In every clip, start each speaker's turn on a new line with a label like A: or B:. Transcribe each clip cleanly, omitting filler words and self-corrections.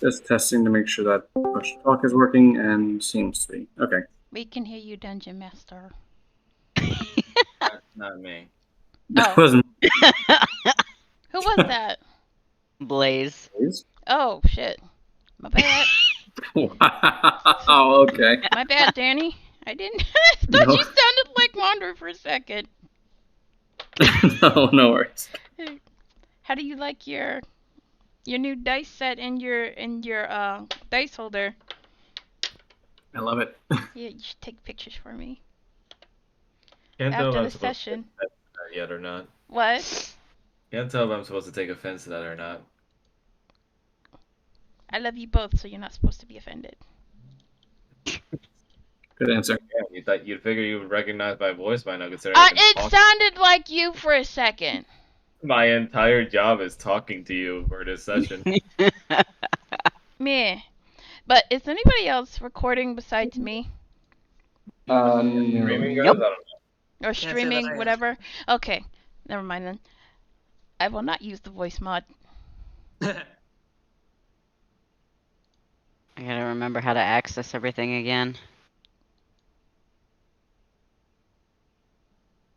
A: Just testing to make sure that push to talk is working, and seems to be. Okay.
B: We can hear you, Dungeon Master.
C: That's not me.
A: That
B: Oh.
A: wasn't.
B: Who was that?
D: Blaze.
B: Oh, shit. My bad.
A: Wow. Okay.
B: My bad, Danny. I didn't. I thought
A: No.
B: you sounded like Wander for a second.
A: No worries.
B: How do you like your new dice set and your dice holder?
A: I love it.
B: Yeah, you should take pictures for me
C: Can't tell if
B: after
C: I'm
B: the
C: supposed to take
B: session.
C: offense to that yet or not.
B: What?
C: Can't tell if I'm supposed to take offense to that or not.
B: I love you both, so you're not supposed to be offended.
A: Good answer.
C: Yeah, you thought you'd figure you would recognize my voice by now, considering I've been
B: It
C: talking.
B: sounded like you for a second.
C: My entire job is talking to you for this session.
B: Meh. But is anybody else recording besides me?
C: Streaming
D: Nope.
C: goes, I don't know.
B: Or
E: Can't say that
B: streaming,
E: I am.
B: whatever? Okay. Never mind then. I will not use the voice mod.
D: I gotta remember how to access everything again.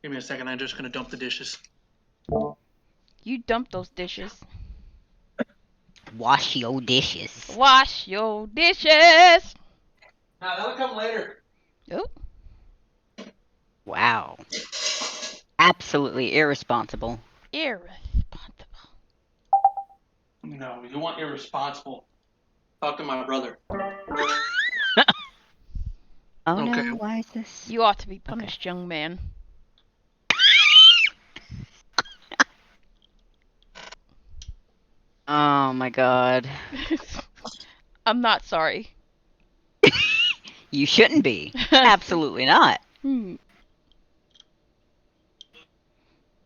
E: Give me a second. I'm just gonna dump the dishes.
B: You dump those dishes.
D: Wash your dishes.
B: Wash your dishes.
E: Nah, that'll come later.
B: Oh.
D: Wow. Absolutely irresponsible.
B: Irresponsible.
E: No, you want irresponsible. Talk to my brother.
D: Oh
E: Okay.
D: no, why is this?
B: You ought to be punished, young man.
D: Oh my god.
B: I'm not sorry.
D: You shouldn't be. Absolutely not.
B: Hmm.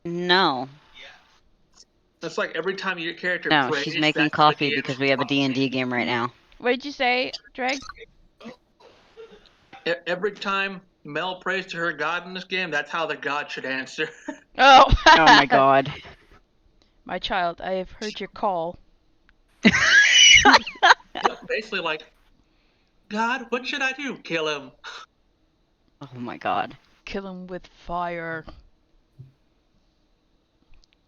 D: No.
E: That's like every time your character
D: No,
E: prays.
D: she's making
E: that's
D: coffee
E: the
D: because we have a D&D game right now.
B: What did you say, Dreg?
E: Every time Mel prays to her god in this game, that's how the god should answer.
B: Oh.
D: Oh my god.
B: My child, I have heard your call.
E: Basically, like, God, what should I do? Kill him.
D: Oh my god.
B: Kill him with fire.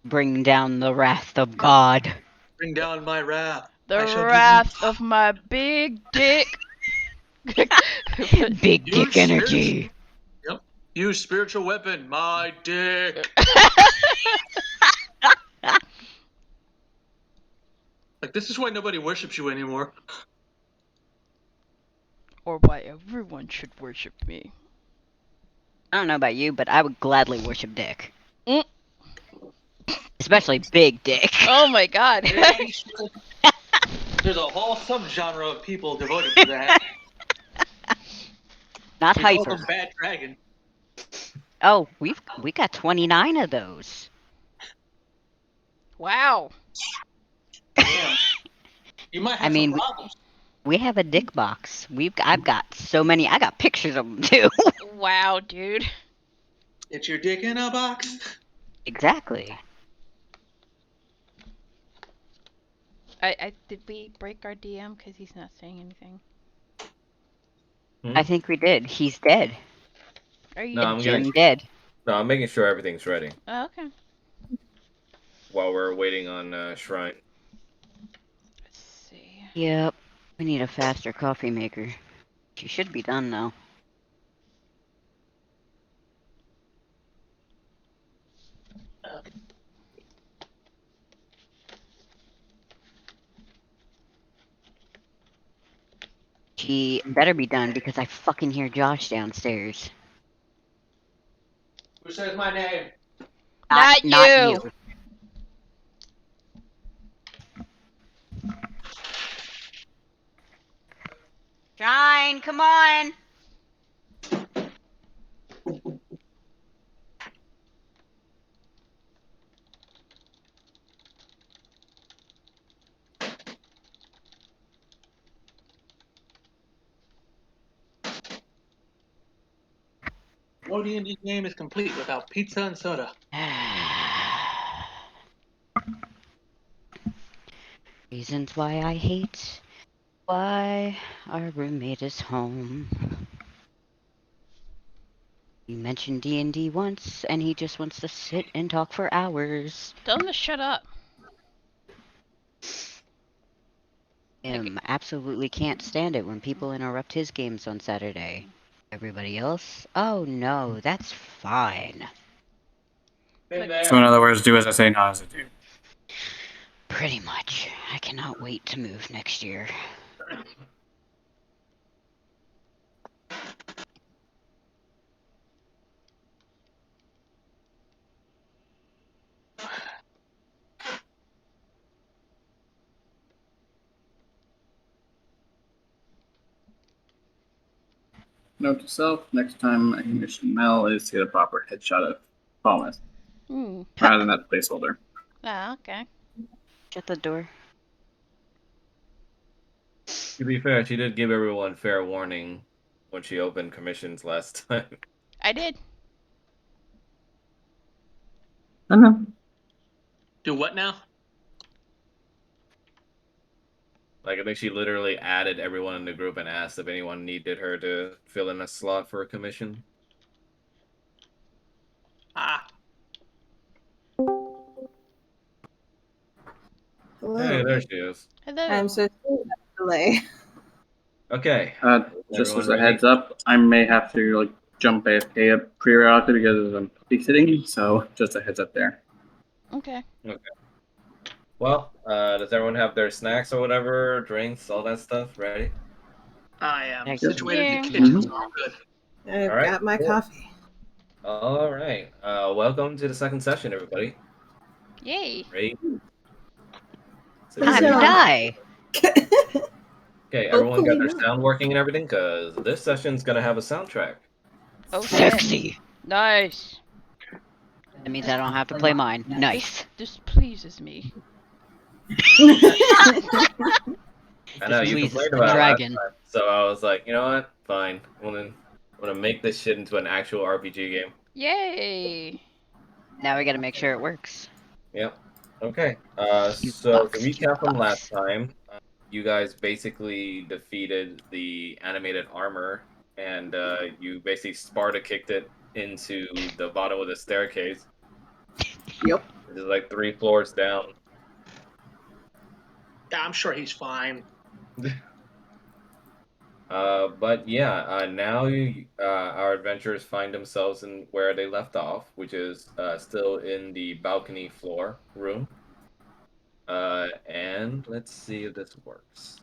D: Bring down the wrath of God.
E: Bring down my wrath.
B: The
E: I shall
B: wrath of my big dick.
D: Big
E: Use
D: dick energy.
E: Yep. Use spiritual weapon, my dick. Like, this is why nobody worships you anymore.
B: Or why everyone should worship me.
D: I don't know about you, but I would gladly worship dick.
B: Mm.
D: Especially big dick.
B: Oh my god.
E: There's a whole subgenre of people devoted to that.
D: Not
E: We call
D: hyper.
E: them bad dragon.
D: Oh, we got 29 of those.
B: Wow.
E: Damn. You might have
D: I mean,
E: some problems.
D: we have a dick box. I've got so many. I got pictures of them too.
B: Wow, dude.
E: It's your dick in a box.
D: Exactly.
B: Did we break our DM because he's not saying anything?
D: I think we did. He's dead.
B: Are you?
C: No, I'm
D: Adjourned dead.
C: No, I'm making sure everything's ready
B: Oh, okay.
C: while we're waiting on Shrine.
B: Let's see.
D: Yep. We need a faster coffee maker. She should be done now. She better be done because I fucking hear Josh downstairs.
E: Who says my name?
B: Not you.
D: Shine, come on.
E: No D&D game is complete without pizza and soda.
D: Reasons why I hate Why our roommate is home. You mentioned D&D once, and he just wants to sit and talk for hours.
B: Tell him to shut up.
D: Absolutely can't stand it when people interrupt his games on Saturday. Everybody else? Oh no, that's fine.
A: So in other words, do as I say, not as I do.
D: Pretty much. I cannot wait to move next year.
A: Note to self: next time I commission Mel is to get a proper headshot of Thomas,
B: Hmm.
A: rather than that placeholder.
B: Ah, okay.
D: Shut the door.
C: To be fair, she did give everyone fair warning when she opened commissions last time.
B: I did.
A: I know.
E: Do what now?
C: Like, I think she literally added everyone in the group and asked if anyone needed her to fill in a slot for a commission.
E: Ah,
F: Hello.
C: Hey, there she is.
B: Hello.
F: I'm so sorry about the delay.
C: Okay.
A: Just
C: Everyone
A: as a
C: ready?
A: heads up, I may have to like jump AFK periodically because I'm puppy sitting. So just a heads up there.
B: Okay.
C: Well, does everyone have their snacks or whatever, drinks, all that stuff ready?
E: I am
D: Thank
E: situated in
B: you.
E: the kitchen,
A: Mhm.
E: so I'm good.
F: I've
C: All right,
F: got my
C: cool.
F: coffee.
C: All right. Welcome to the second session, everybody.
B: Yay.
C: Ready?
D: Time to
F: So-
D: die!
C: Okay, everyone got
F: Hopefully
C: their
F: not.
C: sound working and everything, because this session's gonna have a soundtrack.
B: Oh, shit.
D: Sexy!
B: Nice.
D: That means I don't have to play mine. Nice.
B: This pleases me.
C: I know
D: This
C: you
D: pleases
C: complained
D: the
C: about it
D: dragon.
C: last time, so I was like, you know what? Fine. I'm gonna make this shit into an actual RPG game.
B: Yay.
D: Now we gotta make sure it works.
C: Yep. Okay.
D: You
C: So to
D: box, you
C: recap from last
D: box.
C: time, you guys basically defeated the animated armor, and you basically Sparta kicked it into the bottom of the staircase.
F: Yep.
C: Which is like 3 floors down.
E: Yeah, I'm sure he's fine.
C: But yeah, now our adventurers find themselves in where they left off, which is still in the balcony floor room. And let's see if this works.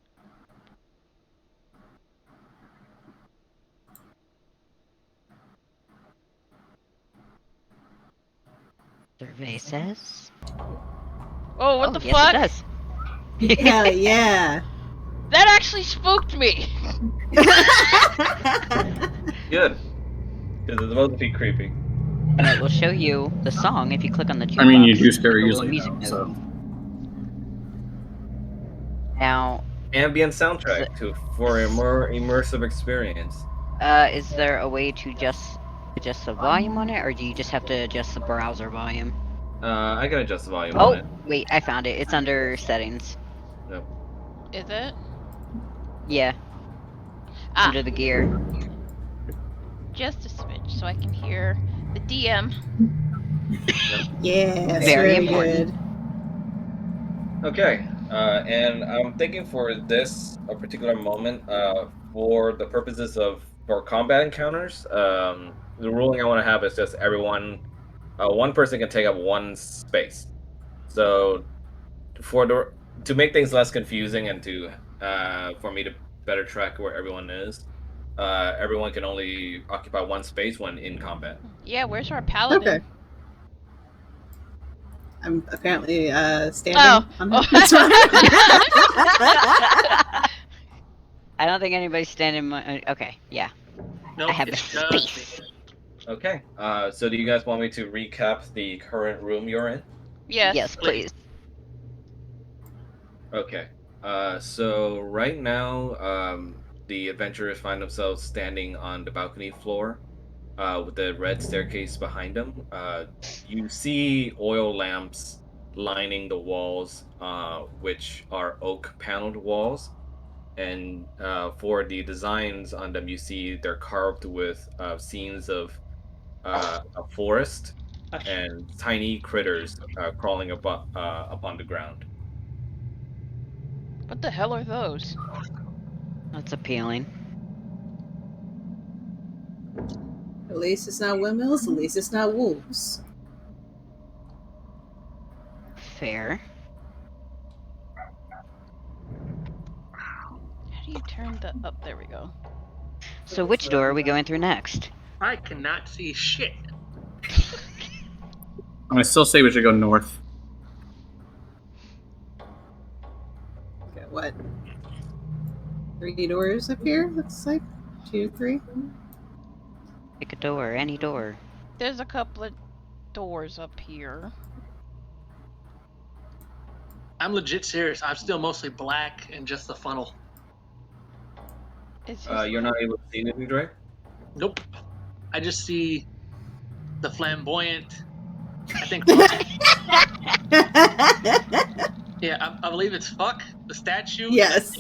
D: Survey says.
B: Oh, what the
D: yes,
B: fuck?
D: it does.
F: Hell yeah.
B: That actually spooked me.
C: Good, because it's supposed to be creepy.
D: And it will show you the song if you click on the jukebox.
A: I mean, you do scare
D: with a little
A: easily,
D: music
A: though,
D: note.
A: so.
D: Now,
C: Ambient soundtrack for a more immersive experience.
D: is there a way to just adjust the volume on it, or do you just have to adjust the browser volume?
C: I can adjust the volume
D: Oh,
C: on it.
D: wait, I found it. It's under settings.
C: Yep.
B: Is it?
D: Yeah,
B: Ah,
D: under the gear.
B: just a switch so I can hear the DM.
F: Yes,
D: Very
F: very
D: important.
F: good.
C: Okay, and I'm thinking for this a particular moment, for the purposes of for combat encounters, the ruling I want to have is just everyone, one person can take up one space. So to make things less confusing and to for me to better track where everyone is, everyone can only occupy one space when in combat.
B: Yeah, where's our paladin?
F: Okay. I'm apparently standing
B: Oh.
F: on
B: Oh.
F: him. That's fine.
D: I don't think anybody's standing. Okay, yeah.
E: Nope,
D: I have the
E: it's just
D: space.
E: me.
C: Okay, so do you guys want me to recap the current room you're in?
B: Yes.
D: Yes, please.
C: Okay. So right now, the adventurers find themselves standing on the balcony floor, with the red staircase behind them. You see oil lamps lining the walls, which are oak paneled walls. And for the designs on them, you see they're carved with scenes of a forest and tiny critters crawling upon the ground.
B: What the hell are those?
D: That's appealing.
F: At least it's not windmills. At least it's not wolves.
D: Fair.
B: How do you turn the up? There we go.
D: So which door are we going through next?
E: I cannot see shit.
A: I still say we should go north.
F: Okay, what? 3 doors up here? Looks like 2, 3.
D: Pick a door, any door.
B: There's a couple of doors up here.
E: I'm legit serious. I'm still mostly black and just the funnel.
B: Is his...
C: You're not able to see anything, Drake?
E: Nope. I just see the flamboyant. I think. Yeah, I believe it's fuck the statue.
F: Yes.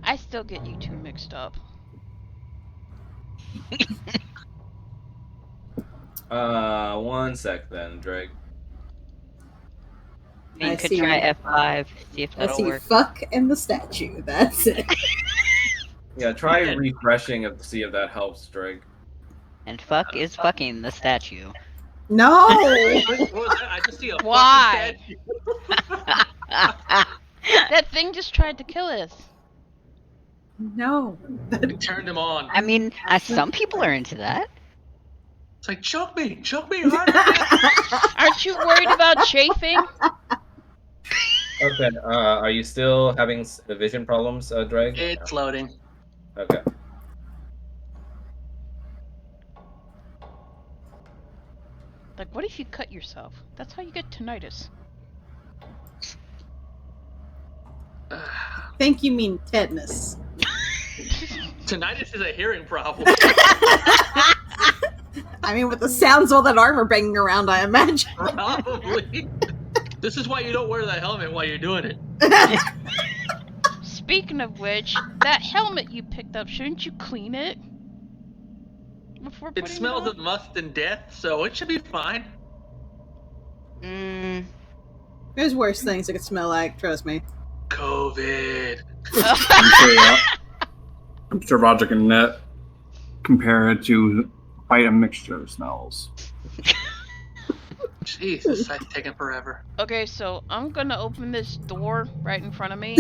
B: I still get you two mixed up.
C: 1 sec then, Drake.
D: You
F: I
D: could
F: see.
D: try F5, see if
F: I
D: that'll
F: see
D: work.
F: fuck and the statue. That's it.
C: Yeah, try refreshing it to see if that helps, Drake.
D: And fuck is fucking the statue.
F: No.
E: What was that? I just see a
B: Why?
E: fucking statue.
B: That thing just tried to kill us.
F: No.
E: It turned him on.
D: I mean, some people are into that.
E: It's like choke me hard.
B: Aren't you worried about chafing?
C: Okay, are you still having vision problems, Drake?
E: It's loading.
C: Okay.
B: Like, what if you cut yourself? That's how you get tinnitus.
F: Think you mean tetanus.
E: Tinnitus is a hearing problem.
F: I mean, with the sounds of all that armor banging around, I imagine.
E: Probably. This is why you don't wear the helmet while you're doing it.
B: Speaking of which, that helmet you picked up, shouldn't you clean it? Before
E: It
B: putting
E: smells
B: on?
E: of must and death, so it should be fine.
F: There's worse things it could smell like, trust me.
E: COVID.
A: I'm sure Roger can compare it to quite a mixture of smells.
E: Jesus, that's taking forever.
B: Okay, so I'm gonna open this door right in front of me.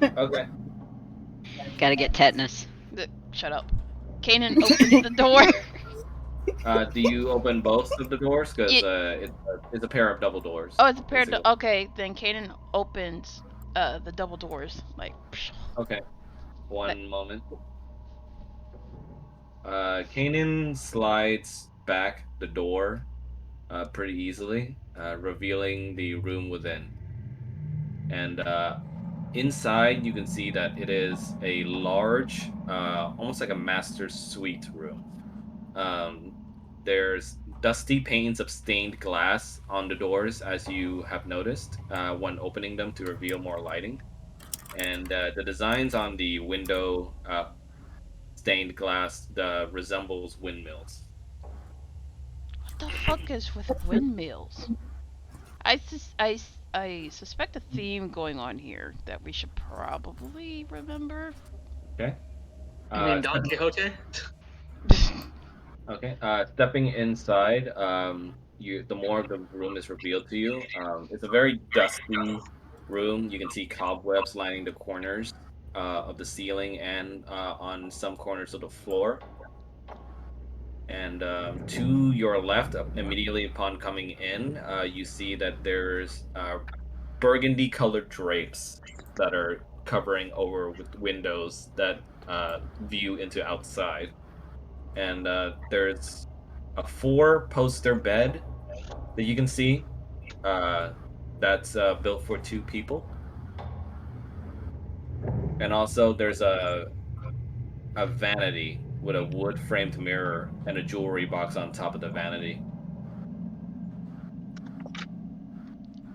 C: Okay.
D: Gotta get tetanus.
B: Shut up. Kanan opens the door.
C: Do you open both of the doors? Because
B: Yeah.
C: it's a pair of double doors.
B: Oh, it's a pair of
C: basically.
B: okay, then Kanan opens the double doors. Like, psh.
C: Okay. One moment. Kanan slides back the door pretty easily, revealing the room within. And inside, you can see that it is a large, almost like a master suite room. There's dusty panes of stained glass on the doors, as you have noticed when opening them to reveal more lighting. And the designs on the window stained glass resembles windmills.
B: What the fuck is with windmills? I suspect a theme going on here that we should probably remember.
C: Okay.
E: You mean Don Quixote?
C: Okay. Stepping inside, the more of the room is revealed to you. It's a very dusty room. You can see cobwebs lining the corners of the ceiling and on some corners of the floor. And to your left, immediately upon coming in, you see that there's burgundy-colored drapes that are covering over with windows that view into outside. And there's a 4-poster bed that you can see that's built for 2 people. And also there's a vanity with a wood-framed mirror and a jewelry box on top of the vanity.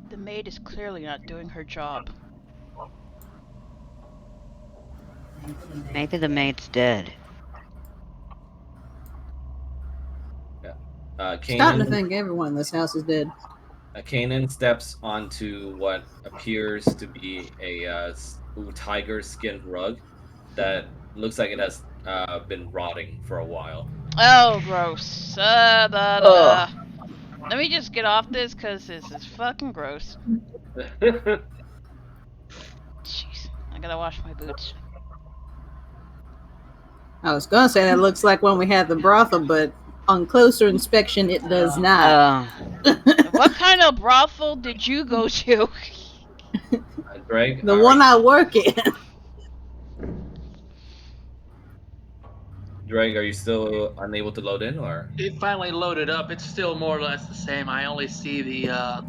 B: The maid is clearly not doing her job.
D: Maybe the maid's dead.
F: Starting to
C: Kanan,
F: think everyone in this house is dead.
C: Kanan steps onto what appears to be a tiger skinned rug that looks like it has been rotting for a while.
B: Oh, gross. Let me just get off this, because this is fucking gross. Jeez. I gotta wash my boots.
F: I was gonna say that looks like when we had the brothel, but on closer inspection, it does not.
B: What kind of brothel did you go to?
C: Greg,
F: The one I work in.
C: Greg, are you still unable to load in, or?
E: It finally loaded up. It's still more or less the same. I only see the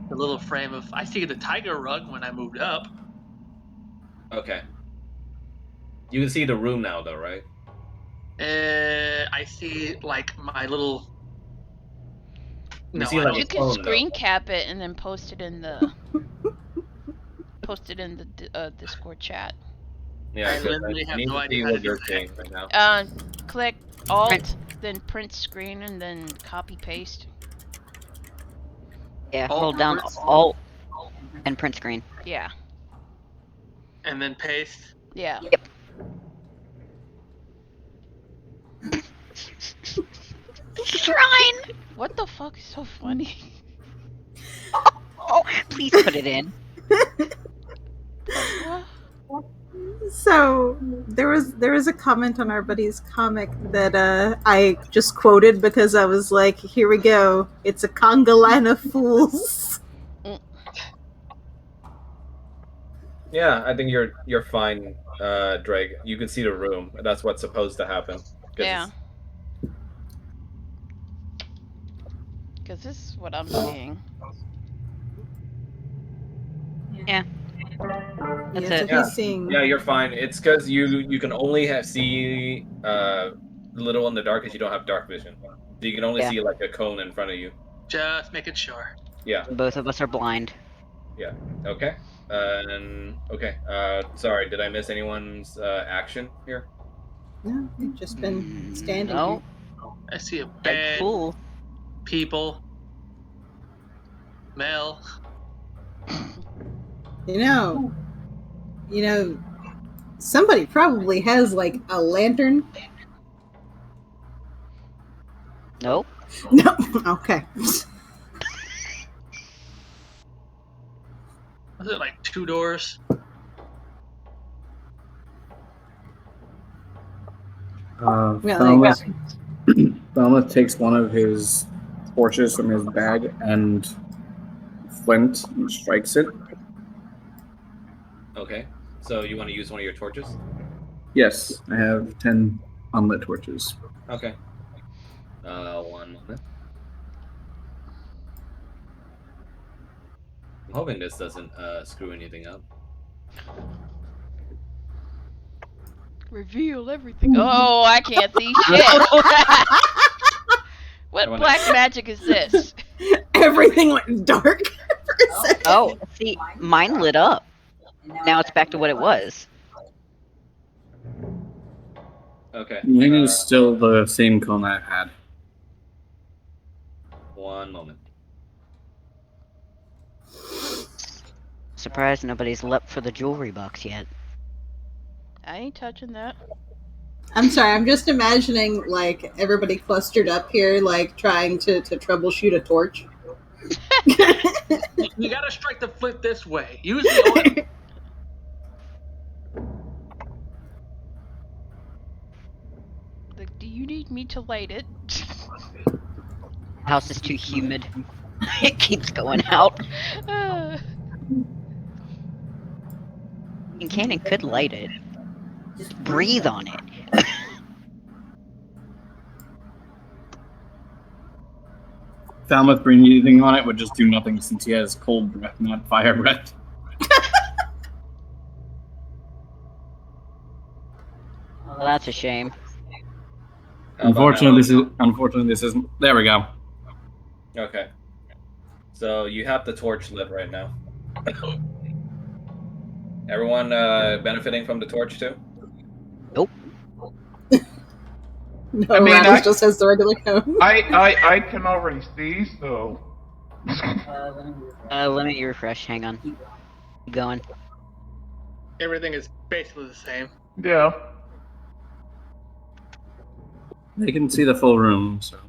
E: little frame of. I see the tiger rug when I moved up.
C: Okay. You can see the room now, though, right?
E: I see like my little. No,
C: see,
E: I
C: like,
E: don't.
B: You can
C: phone, though.
B: screen cap it and then post it in the Discord chat.
C: Yeah,
E: I
C: 'cause
E: literally
C: I
E: have
C: need
E: no
C: to
E: idea
C: see
E: how to
C: what
E: do
C: you're
E: that.
C: seeing right now.
B: Click Alt, then print screen, and then copy paste.
D: Yeah,
E: Alt,
D: hold down
E: print-
D: Alt and print screen.
B: Yeah.
E: And then paste.
B: Yeah.
D: Yep. Shrine!
B: What the fuck is so funny?
D: Oh, please put it in.
B: What?
F: So there was a comment on our buddy's comic that I just quoted because I was like, "Here we go! It's a conga line of fools."
C: Yeah, I think you're fine, Drake. You can see the room. That's what's supposed to happen. 'Cause
B: Yeah. Because this is what I'm seeing.
D: Yeah. That's
F: Yeah, so
D: it.
F: he's seeing.
C: Yeah, you're fine. It's because you can only see little in the dark because you don't have dark vision. So you can only
D: Yeah.
C: see like a cone in front of you.
E: Just making sure.
C: Yeah.
D: Both of us are blind.
C: Yeah. Okay. Okay. Sorry, did I miss anyone's action here?
F: No, we've just been standing
D: No.
E: I see a
D: Dead
E: bed,
D: fool.
E: people, Mel.
F: here. You know, somebody probably has like a lantern.
D: Nope.
F: No, okay.
E: Was it like 2 doors?
F: Yeah,
A: Thelma takes one of his torches from his bag and flint and strikes it.
C: Okay. So you want to use one of your torches?
A: Yes, I have 10 unlit torches.
C: Okay. 1 moment. I'm hoping this doesn't screw anything up.
B: Reveal everything. Oh, I can't see shit. What black magic is this?
F: Everything went dark for a second.
D: Oh, see, mine lit up. Now it's back to what it was.
C: Okay.
A: Mine is still the same cone I've had.
C: 1 moment.
D: Surprised nobody's leapt for the jewelry box yet.
B: I ain't touching that.
F: I'm sorry, I'm just imagining like everybody clustered up here, like trying to troubleshoot a torch.
E: You gotta strike the flint this way. Use the oil.
B: Like, do you need me to light it?
D: House is too humid. It keeps going out. And Cannon could light it. Just breathe on it.
A: Falmouth breathing on it would just do nothing since he has cold breath, not fire breath.
D: Well, that's a shame.
A: Unfortunately, this isn't. There we go.
C: Okay. So you have the torch lit right now. Everyone benefiting from the torch too?
F: No,
G: I mean,
F: Rattles
G: I-
F: just has the regular cone.
G: I can already see, so.
D: Let me refresh. Hang on. Keep going.
E: Everything is basically the same.
G: Yeah.
A: They can see the full room, so.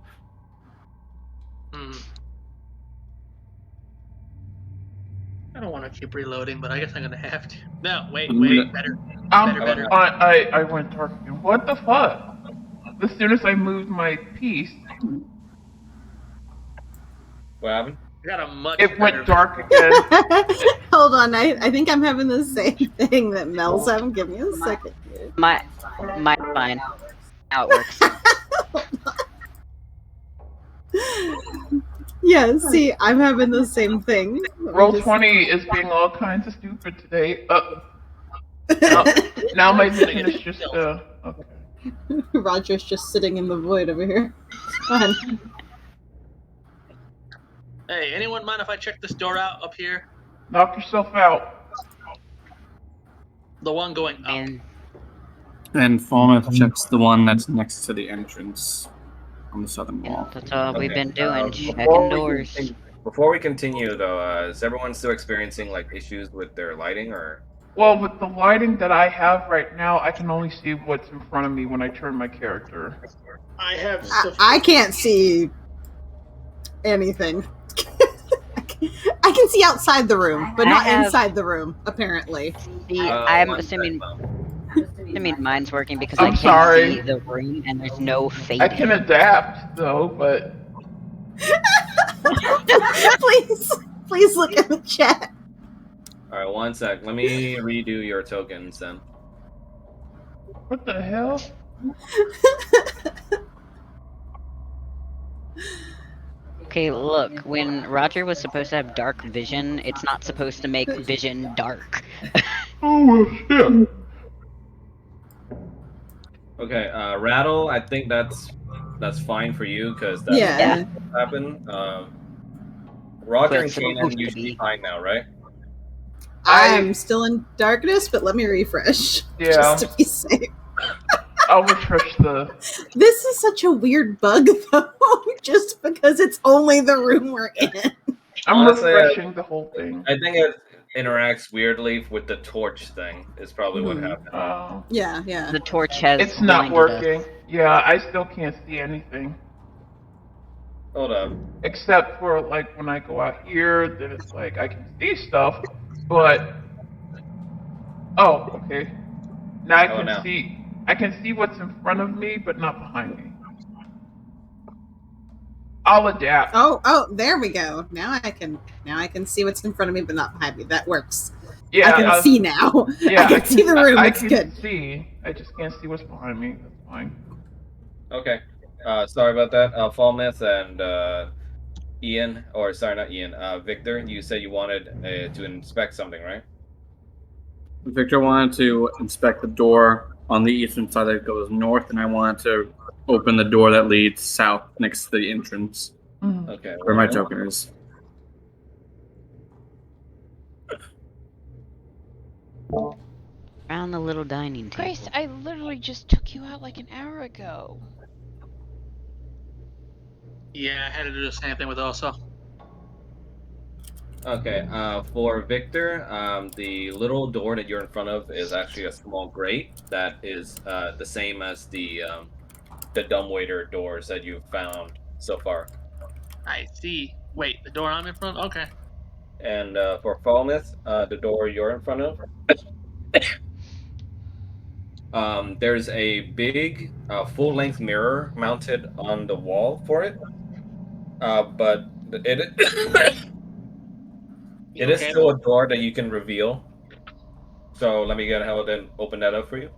E: I don't want to keep reloading, but I guess I'm gonna have to. No, wait,
A: Mm.
E: better.
G: Better.
E: Better.
G: I went dark again. What the fuck? As soon as I moved my piece,
C: What happened?
E: I got a much
G: it
E: better
G: went dark again.
F: Hold on, I think I'm having the same thing that Mel's having. Give me a second.
D: My fine. Now it works.
F: Yeah, see, I'm having the same thing.
G: Roll20 is being all kinds of stupid today. Now my vision is just okay.
F: Roger's just sitting in the void over here. It's fun.
E: Hey, anyone mind if I check this door out up here?
G: Knock yourself out.
E: The one going up.
A: And Falmouth checks the one that's next to the entrance on the southern wall.
D: That's all we've
C: Okay,
D: been doing.
C: before
D: Checking
C: we
D: doors.
C: Before we continue, though, is everyone still experiencing like issues with their lighting, or?
G: Well, with the lighting that I have right now, I can only see what's in front of me when I turn my character.
E: I have.
F: I can't see anything. I can see outside the room, but not inside the room, apparently.
D: See,
C: Oh,
D: I'm
C: one
D: assuming mine's working because
G: I'm
D: I can
G: sorry.
D: see the room and there's no fading.
G: I can adapt, though, but...
F: Please look at the chat.
C: Alright, 1 sec. Let me redo your tokens then.
G: What the hell?
D: Okay, look, when Roger was supposed to have dark vision, it's not supposed to make vision dark.
G: Oh, shit.
C: Okay, Rattle, I think that's fine for you, because that's
F: Yeah.
C: what happened. Roger and
D: It's supposed
C: Kanan,
D: to
C: you should be
D: be.
C: fine now, right?
F: I'm still in darkness, but let me refresh.
G: Yeah.
F: Just to be safe.
G: I'll refresh the...
F: This is such a weird bug, though, just because it's only the room we're in.
G: I'm
C: Honestly,
G: refreshing the whole thing.
C: I think it interacts weirdly with the torch thing, is probably what happened.
F: Yeah.
D: The torch has
G: It's not
D: blinded us.
G: working. Yeah, I still can't see anything.
C: Hold up.
G: Except for, like, when I go out here, then it's like, I can see stuff, but... Oh, okay. Now I can see... I can see what's in front of me, but not behind me. I'll adapt.
F: Oh, there we go. Now I can see what's in front of me, but not behind me. That works.
G: Yeah,
F: I can see now.
G: Yeah,
F: I can see the room.
G: I
F: It's
G: can
F: good.
G: see. I just can't see what's behind me. That's fine.
C: Okay. Sorry about that. Falmouth and Ian, or sorry, not Ian. Victor, you said you wanted to inspect something, right?
A: Victor wanted to inspect the door on the eastern side that goes north, and I wanted to open the door that leads south next to the entrance.
C: Okay.
A: Where my token is.
D: Around the little dining table.
B: Grace, I literally just took you out like an hour ago.
E: Yeah, I had to do the same thing with Osa.
C: Okay, for Victor, the little door that you're in front of is actually a small grate that is the same as the dumbwaiter doors that you've found so far.
E: I see. Wait, the door I'm in front? Okay.
C: And for Falmouth, the door you're in front of, there's a big full-length mirror mounted on the wall for it, but it is still a door that you can reveal. So let me get ahead and open that up for you.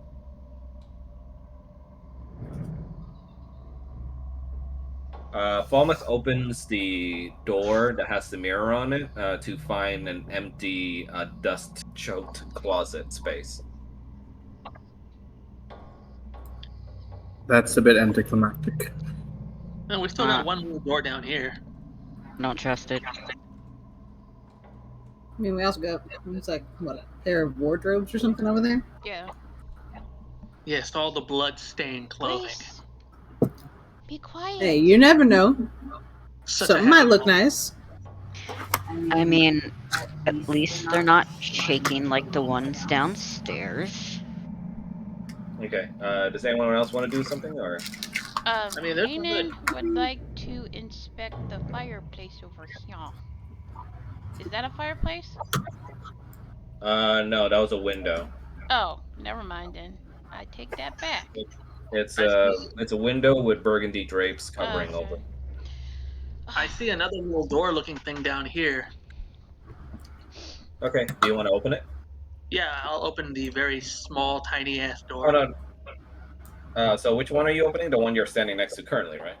C: Falmouth opens the door that has the mirror on it to find an empty, dust-choked closet space.
A: That's a bit anticlimactic.
E: No, we still got one more door down here.
D: Don't trust it.
F: I mean, we also got, it's like, what, a pair of wardrobes or something over there?
B: Yeah.
E: Yes, all the blood-stained clothing.
B: Grace, be quiet.
F: Hey, you never know.
E: Such a
F: Something might
E: happy
F: look
E: moment.
F: nice.
D: I mean, at least they're not shaking like the ones downstairs.
C: Okay. Does anyone else want to do something, or?
E: I mean, there's some good.
B: Kanan would like to inspect the fireplace over here. Is that a fireplace?
C: No, that was a window.
B: Oh, never mind then. I take that back.
C: It's
E: I
C: it's a window with burgundy drapes covering over.
B: Okay.
E: I see another little door-looking thing down here.
C: Okay. Do you want to open it?
E: Yeah, I'll open the very small, tiny-ass door.
C: Hold on. So which one are you opening? The one you're standing next to currently, right?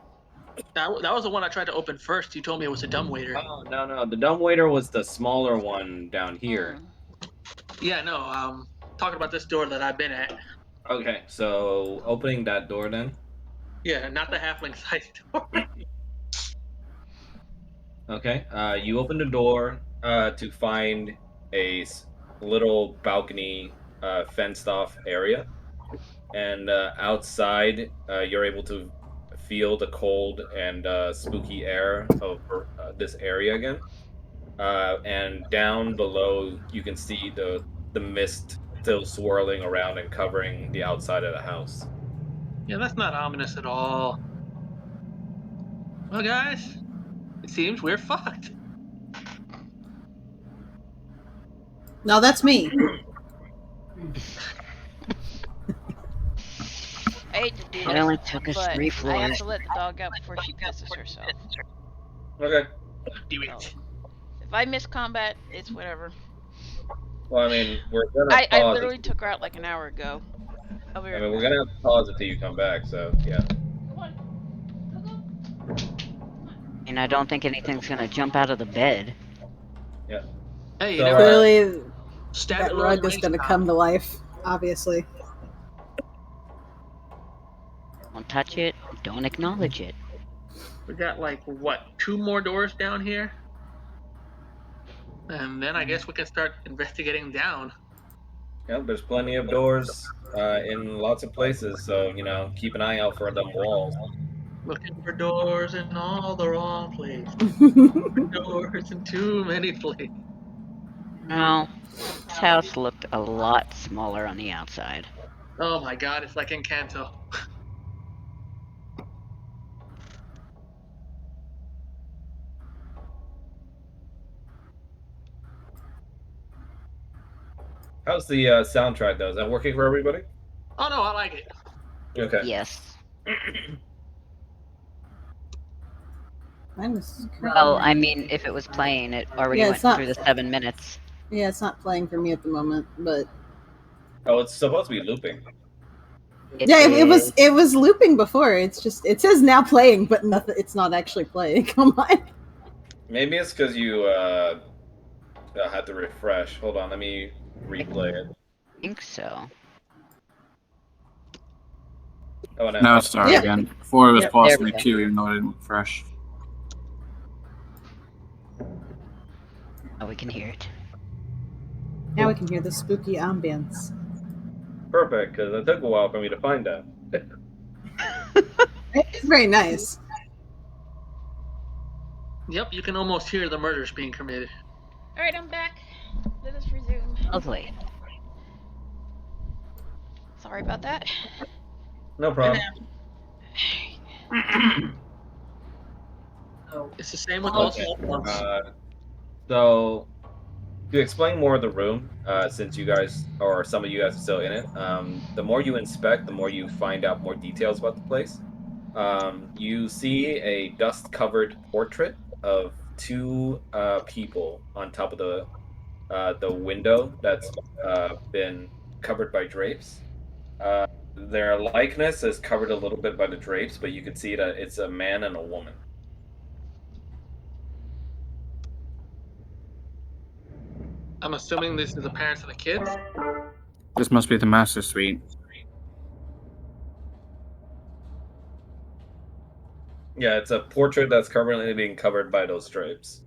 E: That was the one I tried to open first. You told me it was a dumbwaiter.
C: Oh no, the dumbwaiter was the smaller one down here.
E: Yeah, no. Talking about this door that I've been at.
C: Okay, so opening that door then.
E: Yeah, not the halfling-sized door.
C: Okay. You open the door to find a little balcony fenced off area, and outside you're able to feel the cold and spooky air of this area again. And down below you can see the mist still swirling around and covering the outside of the house.
E: Yeah, that's not ominous at all. Well, guys, it seems we're fucked.
F: No, that's me.
B: I hate to do
D: It
B: this,
D: only took us
B: but
D: 3
B: I have
D: floors.
B: to let the dog out before she pisses herself.
C: Okay.
E: Do
B: So,
E: it.
B: if I miss combat, it's whatever.
C: Well, I mean, we're gonna
B: I
C: pause.
B: literally took her out like an hour ago. I'll be
C: I
B: right
C: mean, we're
B: back.
C: gonna have to pause until you come back. So yeah.
D: And I don't think anything's gonna jump out of the bed.
C: Yeah.
E: Hey, you
C: So,
E: never
F: Clearly,
E: stab
F: that
E: it, Lord
F: rug is
E: Grace
F: going to
E: style.
F: come to life, obviously.
D: Don't touch it. Don't acknowledge it.
E: We got like what, 2 more doors down here, and then I guess we can start investigating down.
C: yeah, there's plenty of doors in lots of places. So keep an eye out for them walls.
E: Looking for doors in all the wrong places. Doors in too many places.
D: No, this house looked a lot smaller on the outside.
E: Oh my God, it's like Encanto.
C: How's the soundtrack though? Is that working for everybody?
E: Oh no, I like it.
C: Okay.
D: Yes.
F: Mine was
D: Well, I mean, if it was playing, it already
F: Yeah,
D: went
F: it's not-
D: through the 7 minutes.
F: Yeah, it's not playing for me at the moment, but
C: Oh, it's supposed to be looping.
F: it was looping before. It's just it says now playing, but nothing. It's not actually playing. Come on.
C: Maybe it's because you had to refresh. Hold on, let me replay it.
D: I think so.
C: Oh no.
A: Now it started
F: Yeah.
A: again. Before it was
D: Yep,
A: paused
D: there
A: for
D: we
A: me
D: go.
A: too, even though I didn't refresh.
D: Oh, we can hear it.
F: Now we can hear the spooky ambience.
C: Perfect, because it took a while for me to find that.
F: It's very nice.
E: Yep, you can almost hear the murders being committed.
B: Alright, I'm back. Let us resume.
D: Lovely.
B: Sorry about that.
C: No problem.
E: It's the same with all
C: Okay.
E: small ones.
C: So to explain more of the room, since you guys or some of you guys are still in it, the more you inspect, the more you find out more details about the place. You see a dust-covered portrait of 2 people on top of the window that's been covered by drapes. Their likeness is covered a little bit by the drapes, but you can see that it's a man and a woman.
E: I'm assuming this is the parents of the kids.
A: This must be the master suite.
C: Yeah, it's a portrait that's currently being covered by those drapes.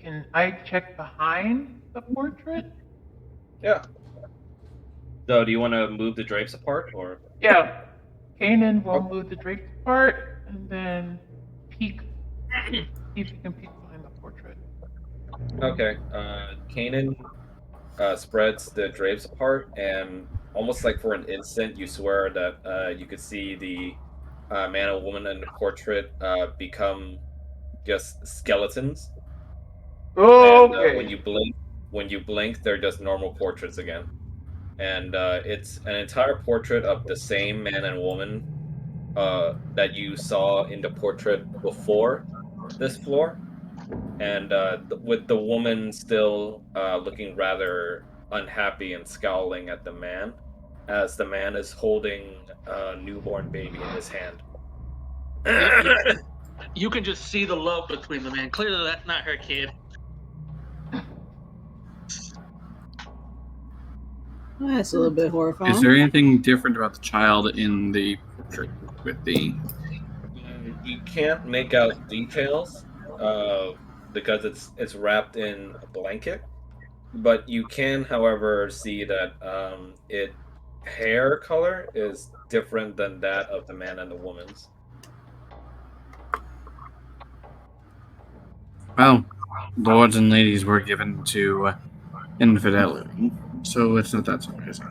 G: can I check behind the portrait?
C: Yeah. So, do you want to move the drapes apart, or?
G: Yeah. Kanan will
C: Oh.
G: move the drapes apart and then peek. See if he can peek behind the portrait.
C: Okay. Kanan spreads the drapes apart, and almost like for an instant, you swear that you could see the man and woman in the portrait become just skeletons. And
G: Okay.
C: when you blink, they're just normal portraits again. And it's an entire portrait of the same man and woman that you saw in the portrait before this floor, and with the woman still looking rather unhappy and scowling at the man, as the man is holding a newborn baby in his hand.
E: You can just see the love between them, man. Clearly, that's not her kid.
F: That's a little bit horrifying.
A: Is there anything different about the child in the portrait with the?
C: You can't make out details because it's wrapped in a blanket, but you can, however, see that it hair color is different than that of the man and the woman's.
A: Well, lords and ladies were given to infidelity, so it's not that surprising.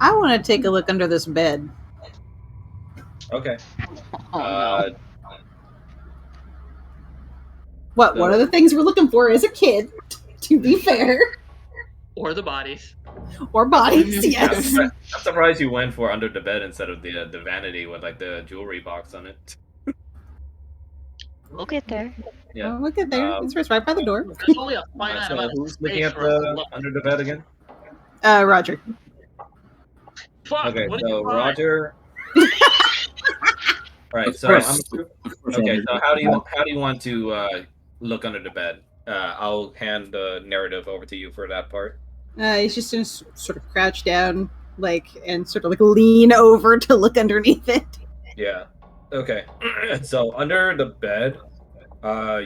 F: I want to take a look under this bed.
C: Okay.
D: Oh no.
F: What? One of the things we're looking for is a kid, to be fair.
E: Or the bodies.
F: Or bodies, yes.
C: I'm surprised you went for under the bed instead of the vanity with like the jewelry box on it.
D: We'll get there.
C: Yeah.
F: Oh, look at there. It's right by the door.
E: There's only a finite
C: So
E: amount of
C: who's looking
E: space
C: at
E: for us to
C: the
E: look.
C: under the bed again?
F: Roger.
E: Fuck,
C: Okay,
E: what did
C: so
E: you find?
C: Roger. Right. So okay. So how do you want to look under the bed? I'll hand the narrative over to you for that part.
F: He's just gonna sort of crouch down, and sort of lean over to look underneath it.
C: Yeah. Okay. So under the bed,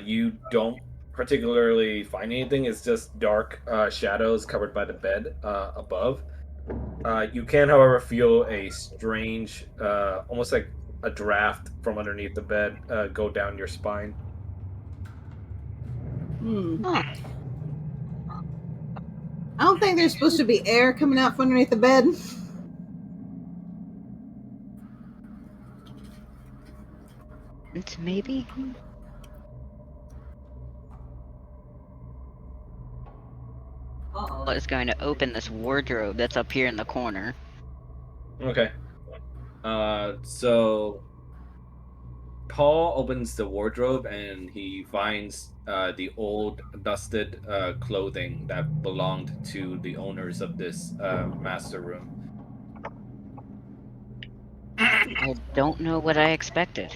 C: you don't particularly find anything. It's just dark shadows covered by the bed above. You can, however, feel a strange, almost like a draft from underneath the bed go down your spine.
D: Huh.
F: I don't think there's supposed to be air coming out from underneath the bed.
D: It's maybe. Is going to open this wardrobe that's up here in the corner.
C: Okay. So Paul opens the wardrobe and he finds the old dusted clothing that belonged to the owners of this master room.
D: I don't know what I expected.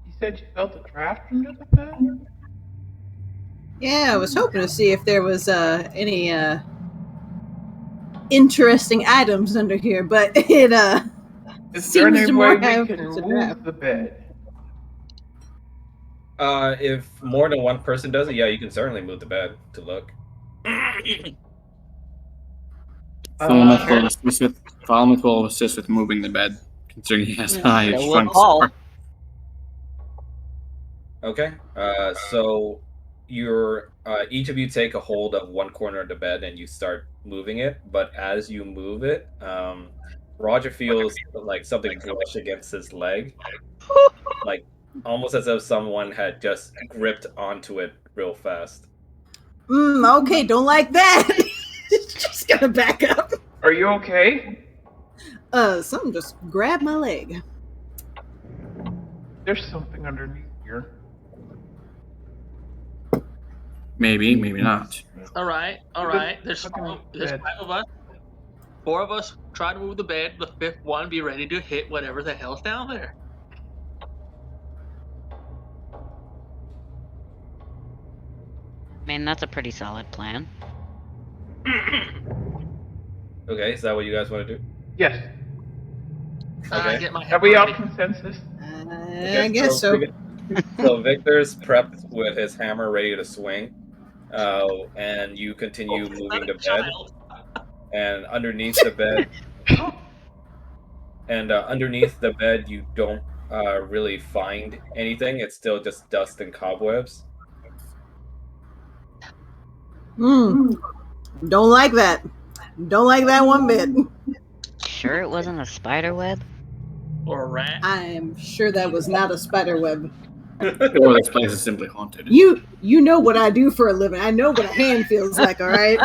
G: You said you felt a draft under the bed?
F: Yeah, I was hoping to see if there was any interesting items under here, but it
G: Is there
F: seems
G: any
F: to
G: way
F: more
G: we
F: have
G: can
F: it's a
G: move
F: draft.
G: the bed?
C: If more than one person does it, yeah, you can certainly move the bed to look.
A: Falmouth will assist with moving the bed, considering he has high
D: So will
A: front
D: Paul.
A: support.
C: Okay. So you're each of you take a hold of one corner of the bed and you start moving it. But as you move it, Roger feels like something brush against his leg, like almost as if someone had just gripped onto it real fast.
F: Okay, don't like that. Just gotta back up.
G: Are you okay?
F: Something just grabbed my leg.
G: There's something underneath here.
A: Maybe, maybe not.
E: All right. There's
G: Fucking
E: five
G: bed.
E: of us. 4 of us try to move the bed. The 5th one be ready to hit whatever the hell's down there.
D: I mean, that's a pretty solid plan.
C: Okay, is that what you guys want to do?
G: Yes.
C: Okay.
E: Get my
G: Are
E: head
G: we all
E: ready.
G: consensus?
F: I guess so.
C: So Victor's prepped with his hammer ready to swing, and you continue moving the bed.
E: Child.
C: And underneath the bed, you don't really find anything. It's still just dust and cobwebs.
F: Don't like that. Don't like that one bit.
D: Sure it wasn't a spider web?
E: Or a rat.
F: I'm sure that was not a spider web.
A: Or this place is simply haunted.
F: You know what I do for a living. I know what a hand feels like, all right?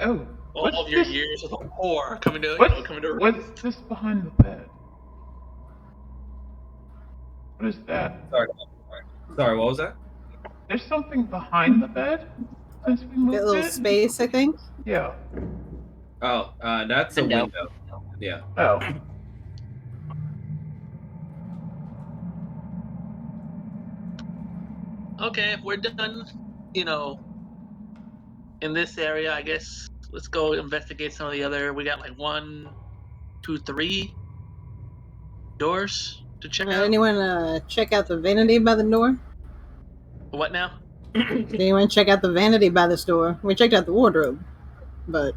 G: Oh.
E: All of your years of horror coming to
G: What's this behind the bed? What is that?
C: Sorry, what was that?
G: There's something behind the bed since we moved
F: That little
G: it?
F: space, I think.
G: Yeah.
C: Oh, that's a
D: Window.
C: window. Yeah.
G: Oh.
E: Okay, if we're done, in this area, I guess let's go investigate some of the other. We got like 1, 2, 3 doors to check out.
F: Anyone check out the vanity by the door?
E: What now?
F: Did anyone check out the vanity by the door? We checked out the wardrobe, but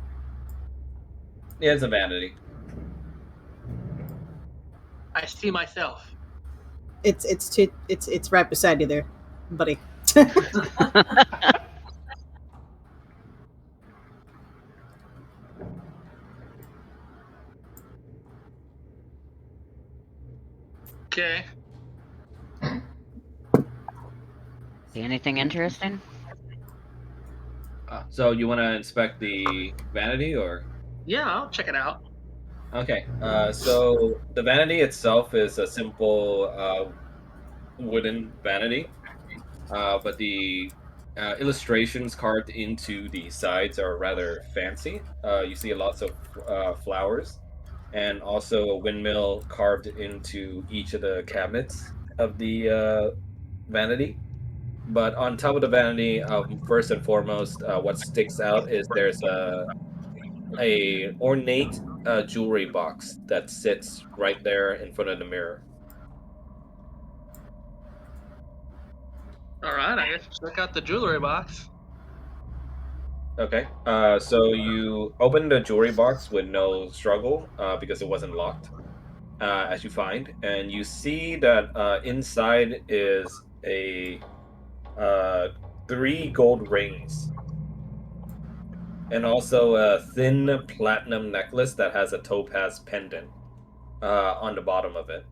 C: Yeah, it's a vanity.
E: I see myself.
F: it's right beside you there, buddy.
E: Okay.
D: See anything interesting?
C: So you want to inspect the vanity, or?
E: Yeah, I'll check it out.
C: Okay. So the vanity itself is a simple wooden vanity, but the illustrations carved into the sides are rather fancy. You see lots of flowers, and also a windmill carved into each of the cabinets of the vanity. But on top of the vanity, first and foremost, what sticks out is there's a ornate jewelry box that sits right there in front of the mirror.
E: All right, I guess check out the jewelry box.
C: Okay. So you open the jewelry box with no struggle because it wasn't locked, as you find, and you see that inside is a 3 gold rings, and also a thin platinum necklace that has a topaz pendant on the bottom of it.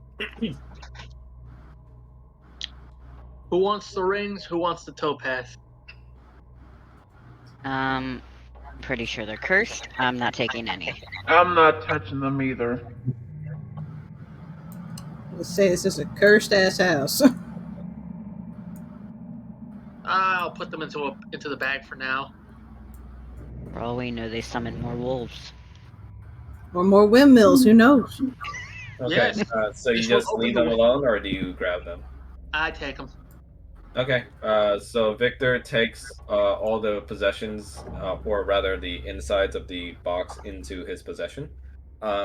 E: Who wants the rings? Who wants the topaz?
D: Pretty sure they're cursed. I'm not taking any.
G: I'm not touching them either.
F: Let's say this is a cursed ass house.
E: I'll put them into the bag for now.
D: For all we know, they summon more wolves.
F: Or more windmills, who knows?
C: Okay.
E: Yes.
C: So you
E: This
C: just
E: will
C: leave
E: open
C: them
E: the-
C: alone, or do you grab them?
E: I take them.
C: Okay, so Victor takes all the possessions, or rather the insides of the box, into his possession.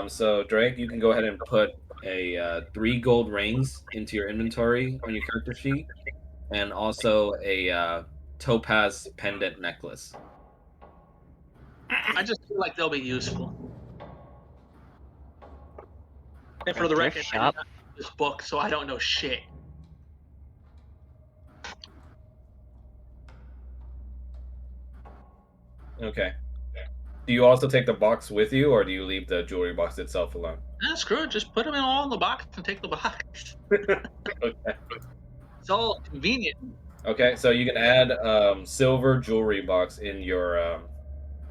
C: So Drake, you can go ahead and put a 3 gold rings into your inventory on your character sheet, and also a topaz pendant necklace.
E: I just feel like they'll be useful. And for
D: A
E: the
D: thrift
E: record,
D: shop.
E: I did not read this book, so I don't know shit.
C: Okay. Do you also take the box with you, or do you leave the jewelry box itself alone?
E: Nah, screw it. Just put them all in the box and take the box.
C: Okay.
E: It's all convenient.
C: Okay, so you can add silver jewelry box in your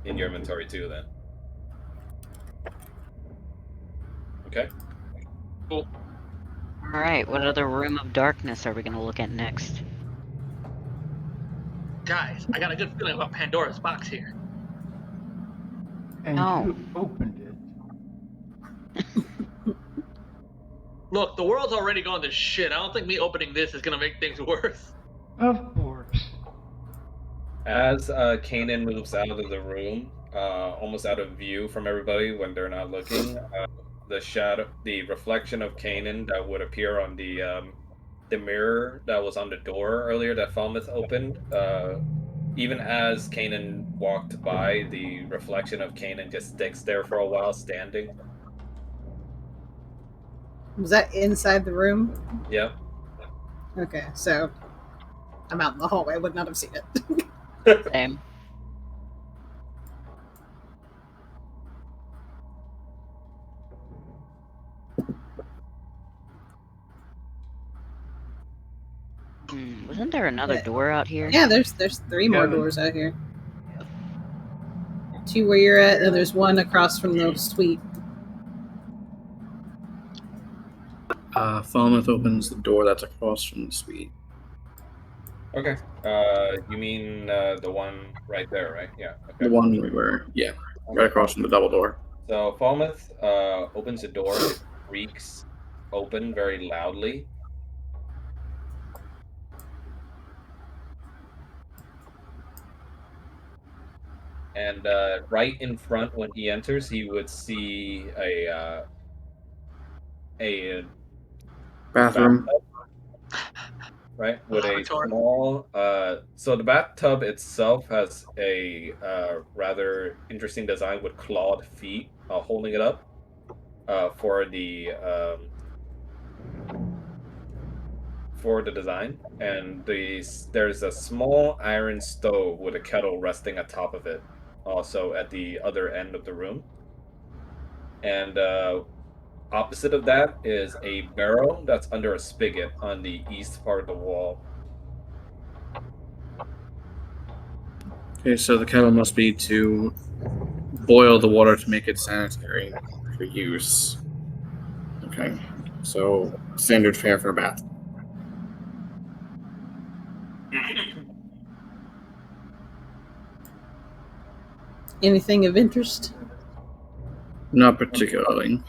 C: inventory too, then. Okay.
E: Cool.
D: Alright, what other room of darkness are we gonna look at next?
E: Guys, I got a good feeling about Pandora's box here.
G: And
D: No.
G: you opened it.
E: Look, the world's already gone to shit. I don't think me opening this is gonna make things worse.
G: Of course.
C: As Kanan moves out of the room, almost out of view from everybody when they're not looking, the reflection of Kanan that would appear on the mirror that was on the door earlier that Falmouth opened, even as Kanan walked by, the reflection of Kanan just sticks there for a while, standing.
F: Was that inside the room?
C: Yep.
F: Okay, so I'm out in the hallway. I would not have seen it.
D: Same. Wasn't there another door out here?
F: Yeah, there's 3 more doors out here. 2 where you're at, and there's 1 across from the suite.
A: Falmouth opens the door that's across from the suite.
C: Okay. You mean the one right there, right? Yeah. Okay.
A: The one we were, yeah, right across from the double door.
C: So Falmouth opens the door. It creaks open very loudly. And right in front, when he enters, he would see a
A: Bathroom.
C: Right, with a small. So the bathtub itself has a rather interesting design with clawed feet holding it up for the design, and there's a small iron stove with a kettle resting atop of it, also at the other end of the room. And opposite of that is a barrel that's under a spigot on the east part of the wall.
A: Okay, so the kettle must be to boil the water to make it sanitary for use. Okay, so standard fare for a bath.
F: Anything of interest?
A: Not particularly.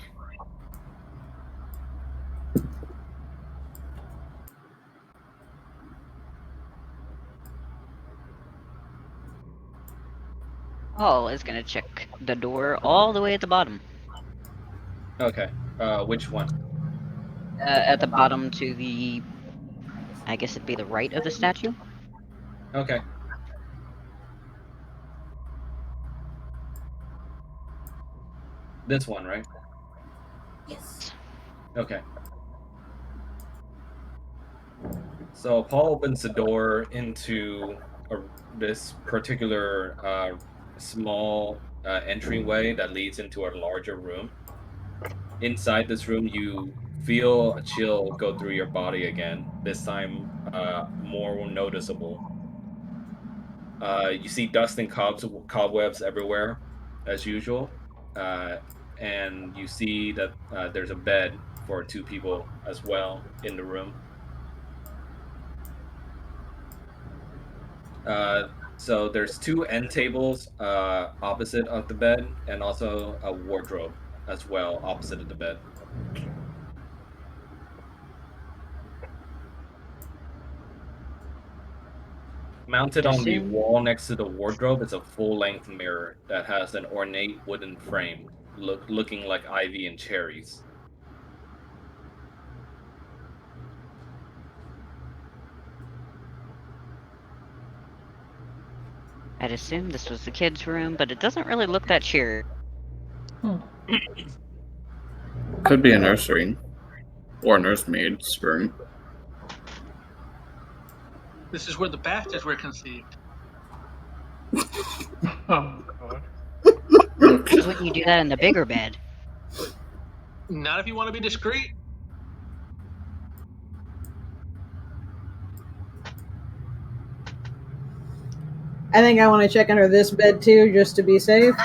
D: Paul is gonna check the door all the way at the bottom.
C: Okay. Which one?
D: At the bottom to the, I guess it'd be the right of the statue.
C: Okay. This one, right?
F: Yes.
C: Okay. So Paul opens the door into this particular small entryway that leads into a larger room. Inside this room, you feel a chill go through your body again, this time more noticeable. You see dust and cobwebs everywhere, as usual. And you see that there's a bed for 2 people as well in the room. So there's 2 end tables opposite of the bed, and also a wardrobe as well opposite of the bed. Mounted on the wall next to the wardrobe is a full-length mirror that has an ornate wooden frame, looking like ivy and cherries.
D: I'd assume this was the kids' room, but it doesn't really look that cheery.
A: Could be a nursery or a nursemaid's room.
E: This is where the bastards were conceived.
G: Oh, God.
D: Wouldn't you do that in the bigger bed?
E: Not if you want to be discreet.
F: I think I want to check under this bed too, just to be safe.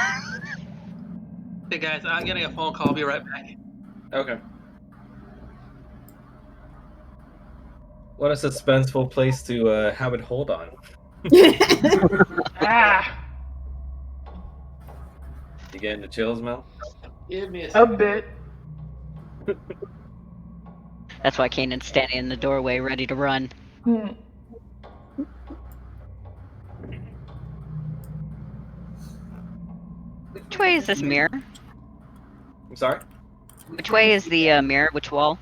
E: Hey guys, I'm getting a phone call. I'll be right back.
C: Okay. What a suspenseful place to have it hold on.
G: Ah!
C: You getting the chills, Mel?
E: Give me a
G: A
E: second.
G: bit.
D: That's why Kanan's standing in the doorway, ready to run.
G: Hmm.
D: Which way is this mirror?
C: I'm sorry?
D: Which way is the mirror? Which wall?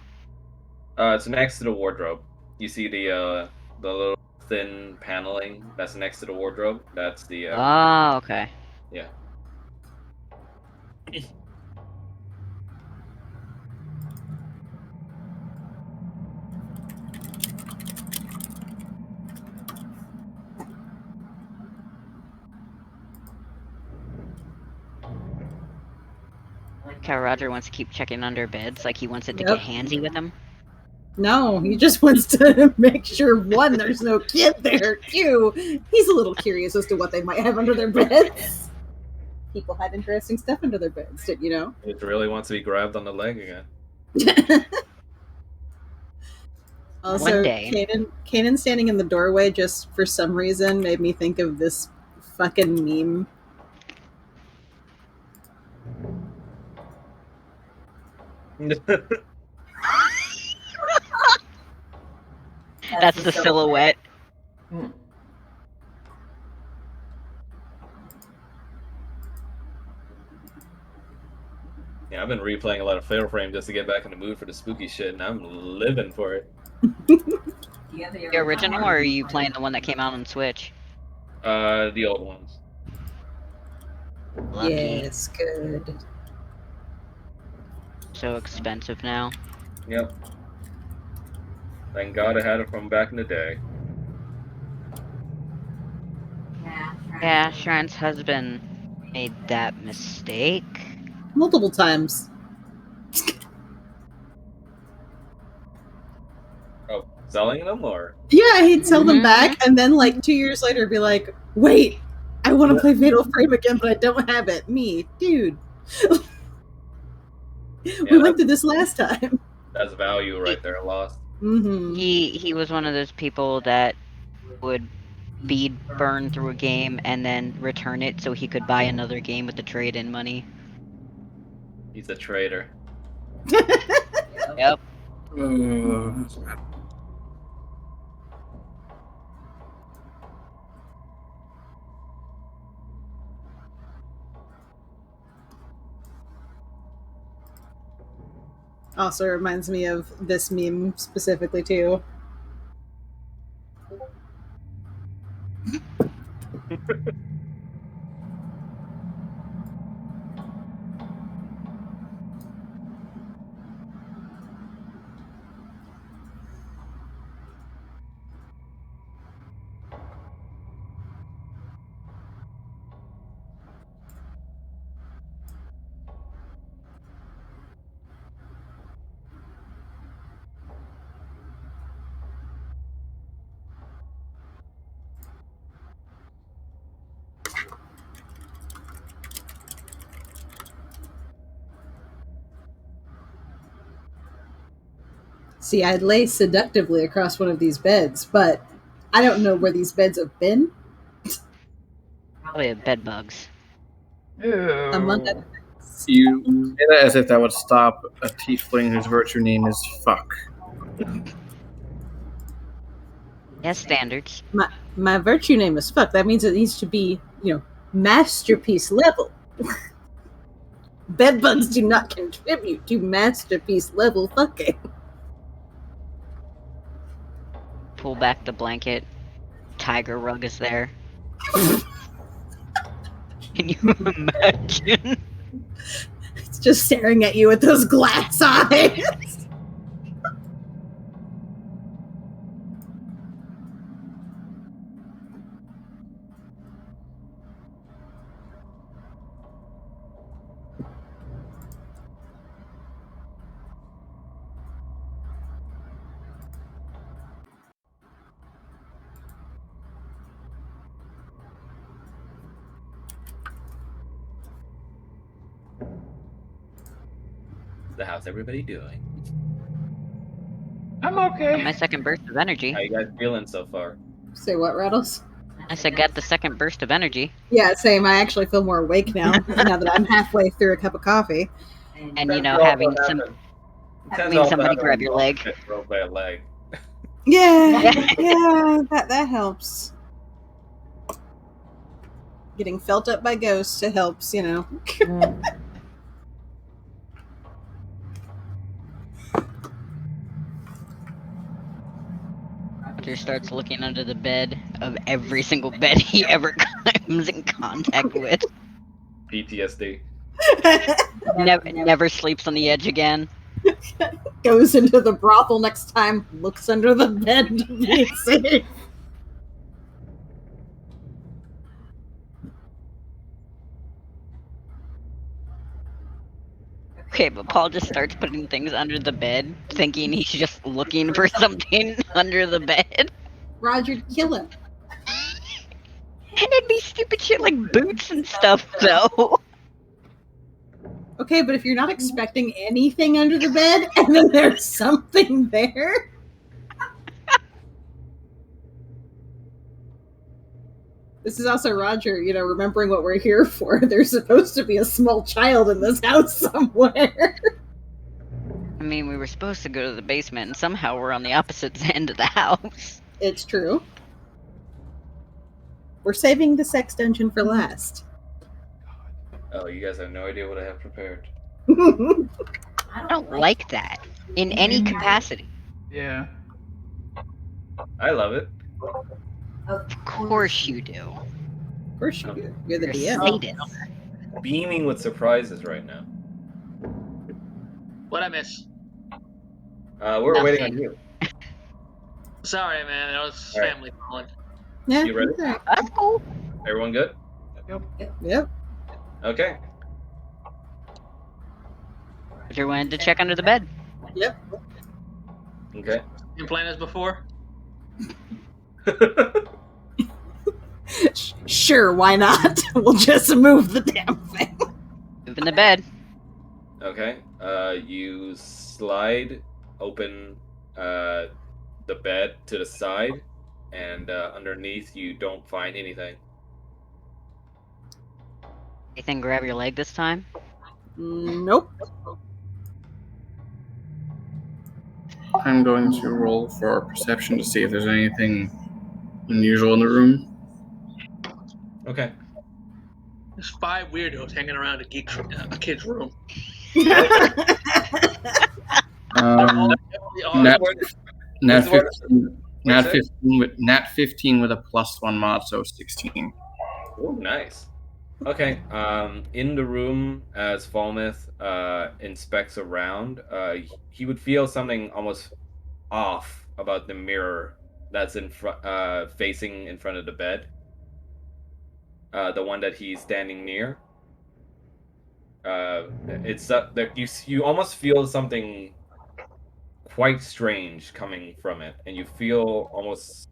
C: It's next to the wardrobe. You see the little thin paneling that's next to the wardrobe? That's the
D: Oh, okay.
C: yeah.
D: How Roger wants to keep checking under beds, like he wants it to
F: Yep.
D: get handsy with him.
F: No, he just wants to make sure, one, there's no kid there. Two, he's a little curious as to what they might have under their beds. People had interesting stuff under their beds, didn't you know?
C: It really wants to be grabbed on the leg again.
F: Also,
D: One day.
F: Kanan standing in the doorway just for some reason made me think of this fucking meme.
D: That's the silhouette.
G: Hmm.
C: Yeah, I've been replaying a lot of Fatal Frame just to get back in the mood for the spooky shit, and I'm living for it.
D: The original, or are you playing the one that came out on Switch?
C: The old ones.
D: Lucky.
F: Yes, good.
D: So expensive now.
C: Yep. Thank God I had it from back in the day.
D: Yeah, Shrine's husband made that mistake.
F: Multiple times.
C: Oh, selling them or?
F: Yeah, he'd sell them
D: Mhm.
F: back, and then like 2 years later, be like, "Wait, I want to play Fatal Frame again, but I don't have it." Me, dude. We went through this last time.
C: That's value right there lost.
F: Mm-hmm.
D: He was one of those people that would speed burn through a game and then return it so he could buy another game with the trade-in money.
C: He's a traitor.
D: Yep.
A: That's bad.
F: Also reminds me of this meme specifically too. See, I'd lay seductively across one of these beds, but I don't know where these beds have been.
D: Probably have bed bugs.
G: Ew.
F: Among other things.
A: You say that as if that would stop a tiefling whose virtue name is fuck.
D: Yes, standards.
F: My virtue name is fuck. That means it needs to be, masterpiece level. Bedbugs do not contribute to masterpiece level fucking.
D: Pull back the blanket. Tiger rug is there. Can you imagine?
F: It's just staring at you with those glass eyes.
C: How's everybody doing?
G: I'm
D: Got
G: okay.
D: my second burst of energy.
C: How you guys feeling so far?
F: Say what, Rattles?
D: I said got the second burst of energy.
F: Yeah, same. I actually feel more awake now, now that I'm halfway through a cup of coffee.
D: And having somebody grab your leg.
C: By a leg.
F: Yeah, yeah, that helps. Getting felt up by ghosts, it helps,
D: Roger starts looking under the bed of every single bed he ever comes in contact with.
C: PTSD.
D: Never sleeps on the edge again.
F: Goes into the brothel next time, looks under the bed to be safe.
D: Okay, but Paul just starts putting things under the bed, thinking he's just looking for something under the bed.
F: Roger, kill him.
D: And it'd be stupid shit like boots and stuff, though.
F: Okay, but if you're not expecting anything under the bed, and then there's something there... This is also Roger, remembering what we're here for. There's supposed to be a small child in this house somewhere.
D: I mean, we were supposed to go to the basement, and somehow we're on the opposite end of the house.
F: It's true. We're saving the sex dungeon for last.
C: Oh, you guys have no idea what I have prepared.
D: I don't like that. In any capacity.
G: Yeah.
C: I love it.
D: Of course you do.
F: Of course you do. You're the
D: You're
F: DM.
D: sadist.
C: Beaming with surprises right now.
E: What'd I miss?
C: We're waiting on you.
E: Sorry, man. It was
C: All right.
E: family calling.
F: Yeah,
C: You ready?
F: okay.
D: That's cool.
C: Everyone good?
F: Yep.
C: Okay.
D: Roger wanted to check under the bed.
F: Yep.
C: Okay.
E: Same plan as before?
F: Sure, why not? We'll just move the damn thing.
D: Moving the bed.
C: Okay. You slide open the bed to the side, and underneath you don't find anything.
D: Anything grab your leg this time?
F: Nope.
A: I'm going to roll for perception to see if there's anything unusual in the room.
C: Okay.
E: There's 5 weirdos hanging around a kid's room.
A: Nat, nat,
C: This is what-
A: 15, nat,
C: What's it?
A: 15 with, nat 15 with a +1 mod, so 16.
C: Oh, nice. Okay. In the room, as Falmouth inspects around, he would feel something almost off about the mirror that's in front, facing in front of the bed. The one that he's standing near. It's that you almost feel something quite strange coming from it, and you feel almost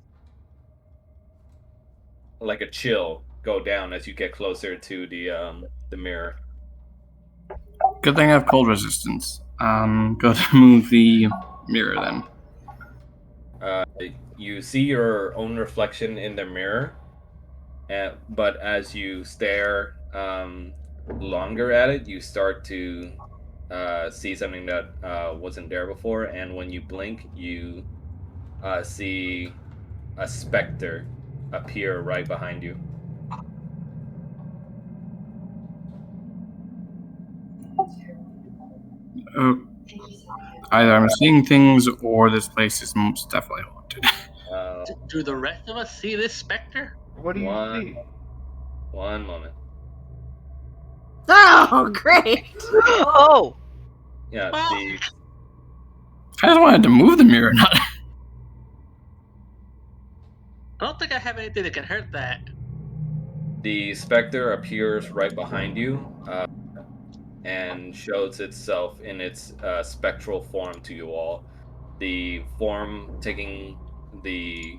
C: like a chill go down as you get closer to the mirror.
A: Good thing I have cold resistance. Go to move the mirror then.
C: You see your own reflection in the mirror, but as you stare longer at it, you start to see something that wasn't there before, and when you blink, you see a specter appear right behind you.
A: Either I'm seeing things or this place is most definitely haunted.
E: Do the rest of us see this specter?
G: What do you see?
C: One moment.
F: Oh, great.
D: Oh!
C: Yeah,
E: Well-
C: the
A: I just wanted to move the mirror, not.
E: I don't think I have anything that can hurt that.
C: The specter appears right behind you and shows itself in its spectral form to you all. The form taking the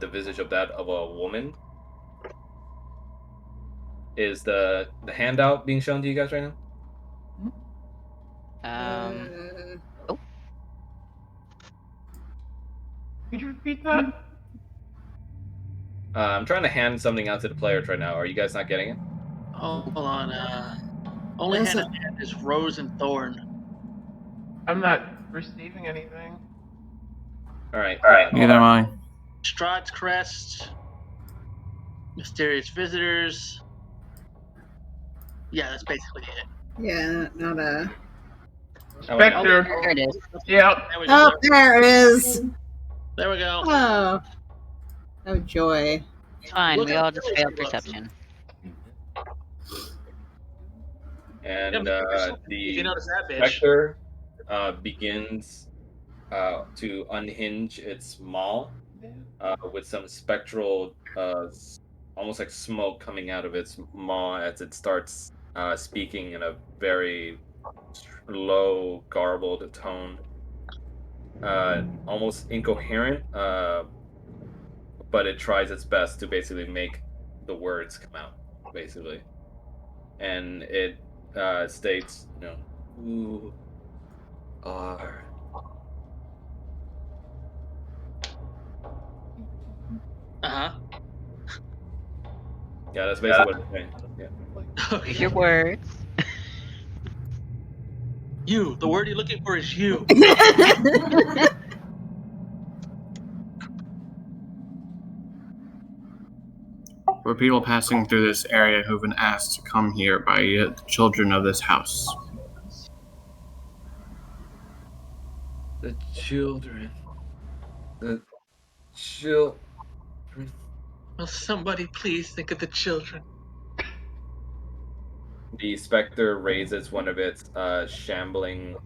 C: visage of that of a woman. Is the handout being shown to you guys right now?
G: Could you repeat that?
C: I'm trying to hand something out to the players right now. Are you guys not getting it?
E: Hold on. Only
F: That's
E: hand in hand is Rose and Thorn.
G: I'm not receiving anything.
C: All right.
A: Neither am I.
E: Strahd's Crest. Mysterious Visitors. Yeah, that's basically it.
F: Yeah, not a.
G: Spectre.
D: There it is.
G: Yep.
E: There we go.
F: Oh, there it is.
E: There we go.
F: Oh. Oh, joy.
D: It's fine.
E: Look
D: We
E: how
D: all just
E: silly
D: failed
E: she looks.
D: perception.
C: And
E: If you
C: the
E: notice that bitch.
C: Spectre begins to unhinge its maw with some spectral, almost like smoke coming out of its maw as it starts speaking in a very low, garbled tone, almost incoherent, but it tries its best to basically make the words come out, basically. And it states, who are
E: Uh
C: yeah, that's basically what it's saying. Yeah.
E: huh.
D: Use your words.
E: You. The word you're looking for is you.
A: For people passing through this area who've been asked to come here by the children of this house.
C: The children. The children.
E: Will somebody please think of the children?
C: The specter raises one of its shambling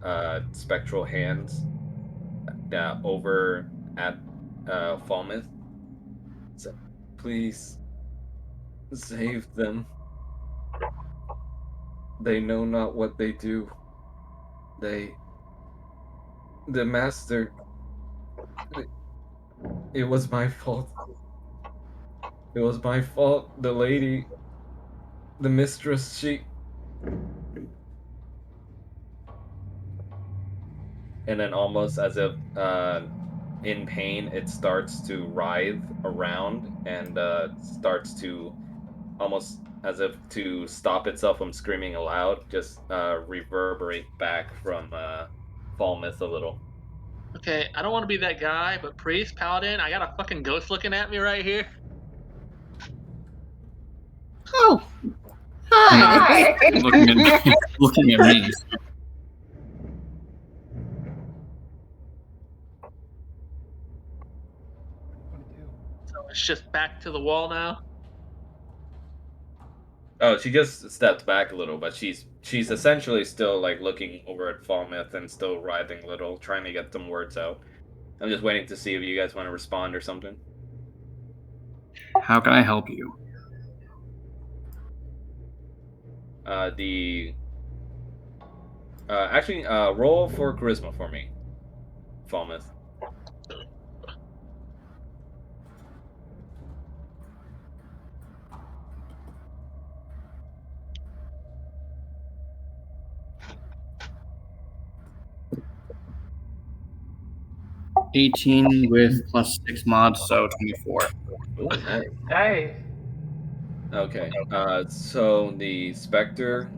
C: spectral hands over at Falmouth. So, please save them. They know not what they do. The master. It was my fault. It was my fault. The lady, the mistress, she. And then, almost as if in pain, it starts to writhe around and starts to almost as if to stop itself from screaming aloud, just reverberate back from Falmouth a little.
E: Okay, I don't want to be that guy, but priest, paladin, I got a fucking ghost looking at me right here.
F: Oh. Hi.
A: Looking at me.
E: So it's just back to the wall now.
C: Oh, she just stepped back a little, but she's essentially still like looking over at Falmouth and still writhing a little, trying to get some words out. I'm just waiting to see if you guys want to respond or something.
A: How can I help you?
C: Roll for charisma for me, Falmouth.
A: $18 with plus 6 mods, so 24.
C: Ooh, nice.
G: Nice.
C: Okay. So the specter,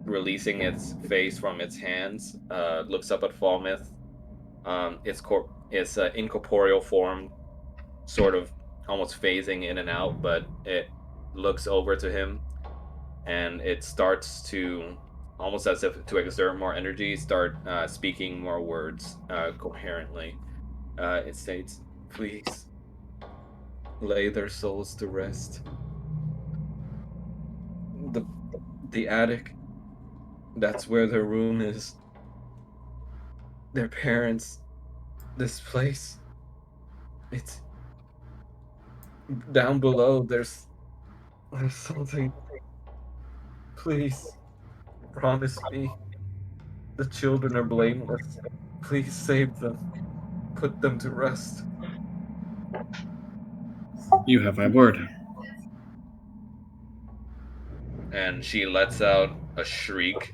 C: releasing its face from its hands, looks up at Falmouth. Its incorporeal form, sort of almost phasing in and out, but it looks over to him, and it starts to, almost as if to exert more energy, start speaking more words coherently. It states, "Please lay their souls to rest. The attic, that's where their room is. Their parents, this place, it's down below. There's something. Please, promise me. The children are blameless. Please save them. Put them to rest."
A: You have my word.
C: And she lets out a shriek,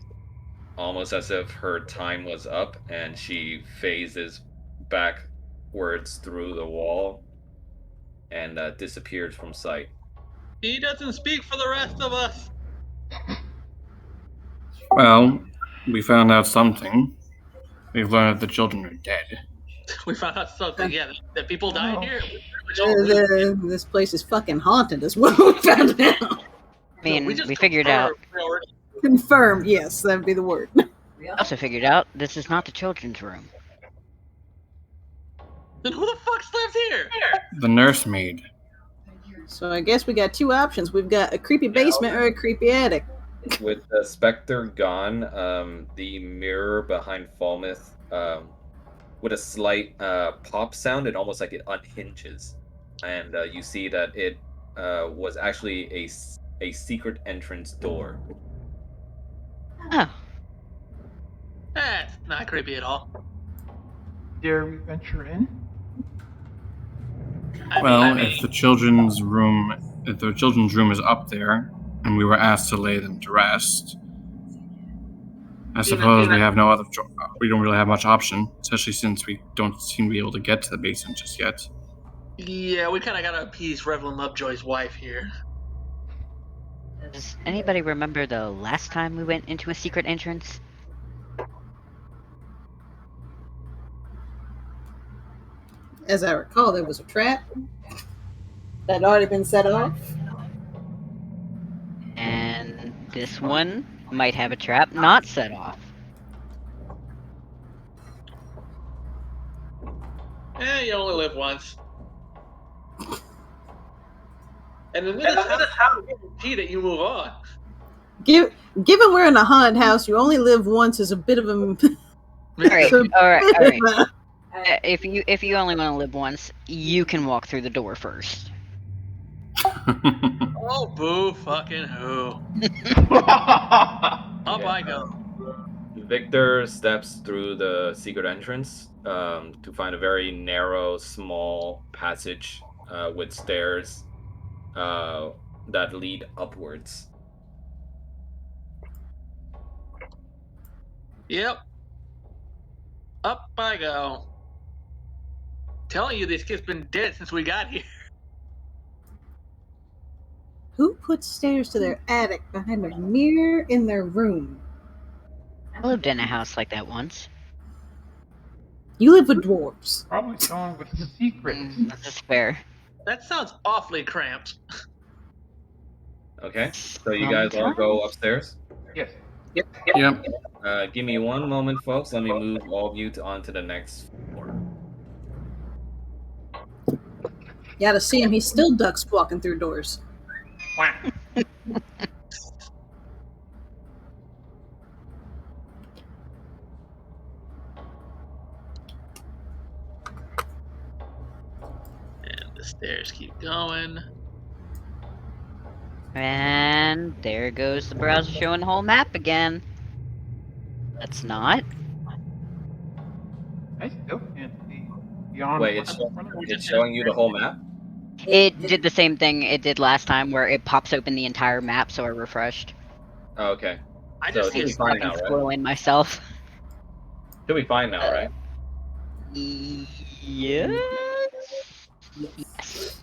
C: almost as if her time was up, and she phases backwards through the wall and disappears from sight.
E: He doesn't speak for the rest of us.
A: Well, we found out something. We've learned that the children are dead.
E: We found out something. Yeah, that people died here. We pretty much all knew.
F: This place is fucking haunted as well. We found out.
D: I mean,
E: we just
D: we figured out.
F: Confirmed, yes, that'd be the word.
D: We also figured out this is not the children's room.
E: Then who the fuck lives here?
A: The nursemaid.
F: So I guess we got two options. We've got a creepy basement or a creepy attic.
C: With the specter gone, the mirror behind Falmouth, with a slight pop sound, it almost like it unhinges, and you see that it was actually a secret entrance door.
D: Oh,
E: That's not creepy at all.
G: Dare we venture in?
A: Well, if the children's room is up there, and we were asked to lay them to rest, I suppose we have no other. We don't really have much option, especially since we don't seem to be able to get to the basement just yet.
E: Yeah, we kind of gotta appease Reverend Lovejoy's wife here.
D: does anybody remember the last time we went into a secret entrance?
F: As I recall, there was a trap that had already been set off.
D: And this one might have a trap not set off.
E: You only live once. And then this how guarantee that you move on.
F: Given we're in a haunted house, you only live once is a bit of a.
D: Alright,
F: so-
D: alright. If you only want to live once, you can walk through the door first.
E: Oh, boo fucking who. Up I go.
C: Victor steps through the secret entrance to find a very narrow, small passage with stairs that lead upwards.
E: Yep. Up I go. Telling you, this kid's been dead since we got here.
F: Who put stairs to their attic behind a mirror in their room?
D: I lived in a house like that once.
F: You live with dwarves.
G: Probably someone with secrets.
D: That's fair.
E: That sounds awfully cramped.
C: Okay, so you guys all go upstairs?
G: Yes.
A: Yep.
C: Give me one moment, folks. Let me move all of you onto the next floor.
F: You gotta see him. He's still ducks walking through doors.
E: And the stairs keep going.
D: And there goes the browser showing the whole map again. That's not.
G: I still can't see beyond.
C: Wait,
G: what's in front of me.
C: it's showing you the whole map?
D: It did the same thing it did last time, where it pops open the entire map, so I refreshed.
C: Oh, okay.
E: I
C: So
E: just
C: it's
E: see a
C: just fine
D: Fucking
C: now, right?
D: spoiling myself.
C: Should be fine now, right?
D: Yes. Yes.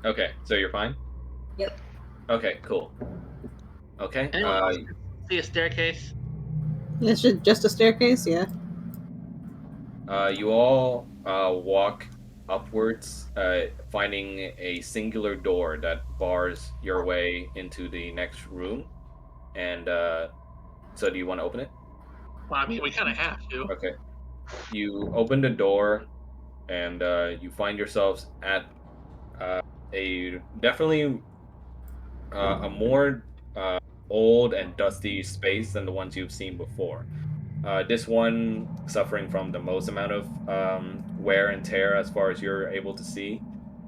C: Okay, so you're fine?
F: Yep.
C: Okay, cool. Okay,
E: Anyone else see a staircase.
F: It's just a staircase, yeah.
C: you all walk upwards, finding a singular door that bars your way into the next room. And so do you want to open it?
E: Well, I mean, we kind of have to.
C: Okay. You open the door, and you find yourselves at a definitely a more old and dusty space than the ones you've seen before. This one suffering from the most amount of wear and tear as far as you're able to see.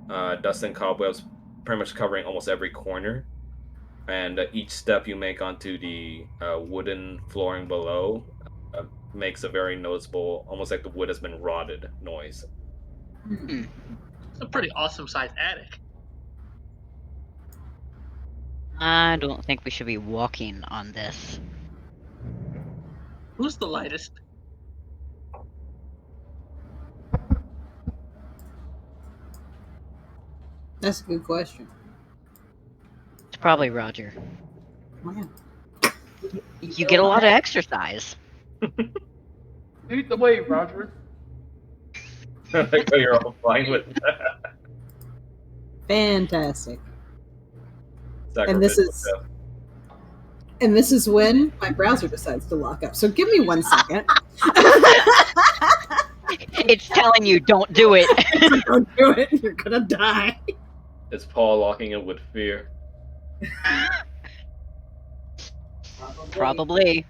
C: Dust and cobwebs pretty much covering almost every corner. And each step you make onto the wooden flooring below makes a very noticeable, almost like the wood has been rotted noise.
E: It's a pretty awesome sized attic.
D: I don't think we should be walking on this.
E: Who's the lightest?
F: That's a good question.
D: It's probably Roger.
F: Wow.
D: You get a lot of exercise.
G: Lead the way, Roger.
C: I like how you're all fine with that.
F: Fantastic.
C: Sacrificial death.
F: And this is when my browser decides to lock up. So give me 1 second.
D: It's telling you, don't do it.
F: Don't do it. You're gonna die.
C: It's Paul locking it with fear.
D: Probably.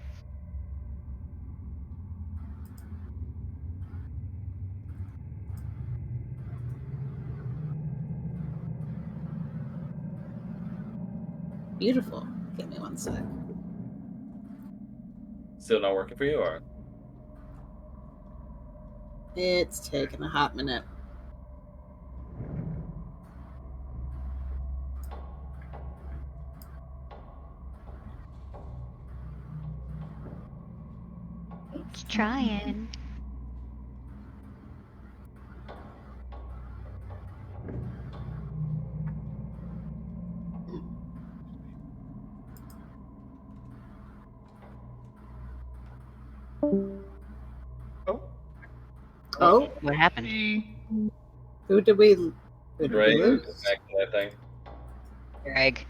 F: Beautiful. Give me 1 sec.
C: Still not working for you, or?
F: It's taking a hot minute.
D: It's trying.
F: Oh,
D: What happened?
F: who did we lose?
C: Greg is connecting, I think.
D: Greg.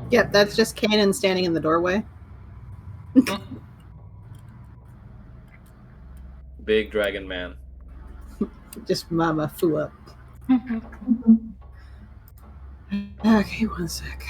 F: Yep, that's just Kanan standing in the doorway.
C: Big dragon man.
F: Just mama foo up. Okay, 1 sec.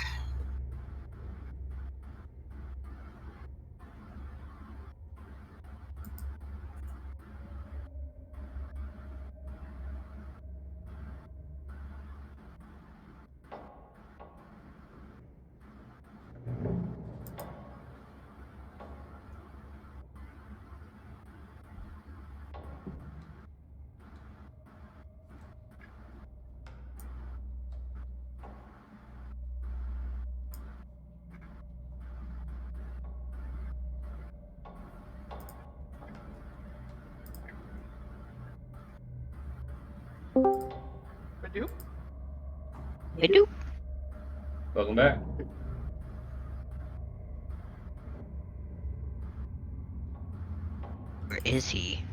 D: Hadoop.
C: Welcome back.
D: Where is he?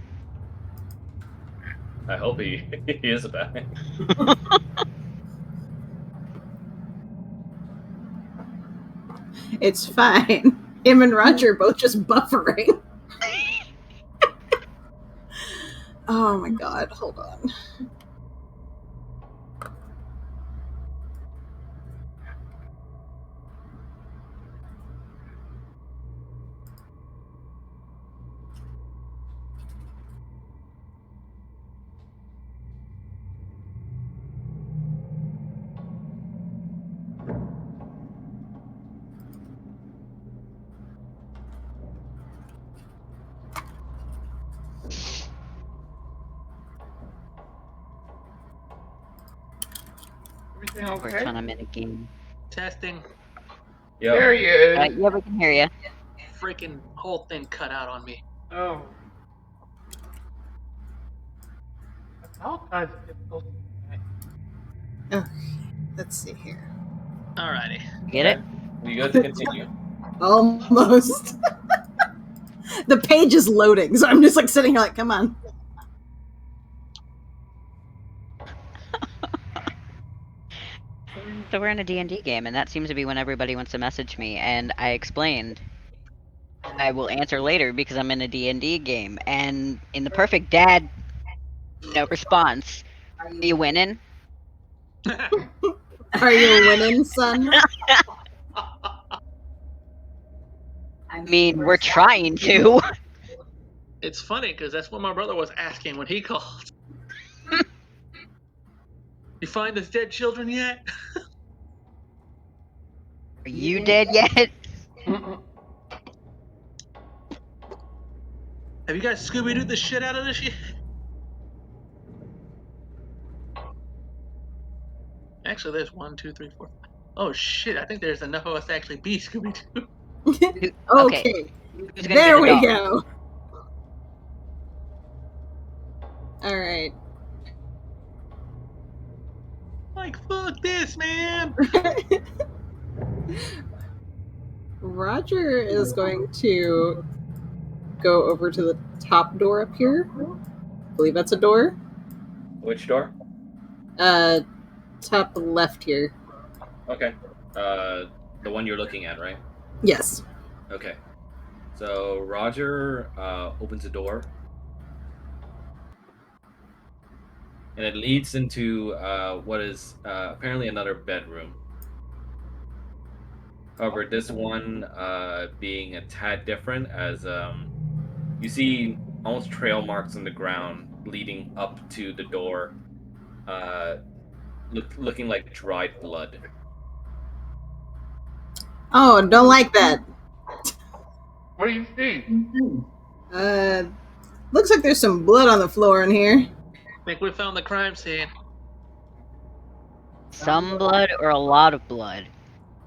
C: I hope he is back.
F: It's fine. Him and Roger are both just buffering. Oh my god, hold on.
G: Everything
D: We're
G: okay?
D: trying to minute game.
E: Testing.
C: Yep.
G: There he is.
D: Yeah, we can hear you.
E: Freaking whole thing cut out on me.
G: Oh. That's all kinds of difficulty.
F: Okay, let's see here.
E: Alrighty.
D: Get it?
C: You good to continue?
F: Almost. The page is loading, so I'm just like sitting here like, come on.
D: So we're in a D&D game, and that seems to be when everybody wants to message me, and I explained I will answer later because I'm in a D&D game, and in the perfect dad, no response. Are you winning?
F: Are you winning, son?
D: I mean, we're trying to.
E: It's funny because that's what my brother was asking when he called. You find his dead children yet?
D: Are you dead yet?
E: Have you guys Scooby-Dooed the shit out of this yet? Actually, there's 1, 2, 3, 4. Oh shit! I think there's enough of us to actually be Scooby Doo.
F: Okay.
D: Who's gonna
F: There
D: be the
F: we
D: dog?
F: go. All right.
E: Like fuck this, man.
F: Roger is going to go over to the top door up here. I believe that's a door.
C: Which door?
F: Top left here.
C: Okay. The one you're looking at, right?
F: Yes.
C: Okay. So Roger opens the door, and it leads into what is apparently another bedroom. However, this one being a tad different, as you see almost trail marks on the ground leading up to the door, looking like dried blood.
F: Oh, don't like that.
G: What do you see?
F: Looks like there's some blood on the floor in here.
E: Think we found the crime scene.
D: Some blood or a lot of blood?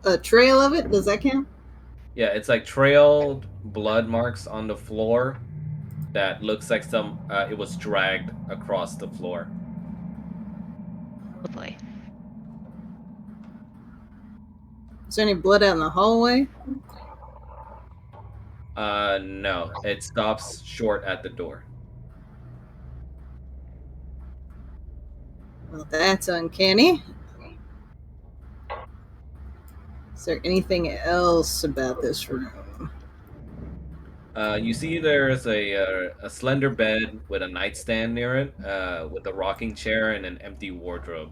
F: A trail of it? Does that count?
C: Yeah, it's like trailed blood marks on the floor that looks like it was dragged across the floor.
D: Lovely.
F: Is there any blood out in the hallway?
C: No, it stops short at the door.
F: Well, that's uncanny. Is there anything else about this room?
C: You see there's a slender bed with a nightstand near it, with a rocking chair and an empty wardrobe,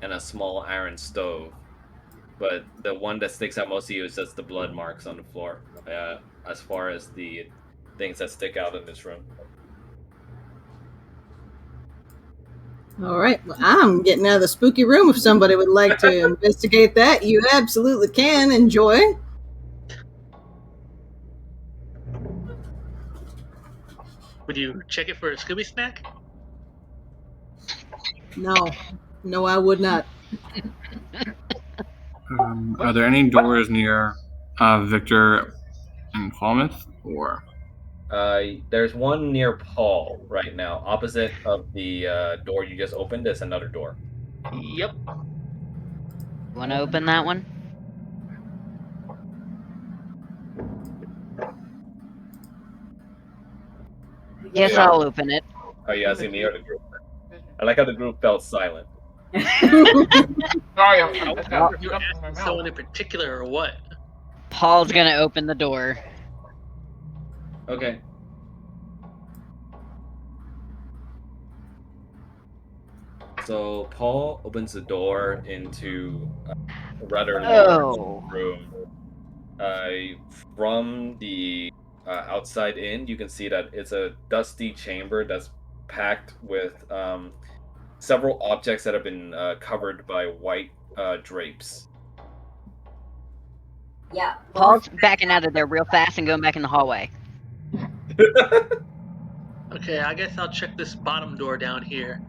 C: and a small iron stove. But the one that sticks out most to you is just the blood marks on the floor, as far as the things that stick out in this room.
F: All right. Well, I'm getting out of the spooky room. If somebody would like to investigate that, you absolutely can. Enjoy.
E: Would you check it for a Scooby snack?
F: No, I would not.
A: Are there any doors near Victor and Falmouth? Or
C: There's one near Paul right now, opposite of the door you just opened. There's another door.
E: Yep.
D: Want to open that one? Yes,
C: Yeah.
D: I'll open it.
C: Are you asking me or the group? I like how the group felt silent.
G: Sorry,
E: I
G: I
E: wonder
G: got
E: if you're
G: stuff in my
E: asking someone
G: mouth.
E: in particular or what.
D: Paul's gonna open the door.
C: Okay. So Paul opens the door into a rather large room. From the outside in, you can see that it's a dusty chamber that's packed with several objects that have been covered by white drapes.
F: Yeah.
D: Paul's backing out of there real fast and going back in the hallway.
E: Okay, I guess I'll check this bottom door down here.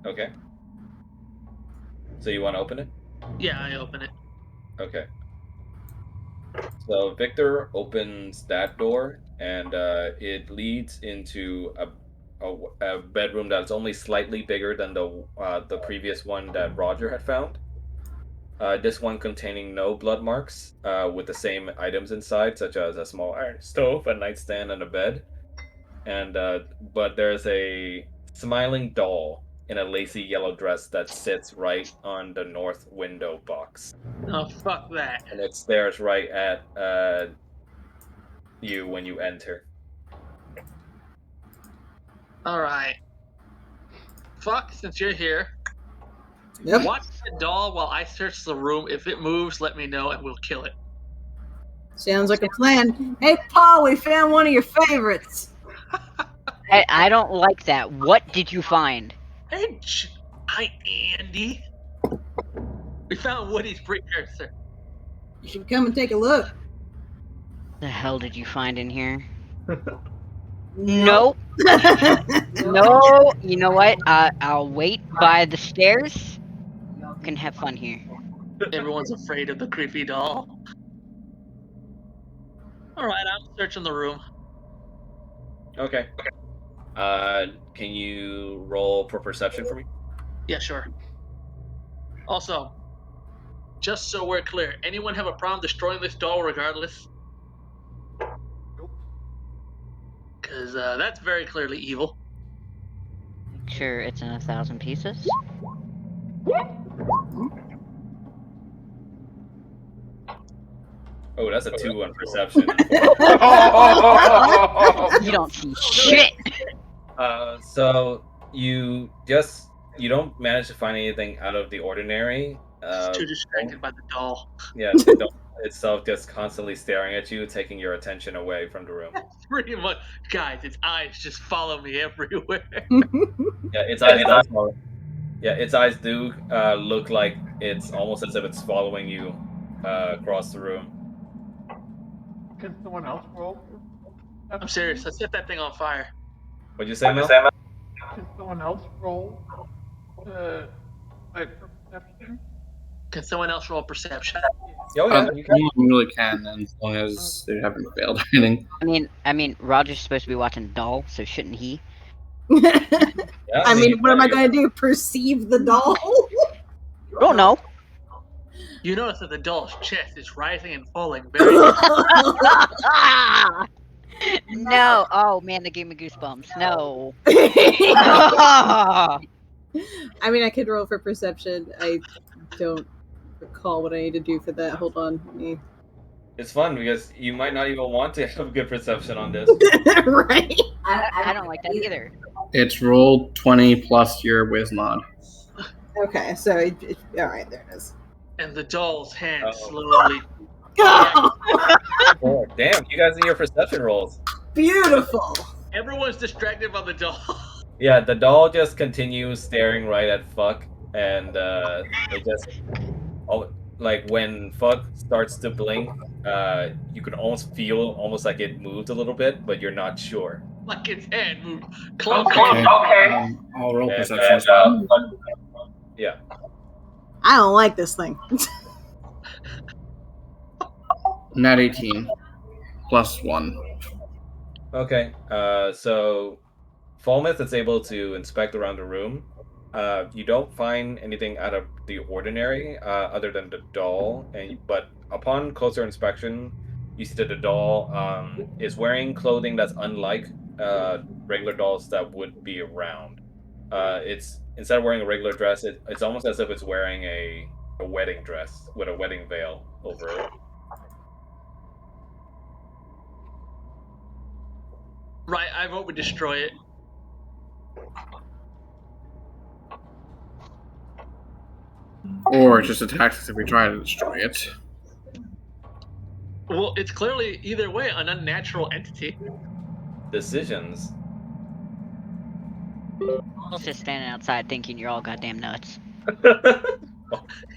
C: Okay. So you want to open it?
E: Yeah, I open it.
C: Okay. So Victor opens that door, and it leads into a bedroom that's only slightly bigger than the previous one that Roger had found. This one containing no blood marks, with the same items inside, such as a small iron stove, a nightstand, and a bed. And but there's a smiling doll in a lacy yellow dress that sits right on the north window box.
E: Oh, fuck that.
C: And it stares right at you when you enter.
E: Alright. Fuck, since you're here.
F: Yep.
E: Watch the doll while I search the room. If it moves, let me know and we'll kill it.
F: Sounds like a plan. Hey, Paul, we found one of your favorites.
D: I don't like that. What did you find?
E: Hey, hi, Andy. We found Woody's precursor.
F: You should come and take a look.
D: The hell did you find in here? Nope. No. You know what? I'll wait by the stairs. You can have fun here.
E: Everyone's afraid of the creepy doll. All right, I'm searching the room.
C: Okay. Can you roll for perception for me?
E: Yeah, sure. Also, just so we're clear, anyone have a problem destroying this doll regardless? Because that's very clearly evil.
D: Make sure it's in 1,000 pieces.
C: Oh, that's a 2 on perception.
D: You don't see shit.
C: So you don't manage to find anything out of the ordinary.
E: It's too distracted by the doll.
C: Yeah, the doll itself just constantly staring at you, taking your attention away from the room.
E: Pretty much, guys. Its eyes just follow me everywhere.
C: Yeah, its eyes do follow. Yeah, its eyes do look like it's almost as if it's following you across the room.
G: Can someone else roll?
E: I'm serious. Let's set that thing on fire.
C: What'd you say, Mel?
G: Can someone else roll? Like for perception?
E: Can someone else roll perception?
C: Oh yeah, you can.
A: Anyone really can, as long as they haven't failed or anything.
D: I mean, Roger's supposed to be watching doll, so shouldn't he?
C: Yeah,
F: I mean, what am I going to do? Perceive the doll?
D: Don't know.
E: You notice that the doll's chest is rising and falling very.
D: No. Oh man, that gave me goosebumps. No.
F: I mean, I could roll for perception. I don't recall what I need to do for that. Hold on. Let me...
C: It's fun because you might not even want to have good perception on this.
F: Right?
D: I don't like that either.
A: It's roll 20 plus your whiz mod.
F: Okay, so all right, there it is.
E: And the doll's hand
C: Uh-oh.
E: slowly.
C: Oh, damn, you guys in your perception rolls.
F: Beautiful.
E: Everyone's distracted by the doll.
C: Yeah, the doll just continues staring right at Fuck, and it just, like when Fuck starts to blink, you can almost feel almost like it moved a little bit, but you're not sure.
E: Like its hand moved.
A: Okay. I'll roll perception as well.
C: Yeah.
F: I don't like this thing.
A: Nat 18 plus 1.
C: Okay. So Falmouth is able to inspect around the room. You don't find anything out of the ordinary, other than the doll. But upon closer inspection, you see that the doll is wearing clothing that's unlike regular dolls that would be around. It's instead of wearing a regular dress, it's almost as if it's wearing a wedding dress with a wedding veil over it.
E: Right, I vote we destroy it.
A: Or it just attacks us if we try to destroy it.
E: Well, it's clearly either way an unnatural entity.
C: Decisions.
D: I was just standing outside thinking you're all goddamn nuts.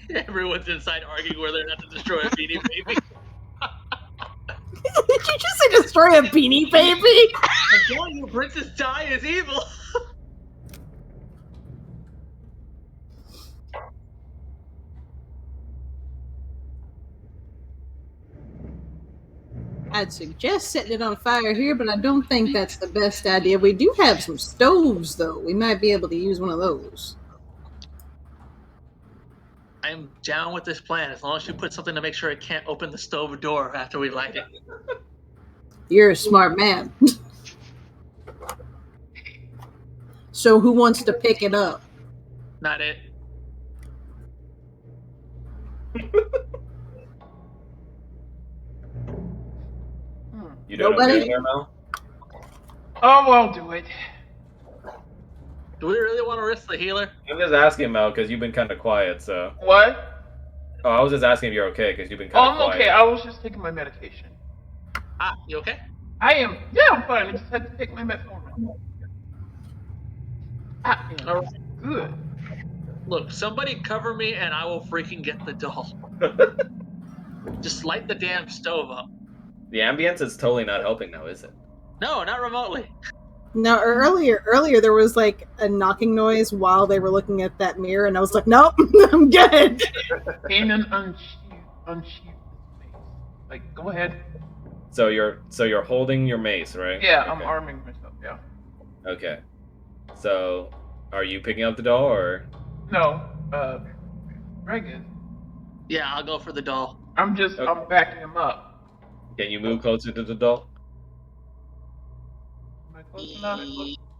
E: Everyone's inside arguing whether or not to destroy a Beanie Baby.
F: Did you just say destroy a Beanie Baby?
E: I'm telling you, Princess Di is evil.
F: I'd suggest setting it on fire here, but I don't think that's the best idea. We do have some stoves, though. We might be able to use one of those.
E: I'm down with this plan as long as you put something to make sure it can't open the stove door after we light it.
F: You're a smart man. So who wants to pick it up?
E: Not it.
C: You don't
F: Nobody?
C: know there, Mel?
G: Oh, I'll do it.
E: Do we really want to risk the healer?
C: I'm just asking, Mel, because you've been kind of quiet, so...
G: What?
C: Oh, I was just asking if you're okay, because you've been
G: Oh,
C: kind of
G: I'm
C: quiet.
G: okay. I was just taking my medication.
E: Ah, you okay?
G: I am. Yeah, I'm fine. I just had to take my metformin. I am
E: All right.
G: good.
E: Look, somebody cover me and I will freaking get the doll. Just light the damn stove up.
C: The ambience is totally not helping now, is it?
E: No, not remotely.
F: No, earlier there was like a knocking noise while they were looking at that mirror, and I was like, nope, I'm good.
G: Kanan unsheathed his mace. Like, go ahead.
C: So you're holding your mace, right?
G: Yeah,
C: Okay.
G: I'm arming myself. Yeah.
C: Okay. So, are you picking up the doll, or?
G: No, Greg is.
E: Yeah, I'll go for the doll.
G: I'm backing him up.
C: Can you move closer to the doll?
G: Am I close enough?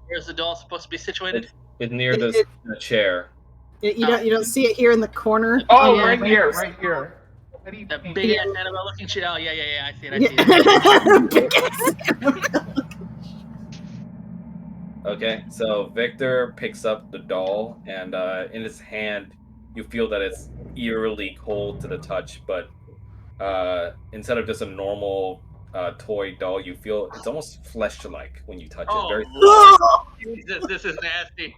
E: Where's the doll supposed to be situated?
C: It's near the chair.
F: You don't see it here in the corner.
G: Oh,
F: Yeah,
G: right here. How do you
E: That
G: paint?
E: big ass Annabelle looking shit. Oh, yeah. I see it.
C: Okay, so Victor picks up the doll, and in his hand, you feel that it's eerily cold to the touch, but instead of just a normal toy doll, you feel it's almost flesh-like when you touch it. Very
E: Jesus, this is nasty.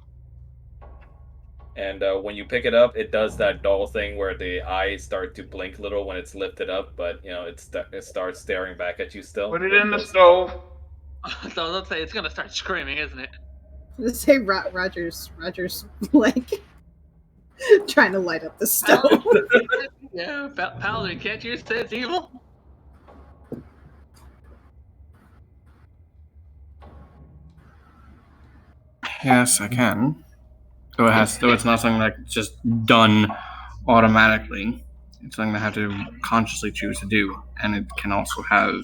C: And when you pick it up, it does that doll thing where the eyes start to blink a little when it's lifted up, but it starts staring back at you still.
G: Put it in the stove.
E: So let's say it's gonna start screaming, isn't it?
F: Let's say Roger's like trying to light up the stove.
E: Yeah, Paladin, can't you say it's evil?
A: Yes, I can. Though it's not something like just done automatically. It's something I have to consciously choose to do, and it can also have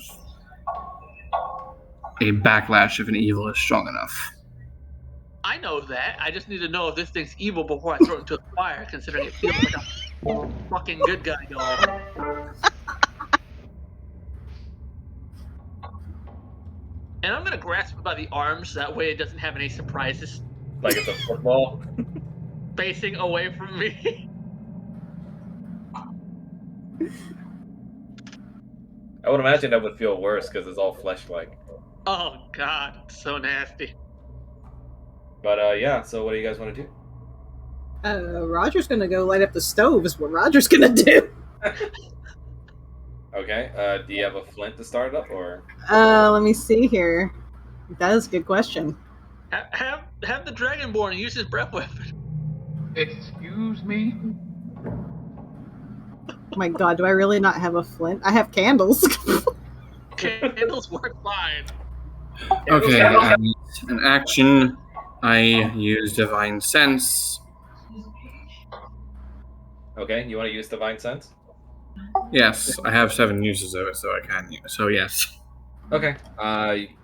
A: a backlash if an evil is strong enough.
E: I know that. I just need to know if this thing's evil before I throw it into the fire, considering it feels like a fucking good guy doll. And I'm gonna grasp it by the arms, that way it doesn't have any surprises.
C: Like it's a football?
E: Facing away from me.
C: I would imagine that would feel worse because it's all flesh-like.
E: Oh god, so nasty.
C: But yeah, so what do you guys want to do?
F: Roger's gonna go light up the stove is what Roger's gonna do.
C: Okay, do you have a flint to start up, or?
F: Let me see here. That is a good question.
E: Have the Dragonborn use his breath weapon.
G: Excuse me?
F: Oh my god, do I really not have a flint? I have candles.
E: Candles work fine.
A: Okay, as an action, I use Divine Sense.
C: Okay, you want to use Divine Sense?
A: Yes, I have 7 uses of it, so I can use. So yes.
C: Okay.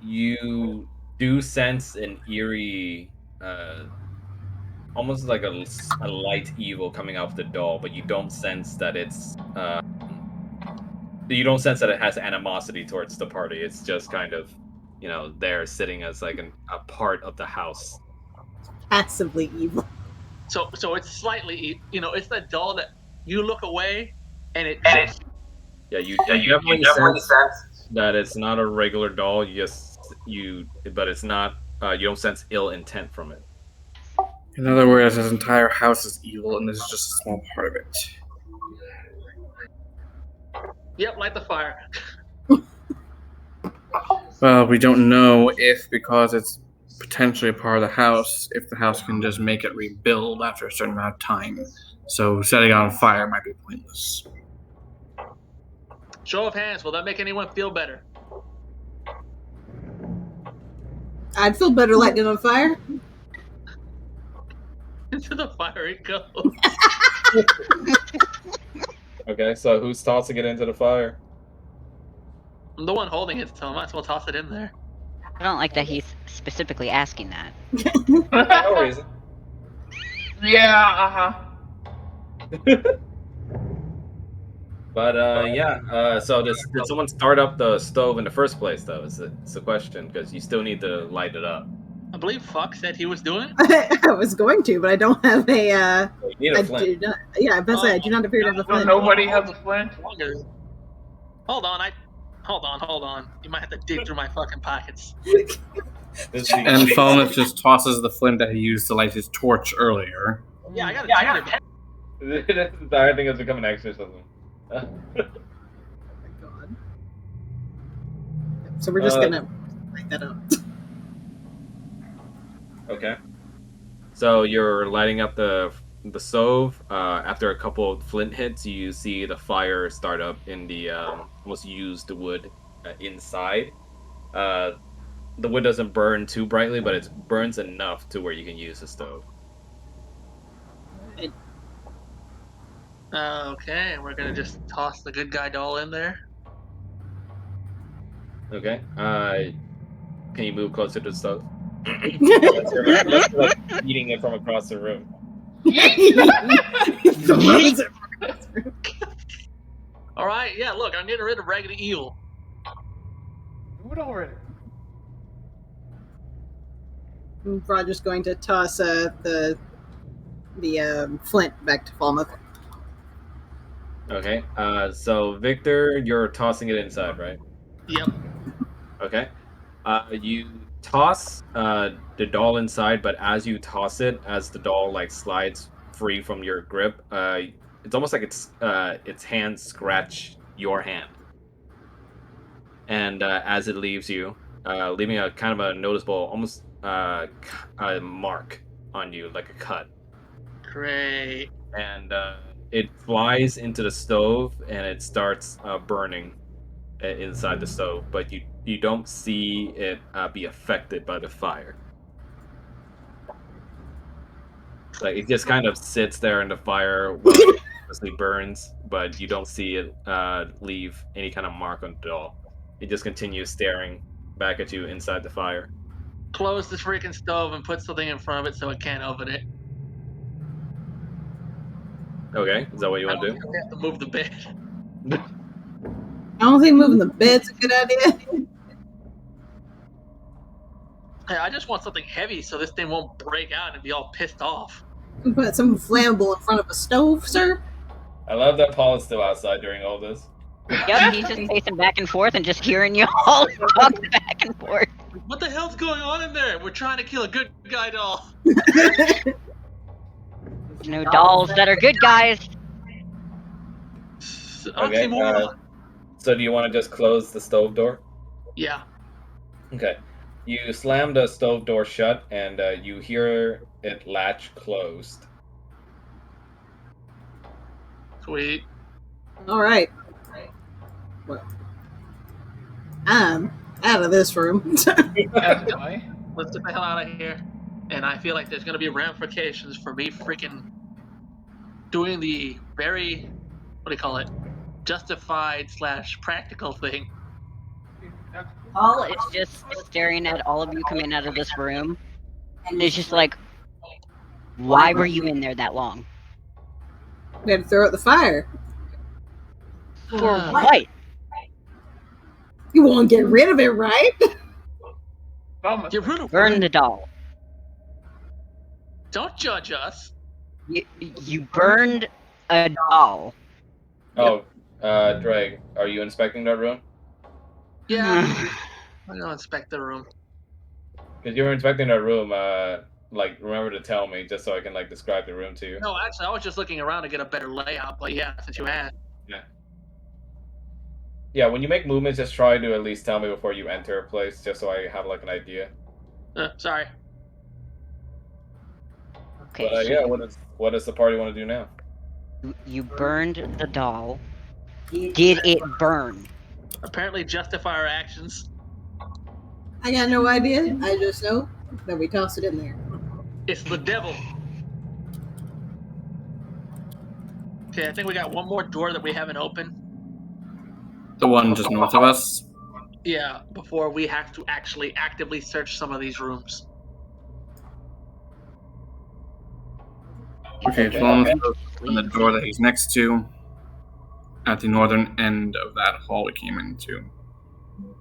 C: You do sense an eerie, almost like a light evil coming out of the doll, but you don't sense that it's. You don't sense that it has animosity towards the party. It's just kind of, there sitting as like a part of the house.
F: Passively evil.
E: So it's slightly, it's the doll that you look away and it.
C: Yeah, you definitely sense that it's not a regular doll. But it's not. You don't sense ill intent from it.
A: In other words, this entire house is evil, and this is just a small part of it.
E: Yep, light the fire.
A: Well, we don't know if, because it's potentially a part of the house, if the house can just make it rebuild after a certain amount of time. So setting it on fire might be pointless.
E: Show of hands, will that make anyone feel better?
F: I'd feel better lighting it on fire.
E: Into the fire it goes.
C: Okay, so who's tossing it into the fire?
E: I'm the one holding it, so I might as well toss it in there.
D: I don't like that he's specifically asking that.
C: No reason.
G: Yeah,
C: But so did someone start up the stove in the first place, though? It's the question, because you still need to light it up.
E: I believe Fuck said he was doing it.
F: I was going to, but I don't have a.
C: You need a flint.
F: I do not appear to have a flint.
G: Nobody has a flint.
E: Hold on. You might have to dig through my fucking pockets.
A: And Falmouth just tosses the flint that he used to light his torch earlier.
E: Yeah, I got it.
C: This entire thing has become an exorcism.
F: So we're just gonna Write that up.
C: Okay. So you're lighting up the stove. After a couple of flint hits, you see the fire start up in the almost used wood inside. The wood doesn't burn too brightly, but it burns enough to where you can use the stove.
E: Okay, we're gonna just toss the good guy doll in there.
C: Okay. Can you move closer to the stove? unless you're like eating it from across the room.
F: Throws it.
E: All right, yeah. Look, I'm getting rid of Raggedy Eel.
G: Do it already.
F: Roger's going to toss the flint back to Falmouth.
C: Okay. So Victor, you're tossing it inside, right?
E: Yep.
C: Okay. You toss the doll inside, but as you toss it, as the doll like slides free from your grip, it's almost like its hands scratch your hand, and as it leaves you, leaving a kind of a noticeable, almost a mark on you, like a cut,
E: Great.
C: and it flies into the stove and it starts burning inside the stove, but you don't see it be affected by the fire. Like it just kind of sits there in the fire while it obviously burns, but you don't see it leave any kind of mark on it at all. It just continues staring back at you inside the fire.
E: Close this freaking stove and put something in front of it so it can't open it.
C: Okay, is that what you
E: I
C: want
E: don't
C: to do?
E: think we have to move the bed.
F: I don't think moving the bed's a good idea.
E: Hey, I just want something heavy so this thing won't break out and be all pissed off.
F: You put something flammable in front of a stove, sir.
C: I love that Paul is still outside during all this.
D: Yep, he's just pacing back and forth and just hearing you all talk back and forth.
E: What the hell's going on in there? We're trying to kill a good guy doll.
D: There's no dolls that are good guys.
C: Okay,
E: Oxymoron.
C: so do you want to just close the stove door?
E: Yeah.
C: Okay. You slam the stove door shut, and you hear it latch closed.
E: Sweet.
F: All right. Well, I'm out of this room.
G: That's why.
E: Let's get the hell out of here. And I feel like there's gonna be ramifications for me freaking doing the very, what do you call it, justified / practical thing.
D: Paul is just staring at all of you coming out of this room. And it's just like, why were you in there that long?
F: We had to throw out the fire.
D: For what?
F: You won't get rid of it, right?
E: Get rid of
D: Burn the doll.
E: Don't judge us.
D: You burned a doll.
C: Oh, Drake, are you inspecting that room?
E: Yeah. I'm gonna inspect the room.
C: Because you were inspecting that room, like, remember to tell me, just so I can, like, describe the room to you.
E: No, actually, I was just looking around to get a better layout, but yeah, since you asked.
C: Yeah. Yeah, when you make movements, just try to at least tell me before you enter a place, just so I have, like, an idea.
E: Sorry.
D: Okay,
C: But,
D: so
C: yeah, what does the party want to do now?
D: you burned the doll. Did it burn?
E: Apparently justify our actions.
F: I got no idea. I just know that we tossed it in there.
E: It's the devil. Okay, I think we got one more door that we haven't opened.
A: The one just north of us.
E: Yeah, before we have to actually actively search some of these rooms.
A: Okay, Falmouth on the door that he's next to, at the northern end of that hall we came into.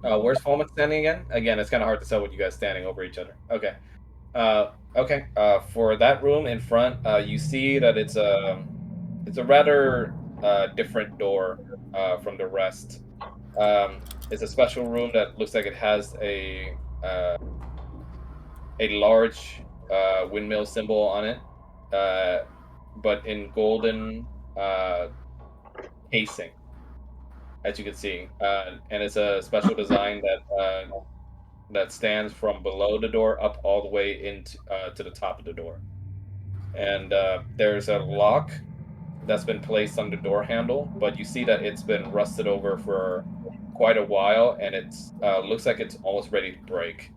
C: Where's Falmouth standing again? Again, it's kind of hard to tell with you guys standing over each other. Okay. For that room in front, you see that it's a rather different door from the rest. It's a special room that looks like it has a large windmill symbol on it, but in golden casing, as you can see, and it's a special design that that stands from below the door up all the way into to the top of the door. And there's a lock that's been placed on the door handle, but you see that it's been rusted over for quite a while, and it's looks like it's almost ready to break.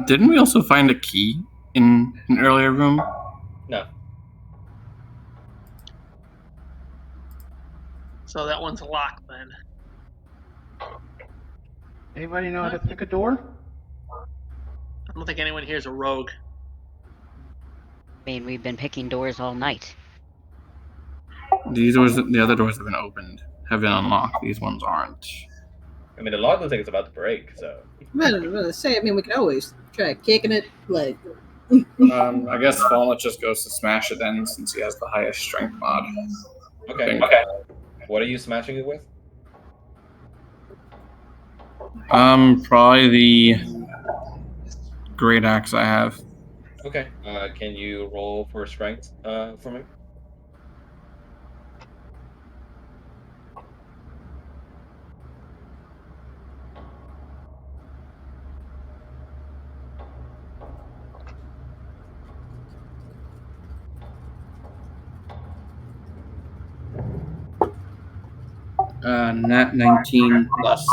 A: Didn't we also find a key in an earlier room?
C: No.
E: So that one's locked then.
G: Anybody know how to pick a door?
E: I don't think anyone here is a rogue.
D: I mean, we've been picking doors all night.
A: These doors, the other doors have been unlocked. These ones aren't.
C: I mean, the lock looks like it's about to break, so.
F: I'm gonna say, I mean, we could always try kicking it, like.
A: I guess Falmouth just goes to smash it then, since he has the highest strength mod.
C: Okay. What are you smashing it with?
A: Probably the great axe I have.
C: Okay. Can you roll for strength for me?
A: Nat 19 plus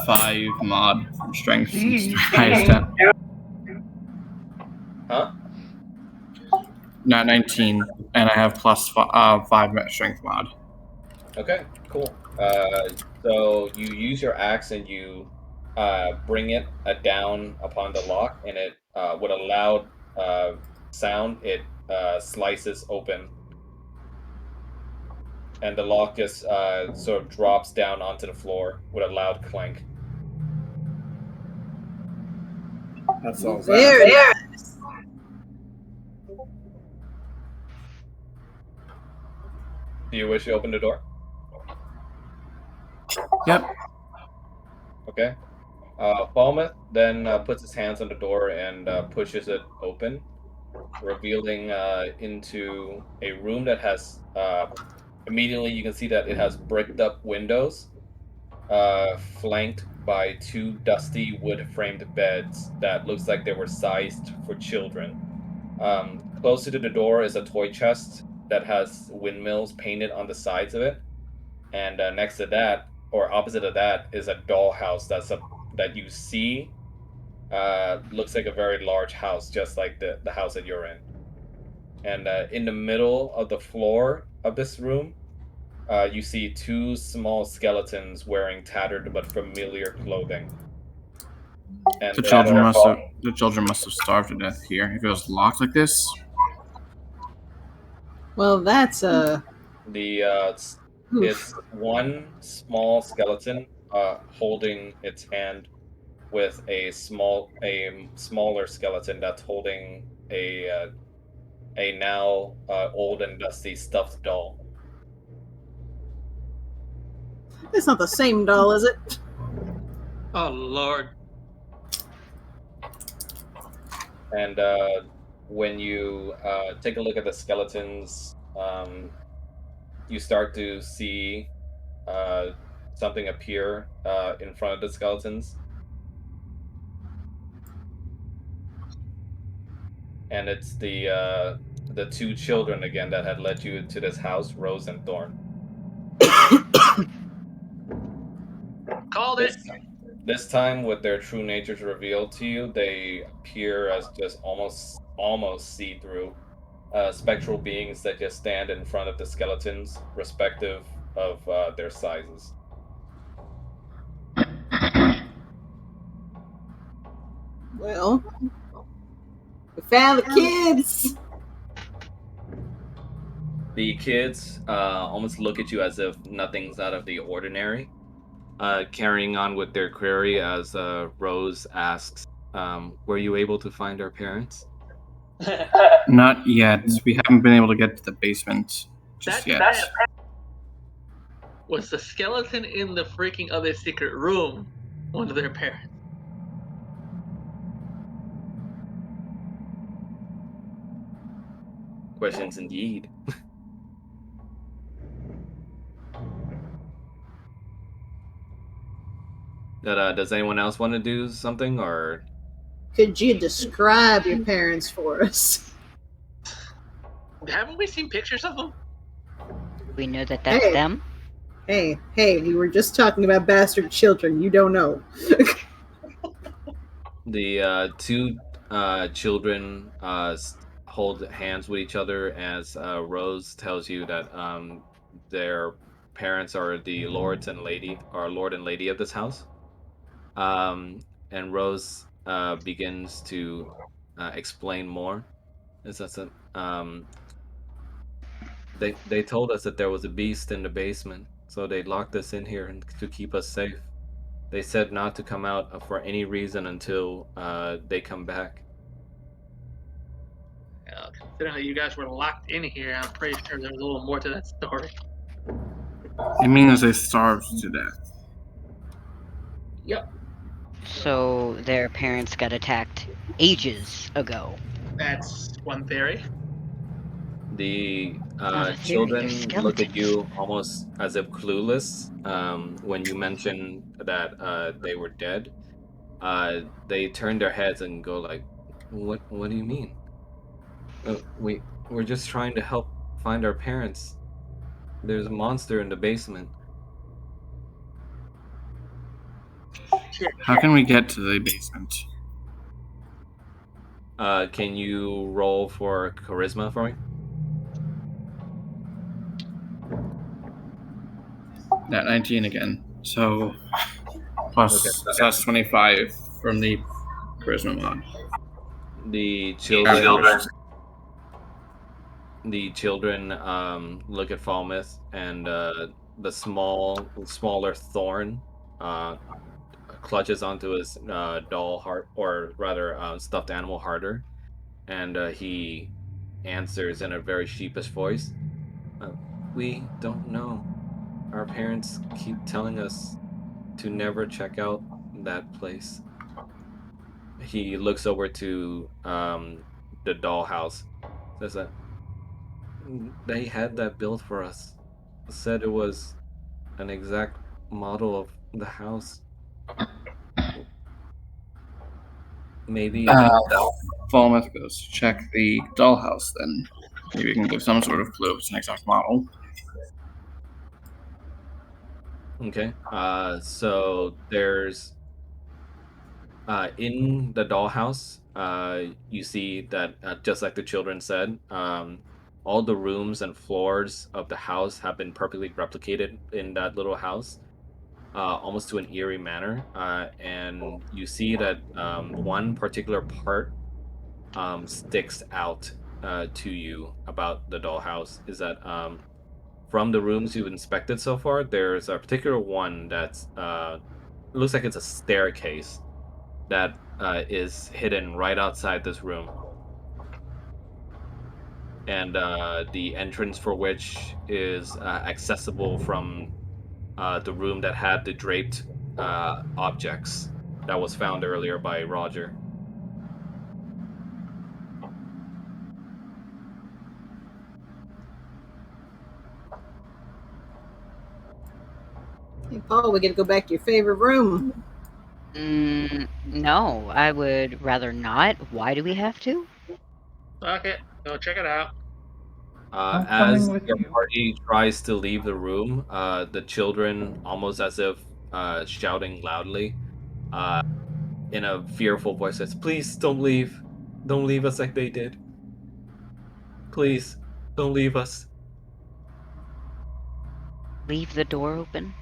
A: 5 mod from strength. Since highest 10.
C: Huh?
A: Nat 19, and I have plus 5 strength mod.
C: Okay, cool. So you use your axe and you bring it down upon the lock, and it with a loud sound, it slices open, and the lock just sort of drops down onto the floor with a loud clank.
A: That's all.
F: Very nice.
C: Do you wish to open the door?
A: Yep.
C: Okay. Falmouth then puts his hands on the door and pushes it open, revealing into a room that has immediately you can see that it has bricked up windows, flanked by 2 dusty wood framed beds that looks like they were sized for children. Closer to the door is a toy chest that has windmills painted on the sides of it, and next to that, or opposite of that, is a dollhouse that you see looks like a very large house, just like the house that you're in. And in the middle of the floor of this room, you see 2 small skeletons wearing tattered but familiar clothing. And
A: The children must have starved to death here. If it was locked like this.
F: Well, that's
C: it's one small skeleton holding its hand with a smaller skeleton that's holding a now old and dusty stuffed doll.
F: It's not the same doll, is it?
E: Oh Lord.
C: And when you take a look at the skeletons, you start to see something appear in front of the skeletons. And it's the 2 children again that had led you to this house, Rose and Thorn.
E: Called it.
C: This time, with their true natures revealed to you, they appear as just almost see-through spectral beings that just stand in front of the skeletons, respective of their sizes.
F: Well, we found the kids.
C: The kids almost look at you as if nothing's out of the ordinary. Carrying on with their query as Rose asks, were you able to find our parents?
A: Not yet. We haven't been able to get to the basement just yet.
E: Was the skeleton in the freaking other secret room one of their parents?
C: Questions indeed. Does anyone else want to do something, or
F: Could you describe your parents for us?
E: Haven't we seen pictures of them?
D: We know that that's
F: Hey.
D: them.
F: Hey, we were just talking about bastard children. You don't know.
C: the two children hold hands with each other as Rose tells you that their parents are the lords and lady, or lord and lady of this house. And Rose begins to explain more. Is that they told us that there was a beast in the basement, so they locked us in here to keep us safe. They said not to come out for any reason until they come back.
E: Considering that you guys were locked in here, I'm pretty sure there's a little more to that story.
A: It means they starved to death.
E: Yep.
D: So their parents got attacked ages ago.
E: That's one theory.
C: The
D: Not a theory,
C: children
D: they're
C: look at
D: skeletons.
C: you almost as if clueless when you mention that they were dead. They turn their heads and go like, "What? What do you mean? We're just trying to help find our parents. There's a monster in the basement."
A: How can we get to the basement?
C: Can you roll for charisma for me?
A: That 19 again. So plus
C: Okay.
A: so that's 25 from the charisma mod.
C: The children look at Falmouth, and the smaller Thorn clutches onto his doll heart, or rather stuffed animal harder, and he answers in a very sheepish voice, "We don't know. Our parents keep telling us to never check out that place." He looks over to the dollhouse, says that they had that built for us. Said it was an exact model of the house. Maybe
A: Falmouth goes to check the dollhouse then. Maybe we can give some sort of clue. It's an exact model.
C: Okay. So there's in the dollhouse, you see that just like the children said, all the rooms and floors of the house have been perfectly replicated in that little house, almost to an eerie manner. And you see that one particular part sticks out to you about the dollhouse is that from the rooms you've inspected so far, there's a particular one that's looks like it's a staircase that is hidden right outside this room, and the entrance for which is accessible from the room that had the draped objects that was found earlier by Roger.
F: Hey, Paul, we gotta go back to your favorite room.
D: No, I would rather not. Why do we have to?
E: Fuck it. Go check it out.
G: I'm
C: As
G: coming with
C: your
G: you.
C: party tries to leave the room, the children, almost as if shouting loudly, in a fearful voice, says, "Please don't leave. Don't leave us like they did. Please, don't leave us."
D: Leave the door open?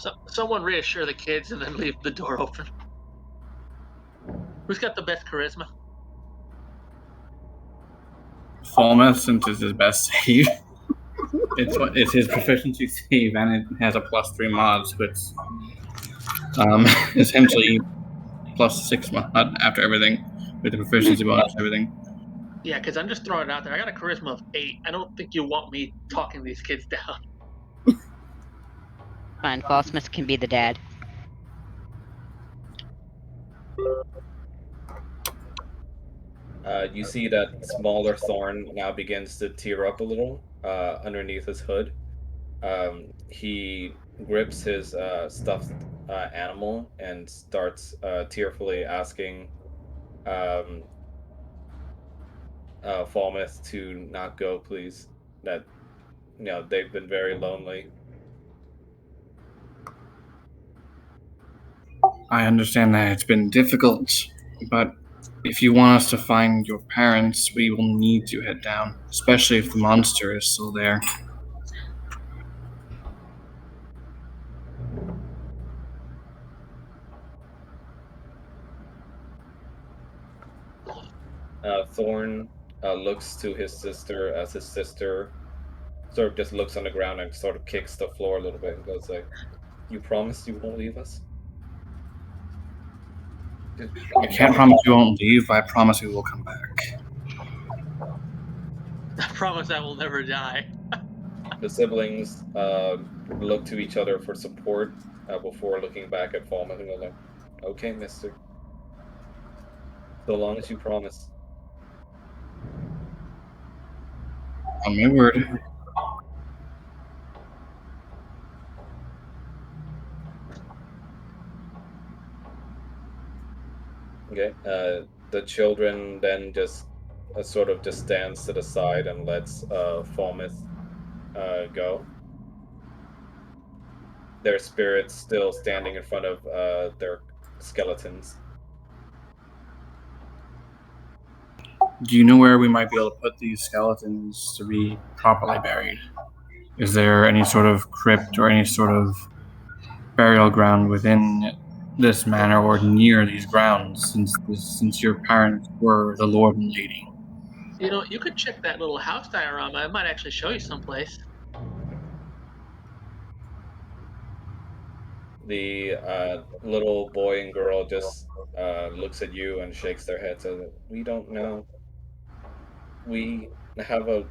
E: So, someone reassure the kids and then leave the door open. Who's got the best charisma?
A: Falmouth, since it's his best save. It's his proficiency save, and it has a +3 mod, so it's essentially +6 mod after everything, with the proficiency bonus and everything.
E: Yeah, because I'm just throwing it out there. I got a charisma of 8. I don't think you want me talking these kids down.
D: Fine, Falsmith can be the dad.
C: You see that smaller Thorn now begins to tear up a little underneath his hood. He grips his stuffed animal and starts tearfully asking Falmouth to not go, please. That they've been very lonely.
A: I understand that it's been difficult, but if you want us to find your parents, we will need to head down, especially if the monster is still there.
C: Thorn looks to his sister as his sister sort of just looks on the ground and sort of kicks the floor a little bit and goes like, "You promise you won't leave us?"
A: I can't promise you won't leave, I promise we will come back.
E: I promise I will never die.
C: The siblings look to each other for support before looking back at Falmouth and go like, "Okay, mister. So long as you promise."
A: On my word.
C: Okay. The children then just sort of just stands to the side and lets Falmouth go. Their spirits still standing in front of their skeletons.
A: Do you know where we might be able to put these skeletons to be properly buried? Is there any sort of crypt or any sort of burial ground within this manor or near these grounds, since your parents were the lord and lady?
E: You could check that little house diorama. It might actually show you someplace.
C: The little boy and girl just looks at you and shakes their head. Says, "We don't know. We have a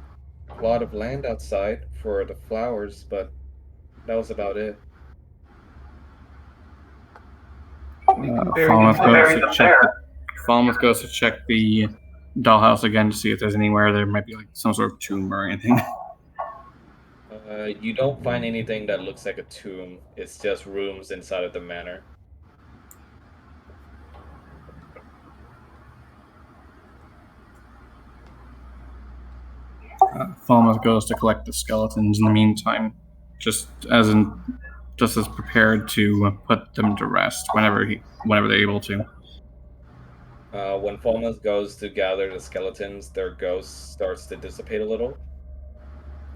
C: plot of land outside for the flowers, but that was about it."
A: Falmouth goes to check the dollhouse again to see if there's anywhere there might be like some sort of tomb or anything.
C: You don't find anything that looks like a tomb. It's just rooms inside of the manor.
A: Falmouth goes to collect the skeletons in the meantime, just as prepared to put them to rest whenever they're able to.
C: When Falmouth goes to gather the skeletons, their ghost starts to dissipate a little,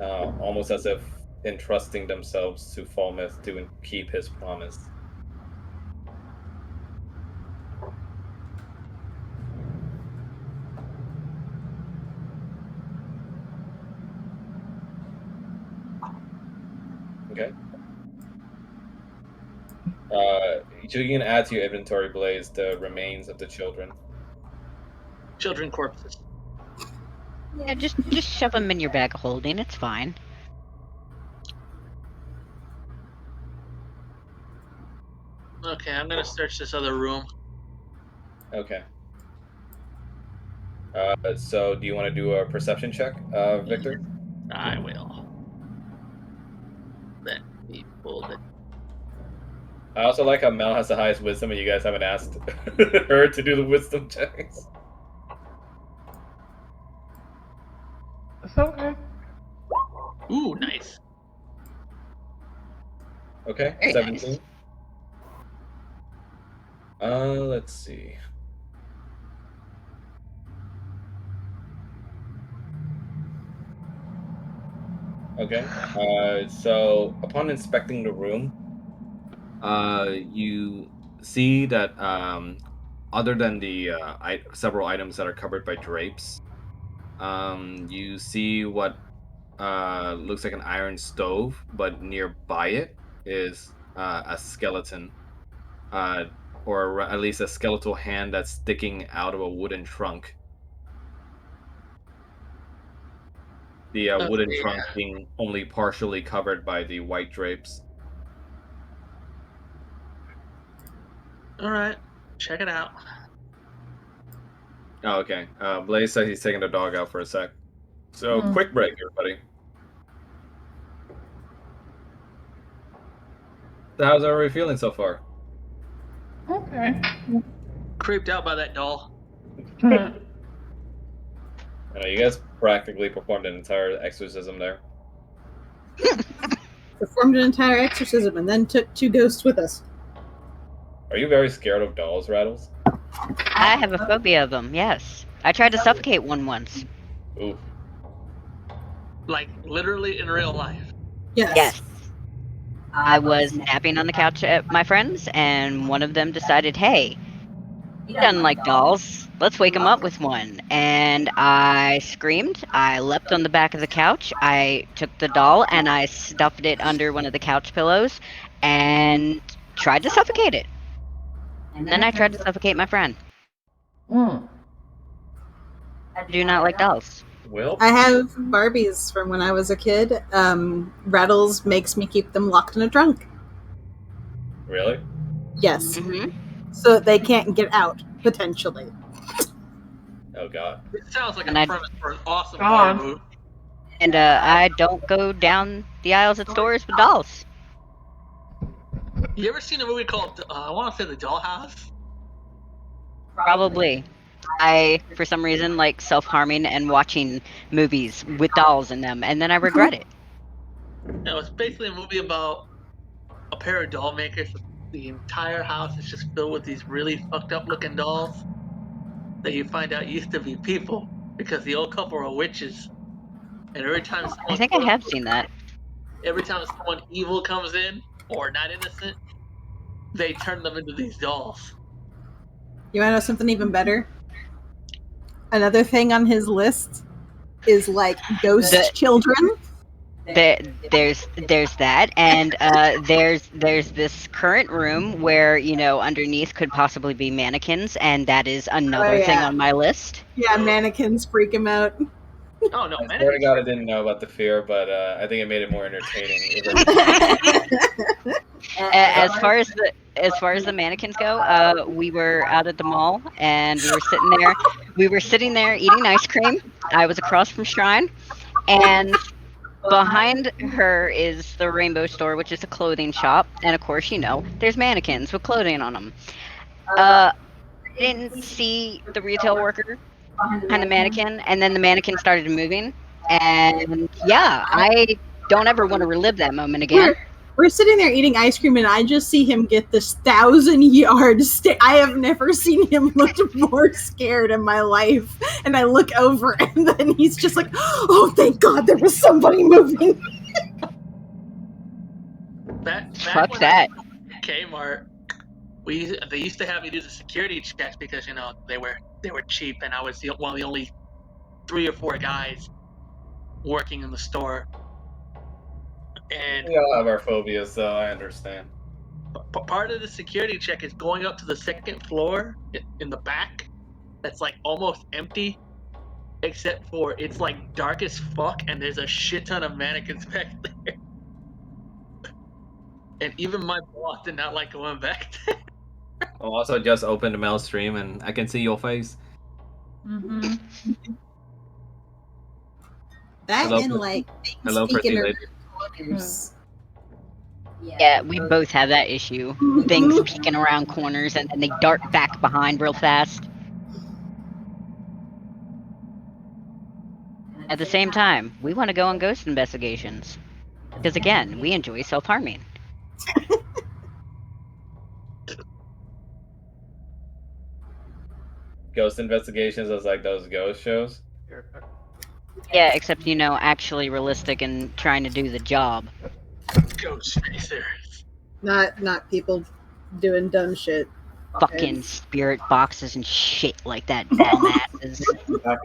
C: almost as if entrusting themselves to Falmouth to keep his promise. Okay. You can add to your inventory, Blaze, the remains of the children.
E: Children corpses.
D: Yeah, just shove them in your bag of holding. It's fine.
E: Okay, I'm gonna search this other room.
C: Okay. So do you want to do a perception check, Victor?
E: I will. Let me pull it.
C: I also like how Mel has the highest wisdom and you guys haven't asked her to do the wisdom checks.
G: It's okay.
E: Ooh, nice.
C: Okay,
D: Very
C: 17.
D: nice.
C: Let's see. Okay. So upon inspecting the room, you see that other than the several items that are covered by drapes, you see what looks like an iron stove, but nearby it is a skeleton, uh, or at least a skeletal hand that's sticking out of a wooden trunk. The wooden
E: Okay.
C: trunk being only partially covered by the white drapes.
E: All right, check it out.
C: Oh, okay. Blaze says he's taking the dog out for a sec. So, quick break, everybody. So how's everybody feeling so far?
G: Okay.
E: Creeped out by that doll.
C: I know you guys practically performed an entire exorcism there.
F: Performed an entire exorcism and then took 2 ghosts with us.
C: Are you very scared of dolls, Rattles?
D: I have a phobia of them, yes. I tried to suffocate one once.
C: Oof.
E: Like, literally in real life.
F: Yes.
D: Yes. I was napping on the couch at my friend's, and one of them decided, hey, he doesn't like dolls. Let's wake him up with one. And I screamed. I leapt on the back of the couch. I took the doll and I stuffed it under one of the couch pillows and tried to suffocate it. And then I tried to suffocate my friend.
G: Hmm.
D: I do not like dolls.
C: Will?
F: I have Barbies from when I was a kid. Rattles makes me keep them locked in a trunk.
C: Really?
F: Yes.
D: Hmm.
F: So that they can't get out, potentially.
C: Oh god.
E: It sounds like
D: And
E: a
D: I-
E: premise for an awesome
G: Go on.
E: horror movie.
D: And I don't go down the aisles at stores with dolls.
E: You ever seen a movie called, I want to say The Dollhouse?
D: Probably. I, for some reason, like self-harming and watching movies with dolls in them, and then I regret it.
E: It was basically a movie about a pair of doll makers. The entire house is just filled with these really fucked up looking dolls that you find out used to be people because the old couple are witches. And every time
D: I think I have seen that.
E: every time someone evil comes in or not innocent, they turn them into these dolls.
F: You want to know something even better? Another thing on his list is like ghost
D: The-
F: children.
D: There's that, and there's this current room where underneath could possibly be mannequins, and that is another thing
F: yeah.
D: on my list.
F: Yeah, mannequins freak him out.
E: Oh no,
C: I
E: man!
C: swear to God, I didn't know about the fear, but I think it made it more entertaining.
D: As far as the mannequins go, we were out at the mall and we were sitting there eating ice cream. I was across from Shrine, and behind her is the Rainbow Store, which is a clothing shop, and of course, there's mannequins with clothing on them. I didn't see the retail worker behind the mannequin, and then the mannequin started moving, and yeah, I don't ever want to relive that moment again.
F: We're sitting there eating ice cream, and I just see him get this 1,000-yard stare. I have never seen him look more scared in my life. And I look over, and then he's just like, "Oh, thank God, there was somebody moving."
E: Back
D: Fuck
E: when
D: that.
E: I was at Kmart, they used to have me do the security checks because they were cheap, and I was one of the only 3 or 4 guys working in the store. And
C: We all have our phobias, so I understand.
E: part of the security check is going up to the 2nd floor in the back that's like almost empty, except for it's like dark as fuck and there's a shit ton of mannequins back there. And even my boss did not like going back there.
C: I also just opened the mail stream and I can see your face.
G: Mm-hmm.
F: That
C: Hello,
F: and like
C: Hello,
F: speaking
C: pretty
F: of
C: lady.
F: corners.
D: Yeah, we both have that issue. Things peeking around corners and then they dart back behind real fast. At the same time, we want to go on ghost investigations. Because again, we enjoy self-harming.
C: Ghost investigations is like those ghost shows.
D: Yeah, except, actually realistic and trying to do the job.
E: Ghost chasers.
F: Not people doing dumb shit.
D: Fucking spirit boxes and shit like that, dumbasses.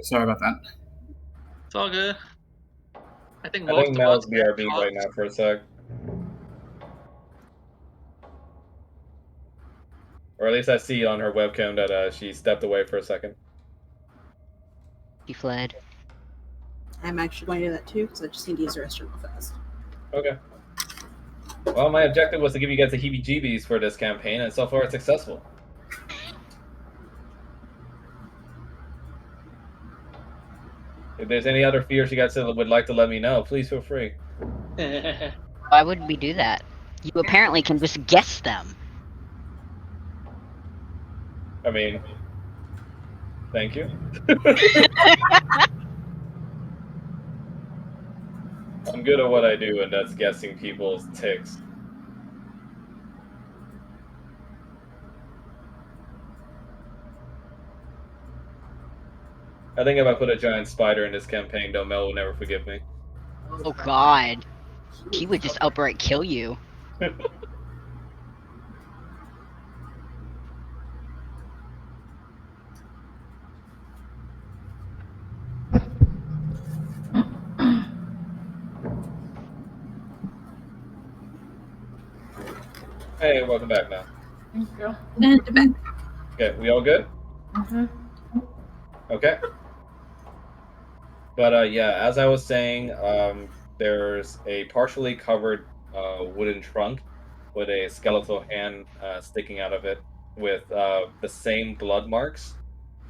A: Sorry about that.
E: It's all good. I think
C: I
E: most
C: think
E: of
C: Mel's
E: us
C: BRB right now for a sec. Or at least I see on her webcam that she stepped away for a second.
D: He fled.
F: I'm actually going to do that too because I just need to use the restroom real fast.
C: Okay. Well, my objective was to give you guys the heebie-jeebies for this campaign, and so far it's successful. If there's any other fears you guys would like to let me know, please feel free.
D: Why would we do that? You apparently can just guess them.
C: I mean, thank you. I'm good at what I do, and that's guessing people's ticks. I think if I put a giant spider in this campaign, though, Mel will never forgive me.
D: Oh God, he would just outright kill you.
C: Hey, welcome back now.
G: Thank you.
F: And
C: Okay, we all good? Okay. But yeah, as I was saying, there's a partially covered wooden trunk with a skeletal hand sticking out of it, with the same blood marks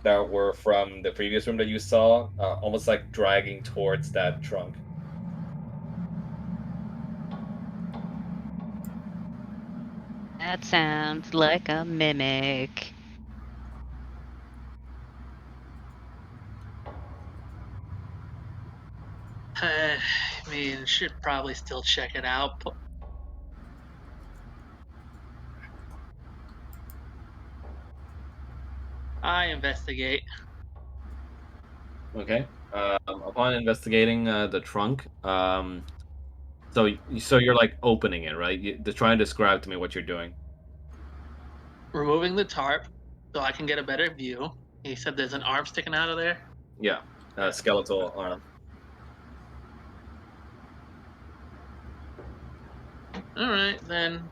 C: that were from the previous room that you saw, almost like dragging towards that trunk.
D: That sounds like a mimic.
E: I mean, should probably still check it out. I investigate.
C: Okay. Upon investigating the trunk, so you're like opening it, right? Try and describe to me what you're doing.
E: Removing the tarp so I can get a better view. He said there's an arm sticking out of there.
C: Yeah, skeletal arm.
E: All right, then.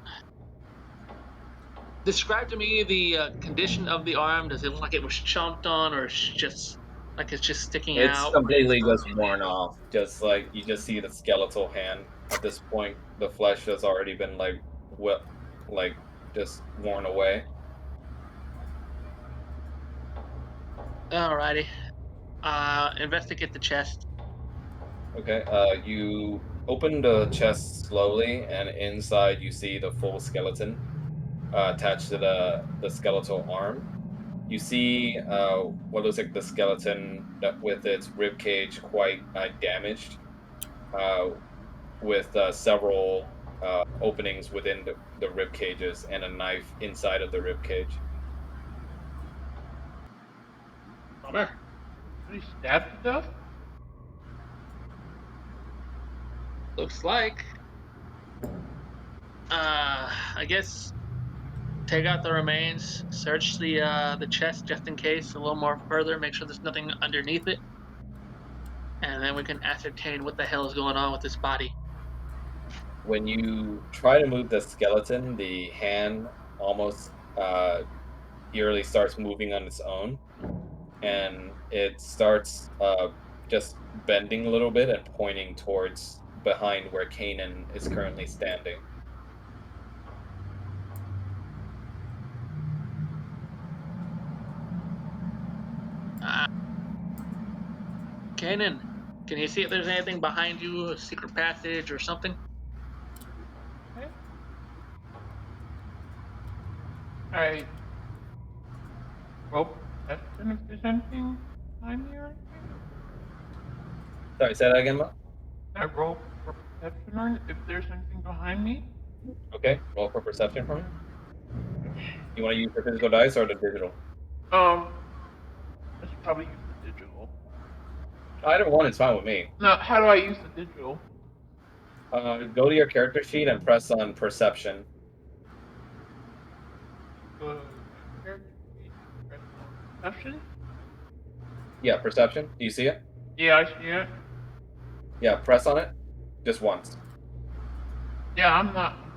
E: Describe to me the condition of the arm. Does it look like it was chomped on, or it's just like it's just sticking
C: It's
E: out?
C: completely just worn off. Just like you just see the skeletal hand. At this point, the flesh has already been like just worn away.
E: Alrighty. Investigate the chest.
C: Okay. You open the chest slowly, and inside you see the full skeleton attached to the skeletal arm. You see what looks like the skeleton that with its rib cage quite damaged, uh, with several openings within the rib cages and a knife inside of the rib cage.
E: Bummer.
G: Was he stabbed to death?
E: Looks like. I guess take out the remains, search the chest just in case a little more further, make sure there's nothing underneath it, and then we can ascertain what the hell is going on with this body.
C: When you try to move the skeleton, the hand almost eerily starts moving on its own, and it starts just bending a little bit and pointing towards behind where Kanan is currently standing.
E: Kanan, can you see if there's anything behind you, a secret passage or something?
G: Okay. I roll perception if there's anything behind me or anything.
C: Sorry, say that again, Mo?
G: I roll for perception or if there's anything behind me.
C: Okay, roll for perception for me. You want to use the physical dice or the digital?
G: Let's probably use the digital.
C: Either one is fine with me.
G: Now, how do I use the digital?
C: Go to your character sheet and press on perception.
G: Character sheet, press on perception.
C: Yeah, perception. Do you see it?
G: Yeah, I see it.
C: Yeah, press on it. Just once.
G: Yeah, I'm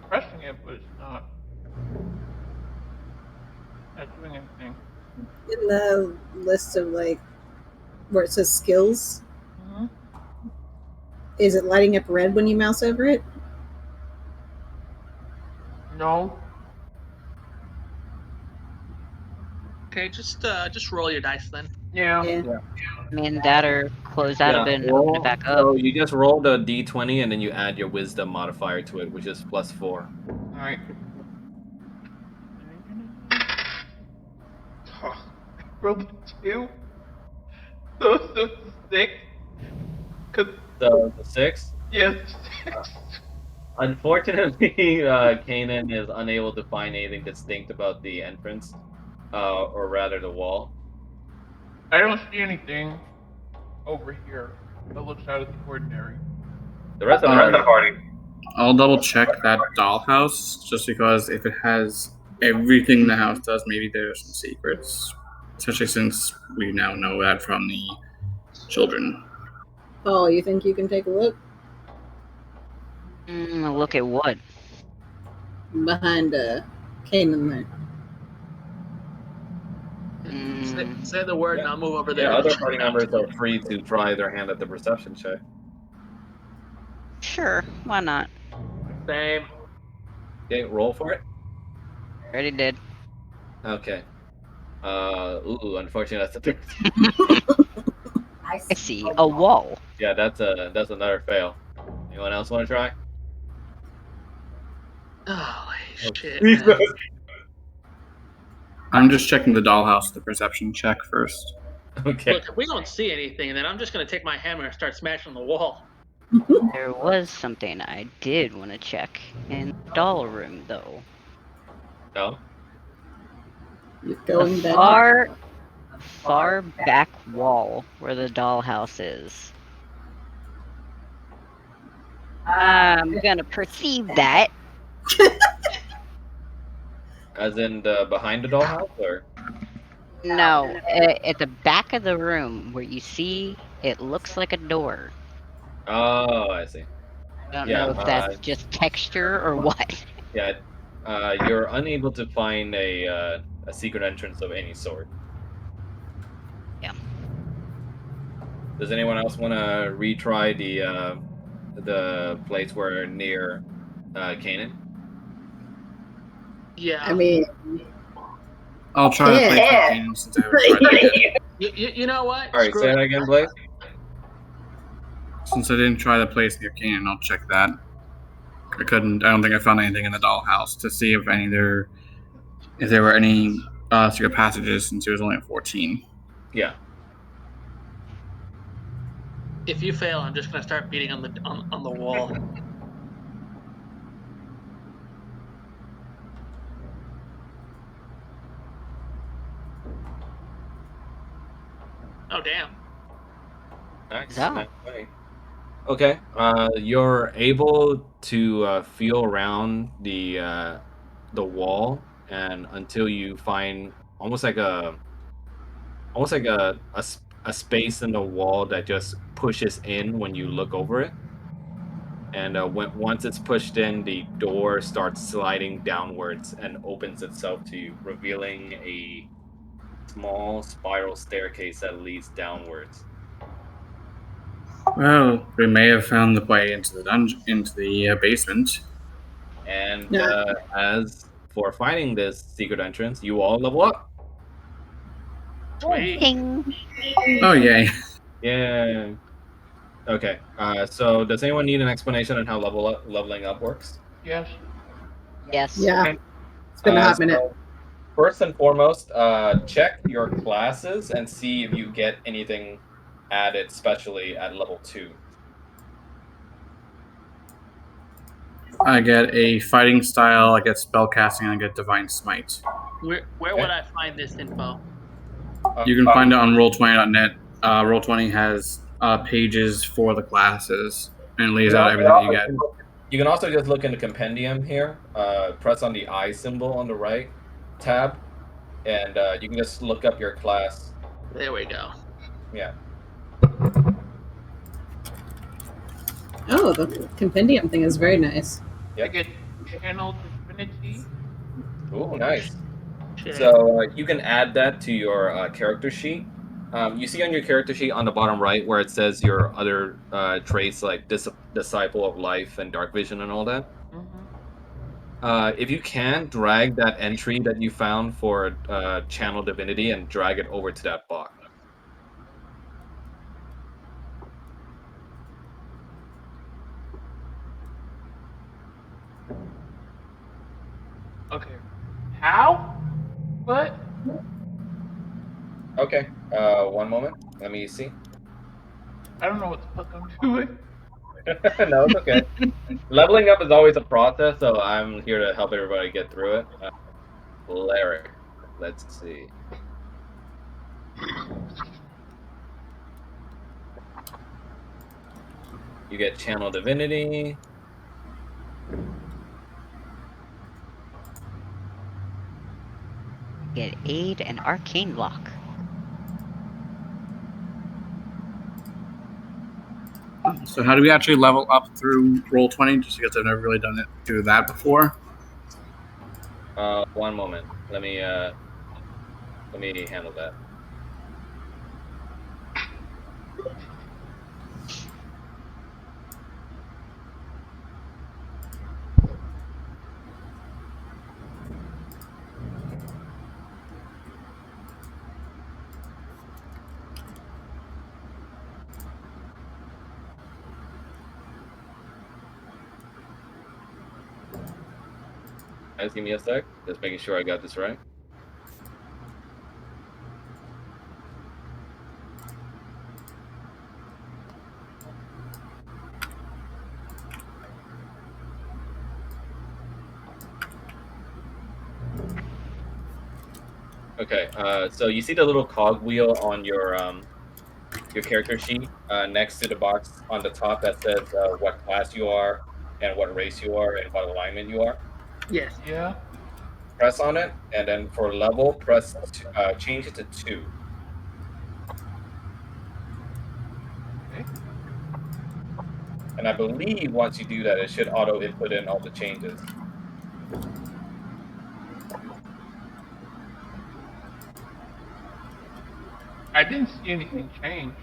G: pressing it, but it's not doing anything.
F: in the list of like where it says skills, is it lighting up red when you mouse over it?
G: No.
E: Okay, just roll your dice then.
G: Yeah.
D: I mean, that or close out a bit and open it back up.
C: So you just roll the d20 and then you add your wisdom modifier to it, which is +4.
G: Alright. Oh, I rolled a 2. So it's a 6.
C: So the 6?
G: Yes.
C: Unfortunately, Kanan is unable to find anything distinct about the entrance, or rather the wall.
G: I don't see anything over here that looks out of the ordinary.
C: The rest of the party.
A: I'll double check that dollhouse just because if it has everything the house does, maybe there are some secrets. Especially since we now know that from the children.
F: Paul, you think you can take a look?
D: Look at what?
F: Behind Kanan there.
E: Say the word and I'll move over there.
C: Yeah, other party members are free to try their hand at the perception check.
D: Sure, why not?
E: Same.
C: Okay, roll for it.
D: Already did.
C: Okay. Unfortunately, that's a 13.
D: I see a wall.
C: Yeah, that's another fail. Anyone else want to try?
E: Holy shit.
C: Jesus.
E: Man.
A: I'm just checking the dollhouse, the perception check first.
C: Okay.
E: Look, if we don't see anything, then I'm just gonna take my hammer and start smashing the wall.
D: There was something I did want to check in the doll room, though.
C: No.
F: You're going
D: The
F: back.
D: far back wall where the dollhouse is. I'm gonna perceive that.
C: As in the behind the dollhouse, or?
D: No, at the back of the room where you see it looks like a door.
C: Oh, I see.
D: I don't
C: Yeah,
D: know if that's just texture or what.
C: Yeah, you're unable to find a secret entrance of any sort.
D: Yeah.
C: Does anyone else want to retry the place where near Canaan?
E: Yeah.
F: I mean,
A: I'll try to play Kanan since I haven't tried it yet.
E: You know what?
C: All right,
E: Screw
C: say
E: it.
C: that again, Blaze.
A: Since I didn't try the place near Kanan, I'll check that. I don't think I found anything in the dollhouse to see if there were any secret passages since it was only at 14.
C: Yeah.
E: If you fail, I'm just gonna start beating on the wall. Oh damn.
C: Nice.
D: Yeah.
C: Nice play. Okay. You're able to feel around the wall, and until you find almost like a space in the wall that just pushes in when you look over it. And once it's pushed in, the door starts sliding downwards and opens itself to you, revealing a small spiral staircase that leads downwards.
A: Well, we may have found the way into the dungeon, into the basement.
C: And
F: Yeah.
C: as for finding this secret entrance, you all level up.
E: Sweet.
D: Ping.
A: Oh, yay.
C: Yeah. Okay. So does anyone need an explanation on how leveling up works?
G: Yes.
D: Yes.
F: yeah.
C: Okay.
F: It's been a hot minute.
C: So first and foremost, check your classes and see if you get anything added specially at level 2.
A: I get a fighting style, I get spellcasting, and I get divine smite.
E: Where would I find this info?
A: You can find it on Roll20.net. Roll20 has pages for the classes and it lays out everything you get.
C: You can also just look in the compendium here. Press on the I symbol on the right tab, and you can just look up your class.
E: There we go.
C: Yeah.
F: Oh, the compendium thing is very nice.
C: Yep.
G: I get channel divinity.
C: Ooh, nice.
E: Shit.
C: So you can add that to your character sheet. You see on your character sheet on the bottom right where it says your other traits like Disciple of Life and Dark Vision and all that.
G: Mm-hmm.
C: If you can, drag that entry that you found for Channel Divinity and drag it over to that box.
G: Okay. How? What?
C: Okay. One moment. Let me see.
G: I don't know what the fuck I'm doing.
C: No, it's okay. Leveling up is always a process, so I'm here to help everybody get through it. Cleric. Let's see. You get Channel Divinity.
D: Get aid and arcane lock.
A: So how do we actually level up through Roll20? Just because I've never really done it do that before.
C: One moment. Let me handle that. Guys, give me a sec. Just making sure I got this right. Okay, so you see the little cog wheel on your character sheet next to the box on the top that says what class you are and what race you are and what alignment you are.
E: Yes.
G: Yeah.
C: Press on it, and then for level, press change it to 2.
G: Okay.
C: And I believe once you do that, it should auto input in all the changes.
G: I didn't see anything change.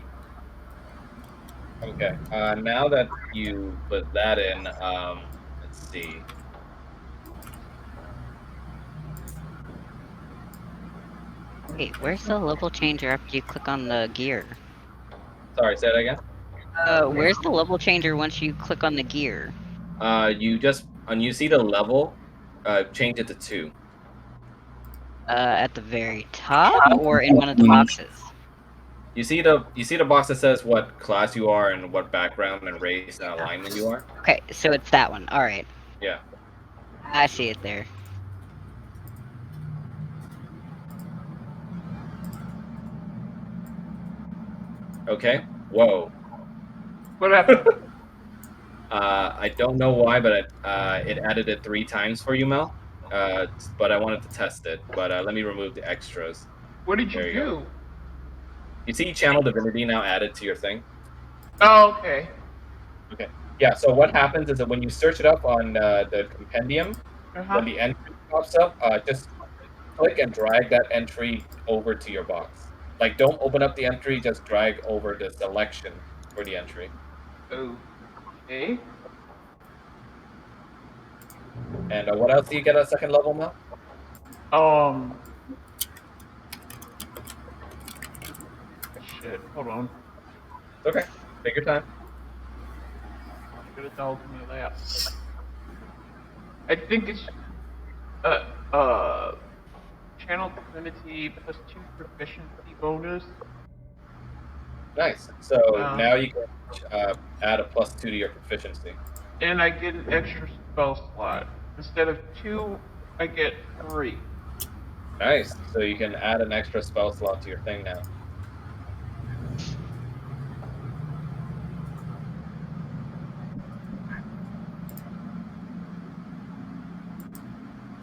C: Okay. Now that you put that in, let's see.
D: Wait, where's the level changer after you click on the gear?
C: Sorry, say that again.
D: Where's the level changer once you click on the gear?
C: You just when you see the level, change it to 2.
D: At the very top or in one of the boxes?
C: You see the box that says what class you are and what background and race and alignment you are.
D: Okay, so it's that one. All right.
C: Yeah.
D: I see it there.
C: Okay. Whoa.
G: What happened?
C: I don't know why, but it added it 3 times for you, Mel. But I wanted to test it. But let me remove the extras.
G: What did you
C: There you
G: do?
C: go. You see Channel Divinity now added to your thing?
G: Oh, okay.
C: Okay. Yeah, so what happens is that when you search it up on the compendium, when the entry pops up, just click and drag that entry over to your box. Like, don't open up the entry, just drag over the selection for the entry.
G: Okay.
C: And what else do you get at second level, Mel?
G: Shit. Hold on.
C: Okay. Take your time.
G: Should have dog in my lap. I think it's channel divinity plus 2 proficiency bonus.
C: Nice. So now you can add a +2 to your proficiency.
G: And I get an extra spell slot. Instead of 2, I get 3.
C: Nice. So you can add an extra spell slot to your thing now.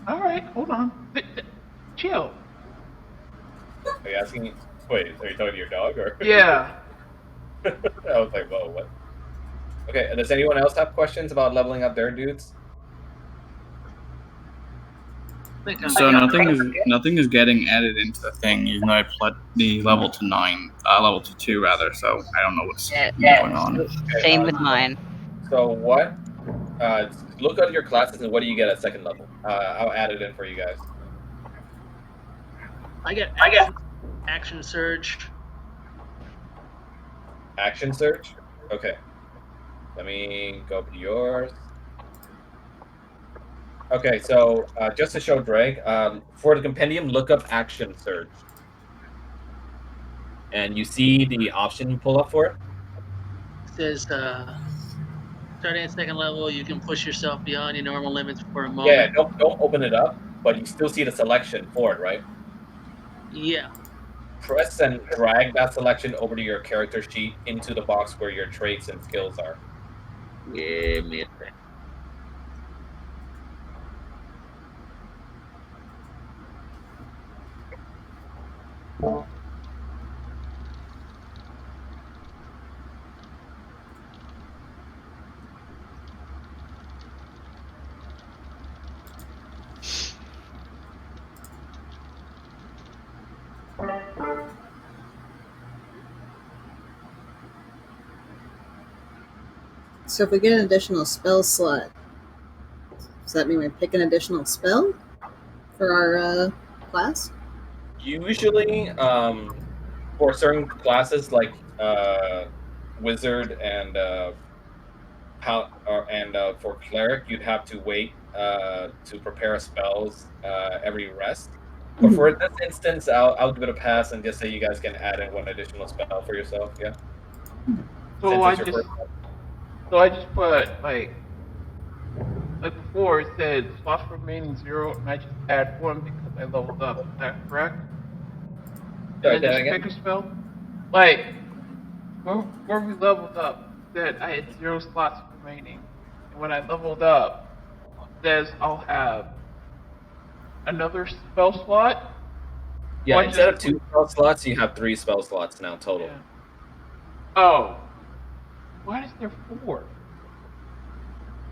G: All right, hold on. Chill.
C: Are you asking? Wait, are you talking to your dog or?
G: Yeah.
C: I was like, whoa, what? Okay. Does anyone else have questions about leveling up their dudes?
A: So nothing is getting added into the thing, even though I put the level to 2 rather. So I don't know what's going on.
C: Okay,
D: Same with mine.
C: So what? Look at your classes and what do you get at second level? I'll add it in for you guys.
E: I get action surge.
C: Action search. Okay. Let me go up to yours. Okay, so just to show Drake, for the compendium, look up action surge. And you see the option pull up for it?
E: It says, starting at second level, you can push yourself beyond your normal limits for a
C: Yeah,
E: moment.
C: don't open it up, but you still see the selection for it, right?
E: Yeah.
C: Press and drag that selection over to your character sheet into the box where your traits and skills are.
E: Give me a second.
F: So if we get an additional spell slot, does that mean we pick an additional spell for our class?
C: Usually, for certain classes like wizard and for cleric, you'd have to wait to prepare spells every rest. But for this instance, I'll give it a pass and just say you guys can add in one additional spell for yourself. Yeah,
G: So
C: since
G: I
C: it's your
G: just
C: first.
G: put like before it said slots remaining 0, and I just add 1 because I leveled up. Is that correct? And
C: Sorry,
G: then
C: say that
G: just
C: again.
G: pick a spell. Like where we leveled up, it said I had 0 slots remaining, and when I leveled up, it says I'll have another spell slot.
C: Yeah,
G: So I
C: instead
G: just
C: of 2 spell slots, you have 3 spell slots now total.
G: yeah. Oh, why is there 4?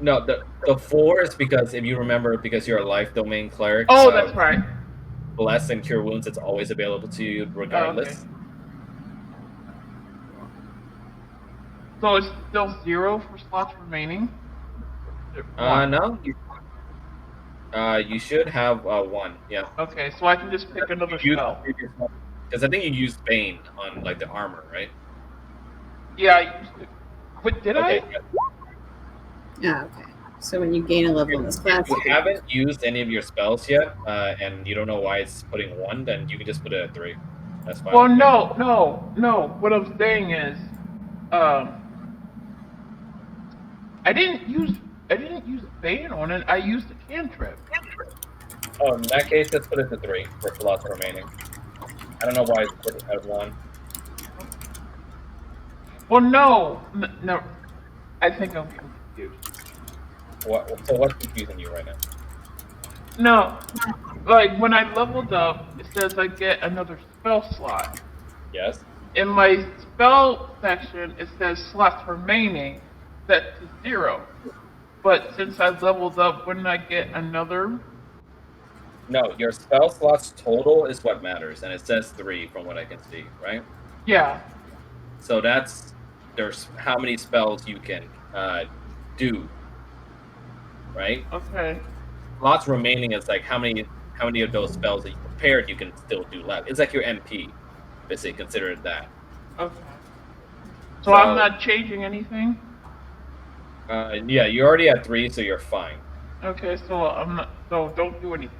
C: No, the 4 is because if you remember, because you're a life domain cleric.
G: Oh, that's right.
C: Bless and cure wounds. It's always available to you regardless.
G: Oh, okay. So it's still 0 for slots remaining? One.
C: No. You should have 1. Yeah.
G: Okay, so I can just pick another spell.
C: Because I think you used Bane on like the armor, right?
G: Yeah, I used it. But did
C: Okay.
G: I?
F: Yeah, okay. So when you gain a level in this class,
C: If you haven't used any of your spells yet, and you don't know why it's putting 1, then you can just put it at 3. That's fine.
G: Well,
C: with me.
G: no. What I'm saying is, um, I didn't use Bane on it. I used a cantrip.
C: Oh, in that case, just put it to 3 for slots remaining. I don't know why it's put it at 1.
G: Well, no. I think I'm getting confused.
C: So what's confusing you right now?
G: No, like when I leveled up, it says I get another spell slot.
C: Yes.
G: In my spell section, it says slots remaining set to 0. But since I leveled up, wouldn't I get another?
C: No, your spell slots total is what matters, and it says 3 from what I can see, right?
G: Yeah.
C: So there's how many spells you can do, right?
G: Okay.
C: Slots remaining is like how many of those spells that you prepared you can still do left. It's like your MP, basically. Consider it that.
G: Okay. So I'm not changing anything?
C: Yeah, you're already at 3, so you're fine.
G: Okay, so I'm not. So don't do anything.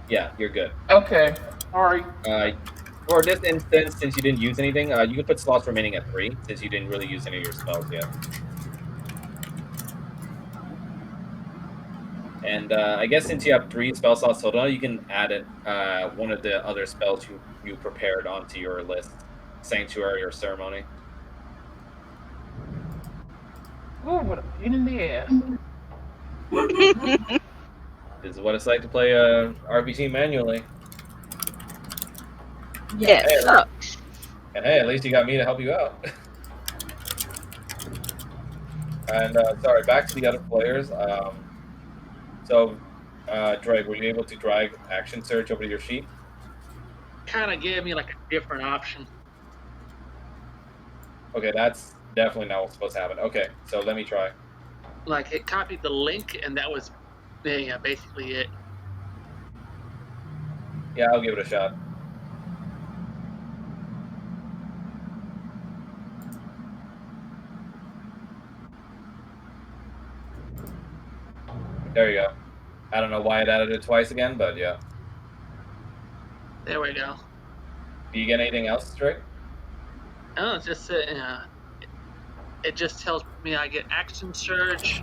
C: Yeah, you're good.
G: Okay. Sorry.
C: For this instance, since you didn't use anything, you can put slots remaining at 3, since you didn't really use any of your spells yet. And I guess since you have 3 spell slots total, you can add it one of the other spells you prepared onto your list, Sanctuary or Ceremony.
G: Ooh, what a pain in the ass.
C: This is what it's like to play a RPG manually.
D: Yeah, it sucks.
C: And hey, at least you got me to help you out. And sorry, back to the other players. So, Drake, were you able to drag action surge over to your sheet?
E: Kind of gave me like a different option.
C: Okay, that's definitely not what's supposed to happen. Okay, so let me try.
E: Like it copied the link, and that was basically it.
C: Yeah, I'll give it a shot. There you go. I don't know why it added it twice again, but yeah.
E: There we go.
C: Do you get anything else, Strahd?
E: Oh, it's just it just tells me I get action surge.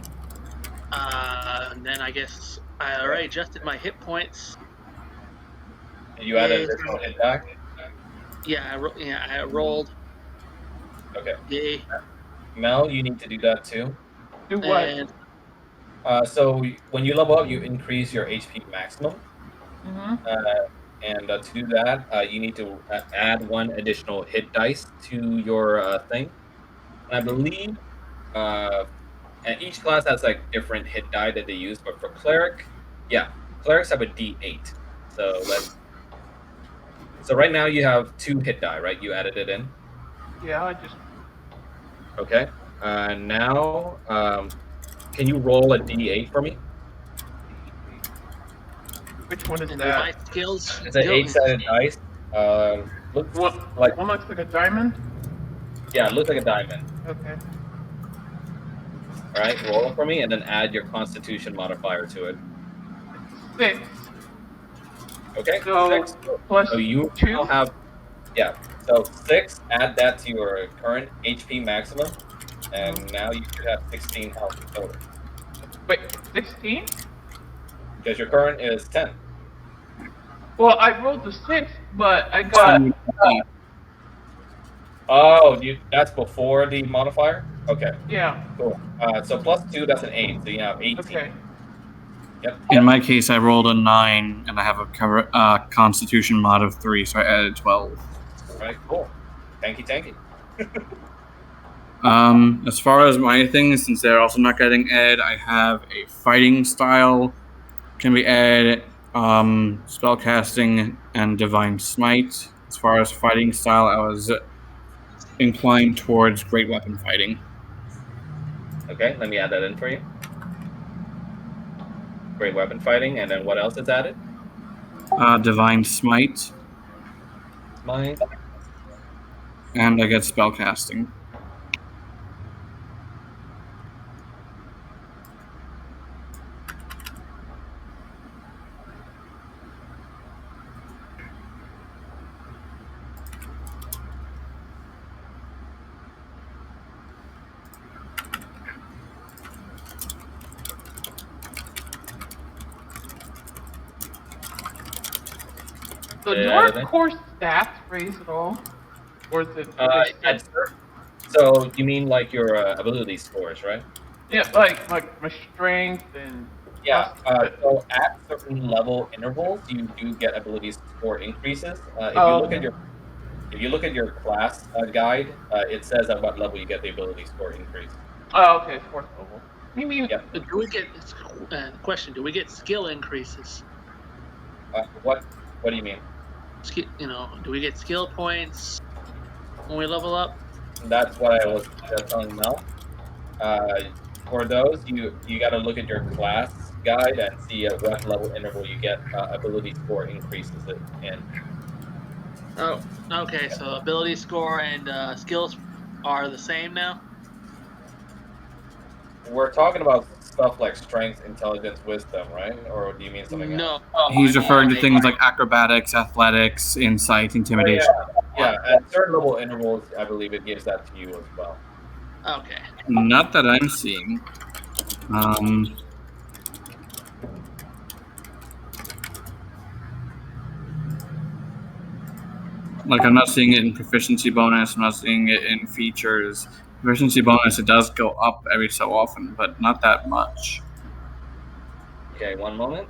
E: And then I guess I already adjusted my hit points.
C: And you added additional hit back?
E: Yeah, I rolled.
C: Okay.
E: Yay.
C: Mel, you need to do that too.
G: Do what?
E: And
C: So when you level up, you increase your HP maximum.
G: Mm-hmm.
C: And to do that, you need to add one additional hit dice to your thing. And I believe and each class has like different hit die that they use, but for cleric, yeah, clerics have a D8. So right now you have 2 hit die, right? You added it in.
G: Yeah, I just.
C: Okay. Now, can you roll a D8 for me?
G: Which one is
E: my
G: that?
E: skills.
C: It's an 8-sided dice. Looks
G: What?
C: like
G: One looks like a diamond.
C: yeah, it looks like a diamond.
G: Okay.
C: All right, roll it for me, and then add your Constitution modifier to it.
G: It's 6.
C: Okay.
G: So
C: 6.
G: plus
C: So you
G: 2.
C: now have So 6. Add that to your current HP maximum, and now you should have 16 health total.
G: Wait, 16?
C: Because your current is 10.
G: Well, I rolled the 6, but I got.
C: Oh, that's before the modifier? Okay,
G: Yeah.
C: cool. So plus 2, that's an 8, so you have 18.
G: Okay.
C: Yep.
A: In my case, I rolled a 9, and I have a Constitution mod of 3, so I added 12.
C: All right, cool. Tanky.
A: As far as my things, since they're also not getting added, I have a fighting style can be added, spellcasting, and divine smite. As far as fighting style, I was inclined towards great weapon fighting.
C: Okay, let me add that in for you. Great weapon fighting, and then what else is added?
A: Divine smite.
C: Mine.
A: And I get spellcasting.
G: So do our core stats raise at all? Or is it?
C: So you mean like your ability scores, right?
G: Yeah, like my strength and.
C: Yeah. So at certain level intervals, you do get ability score increases. If you look at your class guide, it says at what level you get the ability score increase.
G: Oh, okay, 4th level. You mean?
C: Yeah.
E: Do we get question? Do we get skill increases?
C: What do you mean?
E: Do we get skill points when we level up?
C: That's what I was telling Mel. For those, you got to look at your class guide and see at what level interval you get ability score increases in.
E: Oh, okay. So ability score and skills are the same now.
C: We're talking about stuff like strength, intelligence, wisdom, right? Or do you mean something else?
E: No.
A: He's referring to things like acrobatics, athletics, insight, intimidation.
C: Yeah, at certain level intervals, I believe it gives that to you as well.
E: Okay.
A: Not that I'm seeing. Like, I'm not seeing it in proficiency bonus. I'm not seeing it in features. Proficiency bonus, it does go up every so often, but not that much.
C: Okay, one moment.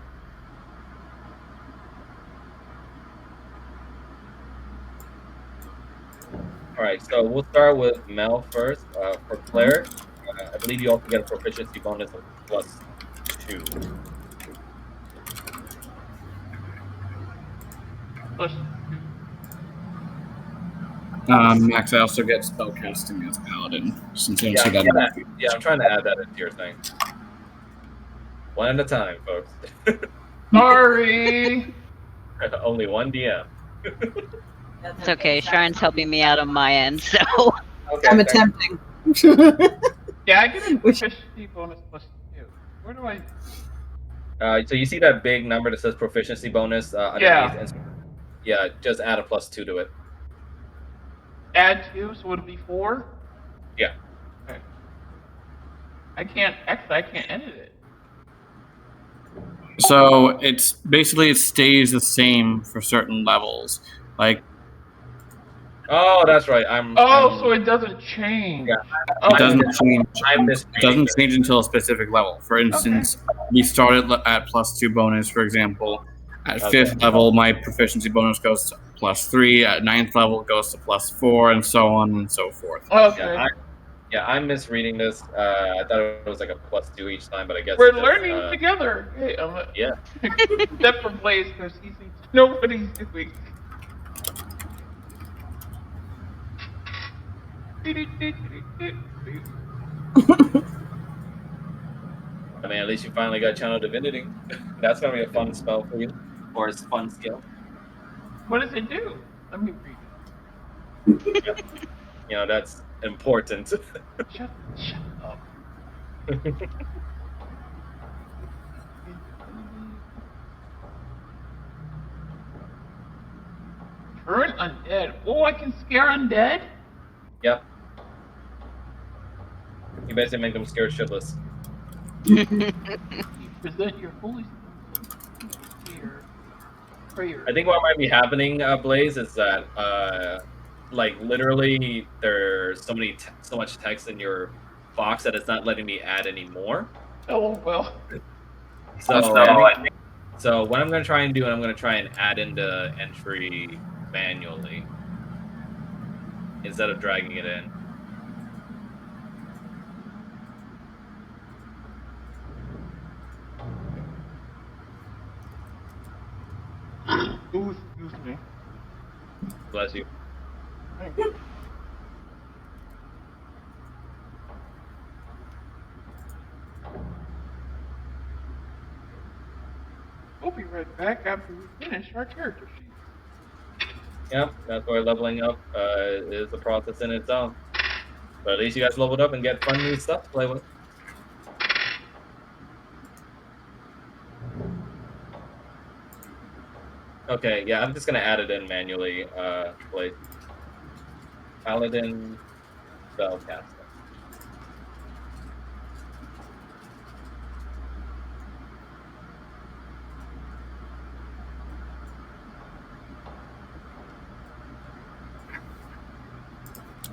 C: All right, so we'll start with Mel first. For cleric, I believe you also get a proficiency bonus of +2.
A: Max, I also get spellcasting as paladin, since I don't see that in the
C: Yeah, I'm trying to add that into your thing. One at a time, folks.
G: Sorry.
C: Only one DM.
D: It's okay. Shrine's helping me out on my end, so.
C: Okay,
F: I'm attempting.
G: Yeah, I get a proficiency bonus +2. Where do I?
C: So you see that big number that says proficiency bonus underneath?
G: Yeah.
C: And yeah, just add a +2 to it.
G: Add 2, so it'll be 4?
C: Yeah.
G: Okay. I can't edit it.
A: So it's basically it stays the same for certain levels. Like
C: Oh, that's right.
G: So it doesn't change.
C: Yeah,
A: it doesn't change.
C: I'm
A: It doesn't change until a specific level. For instance, we started at +2 bonus, for example. At 5th level, my proficiency bonus goes to +3. At 9th level, it goes to +4, and so on and so forth.
G: Okay.
C: Yeah, I'm misreading this. I thought it was like a +2 each time, but I guess
G: We're
C: it's just,
G: learning together. Hey,
C: Yeah.
G: Except for Blaze, because he seems to know what he's doing.
C: I mean, at least you finally got Channel Divinity. That's gonna be a fun spell for you, or a fun skill.
G: What does it do? Let me read it.
C: You know, that's important.
G: Shut up. Turn undead. Oh, I can scare undead?
C: Yep. You basically make them scared shitless.
G: You present your holy here. Prayer.
C: I think what might be happening, Blaze, is that like literally there's so much text in your box that it's not letting me add any more.
G: Oh well.
C: So what I'm gonna try and do, I'm gonna try and add in the entry manually instead of dragging it in.
G: Ooh, excuse me.
C: Bless you.
G: Thank you. We'll be right back after we finish our character sheet.
C: Yep, that's why leveling up is a process in its own. But at least you guys leveled up and get fun new stuff to play with. Okay, yeah, I'm just gonna add it in manually. Like Paladin spellcaster.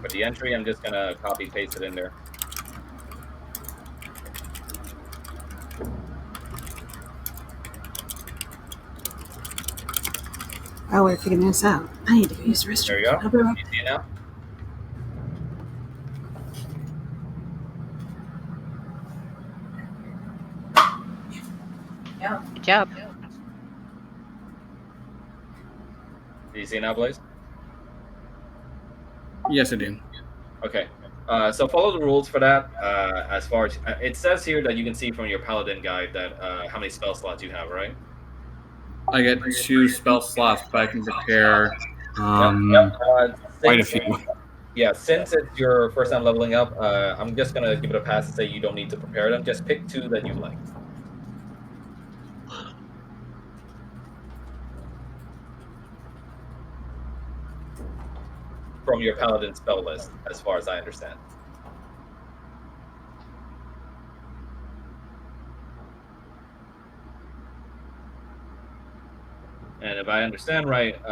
C: For the entry, I'm just gonna copy paste it in there.
F: Oh, we're figuring this out. I need to go use the restroom.
C: There you go.
F: I'll be right
C: You see it now?
D: Good job.
C: Do you see it now, Blaze?
A: Yes, I do.
C: Okay. So follow the rules for that. As far as it says here that you can see from your Paladin guide that how many spell slots you have, right?
A: I get 2 spell slots, but I can prepare quite a few.
C: Yeah, since it's your first time leveling up, I'm just gonna give it a pass and say you don't need to prepare them. Just pick 2 that you like. From your Paladin spell list, as far as I understand. And if I understand right,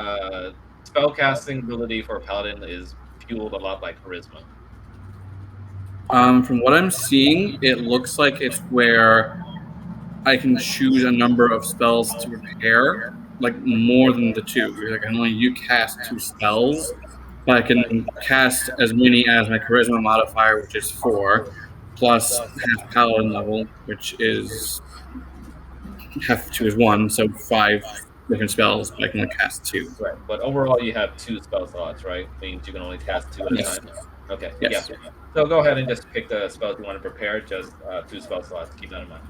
C: spellcasting ability for a Paladin is fueled a lot by charisma.
A: From what I'm seeing, it looks like it's where I can choose a number of spells to prepare, like more than the 2. Like I can only cast 2 spells, but I can cast as many as my charisma modifier, which is 4, plus half paladin level, which is half 2 is 1, so 5 different spells, but I can only cast 2.
C: Right, but overall you have 2 spell slots, right? Means you can only cast 2 at a time. Okay.
A: Yes.
C: Yeah. So go ahead and just pick the spells you want to prepare. Just 2 spell slots. Keep that in mind.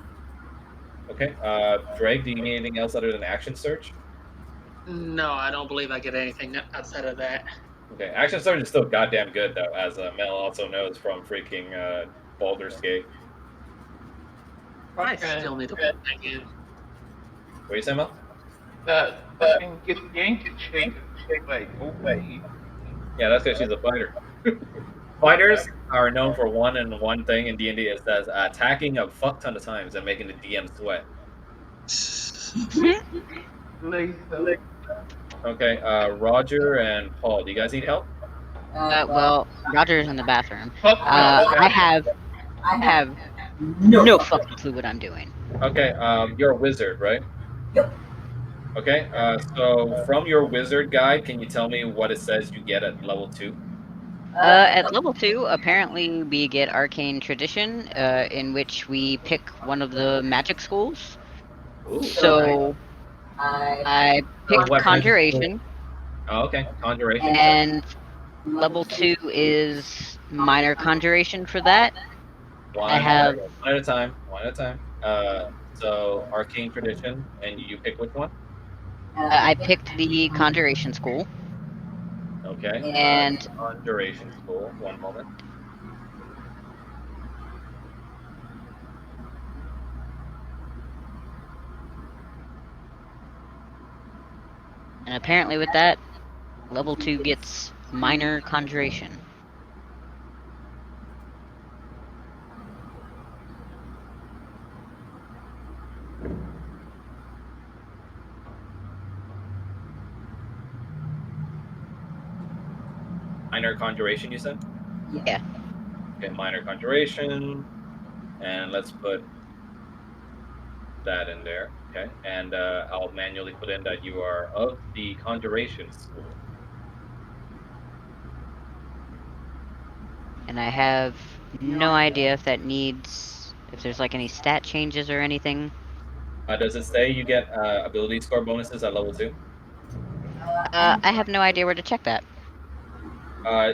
C: Okay. Drake, do you need anything else other than action search?
E: No, I don't believe I get anything outside of that.
C: Okay. Action search is still goddamn good though, as Mel also knows from freaking Baldur's Gate.
E: I still need to put that in.
C: What do you say, Mel?
G: That fucking Get Yankee chick is like OP.
C: Yeah, that's because she's a fighter. Fighters are known for one thing in D&D. It says attacking a fuck ton of times and making the DM sweat.
G: Lisa.
C: Okay, Roger and Paul, do you guys need help?
D: Well, Roger's in the bathroom.
G: Fuck no.
D: I have no fucking clue what I'm doing.
C: Okay, you're a wizard, right? Okay, so from your wizard guide, can you tell me what it says you get at level 2?
D: At level 2, apparently we get Arcane Tradition, in which we pick one of the magic schools.
C: Ooh,
D: So I picked
C: what magic school?
D: Conjuration,
C: Oh, okay, Conjuration.
D: and level 2 is Minor Conjuration for that. I have
C: one at a time. One at a time. So Arcane Tradition, and you pick which one?
D: I picked the Conjuration school,
C: Okay.
D: and
C: Conjuration School. One moment.
D: apparently with that, level 2 gets Minor Conjuration.
C: Minor Conjuration, you said?
D: Yeah.
C: Okay, Minor Conjuration. And let's put that in there. Okay. And I'll manually put in that you are of the Conjuration School.
D: And I have no idea if that needs, if there's like any stat changes or anything.
C: Does it say you get ability score bonuses at level 2?
D: I have no idea where to check that.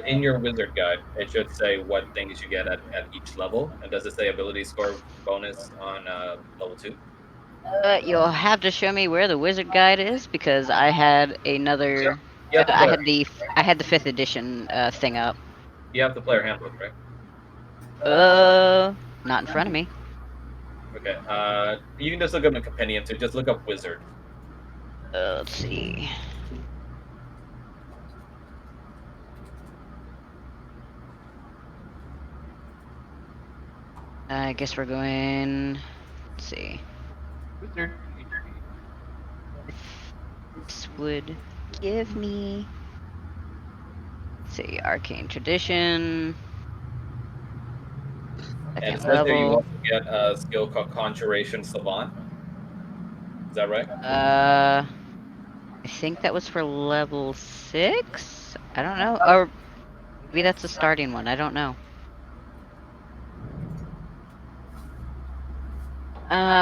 C: In your wizard guide, it should say what things you get at each level. And does it say ability score bonus on level 2?
D: You'll have to show me where the wizard guide is, because I had another.
C: You have the
D: I
C: player,
D: had the 5th edition thing up.
C: you have the player handbook, right?
D: Not in front of me.
C: Okay. You can just look up in the compendium too. Just look up wizard.
D: Let's see. I guess we're going. Let's see.
G: Wizard.
D: This would give me. Let's see, Arcane Tradition.
C: And it
D: Second
C: says there you
D: level.
C: also get a skill called Conjuration Savant. Is that right?
D: I think that was for level 6? I don't know. Or maybe that's the starting one. I don't know.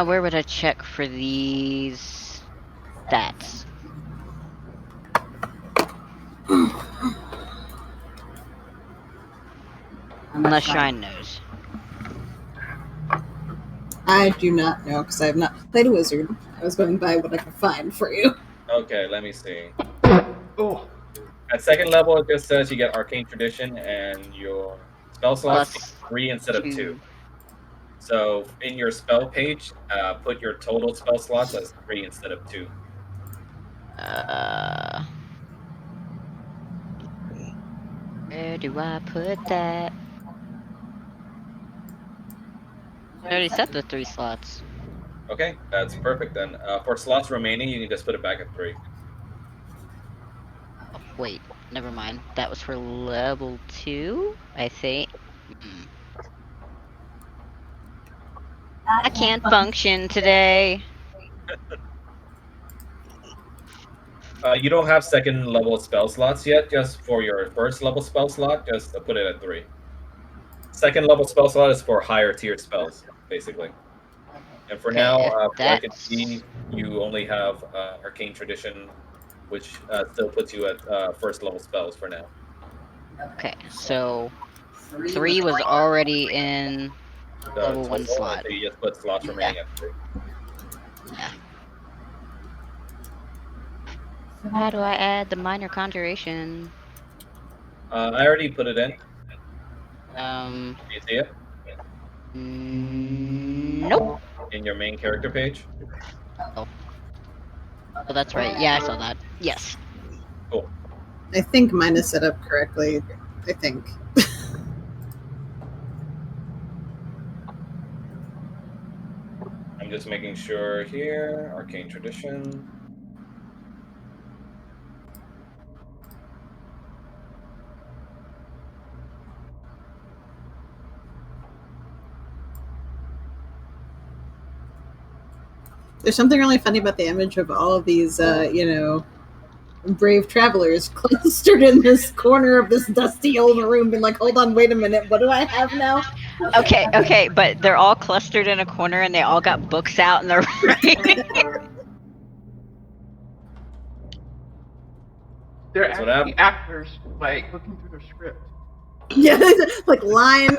D: Where would I check for these stats? Unless Shine knows.
F: I do not know because I have not played a wizard. I was going by what I could find for you.
C: Okay, let me see.
G: Oh.
C: At second level, it just says you get Arcane Tradition and your spell slots
D: Plus
C: 3 instead of 2.
D: 2.
C: So in your spell page, put your total spell slots as 3 instead of 2.
D: Where do I put that? I already set the 3 slots.
C: Okay, that's perfect then. For slots remaining, you can just put it back at 3.
D: Oh, wait, never mind. That was for level 2, I think. I can't function today.
C: You don't have second level spell slots yet. Just for your first level spell slot, just put it at 3. Second level spell slot is for higher tier spells, basically. And for
D: Okay,
C: now,
D: if
C: from what I can
D: that's-
C: see, you only have Arcane Tradition, which still puts you at first level spells for now.
D: Okay, so 3 was already in
C: The
D: level 1
C: total,
D: slot.
C: so you just put slots remaining at 3.
D: Yeah. So how do I add the Minor Conjuration?
C: I already put it in.
D: Um.
C: Do you see it?
D: Nope.
C: In your main character page?
D: Oh. Oh, that's right. Yeah, I saw that. Yes.
C: Cool.
F: I think mine is set up correctly. I think.
C: I'm just making sure here. Arcane Tradition.
F: There's something really funny about the image of all of these, brave travelers clustered in this corner of this dusty old room, being like, "Hold on, wait a minute, what do I have now?"
D: Okay, but they're all clustered in a corner and they all got books out and they're reading.
G: They're
C: That's what
G: actually
C: happened.
G: actors, like, looking through their script.
F: Yeah, like line.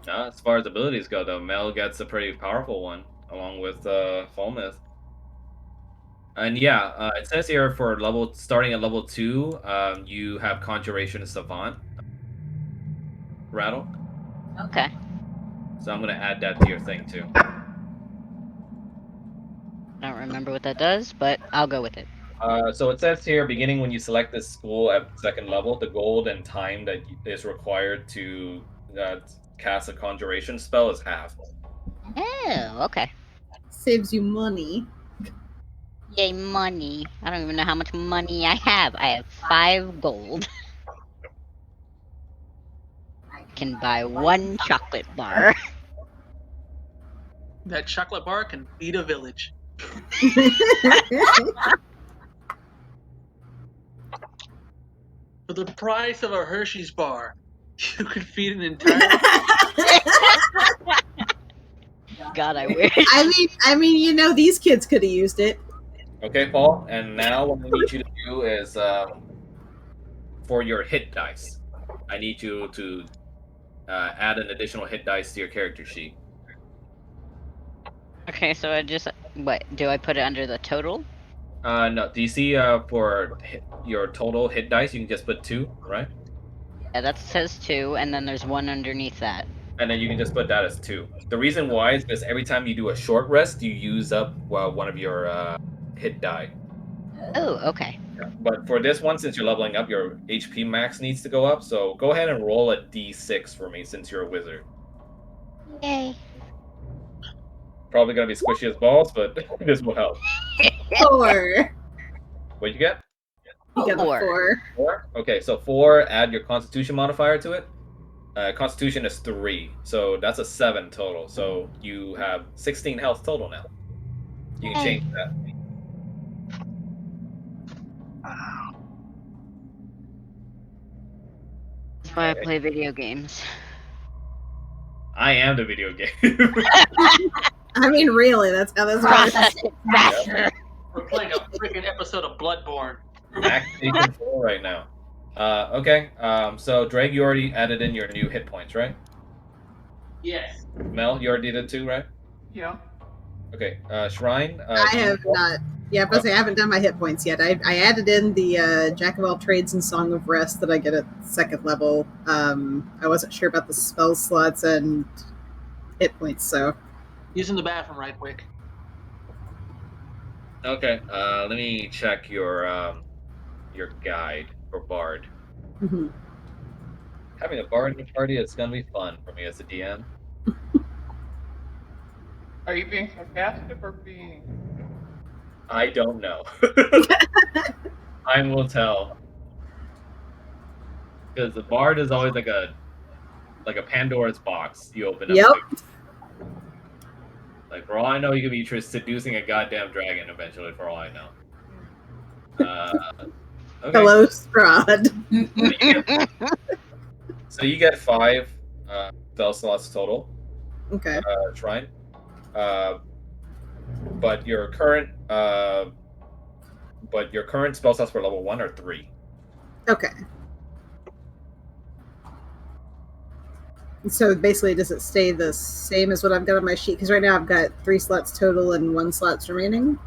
C: As far as abilities go, though, Mel gets a pretty powerful one, along with Fulmouth. And yeah, it says here for starting at level 2, you have Conjuration Savant. Rattle.
D: Okay.
C: So I'm gonna add that to your thing too.
D: I don't remember what that does, but I'll go with it.
C: So it says here, beginning when you select this school at 2nd level, the gold and time that is required to cast a conjuration spell is half.
D: Oh, okay.
F: Saves you money.
D: Yay, money. I don't even know how much money I have. I have 5 gold. Can buy 1 chocolate bar.
E: That chocolate bar can feed a village. For the price of a Hershey's bar, you could feed an entire.
D: God, I wish.
F: I mean, these kids could have used it.
C: Okay, Paul. And now what I need you to do is for your hit dice, I need you to add an additional hit dice to your character sheet.
D: Okay, so what, do I put it under the total?
C: No. Do you see for your total hit dice, you can just put 2, right?
D: Yeah, that says 2, and then there's 1 underneath that.
C: And then you can just put that as 2. The reason why is because every time you do a short rest, you use up one of your hit die.
D: Oh, okay.
C: But for this one, since you're leveling up, your HP max needs to go up. So go ahead and roll a d6 for me, since you're a wizard.
D: Yay.
C: Probably gonna be squishy as balls, but this will help.
F: 4.
C: What'd you get?
F: You got a 4.
C: 4? Okay, so 4, add your Constitution modifier to it. Constitution is 3, so that's a 7 total. So you have 16 health total now. You can change that.
D: That's why I play video games.
C: I am the video game.
F: I mean, really, that's how this works.
D: Process it faster.
E: We're playing a freaking episode of Bloodborne.
C: Max station 4 right now. Okay. So Drake, you already added in your new hit points, right?
E: Yes.
C: Mel, you already did too, right?
G: Yeah.
C: Okay. Shrine.
F: I have not. Yeah, but I haven't done my hit points yet. I added in the Jack of all trades and Song of Rest that I get at 2nd level. I wasn't sure about the spell slots and hit points, so.
E: Using the bathroom right quick.
C: Okay. Let me check your guide for Bard.
F: Mhm.
C: Having a Bard in the party is gonna be fun for me as a DM.
G: Are you being sarcastic or being?
C: I don't know. Time will tell. Because the Bard is always like a Pandora's box you open up.
F: Yep.
C: To. Like, for all I know, you could be seducing a goddamn dragon eventually, for all I know. Okay.
F: Hello, Strahd.
C: So you get 5 spell slots total.
F: Okay.
C: Shrine. But your current spell slots for level 1 are 3.
F: Okay. So basically, does it stay the same as what I've got on my sheet? Because right now I've got 3 slots total and 1 slots remaining.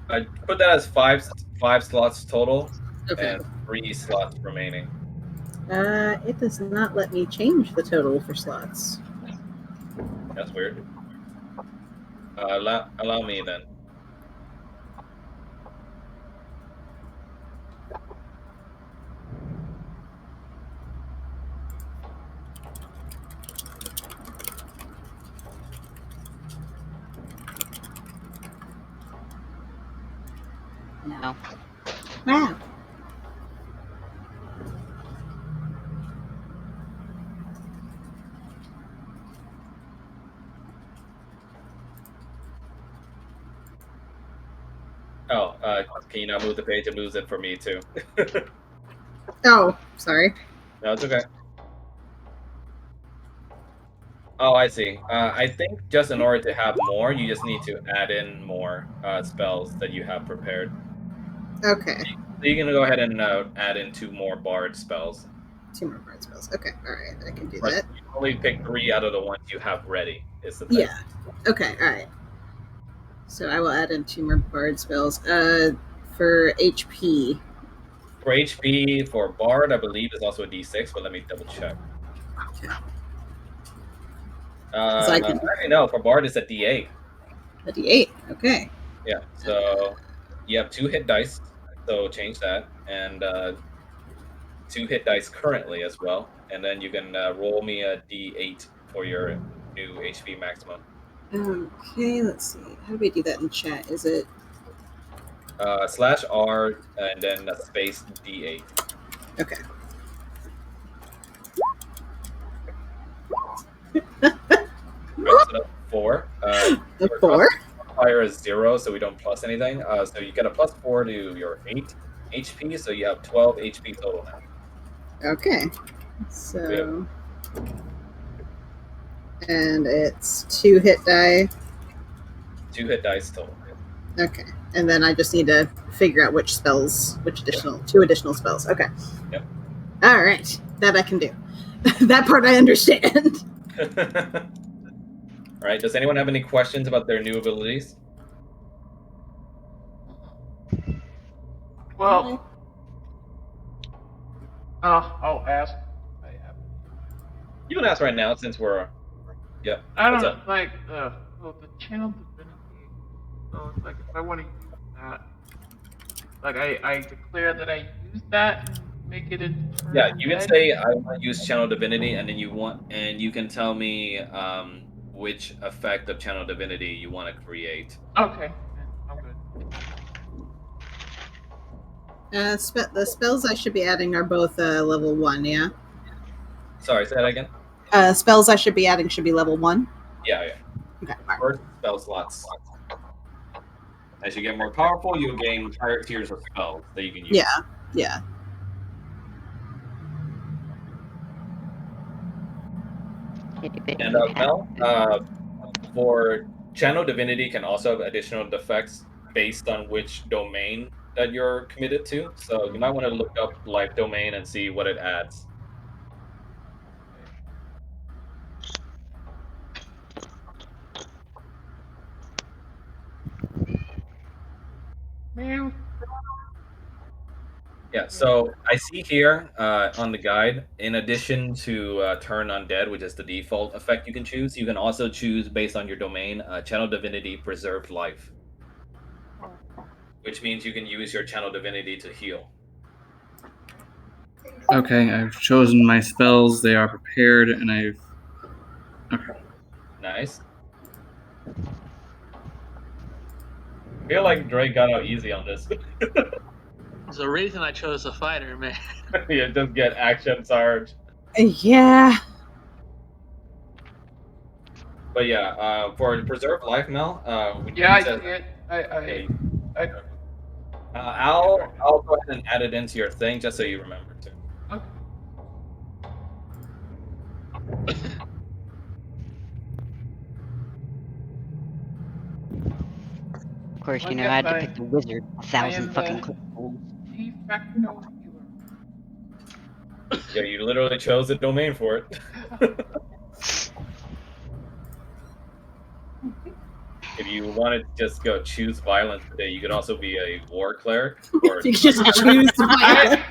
C: I put that as 5 slots total
F: Okay.
C: and 3 slots remaining.
F: It does not let me change the total for slots.
C: That's weird. Allow me then.
D: No.
F: Wow.
C: Oh, can you not move the page? It moves it for me too.
F: Oh, sorry.
C: No, it's okay. Oh, I see. I think just in order to have more, you just need to add in more spells that you have prepared.
F: Okay.
C: So you can go ahead and add in 2 more bard spells.
F: 2 more card spells. Okay, alright, I can do
C: But
F: that.
C: you only pick 3 out of the ones you have ready, is the thing.
F: Yeah. Okay, alright. So I will add in 2 more bard spells. For HP.
C: For HP, for bard, I believe is also a D6, but let me double check.
F: Okay. I can
C: Actually, no, for bard it's a D8.
F: a D8. Okay.
C: Yeah, so you have 2 hit dice, so change that, and 2 hit dice currently as well, and then you can roll me a D8 for your new HP maximum.
F: Okay, let's see. How do we do that in chat? Is it
C: /R and then a space D8.
F: okay?
C: Right, so that's 4.
F: A
C: Your
F: 4?
C: Fire is 0, so we don't plus anything. So you get a +4 to your 8 HP, so you have 12 HP total now.
F: Okay. So and it's 2 hit die.
C: 2 hit dice total.
F: Okay. And then I just need to figure out which spells, which additional 2 additional spells. Okay.
C: Yep.
F: All right. That I can do. That part I understand.
C: All right. Does anyone have any questions about their new abilities?
G: Well, I'll ask.
C: You can ask right now since we're. Yep.
G: I
C: What's
G: don't
C: up?
G: like the channel divinity. So it's like if I want to use that, like I declare that I use that and make it into.
C: Yeah, you can say I want to use channel divinity, and then you can tell me which effect of channel divinity you want to create.
G: Okay, I'm good.
F: The spells I should be adding are both level 1. Yeah.
C: Sorry, say that again.
F: Spells I should be adding should be level 1.
C: Yeah.
F: Okay. All right.
C: First spell slots. As you get more powerful, you'll gain higher tiers of spells that you can use.
F: Yeah. Yeah.
C: And Mel, for channel divinity can also have additional effects based on which domain that you're committed to. So you might want to look up life domain and see what it adds.
G: Man.
C: Yeah, so I see here on the guide, in addition to Turn Undead, which is the default effect you can choose, you can also choose, based on your domain, Channel Divinity Preserved Life. Which means you can use your Channel Divinity to heal.
A: Okay, I've chosen my spells. They are prepared, and I've... Okay.
C: Nice. I feel like Drake got out easy on this.
E: There's a reason I chose a fighter, man.
C: Yeah, just get action surge.
F: Yeah.
C: But yeah, for Preserved Life, Mel,
G: Yeah, I see it.
C: I'll go ahead and add it into your thing just so you remember to.
G: Okay.
D: Of course,
G: Well,
D: you know,
G: yes,
D: I had to pick the wizard.
G: I
D: 1,000
G: am
D: fucking
G: the
D: clips.
G: de facto healer.
C: Yeah, you literally chose the domain for it. If you wanted to just go choose violence today, you could also be a war cleric. Or
F: You just choose violence.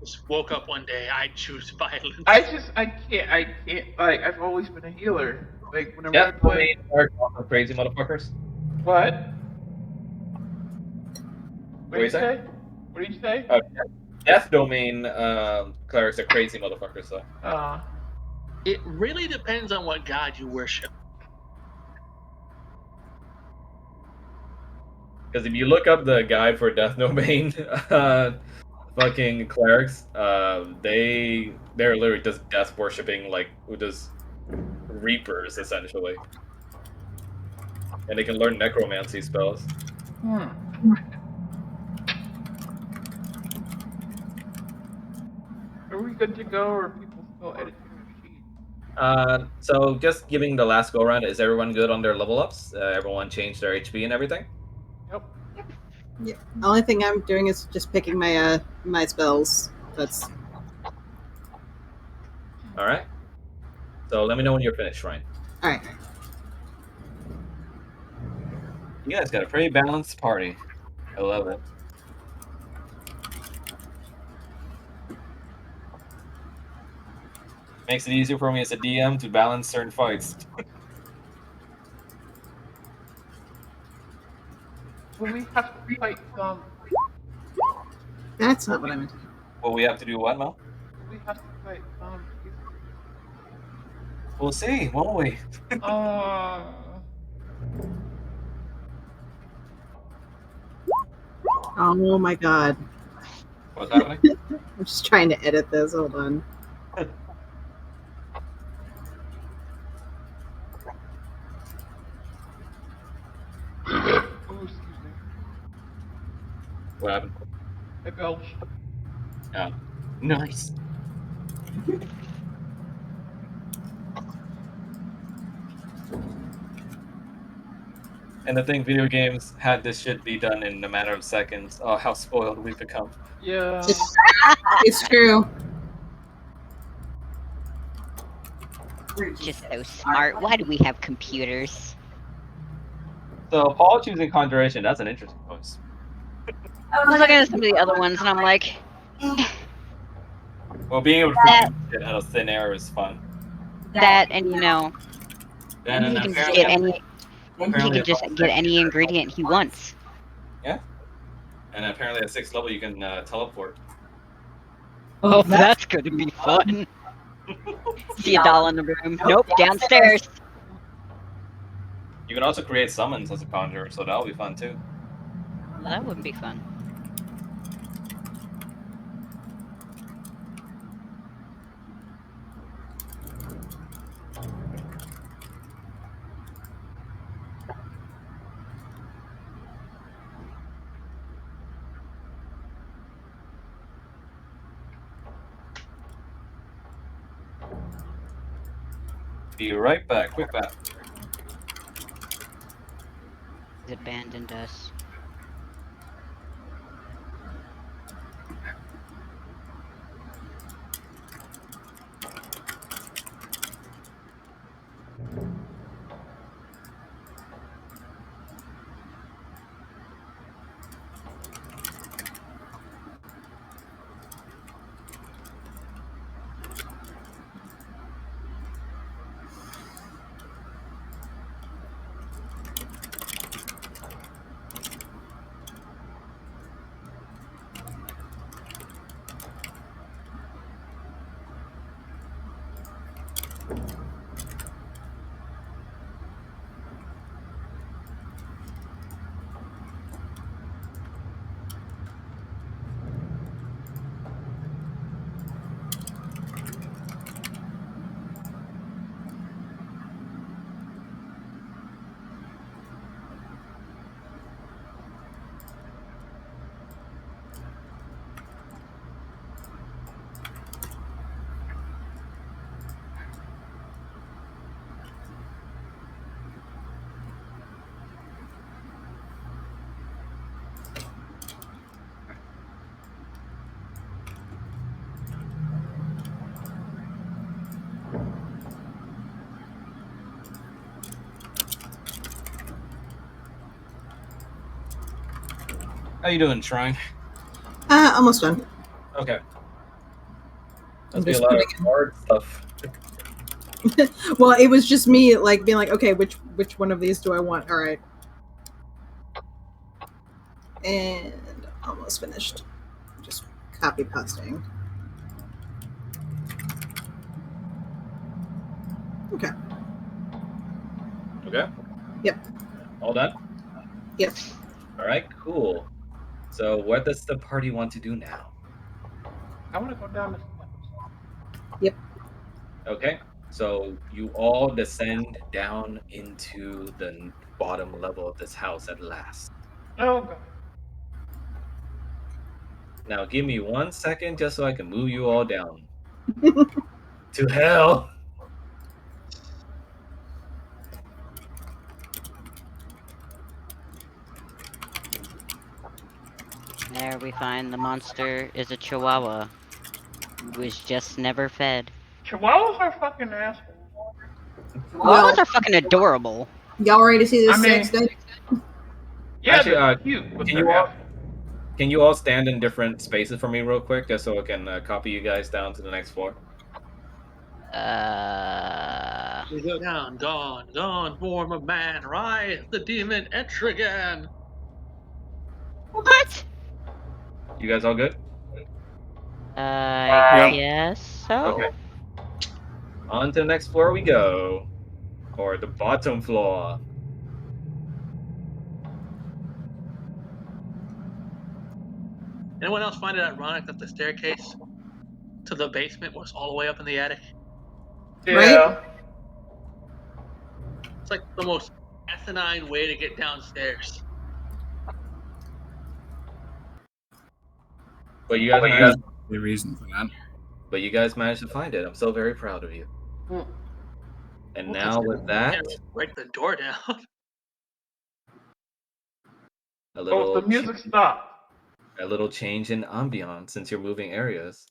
E: Just woke up one day, I choose violence.
G: I can't, like, I've always been a healer. Like whenever
C: Yeah,
G: I play.
C: crazy motherfuckers.
G: What?
C: What do you say?
G: What did you say?
C: Death domain clerics are crazy motherfuckers, though.
E: It really depends on what god you worship.
C: Because if you look up the guide for death domain, fucking clerics, they're literally just death worshipping, like just reapers essentially, and they can learn necromancy spells.
G: Are we good to go, or are people still editing their sheet?
C: So just giving the last go around, is everyone good on their level ups? Everyone changed their HP and everything?
G: Yep.
F: Yeah. The only thing I'm doing is just picking my my spells. That's
C: All right. So let me know when you're finished, Ryan.
F: all right.
C: You guys got a pretty balanced party. I love it. Makes it easier for me as a DM to balance certain fights.
G: Will we have to fight some?
F: That's not what I meant.
C: Will we have to do what, Mel?
G: Will we have to fight some?
C: We'll see, won't we?
F: Oh my god.
C: What's happening?
F: I'm just trying to edit this. Hold on.
G: Oh, excuse me.
C: What happened?
G: I belched.
C: Oh, nice. And the thing, video games had this shit be done in a matter of seconds. Oh, how spoiled we've become.
G: Yeah.
F: It's true.
D: Just so smart. Why do we have computers?
C: So, Paul choosing Conjuration, that's an interesting choice.
D: I was looking at some of the other ones, and I'm like,
C: Well, being able to
D: That-
C: freaking shit out of thin air is fun.
D: that, and you know,
C: And
D: he
C: then
D: can just
C: apparently,
D: get any. He
C: apparently
D: can just get any ingredient he wants.
C: and apparently at 6th level you can teleport.
D: Oh, that's going to be fun. See a doll in the room. Nope, downstairs.
C: You can also create summons as a conjurer, so that'll be fun too.
D: Well, that wouldn't be fun.
C: Be right back. Quick back.
D: He's abandoned us.
C: How you doing, Shrine?
F: Almost done.
C: Okay.
F: I'm
C: Must be a
F: just
C: lot of
F: putting in-
C: hard stuff.
F: Well, it was just me like being like, okay, which one of these do I want? All right, and almost finished. Just copy pasting. Okay.
C: Okay.
F: Yep.
C: All done.
F: Yep.
C: All right. Cool. So what does the party want to do now?
G: I want to go down the steps.
F: Yep.
C: Okay. So you all descend down into the bottom level of this house at last.
G: Oh god.
C: Now give me 1 second just so I can move you all down. To hell.
D: There we find the monster is a chihuahua who was just never fed.
G: Chihuahuas are fucking assholes.
F: Well,
D: Chihuahuas are fucking adorable.
F: y'all ready to see this
G: I mean-
F: sex dungeon?
G: Yeah,
C: Actually,
G: they're cute, but
C: can
G: they're
C: you all
G: assholes.
C: can you all stand in different spaces for me real quick, just so I can copy you guys down to the next floor?
E: We go down, gone, form of man, rise, the demon, Etrigan.
D: What?
C: You guys all good?
D: I
A: Yep.
D: guess so.
C: Okay. On to the next floor we go. Or the bottom floor.
E: Anyone else find it ironic that the staircase to the basement was all the way up in the attic?
G: Yeah.
F: Right?
E: It's like the most asinine way to get downstairs.
C: But you guys
A: There's
C: managed,
A: a reason for that.
C: but you guys managed to find it. I'm so very proud of you.
G: Mm.
C: And
E: Well,
C: now with that,
E: can't break the door down.
C: a
G: Oh,
C: little
G: the music stopped.
C: a little change in ambiance since you're moving areas.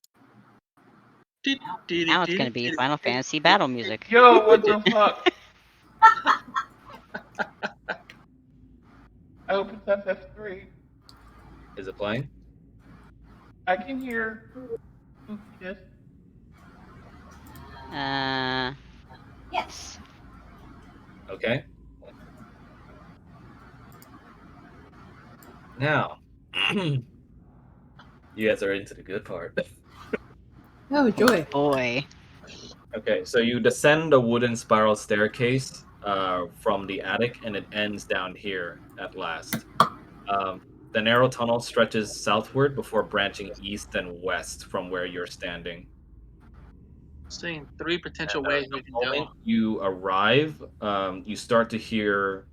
D: Now it's gonna be Final Fantasy battle music.
G: Yo, what the fuck? I hope it's FF3.
C: Is it playing?
G: I can hear Kiss.
D: Yes.
C: Okay. Now, you guys are into the good part.
F: Oh, joy.
D: Boy.
C: Okay, so you descend a wooden spiral staircase from the attic, and it ends down here at last. The narrow tunnel stretches southward before branching east and west from where you're standing.
E: Seeing three potential
C: And,
E: ways
C: the
E: we can
C: moment
E: go.
C: you arrive, you start to hear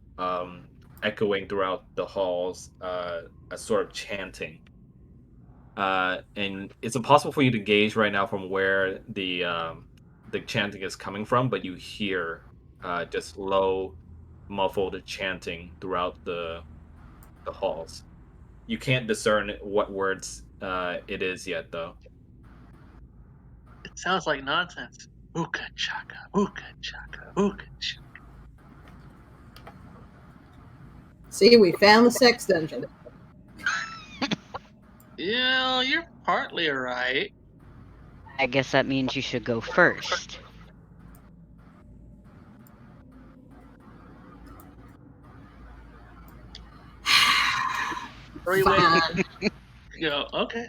C: echoing throughout the halls a sort of chanting. And it's impossible for you to gauge right now from where the chanting is coming from, but you hear just low, muffled chanting throughout the halls. You can't discern what words it is yet, though.
E: It sounds like nonsense. Ooka chaka, ooka chaka, ooka chaka.
F: See, we found the sex dungeon.
E: Yeah, you're partly right.
D: I guess that means you should go first.
E: Three ways
F: Fine.
E: to go. Okay,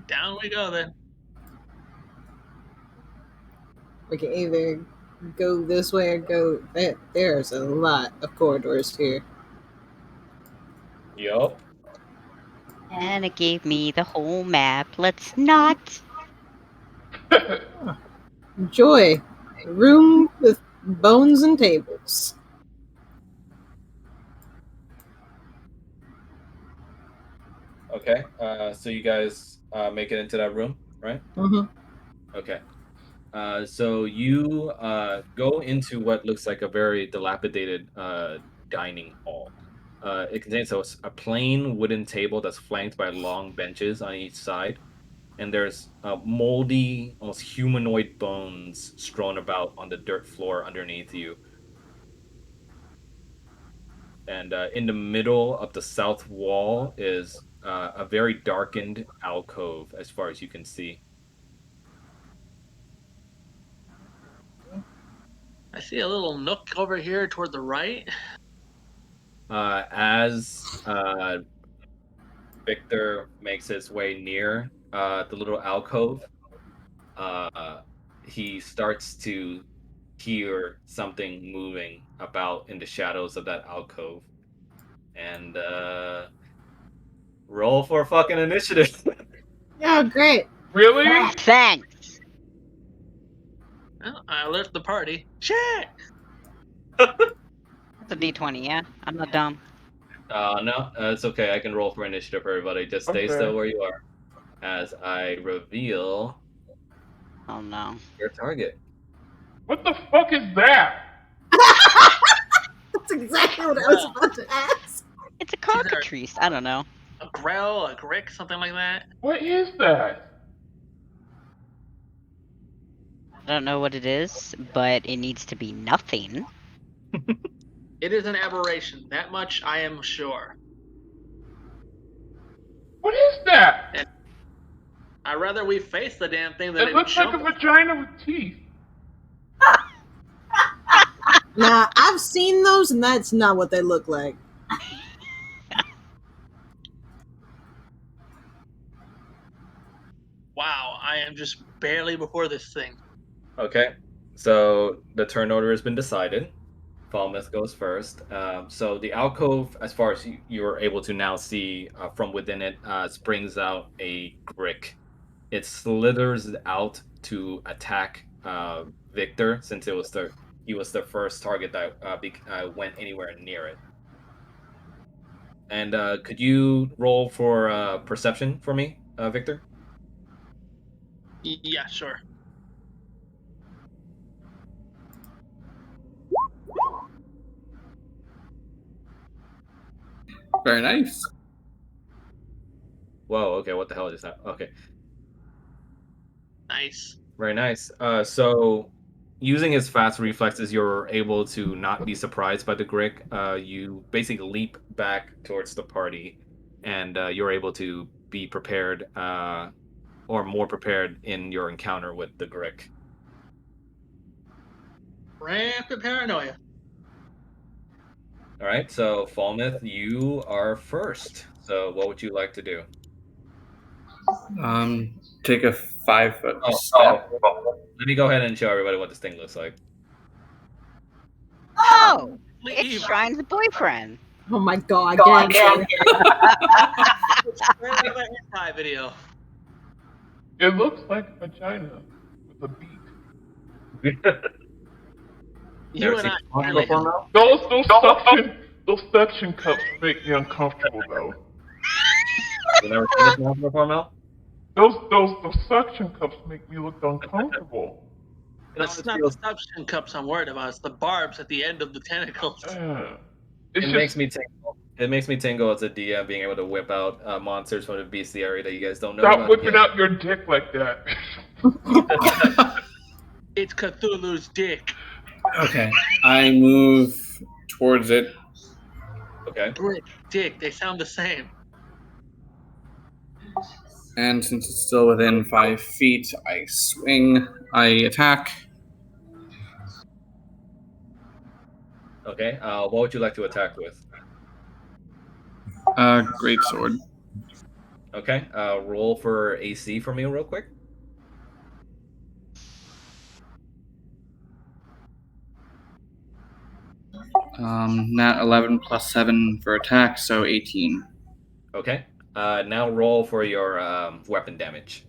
E: down we go then.
F: We can either go this way or go that. There's a lot of corridors here.
C: Yup.
D: And it gave me the whole map. Let's not.
F: Joy. Room with bones and tables.
C: Okay. So you guys make it into that room, right?
F: Mm-hmm.
C: Okay. So you go into what looks like a very dilapidated dining hall. It contains a plain wooden table that's flanked by long benches on each side, and there's moldy, almost humanoid bones strewn about on the dirt floor underneath you. And in the middle of the south wall is a very darkened alcove, as far as you can see.
E: I see a little nook over here toward the right.
C: As Victor makes his way near the little alcove, he starts to hear something moving about in the shadows of that alcove. And roll for fucking initiative.
F: Oh, great.
G: Really?
D: Thanks.
E: Well, I alert the party. Shit!
D: That's a D20, yeah? I'm not dumb.
C: No, it's okay. I can roll for initiative for everybody. Just stay
G: Okay.
C: still where you are as I reveal
D: Oh no.
C: your target.
G: What the fuck is that?
F: That's exactly what I was about to ask.
D: It's a cockatrice. I don't know.
E: A grell, a grick, something like that.
G: What is that?
D: I don't know what it is, but it needs to be nothing.
E: It is an aberration. That much I am sure.
G: What is that?
E: I'd rather we face the damn thing than
G: It looks like a
E: jump.
G: vagina with teeth.
F: Now, I've seen those, and that's not what they look like.
E: Wow, I am just barely before this thing.
C: Okay, so the turn order has been decided. Falmouth goes first. So the alcove, as far as you're able to now see from within it, springs out a grick. It slithers out to attack Victor, since he was the first target that went anywhere near it. And could you roll for perception for me, Victor?
E: Yeah, sure.
A: Very nice.
C: Whoa, okay, what the hell is that? Okay.
E: Nice.
C: Very nice. So, using his fast reflexes, you're able to not be surprised by the Grick. You basically leap back towards the party, and you're able to be prepared, or more prepared in your encounter with the Grick.
E: Rampant paranoia.
C: All right, so Falmouth, you are first. So, what would you like to do?
A: Take a 5-foot
C: Oh,
A: step.
C: let me go ahead and show everybody what this thing looks like.
D: Oh! It's
E: Leave.
D: Shrine's boyfriend.
F: Oh my god, gangster.
E: Straight out of a hentai video.
G: It looks like a vagina with a beak.
E: You and I. Really,
G: Those suction cups make me uncomfortable though.
C: You never seen this one before, Mel?
G: Those suction cups make me look uncomfortable.
E: That's not the suction cups I'm worried about. It's the barbs at the end of the tentacles.
C: It makes me tingle. It makes me tingle as a DM being able to whip out monsters from the bestiary that you guys don't know
G: Stop
C: about.
G: whipping out your dick like that.
E: It's Cthulhu's dick.
A: Okay, I move towards it.
C: Okay.
E: Brick, dick, they sound the same.
A: And since it's still within 5 feet, I swing. I attack.
C: Okay. What would you like to attack with?
A: Great sword.
C: Okay. Roll for AC for me real quick.
A: Nat 11 plus 7 for attack, so 18.
C: Okay. Now roll for your weapon damage.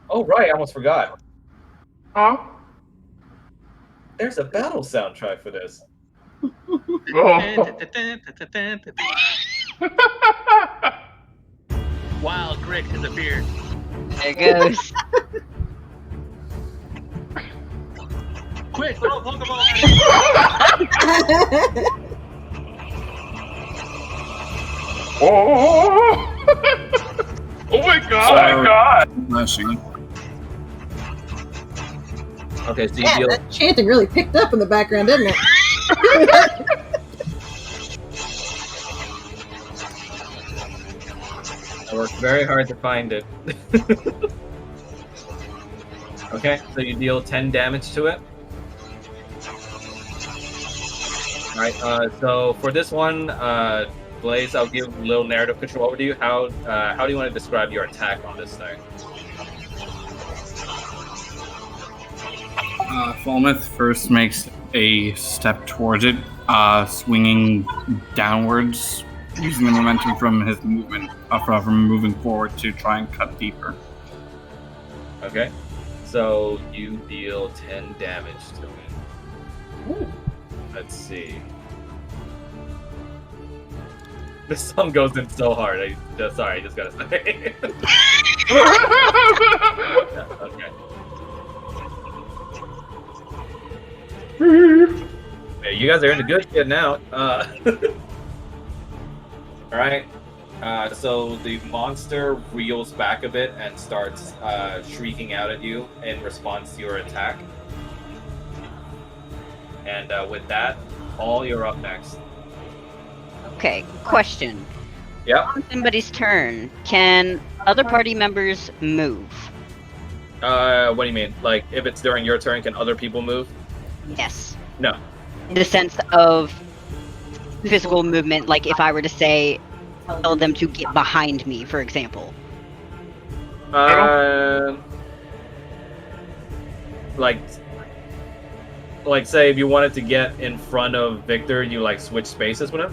C: Oh, right. I almost forgot.
G: Huh?
C: There's a battle soundtrack for this.
E: Wild Grick has appeared.
D: There it goes.
E: Quick, throw a Pokeball
G: Oh! Oh my god!
A: Flashing.
C: Okay, so you
F: Yeah,
C: deal.
F: that chanting really picked up in the background, didn't it?
C: I worked very hard to find it. Okay, so you deal 10 damage to it. Alright, so for this one, Blaze, I'll give a little narrative control over to you. How do you want to describe your attack on this thing?
A: Falmouth first makes a step towards it, swinging downwards, using the momentum from his movement, from moving forward to try and cut deeper.
C: Okay, so you deal 10 damage to it.
F: Ooh.
C: Let's see. This song goes in so hard. I just gotta say. Yeah, okay. Yeah, you guys are in the good shit now. Alright. So the monster reels back a bit and starts shrieking out at you in response to your attack. And with that, Paul, you're up next.
D: Okay, question.
C: Yep.
D: On somebody's turn, can other party members move?
C: What do you mean? Like, if it's during your turn, can other people move?
D: Yes.
C: No.
D: In the sense of physical movement, like if I were to say, tell them to get behind me, for example.
C: Like, say if you wanted to get in front of Victor, you like switch spaces with him?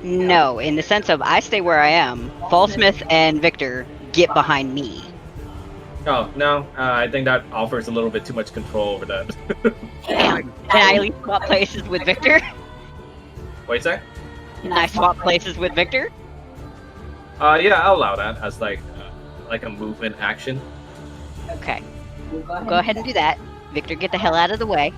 D: No, in the sense of I stay where I am, Fallsmith and Victor get behind me.
C: Oh, no. I think that offers a little bit too much control over that.
D: Can I at least swap places with Victor?
C: What you say?
D: Can I swap places with Victor?
C: Yeah, I'll allow that as like a movement action.
D: Okay. Go ahead and do that. Victor, get the hell out of the way.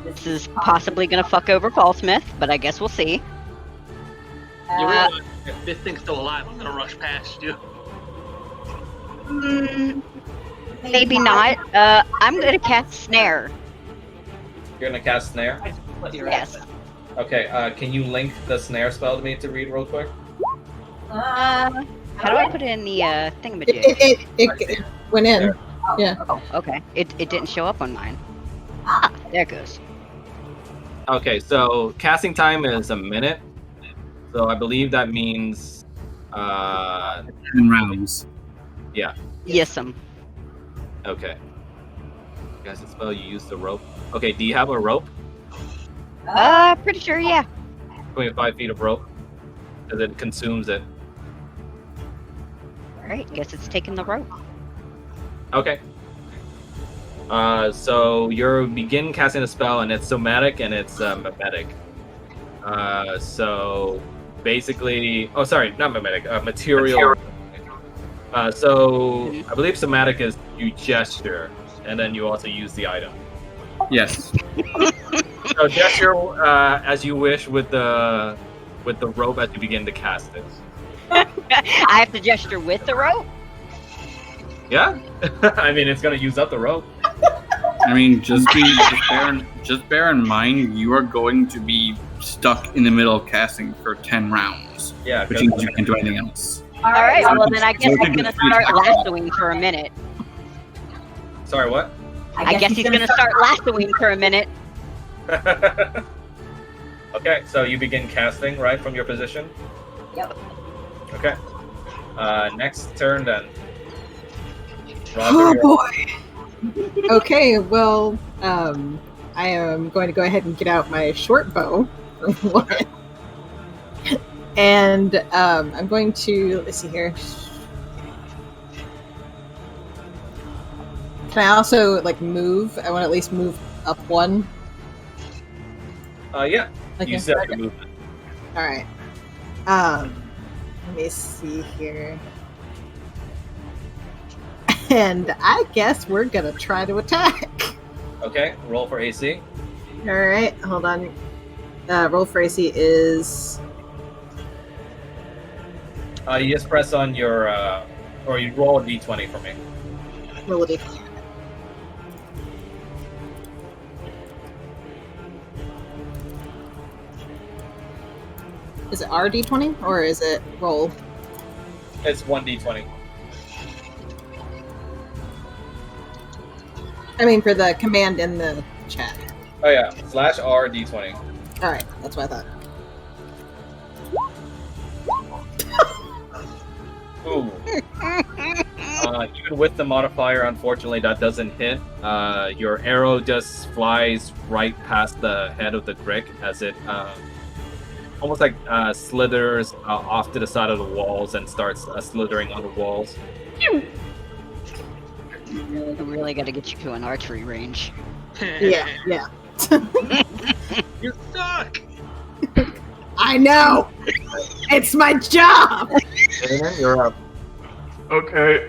D: This is possibly gonna fuck over Fallsmith, but I guess we'll see.
E: You realize if this thing's still alive, I'm gonna rush past you.
D: Maybe not. I'm gonna cast Snare.
C: You're gonna cast Snare?
D: Yes.
C: Okay, can you link the Snare spell to me to read real quick?
D: How do I put it in the thingamajig?
F: It went in. Yeah.
D: Oh, okay. It didn't show up on mine. Ah, there it goes.
C: Okay, so casting time is a minute. So I believe that means
A: 10 rounds.
C: Yeah.
D: Yes,
C: Okay. Casting spell, you use the rope. Okay, do you have a rope?
D: Pretty sure, yeah.
C: 25 feet of rope. Because it consumes it.
D: Alright, guess it's taking the rope.
C: Okay. So you begin casting a spell, and it's somatic and it's mimetic. So basically, oh sorry, not mimetic, material. So I believe somatic is you gesture, and then you also use the item.
A: Yes.
C: So gesture as you wish with the rope as you begin to cast it.
D: I have to gesture with the rope?
C: Yeah, I mean it's gonna use up the rope.
A: I mean, just bear in mind you are going to be stuck in the middle of casting for 10 rounds.
C: Yeah,
A: which means you can't do anything else.
D: Alright, well then I guess
A: So
D: he's gonna start lassoing for a minute.
C: Sorry, what?
D: I guess he's gonna start lassoing for a minute.
C: Okay, so you begin casting right from your position.
F: Yep.
C: Okay. Next turn then. Roger,
F: Oh
C: you're-
F: boy. Okay, well, I am going to go ahead and get out my short bow. And I'm going to, let's see here. Can I also like move? I want to at least move up one.
C: Yeah.
F: Okay.
C: You set the movement.
F: All right. Let me see here. And I guess we're gonna try to attack.
C: Okay, roll for AC.
F: All right, hold on. Roll for AC is
C: You just press on your, or you roll a d20 for me.
F: Roll a d. Is it RD20 or is it roll?
C: It's 1d20.
F: I mean, for the command in the chat.
C: Oh yeah, /R d20.
F: All right, that's what I thought.
C: Ooh. Even with the modifier, unfortunately, that doesn't hit. Your arrow just flies right past the head of the Grick as it almost like slithers off to the side of the walls and starts slithering on the walls.
D: I really got to get you to an archery range.
F: Yeah.
E: You suck!
F: I know! It's my job!
A: You're up.
G: Okay,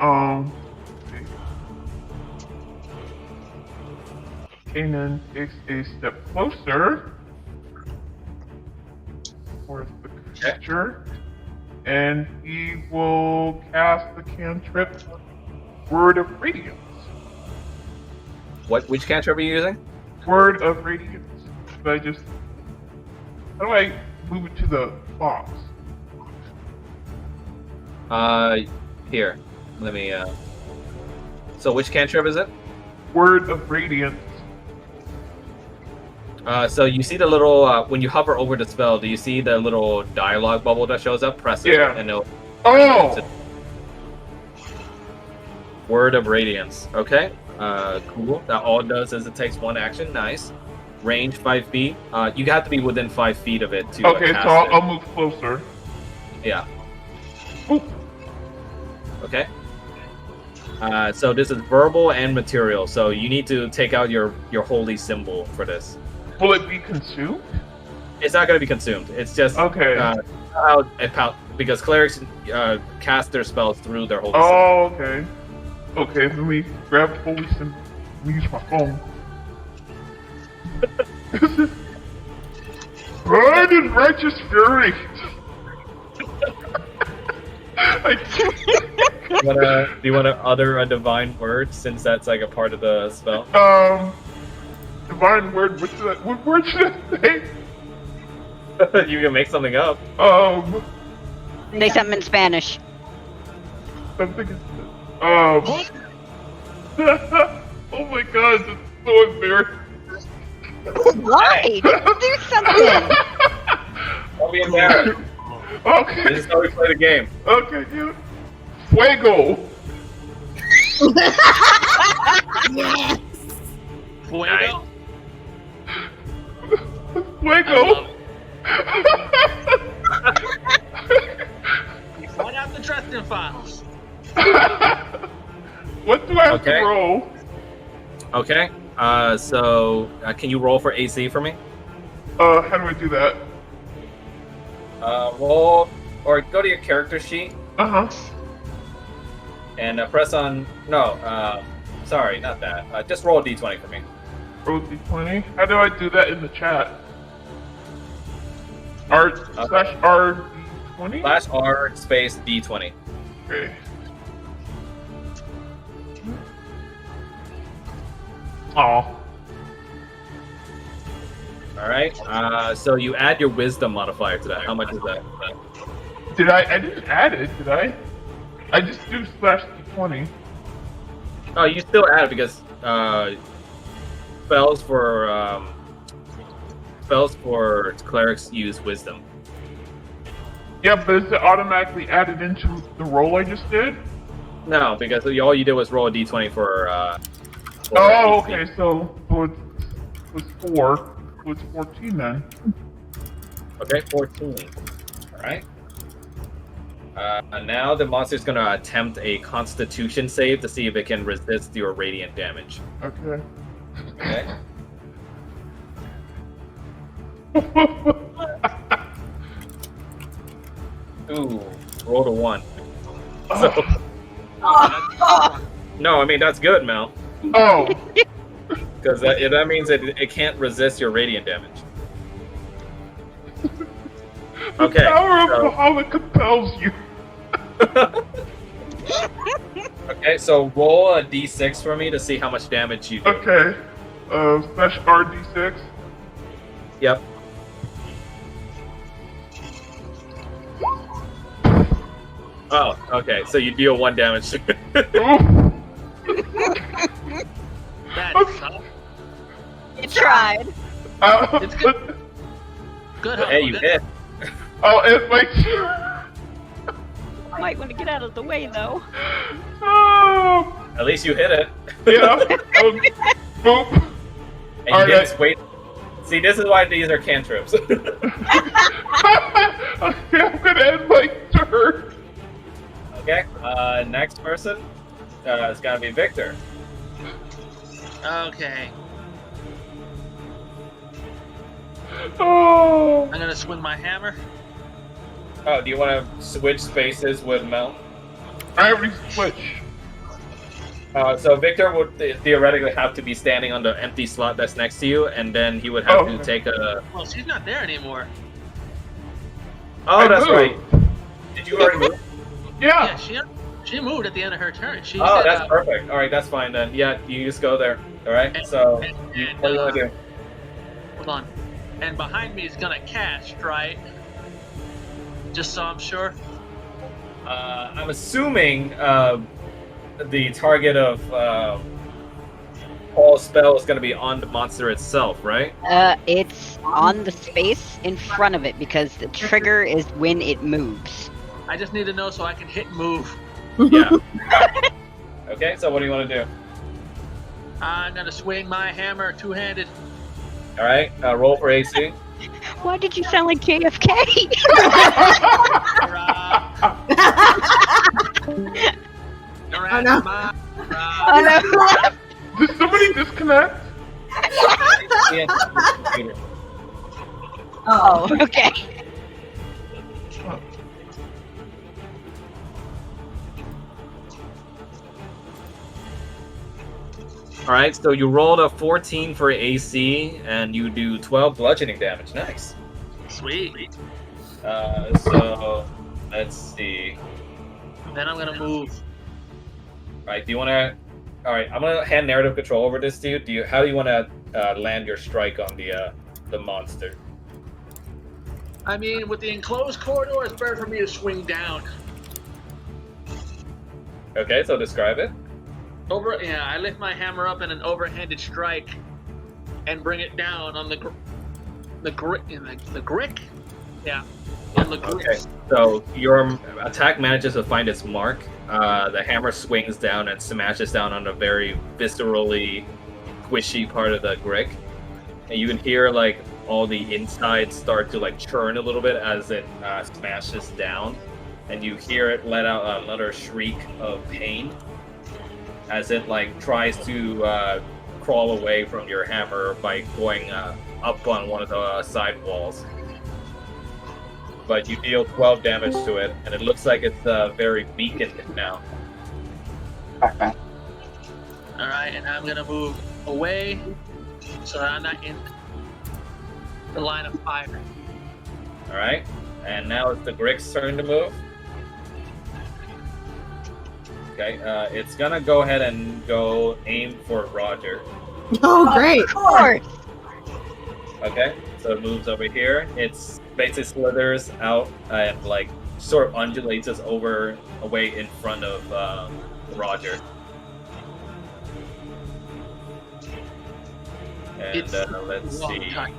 G: Kanan takes a step closer towards the creature, and he will cast the cantrip Word of Radiance.
C: Which cantrip are you using?
G: Word of Radiance. But how do I move it to the box?
C: Here. Let me, So which cantrip is it?
G: Word of Radiance.
C: So you see the little, when you hover over the spell, do you see the little dialogue bubble that shows up? Press it,
G: Yeah.
C: and it'll...
G: Oh!
C: Word of Radiance. Okay. Cool. That all it does is it takes one action. Nice. Range 5 feet. You have to be within 5 feet of it to
G: Okay,
C: cast
G: so
C: it.
G: I'll move closer.
C: Yeah.
G: Oop.
C: Okay. So this is verbal and material. So you need to take out your holy symbol for this.
G: Will it be consumed?
C: It's not going to be consumed. It's just
G: Okay.
C: because clerics cast their spells through their holy
G: Oh, okay. Okay, let me grab holy symbol. Let me use my phone. Burn in righteous fury!
C: symbol. Do you want to utter a divine word since that's like a part of the spell?
G: Divine word, what word should I say?
C: You can make something up.
D: Say something in Spanish.
G: Something is, oh my god, that's so embarrassing.
D: Why? Do something!
C: Don't be embarrassed.
G: Okay.
C: This is how we play the game.
G: Okay, dude. Fuego!
F: Yes!
E: Fuego?
G: Fuego!
E: Find out the Dresden Files.
G: What do I have
C: Okay.
G: to roll?
C: Okay. So can you roll for AC for me?
G: How do I do that?
C: Roll or go to your character sheet
G: Uh-huh.
C: and press on. No, sorry, not that. Just roll a d20 for me.
G: Roll d20. How do I do that in the chat? R/R d20?
C: /R space d20.
G: Okay. Oh.
C: All right. So you add your wisdom modifier to that. How much is that?
G: Did I didn't add it, did I? I just do /d20.
C: Oh, you still add it because spells for clerics use wisdom.
G: Yeah, but is it automatically added into the roll I just did?
C: No, because all you did was roll a d20 for.
G: Oh,
C: AC.
G: okay, so it's 4. So it's 14 then.
C: Okay, 14. All right. Now the monster's gonna attempt a Constitution save to see if it can resist your radiant damage.
G: Okay.
C: Okay. Ooh, rolled a 1. So, no, I mean that's good, Mel,
G: Oh,
C: because that means it can't resist your radiant damage.
G: the
C: Okay,
G: power of
C: so-
G: Bahamut compels you.
C: Okay, so roll a d6 for me to see how much damage you do.
G: Okay. Slash RD6.
C: Yep. Oh, okay. So you deal 1 damage.
G: Ooh.
E: That sucks.
D: You tried.
E: It's good. Good.
C: But hey, you
E: good.
C: hit.
G: I'll end my.
D: Might want to get out of the way though.
G: Oh.
C: At least you hit it.
G: Yeah. Boop.
C: And you
G: All
C: didn't
G: right.
C: wait. See, this is why these are cantrips.
G: Okay, I'm gonna end my turn.
C: Okay. Next person is gonna be Victor.
E: Okay.
G: Oh.
E: I'm gonna swing my hammer.
C: Oh, do you want to switch spaces with Mel?
G: I already switched.
C: So Victor would theoretically have to be standing on the empty slot that's next to you, and then he would have to
G: okay.
C: take a.
E: Well, she's not there anymore.
C: Oh,
G: I
C: that's
G: moved.
C: right. Did you already move?
E: Yeah,
G: Yeah.
E: she moved at the end of her turn. She
C: Oh,
E: said,
C: that's perfect. All right, that's fine then. Yeah, you just go there. All right. So, what do you want to do?
E: Hold on. And behind me is gonna cast, right? Just so I'm sure.
C: I'm assuming the target of Paul's spell is going to be on the monster itself, right?
D: It's on the space in front of it because the trigger is when it moves.
E: I just need to know so I can hit and move.
C: Yeah. Okay, so what do you want to do?
E: I'm gonna swing my hammer two-handed.
C: All right, roll for AC.
D: Why did you sound like JFK?
F: Oh, no.
D: Oh no!
G: Did somebody disconnect?
D: Oh, okay.
C: All right, so you rolled a 14 for AC, and you do 12 bludgeoning damage. Nice.
E: Sweet.
C: So let's see.
E: Then I'm gonna move.
C: All right, do you want to? All right, I'm gonna hand narrative control over this to you. How do you want to land your strike on the monster?
E: I mean, with the enclosed corridor, it's better for me to swing down.
C: Okay, so describe it.
E: I lift my hammer up in an overhanded strike, and bring it down on the grick. Yeah, on the grick.
C: Okay, so your attack manages to find its mark. The hammer swings down and smashes down on a very viscerally squishy part of the grick, and you can hear like all the insides start to like churn a little bit as it smashes down, and you hear it let out another shriek of pain as it like tries to crawl away from your hammer by going up on one of the side walls. But you deal 12 damage to it, and it looks like it's very weakened now.
E: All right, and I'm gonna move away so that I'm not in the line of fire.
C: All right, and now it's the Grick's turn to move. Okay, it's gonna go ahead and go aim for Roger.
F: Oh, great.
D: Of course.
C: Okay, so it moves over here. It's basically slithers out and like sort of undulates us away in front of Roger. And
E: It's
C: let's
E: long
C: see.
E: time.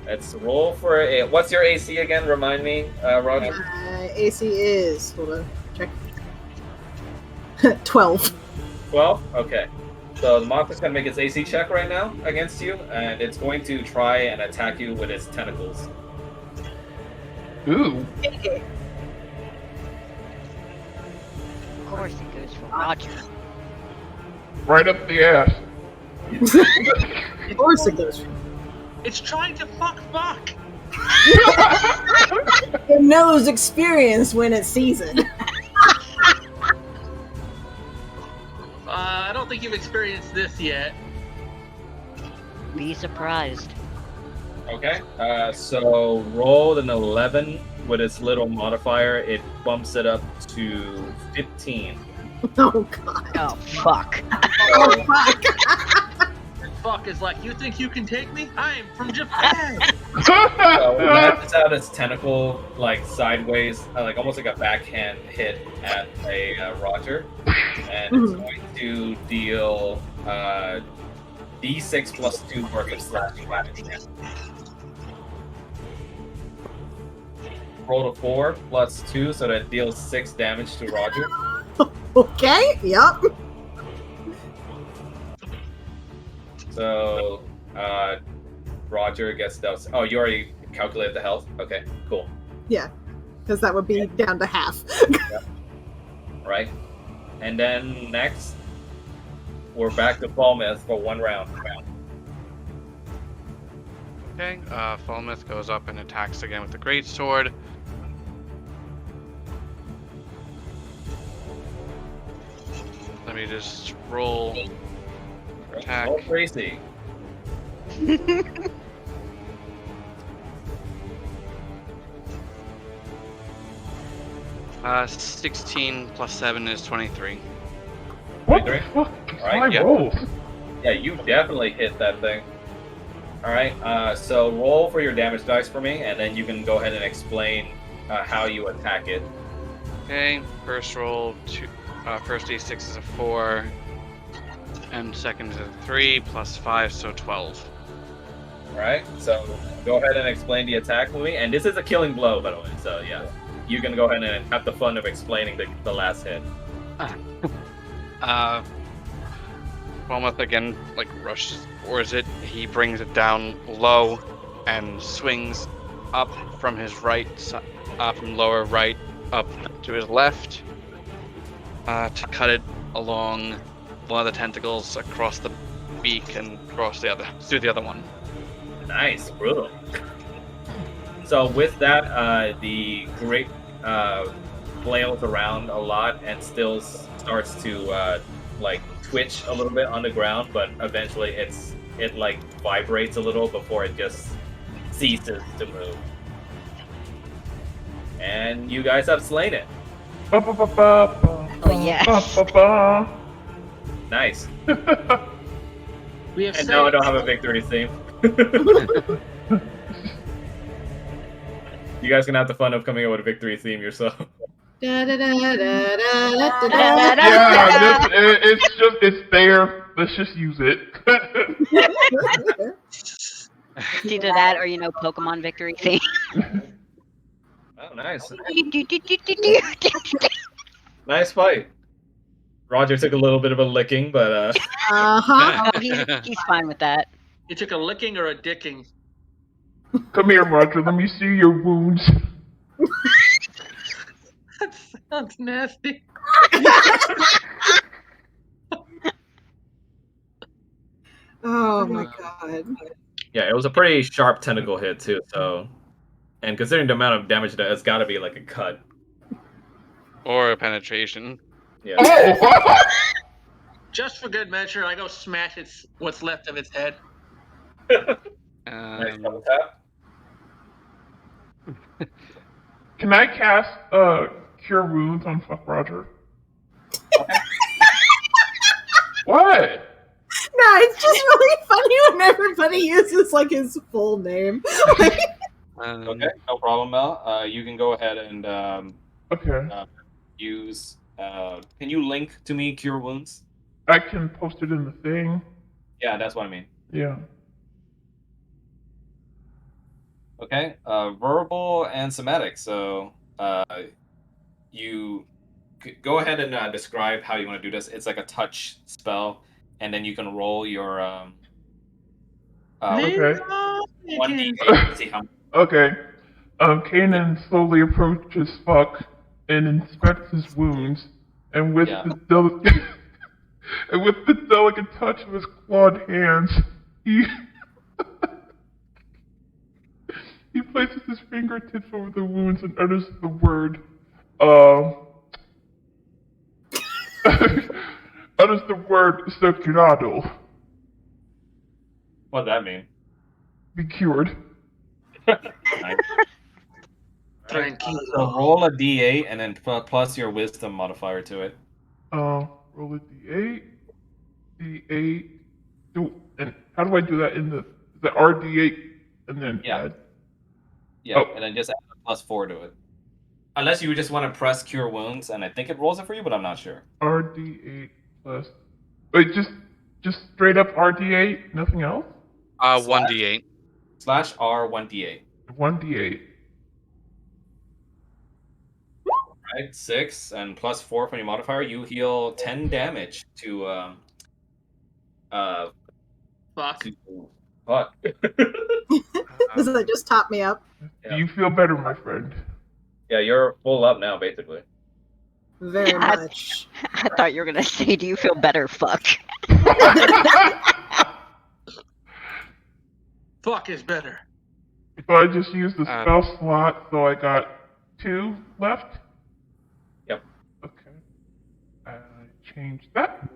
C: Let's roll for a. What's your AC again? Remind me, Roger.
F: AC is, hold on, check. 12.
C: 12? Okay. So the monster's gonna make its AC check right now against you, and it's going to try and attack you with its tentacles.
G: Ooh.
D: Of course it goes for Roger.
G: Right up the ass.
F: Of course it goes.
E: It's trying to fuck.
F: It knows experience when it sees it.
E: I don't think you've experienced this yet.
D: Be surprised.
C: Okay. So roll an 11 with its little modifier. It bumps it up to 15.
F: Oh god.
D: Oh, fuck.
F: Oh fuck.
E: Fuck is like, you think you can take me? I'm from Japan.
C: So it latches out its tentacle like sideways, like almost like a backhand hit at a Roger, and it's going to deal D6 plus 2 worth of slashing damage. Roll a 4 plus 2, so that deals 6 damage to Roger.
F: Okay, yep.
C: So Roger gets those. Oh, you already calculated the health? Okay, cool.
F: Yeah, because that would be down to half.
C: Right. And then next, we're back to Falmouth for one round.
H: Okay, Falmouth goes up and attacks again with the greatsword. Let me just roll. Attack.
C: Roll crazy.
H: 16 plus 7 is 23.
G: What the fuck?
C: Alright,
G: My rolls.
C: Yeah, you definitely hit that thing. Alright, so roll for your damage dice for me, and then you can go ahead and explain how you attack it.
H: Okay, first roll, first d6 is a 4, and second is a 3, plus 5, so 12.
C: Alright, so go ahead and explain the attack for me. And this is a killing blow, by the way, so yeah. You can go ahead and have the fun of explaining the last hit.
H: Falmouth again, like, rushes towards it. He brings it down low and swings up from his right, from lower right up to his left, to cut it along one of the tentacles across the beak and across through the other one.
C: Nice, brutal. So with that, the grape flails around a lot and still starts to like twitch a little bit on the ground, but eventually it like vibrates a little before it just ceases to move. And you guys have slain it.
D: Oh, yes.
C: Nice.
E: We have
C: And now I don't have a victory theme. You guys can have the fun of coming up with a victory theme yourself.
G: Yeah, it's there. Let's just use it.
D: It's either that or, Pokemon victory theme.
C: Oh, nice. Nice fight. Roger took a little bit of a licking, but
F: Uh-huh.
D: Oh, he's fine with that.
E: You took a licking or a dicking?
G: Come here, Roger. Let me see your wounds.
E: That sounds nasty.
F: Oh my god.
C: yeah, it was a pretty sharp tentacle hit too. So, and considering the amount of damage that it's got to be like a cut.
H: Or a penetration.
C: Yeah.
G: Oh!
E: Just for good measure, I go smash what's left of its head.
C: Nice double tap.
G: Can I cast Cure Wounds on Fuck Roger? What?
F: No, it's just really funny when everybody uses like his full name.
C: Okay, no problem, Mel. You can go ahead and
G: Okay.
C: use. Can you link to me Cure Wounds?
G: I can post it in the thing.
C: Yeah, that's what I mean.
G: Yeah.
C: Okay, verbal and somatic. So you go ahead and describe how you want to do this. It's like a touch spell, and then you can roll your
G: Okay.
C: 1d8 to see how.
G: Okay. Kanan slowly approaches Fuck and inspects his wounds, and with
C: Yeah.
G: and with the delicate touch of his clawed hands, he he places his fingertips over the wounds and utters the word, utters the word "Sagrado."
C: What does that mean?
G: Be cured.
C: Nice.
E: Tranquilo.
C: So roll a d8 and then plus your wisdom modifier to it.
G: Roll a d8. D8. And how do I do that in the RD8 and then add?
C: Yeah,
G: Oh.
C: and then just add a +4 to it. Unless you just want to press Cure Wounds, and I think it rolls it for you, but I'm not sure.
G: RD8 plus. Wait, just straight up RD8, nothing else?
H: 1d8.
C: /R 1d8.
G: 1d8.
C: Right, 6 and +4 from your modifier. You heal 10 damage to
E: Fuck.
C: Fuck.
F: Does that just top me up?
G: Do you feel better, my friend?
C: Yeah, you're full up now, basically.
F: Very much.
D: I thought you were gonna say, "Do you feel better?" Fuck.
E: Fuck is better.
G: So I just used the spell slot, so I got 2 left?
C: Yep.
G: Okay. I changed that.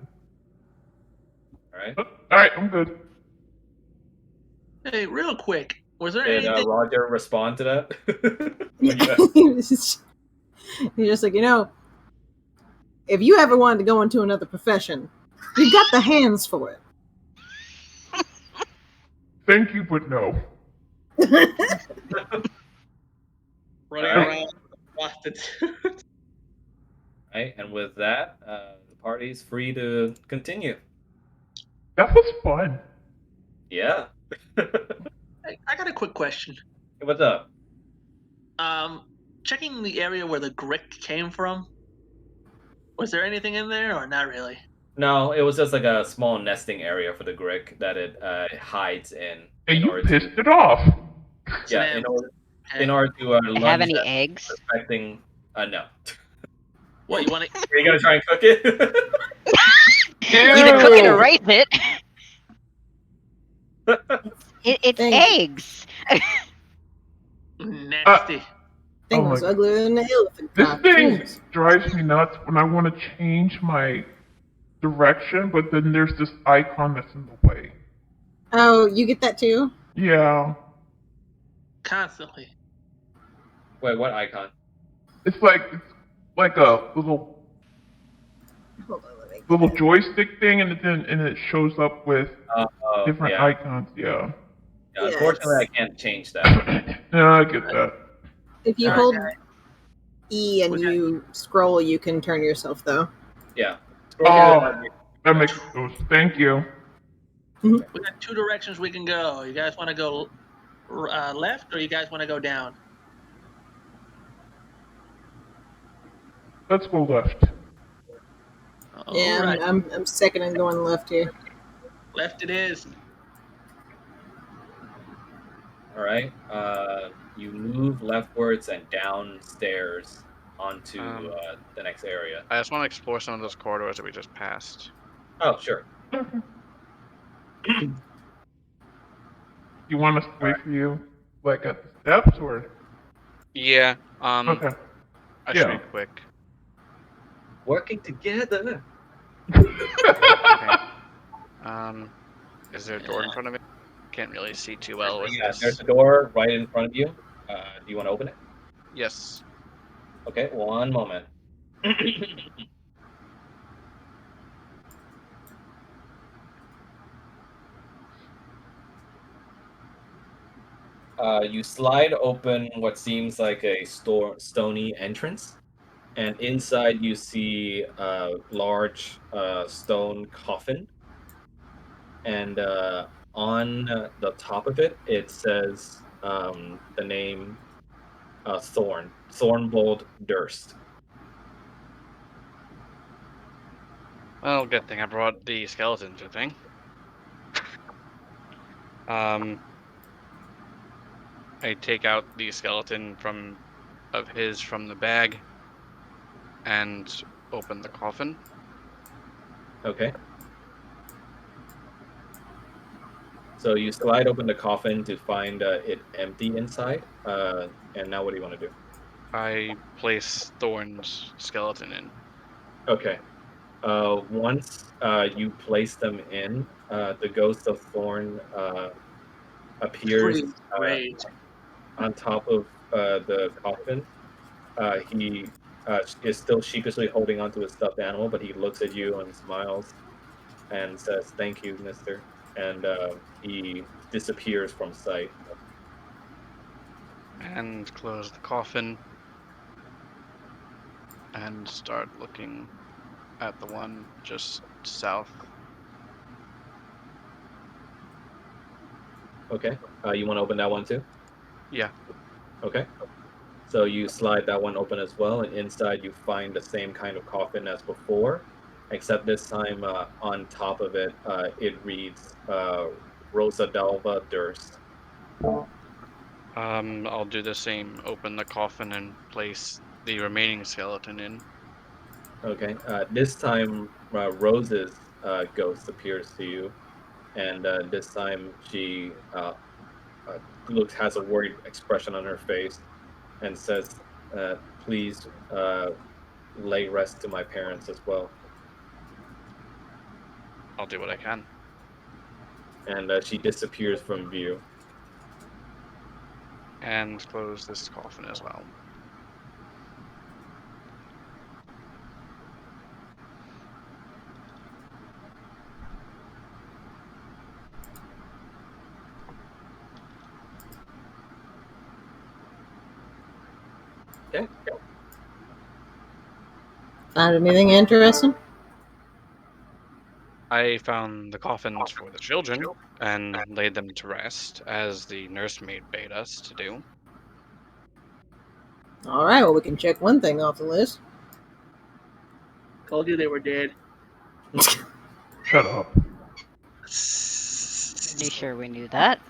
C: Alright.
G: Alright, I'm good.
E: Hey, real quick, was there
C: Did
E: anything?
C: Roger respond to that?
F: He's just like, if you ever wanted to go into another profession, you've got the hands for it.
G: Thank you, but no.
E: Running around prostitutes.
C: Right, and with that, the party's free to continue.
G: That was fun.
C: Yeah.
E: Hey, I got a quick question.
C: Hey, what's up?
E: Checking the area where the Grick came from. Was there anything in there, or not really?
C: No, it was just like a small nesting area for the Grick that it hides in.
G: And you
C: order
G: pissed it off.
C: Yeah, in order to
D: Have any eggs?
C: Expecting, no.
E: What, you want to?
C: Are you gonna try and cook it?
D: Either cook it or raise it. It's eggs.
E: Nasty.
F: Thing was uglier than the elephant.
G: This
F: cock.
G: thing
F: Jesus.
G: drives me nuts when I want to change my direction, but then there's this icon that's in the way.
F: Oh, you get that too?
G: Yeah.
E: Constantly.
C: Wait, what icon?
G: It's like a little joystick thing, and it shows up with different icons. Yeah.
C: Yeah, unfortunately, I can't change that.
G: Yeah, I get that.
F: If you hold E and you scroll, you can turn yourself though.
C: Yeah.
G: That makes sense. Thank you.
E: We got 2 directions we can go. You guys want to go left, or you guys want to go down?
G: Let's go left.
F: Yeah,
E: Alright.
F: I'm seconding going left here.
E: Left it is.
C: All right. You move leftwards and downstairs onto the next area.
H: I just want to explore some of those corridors that we just passed.
C: Oh, sure.
G: You want us to wait for you, like at the steps, or?
H: Yeah.
G: Okay.
H: I should be quick.
C: Working together.
H: Okay. Is there a door in front of me? Can't really see too well with this.
C: There's a door right in front of you. Do you want to open it?
H: Yes.
C: Okay, one moment. You slide open what seems like a stony entrance, and inside you see a large stone coffin, and on the top of it, it says the name Thornbold Durst.
H: Well, good thing I brought the skeletons with me. I take out the skeleton from the bag and open the coffin.
C: Okay. So you slide open the coffin to find it empty inside. And now what do you want to do?
H: I place Thorn's skeleton in.
C: Okay. Once you place them in, the ghost of Thorn appears
E: Great.
C: on top of the coffin. He is still sheepishly holding onto his stuffed animal, but he looks at you and smiles and says, "Thank you, Mister." And he disappears from sight.
H: And close the coffin and start looking at the one just south.
C: Okay. You want to open that one too?
H: Yeah.
C: Okay. So you slide that one open as well, and inside you find the same kind of coffin as before, except this time on top of it, it reads Rosa Dalva Durst.
H: I'll do the same. Open the coffin and place the remaining skeleton in.
C: Okay. This time, Rose's ghost appears to you, and this time she has a worried expression on her face and says, "Please lay rest to my parents as well."
H: I'll do what I can.
C: And she disappears from view.
H: And close this coffin as well.
C: Okay.
F: Found anything interesting?
H: I found the coffins for the children and laid them to rest, as the nursemaid bade us to do.
F: All right, well, we can check one thing off the list.
E: Told you they were dead.
G: Shut up.
D: Pretty sure we knew that.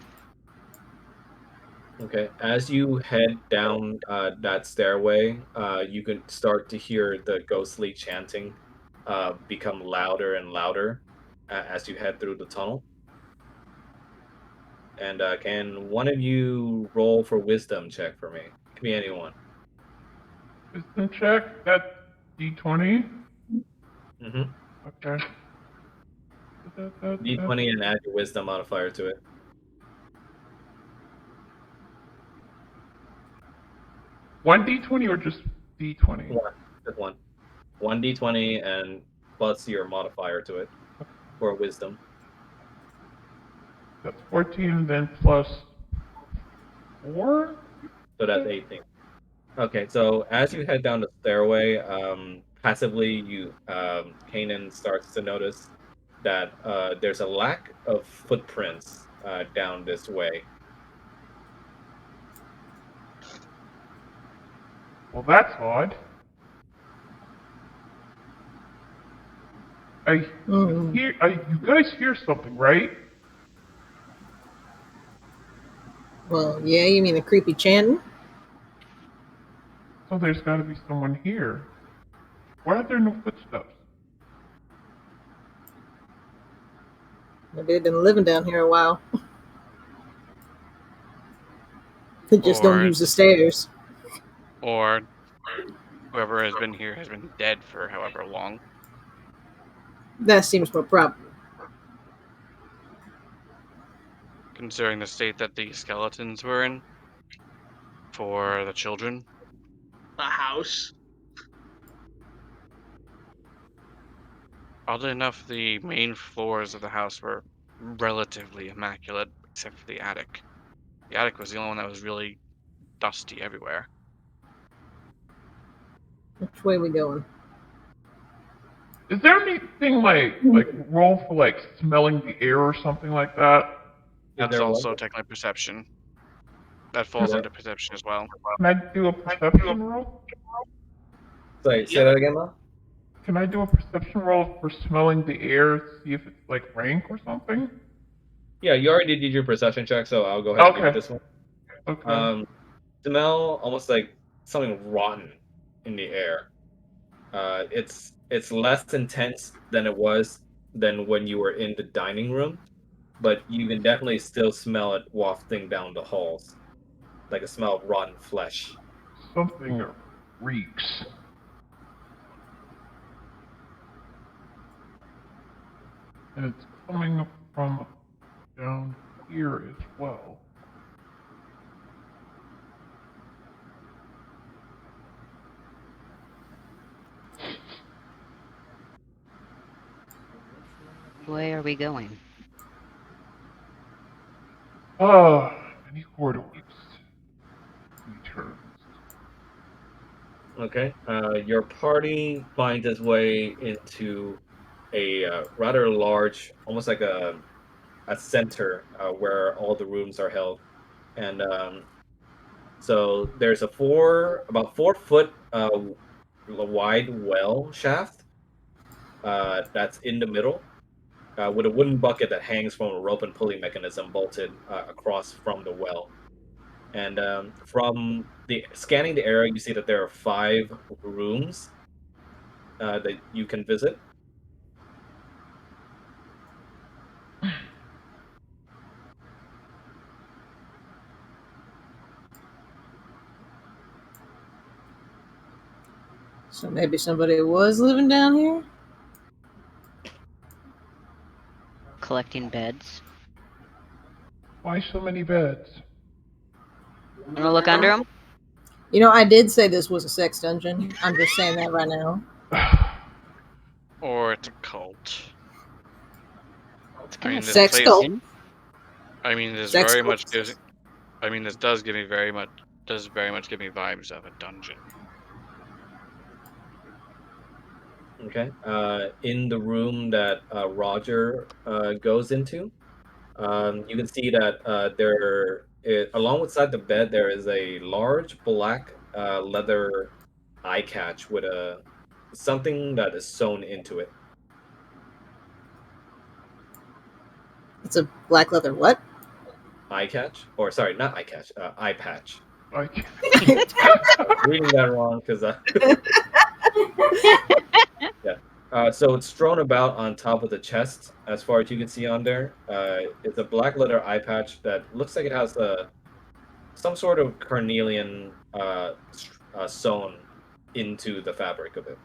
C: Okay. As you head down that stairway, you can start to hear the ghostly chanting become louder and louder as you head through the tunnel. And can one of you roll for wisdom check for me? Could be anyone.
G: Wisdom check. That's D20.
C: Mm-hmm.
G: Okay.
C: D20 and add your wisdom modifier to it.
G: One D20 or just D20?
C: One. Just one. One D20 and plus your modifier to it for wisdom.
G: That's 14, then plus 4?
C: So that's 18. Okay, so as you head down the stairway, passively, Kanan starts to notice that there's a lack of footprints down this way.
G: Well, that's odd. You guys hear something, right?
F: Well, yeah, you mean the creepy chanting?
G: So there's got to be someone here. Why are there no footsteps?
F: Maybe they've been living down here a while. They just don't use the stairs.
H: Or whoever has been here has been dead for however long.
F: That seems more probable.
H: Considering the state that the skeletons were in for the children.
E: A house.
H: Oddly enough, the main floors of the house were relatively immaculate, except for the attic. The attic was the only one that was really dusty everywhere.
F: Which way we going?
G: Is there anything like roll for like smelling the air or something like that?
H: That's also technically perception. That falls under perception as well.
G: Can I do a perception roll?
C: Sorry, say that again, Ma?
G: Can I do a perception roll for smelling the air, see if it's like rank or something?
C: Yeah, you already did your perception check, so I'll go ahead and give you this one.
G: Okay.
C: Smell almost like something rotten in the air. It's less intense than it was than when you were in the dining room, but you can definitely still smell it wafting down the halls, like a smell of rotten flesh.
G: Something reeks. And it's coming from down here as well.
D: Which way are we going?
G: Many corridors. Many turns.
C: Okay. Your party finds its way into a rather large, almost like a center where all the rooms are held, and so there's a about 4 foot wide well shaft that's in the middle with a wooden bucket that hangs from a rope and pulley mechanism bolted across from the well. And from the scanning the area, you see that there are 5 rooms that you can visit.
F: So maybe somebody was living down here?
D: Collecting beds.
G: Why so many beds?
D: Wanna look under them?
F: You know, I did say this was a sex dungeon. I'm just saying that right now.
H: Or it's a cult.
D: It's
H: I
D: kind
H: mean,
D: of
H: this
F: Sex
H: place.
F: cult.
H: I mean, this
F: Sex
H: very
F: cult.
H: much gives. I mean, this does give me very much. Does very much give me vibes of a dungeon.
C: Okay. In the room that Roger goes into, you can see that along with side the bed, there is a large black leather eye catch with something that is sewn into it.
F: It's a black leather what?
C: Eye catch, or sorry, not eye catch, eye patch.
G: Like,
C: I was reading that wrong because yeah. So it's strewn about on top of the chest, as far as you can see on there. It's a black leather eye patch that looks like it has some sort of carnelian sewn into the fabric of it.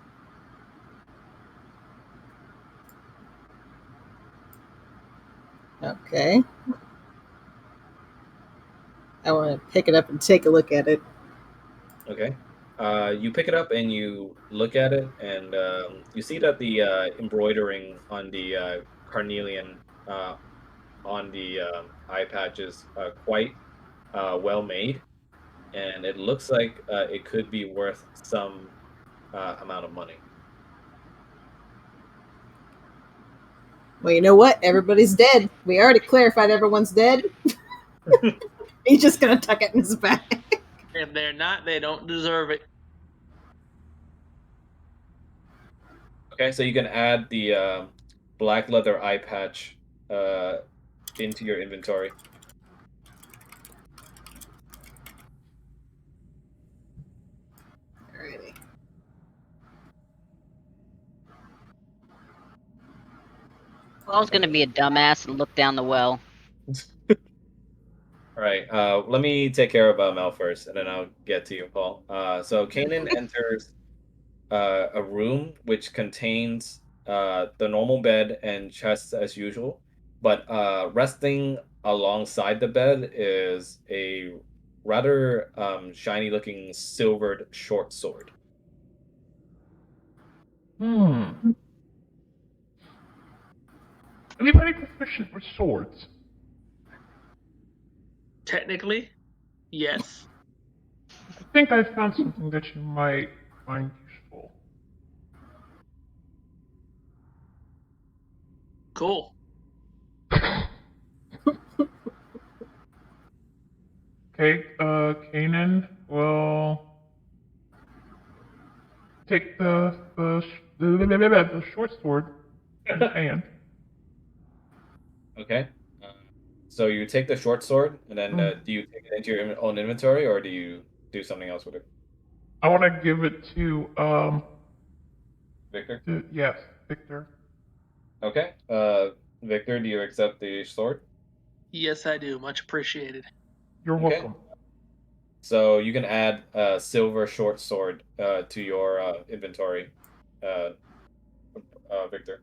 F: Okay. I want to pick it up and take a look at it.
C: Okay. You pick it up and you look at it, and you see that the embroidering on the carnelian on the eye patch is quite well made, and it looks like it could be worth some amount of money.
F: Well, you know what? Everybody's dead. We already clarified everyone's dead. He's just gonna tuck it in his back.
E: If they're not, they don't deserve it.
C: Okay, so you can add the black leather eye patch into your inventory.
F: Alrighty.
D: Paul's gonna be a dumbass and look down the well.
C: All right, let me take care of Mel first, and then I'll get to you, Paul. So Kanan enters a room which contains the normal bed and chests as usual, but resting alongside the bed is a rather shiny-looking silvered short sword.
G: anybody proficient with swords?
E: Technically, yes.
G: I think I found something that you might find useful.
E: Cool.
G: Okay, Kanan will take the short sword in his hand.
C: Okay. So you take the short sword, and then do you take it into your own inventory, or do you do something else with it?
G: I want to give it to
C: Victor?
G: yes, Victor.
C: Okay. Victor, do you accept the sword?
E: Yes, I do. Much appreciated.
G: You're
C: Okay.
G: welcome.
C: So you can add a silver short sword to your inventory, Victor.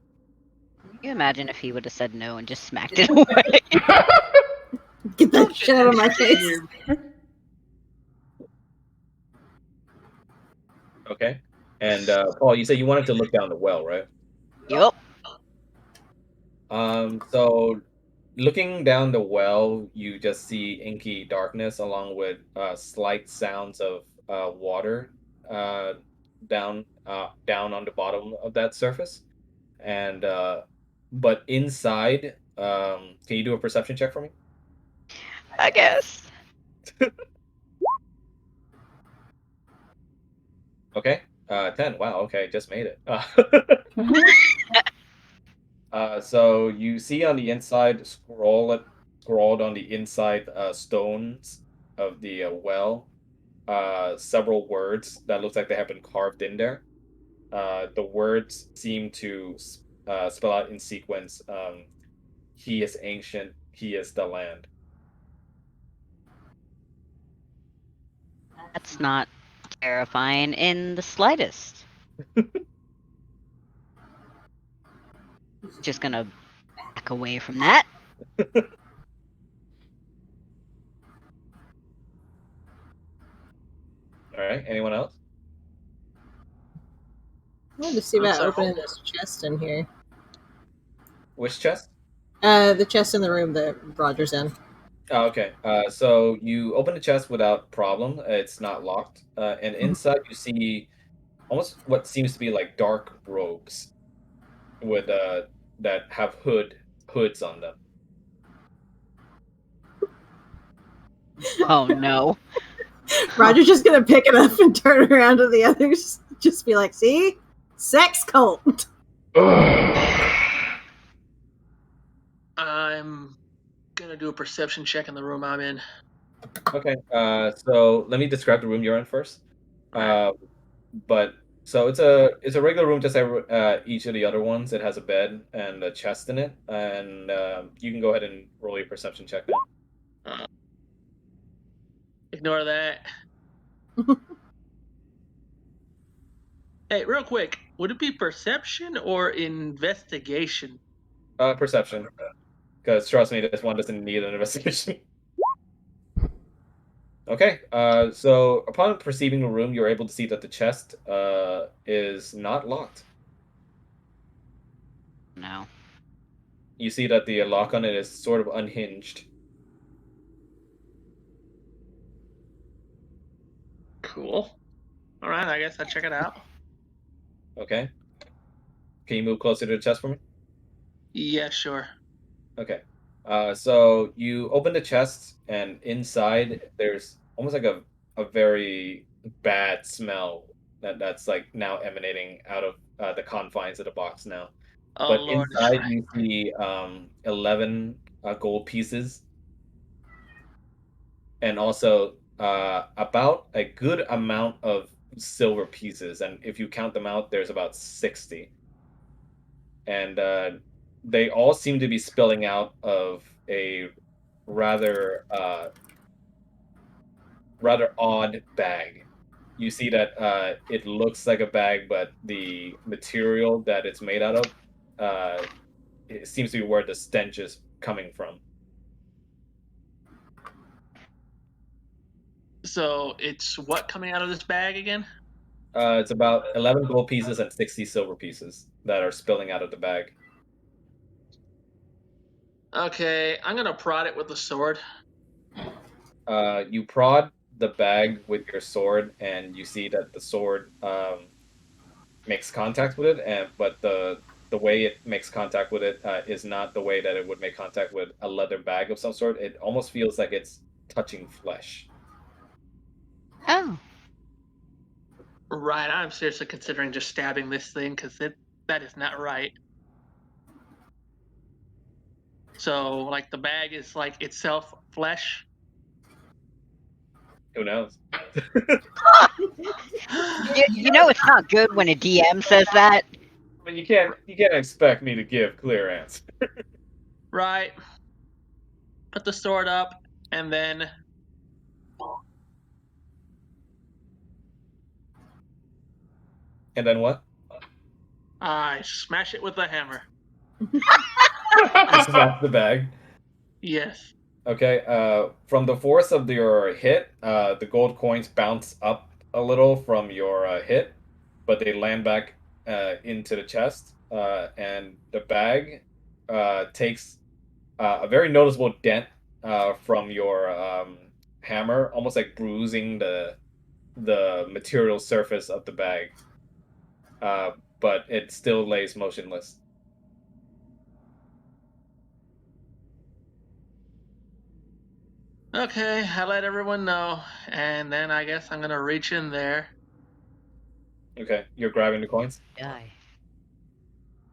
D: Can you imagine if he would have said no and just smacked it away?
F: Get that shit out of my face.
C: Okay. And Paul, you said you wanted to look down the well, right?
D: Yup.
C: So looking down the well, you just see inky darkness along with slight sounds of water uh, down on the bottom of that surface. And but inside, can you do a perception check for me?
D: I guess.
C: Okay. 10. Wow. Okay, just made it. So you see on the inside, scrawled on the inside stones of the well, several words that looks like they have been carved in there. The words seem to spell out in sequence. He is ancient. He is the land.
D: That's not terrifying in the slightest. Just gonna back away from that.
C: All right. Anyone else?
F: I wanted to see about
E: So-
F: opening this chest in here.
C: Which chest?
F: The chest in the room that Roger's in.
C: Oh, okay. So you open the chest without problem. It's not locked. And inside you see almost what seems to be like dark robes with that have hoods on them.
D: Oh no.
F: Roger's just gonna pick it up and turn around to the others. Just be like, see? Sex cult.
E: I'm gonna do a perception check in the room I'm in.
C: Okay. So let me describe the room you're in first. But so it's a regular room, just like each of the other ones. It has a bed and a chest in it, and you can go ahead and roll your perception check now.
E: Ignore that. Hey, real quick, would it be perception or investigation?
C: Perception, because trust me, this one doesn't need an investigation. Okay. So upon perceiving the room, you're able to see that the chest is not locked.
D: No.
C: You see that the lock on it is sort of unhinged.
E: Cool. All right, I guess I'll check it out.
C: Okay. Can you move closer to the chest for me?
E: Yeah, sure.
C: Okay. So you open the chest, and inside there's almost like a very bad smell that's like now emanating out of the confines of the box now.
E: Oh
C: But
E: Lord.
C: inside you see 11 gold pieces, and also about a good amount of silver pieces. And if you count them out, there's about 60. And they all seem to be spilling out of a rather rather odd bag. You see that it looks like a bag, but the material that it's made out of it seems to be where the stench is coming from.
E: So it's what coming out of this bag again?
C: It's about 11 gold pieces and 60 silver pieces that are spilling out of the bag.
E: Okay, I'm gonna prod it with the sword.
C: You prod the bag with your sword, and you see that the sword makes contact with it, but the way it makes contact with it is not the way that it would make contact with a leather bag of some sort. It almost feels like it's touching flesh.
D: Oh.
E: Right, I'm seriously considering just stabbing this thing because that is not right. So, like, the bag is like itself flesh.
C: Who knows?
D: You know it's not good when a DM says that.
C: I mean, you can't expect me to give clear answers.
E: Right. Put the sword up, and then
C: And then what?
E: I smash it with a hammer.
C: Snap the bag.
E: Yes.
C: Okay. From the force of your hit, the gold coins bounce up a little from your hit, but they land back into the chest, and the bag takes a very noticeable dent from your hammer, almost like bruising the material surface of the bag. But it still lays motionless.
E: Okay, I let everyone know, and then I guess I'm gonna reach in there.
C: Okay, you're grabbing the coins.
D: Die.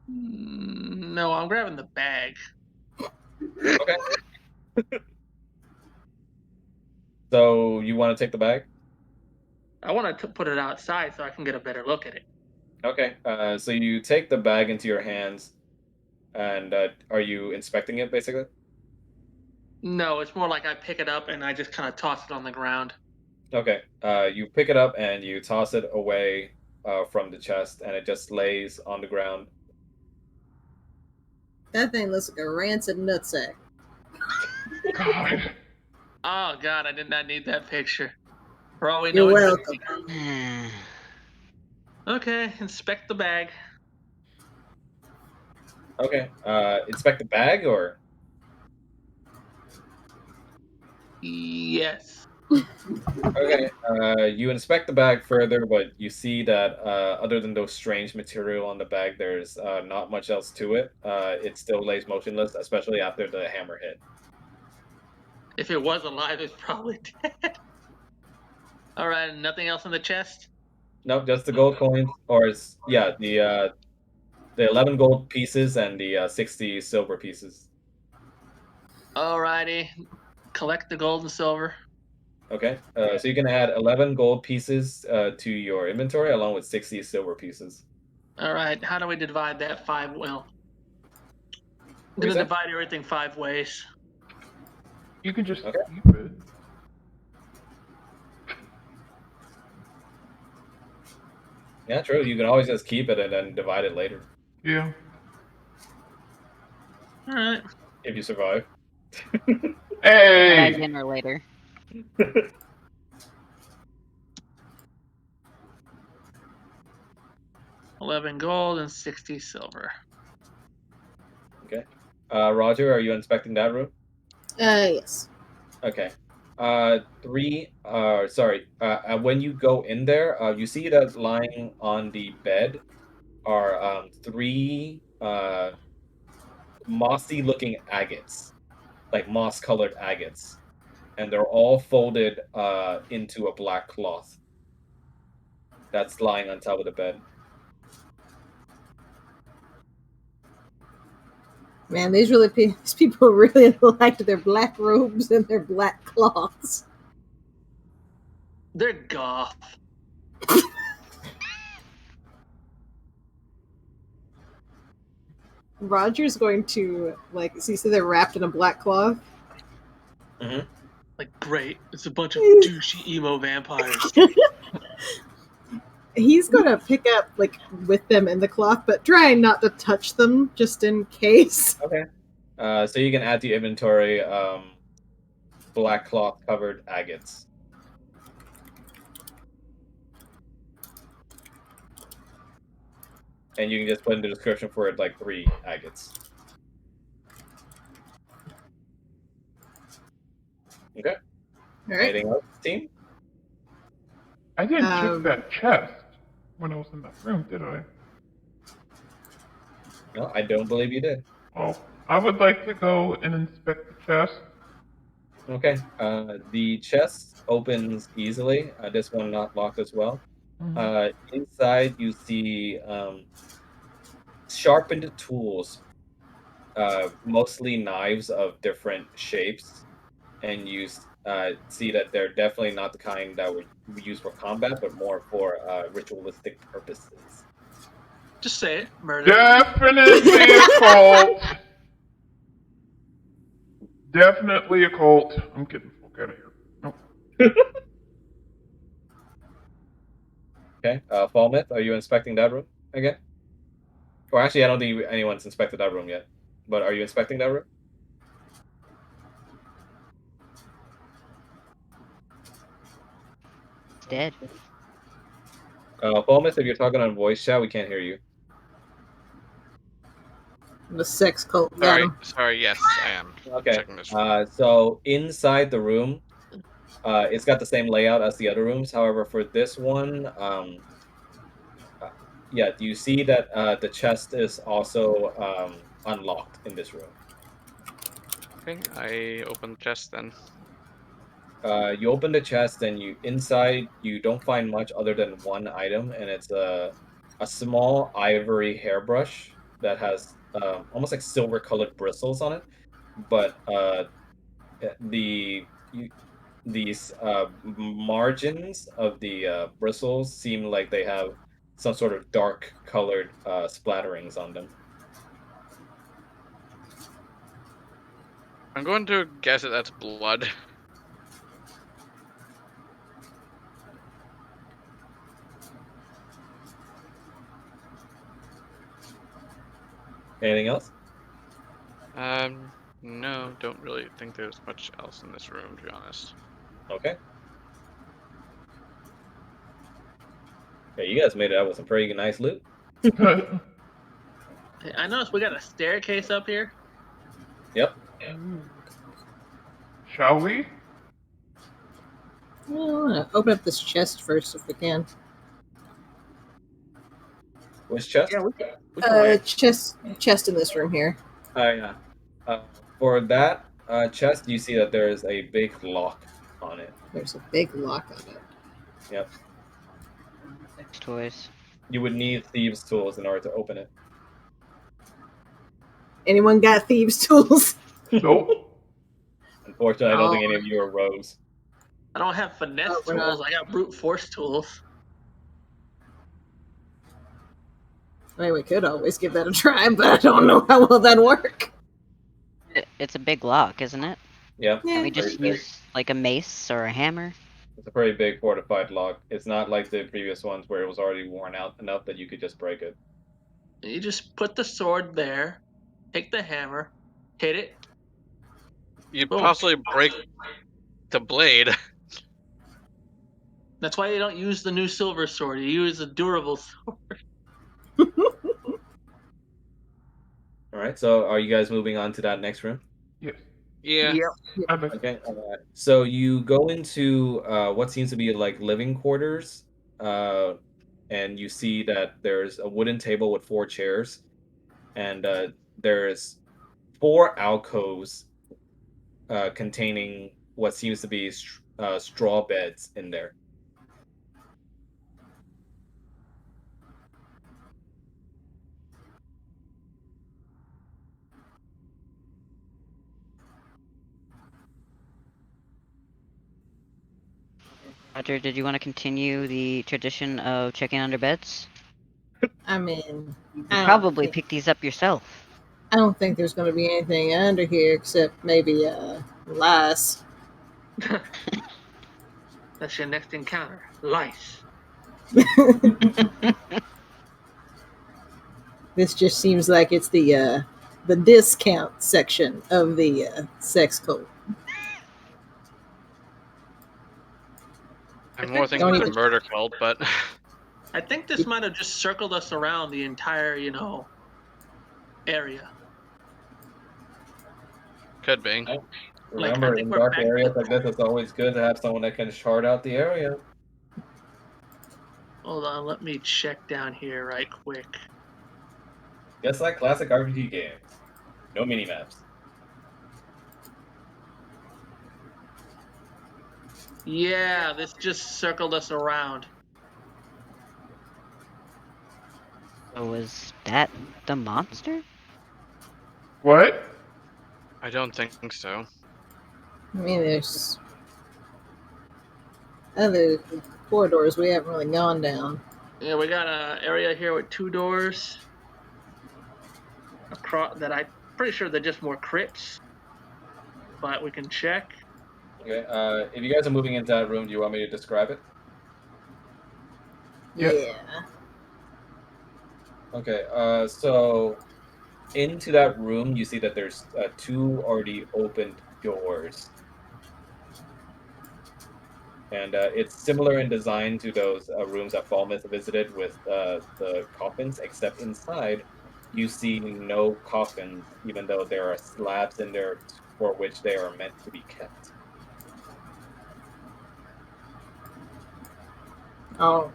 E: No, I'm grabbing the bag.
C: Okay. So you want to take the bag?
E: I want to put it outside so I can get a better look at it.
C: Okay. So you take the bag into your hands, and are you inspecting it basically?
E: No, it's more like I pick it up and I just kind of toss it on the ground.
C: Okay. You pick it up and you toss it away from the chest, and it just lays on the ground.
F: That thing looks like a rancid nutsack.
G: God.
E: Oh God, I did not need that picture. For all we
F: You're
E: know,
F: welcome.
E: Okay, inspect the bag.
C: Okay. Inspect the bag, or
E: Yes.
C: okay. You inspect the bag further, but you see that other than those strange material on the bag, there's not much else to it. It still lays motionless, especially after the hammer hit.
E: If it was alive, it's probably dead. All right, nothing else in the chest.
C: Nope, just the gold coins, or it's yeah, the 11 gold pieces and the 60 silver pieces.
E: Alrighty, collect the gold and silver.
C: Okay, so you can add 11 gold pieces to your inventory along with 60 silver pieces.
E: All right, how do we divide that five? Well, I'm
C: What do you
E: gonna
C: say?
E: divide everything 5 ways.
G: You can just
C: Okay.
G: keep it.
C: Yeah, true. You can always just keep it and then divide it later
G: Yeah.
E: All right.
C: if you survive.
D: At
G: Hey!
D: dinner later.
E: 11 gold and 60 silver.
C: Okay. Roger, are you inspecting that room?
F: Yes.
C: Okay. Sorry. When you go in there, you see that lying on the bed are three mossy-looking agates, like moss-colored agates, and they're all folded into a black cloth that's lying on top of the bed.
F: Man, these people really liked their black robes and their black cloths.
E: They're goth.
F: Roger's going to see, so they're wrapped in a black cloth.
C: Mm-hmm.
E: Like, great. It's a bunch of douchey emo vampires.
F: He's gonna pick up with them in the cloth, but trying not to touch them just in case.
C: Okay. So you can add to your inventory black cloth covered agates. And you can just put in the description for it like 3 agates. Okay.
F: All right.
C: Anything else, team?
G: I didn't check that chest when I was in that room, did I?
C: No, I don't believe you did.
G: Oh, I would like to go and inspect the chest.
C: Okay. The chest opens easily. This one not locked as well.
G: Mhm.
C: Inside you see sharpened tools, mostly knives of different shapes, and you see that they're definitely not the kind that would be used for combat, but more for ritualistic purposes.
E: Just say it. Murder.
G: Definitely a cult. Definitely a cult. I'm getting the fuck out of here. Nope.
C: Okay. Fall Myth, are you inspecting that room again? Or actually, I don't think anyone's inspected that room yet. But are you inspecting that room?
D: It's dead.
C: Fulmus, if you're talking on voice chat, we can't hear you.
F: The sex cult got him.
H: Sorry, yes, I am.
C: Okay.
H: Checking this.
C: So inside the room, it's got the same layout as the other rooms. However, for this one, yeah, you see that the chest is also unlocked in this room.
H: Okay, I open the chest then.
C: You open the chest, and inside you don't find much other than one item, and it's a small ivory hairbrush that has almost like silver-colored bristles on it, but these margins of the bristles seem like they have some sort of dark-colored splatterings on them.
H: I'm going to guess that that's blood.
C: Anything else?
H: No, don't really think there's much else in this room, to be honest.
C: Okay. Yeah, you guys made it out with some pretty nice loot.
E: I noticed we got a staircase up here.
C: Yep.
G: Shall we?
F: Well, open up this chest first if we can.
C: Which chest?
E: Yeah, we can wait.
F: Chest in this room here.
C: Yeah. For that chest, you see that there is a big lock on it.
F: There's a big lock on it.
C: Yep.
D: Toys.
C: You would need thieves' tools in order to open it.
F: Anyone got thieves' tools?
G: Nope.
C: Unfortunately, I don't think any of you are rogues.
E: I don't have finesse tools. I got brute force tools.
F: I mean, we could always give that a try, but I don't know how well that'd work.
D: It's a big lock, isn't it?
C: Yeah.
D: Can we just use like a mace or a hammer?
C: It's a pretty big fortified lock. It's not like the previous ones where it was already worn out enough that you could just break it.
E: You just put the sword there, take the hammer, hit it.
H: You'd
E: Boom.
H: possibly break the blade.
E: That's why you don't use the new silver sword. You use a durable sword.
C: All right. So, are you guys moving on to that next room?
G: Yes.
H: Yeah.
E: Yep.
C: Okay. So you go into what seems to be like living quarters, and you see that there's a wooden table with 4 chairs, and there's 4 alcoves containing what seems to be straw beds in there.
D: Roger, did you want to continue the tradition of checking under beds?
F: I mean,
D: You probably pick these up yourself.
F: I don't think there's going to be anything under here except maybe lice.
E: That's your next encounter. Lice.
F: This just seems like it's the discount section of the sex cult.
H: I'm more thinking of the murder cult, but
E: I think this might have just circled us around the entire, area.
H: could be.
C: Remember, in dark areas like this, it's always good to have someone that can shard out the area.
E: Hold on, let me check down here right quick.
C: Just like classic RPG games. No minimaps.
E: Yeah, this just circled us around.
D: So was that the monster?
G: What?
H: I don't think so.
F: I mean, there's other corridors we haven't really gone down.
E: Yeah, we got an area here with 2 doors. Across that, I'm pretty sure they're just more crypts. But we can check.
C: Okay, if you guys are moving into that room, do you want me to describe it?
F: Yeah.
C: Okay, so into that room, you see that there's 2 already opened doors. And it's similar in design to those rooms that Falmouth visited with the coffins, except inside you see no coffins, even though there are slabs in there for which they are meant to be kept.
F: All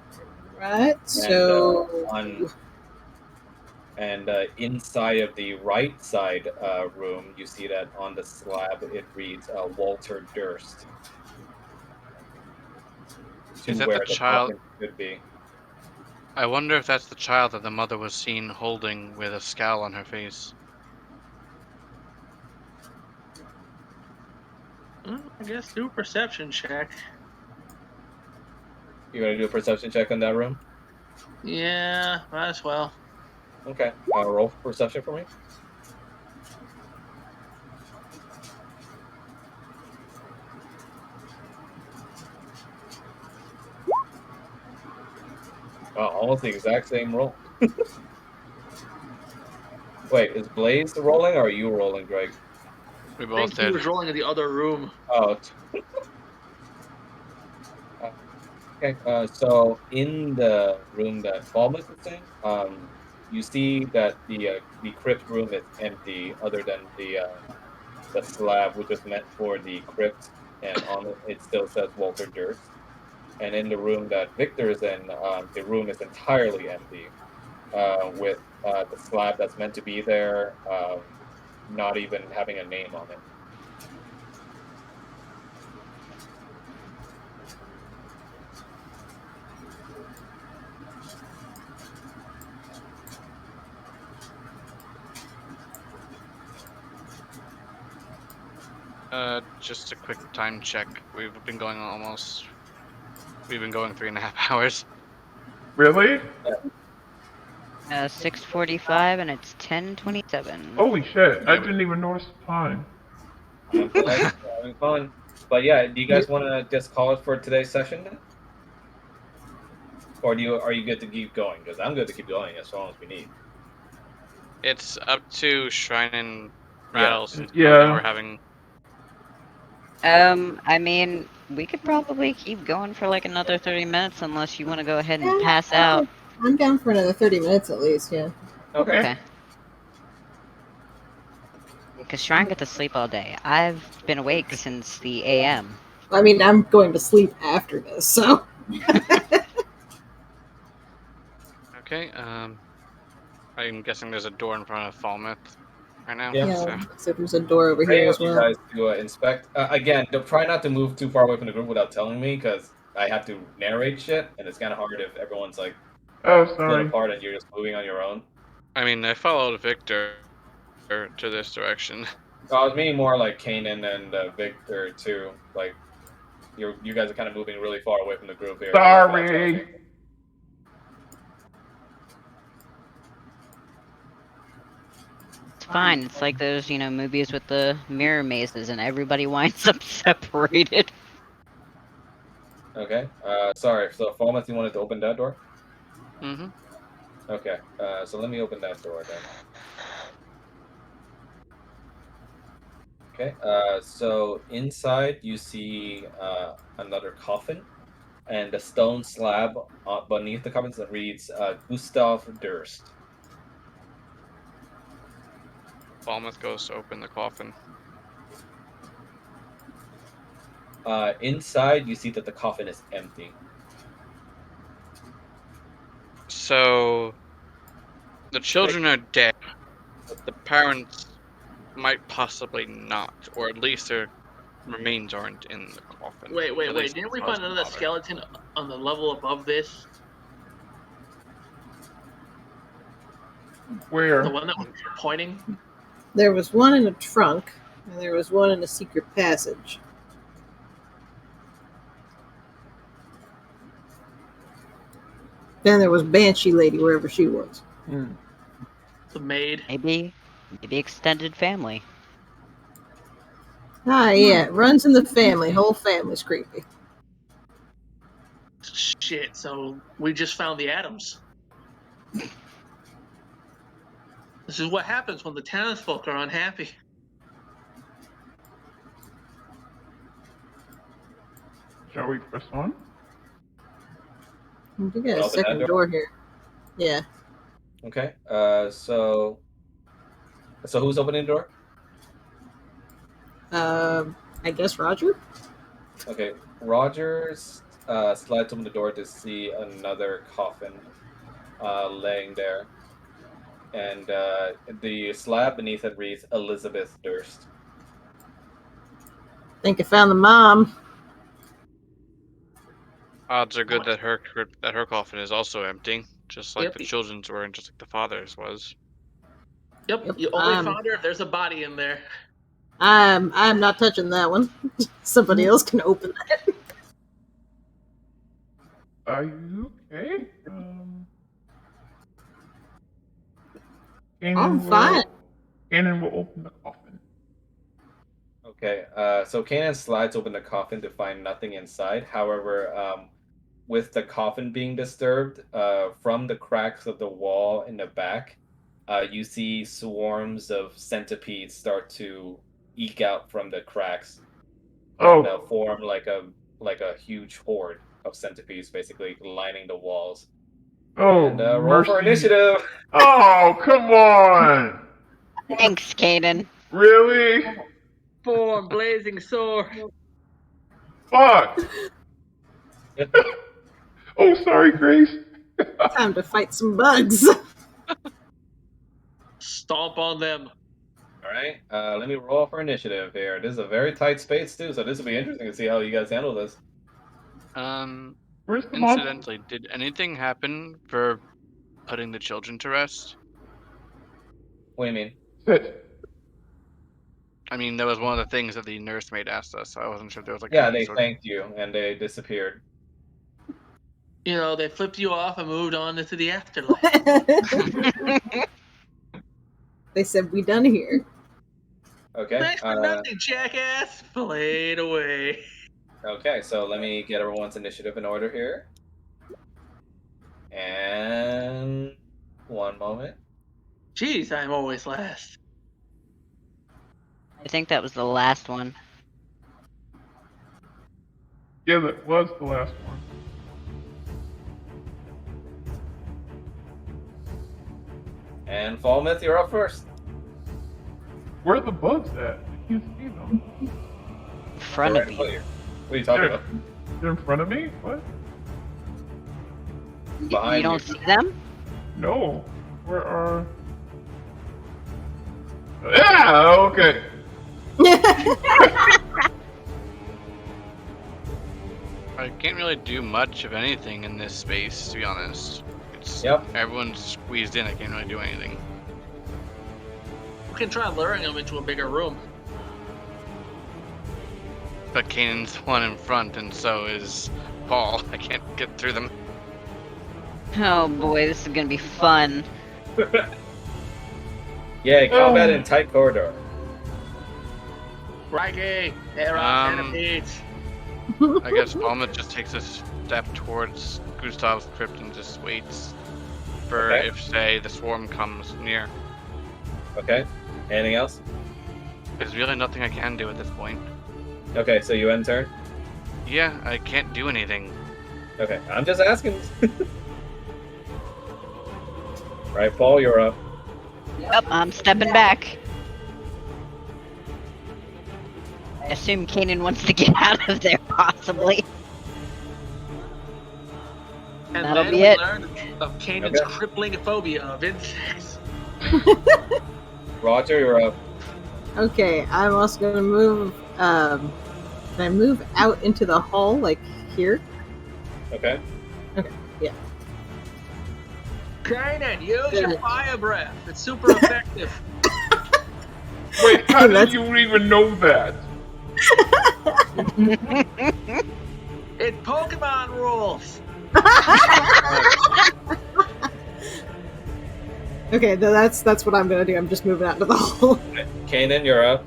F: right. So
C: And inside of the right side room, you see that on the slab it reads Walter Durst. To
H: Is that
C: where
H: the
C: the
H: child?
C: coffin should be.
H: I wonder if that's the child that the mother was seen holding with a scowl on her face.
E: I guess do a perception check.
C: You gonna do a perception check on that room?
E: Yeah, might as well.
C: Okay. Roll for perception for me. Almost the exact same roll. Wait, is Blaze rolling or are you rolling, Greg?
H: We
E: I
H: both
E: think he
H: did.
E: was rolling in the other room.
C: Oh. Okay. So in the room that Falmouth is in, you see that the crypt room is empty, other than the slab, which was meant for the crypt, and on it still says Walter Durst. And in the room that Victor is in, the room is entirely empty, with the slab that's meant to be there not even having a name on it.
H: Just a quick time check. We've been going 3.5 hours.
G: Really?
D: 6:45 and it's 10:27.
G: Holy shit! I
H: Yeah,
G: didn't even notice the time.
C: I'm glad you're having fun. But yeah, do you guys want to just call it for today's session then? Or are you good to keep going? Because I'm good to keep going as long as we need.
H: it's up to Shrine and
C: Yeah.
H: Rattle since both of you
G: Yeah.
H: are having.
D: I mean, we could probably keep going for like another 30 minutes unless you want to go ahead and pass out.
F: I'm down for another 30 minutes at least, yeah.
C: Okay.
D: Okay. Because Shrine got to sleep all day. I've been awake since the AM.
F: I mean, I'm going to sleep after this, so.
H: Okay. I'm guessing there's a door in front of Falmouth right now.
C: Yeah.
H: So.
F: So there's a door over
C: Hey,
F: here as
C: you
F: well.
C: guys to inspect. Again, try not to move too far away from the group without telling me, because I have to narrate shit, and it's kind of hard if everyone's like
G: Oh,
C: split
G: sorry.
C: apart and you're just moving on your own.
H: I mean, I followed Victor to this direction.
C: I was meaning more like Kanan and Victor too. Like, you guys are kind of moving really far away from the group here. So that's why I'm telling you.
G: Sorry.
D: It's fine. It's like those, movies with the mirror mazes and everybody winds up separated.
C: Okay. Sorry. So Falmouth, you wanted to open that door?
H: Mm-hmm.
C: Okay. So let me open that door then. Okay. So inside you see another coffin, and a stone slab beneath the coffin that reads Gustav Durst.
H: Falmouth goes to open the coffin.
C: Inside you see that the coffin is empty.
H: So the children are dead, but the parents might possibly not, or at least their remains aren't in the coffin.
E: Wait.
H: At least
E: Didn't
H: as
E: we
H: far as
E: find
H: the
E: another
H: father.
E: skeleton on the level above this?
G: Where?
E: The one that was pointing?
F: There was one in a trunk, and there was one in a secret passage. Then there was Banshee Lady, wherever she was.
E: The maid?
D: Maybe extended family.
F: Ah, yeah, it runs in the family. Whole family's creepy.
E: Shit, so we just found the Adams. This is what happens when the townsfolk are unhappy.
G: Shall we press on?
F: We do get a
C: Open that
F: second
C: door?
F: door here. Yeah.
C: Okay. So who's opening the door?
F: I guess Roger?
C: Okay. Rogers slides open the door to see another coffin laying there. And the slab beneath it reads Elizabeth Durst.
F: Think I found the mom.
H: Odds are good that her coffin is also empty, just like
E: Yep.
H: the children's were, and just like the father's was.
E: Yep,
F: Yep,
E: you only found her if there's a body in there.
F: I'm not touching that one. Somebody else can open that.
G: Are you okay?
F: I'm fine.
G: Kanan will open the coffin.
C: Okay, so Kanan slides open the coffin to find nothing inside. However, with the coffin being disturbed, from the cracks of the wall in the back, you see swarms of centipedes start to eke out from the cracks and form like a huge horde of centipedes, basically lining the walls.
G: Oh,
C: and roll for initiative.
G: Oh, come on!
D: Thanks, Kaden.
G: Really?
E: Form blazing sword.
G: Fuck! Oh, sorry, Grace.
F: Time to fight some bugs.
E: Stomp on them.
C: All right, let me roll for initiative here. This is a very tight space too, so this will be interesting to see how you guys handle this.
G: Where's the mom?
H: Incidentally, did anything happen for putting the children to rest?
C: What do you mean?
G: Sit.
H: I mean, that was one of the things that the nursemaid asked us, so I wasn't sure if there was like
C: Yeah,
H: any
C: they
H: sort
C: thanked you and they disappeared.
E: You know, they flipped you off and moved on into the afterlife.
F: They said, we done here.
C: Okay.
E: Thanks for nothing, jackass. Played away.
C: Okay, so let me get everyone's initiative in order here. And one moment.
E: Jeez, I'm always last.
D: I think that was the last one.
G: Yeah, that was the last one.
C: And Fallmouth, you're up first.
G: Where are the bugs at? I can't see them.
D: In front of you.
C: What are you talking about?
G: They're in front of me? What?
C: Behind
D: You don't see them?
G: No. Where are... Yeah, okay.
H: I can't really do much of anything in this space, to be honest. It's everyone's squeezed in. I can't really do anything.
E: We can try luring them into a bigger room.
H: But Kanan's one in front, and so is Paul. I can't get through them.
D: Oh boy, this is gonna be fun.
C: Yeah, combat in tight corridor.
E: Righty, they're on centipedes.
H: I guess Palma just takes a step towards Gustav's crypt and just waits for if, say, the swarm comes near.
C: Okay. Anything else?
H: There's really nothing I can do at this point.
C: Okay, so you end turn?
H: Yeah, I can't do anything.
C: Okay, I'm just asking. Right, Paul, you're up.
D: Yep, I'm stepping back. I assume Kanan wants to get out of there, possibly.
E: And
D: That'll
E: then
D: be
E: we
D: it.
E: learn of Kanan's crippling phobia of insects.
C: Roger, you're up.
F: Okay, I'm also gonna move. Can I move out into the hall, like here?
C: Okay.
F: Okay, yeah.
E: Kanan, use your fire breath. It's super effective.
G: Wait, how did you even know that?
E: It's Pokemon rules.
F: Okay, that's what I'm gonna do. I'm just moving out into the hall.
C: Kanan, you're up.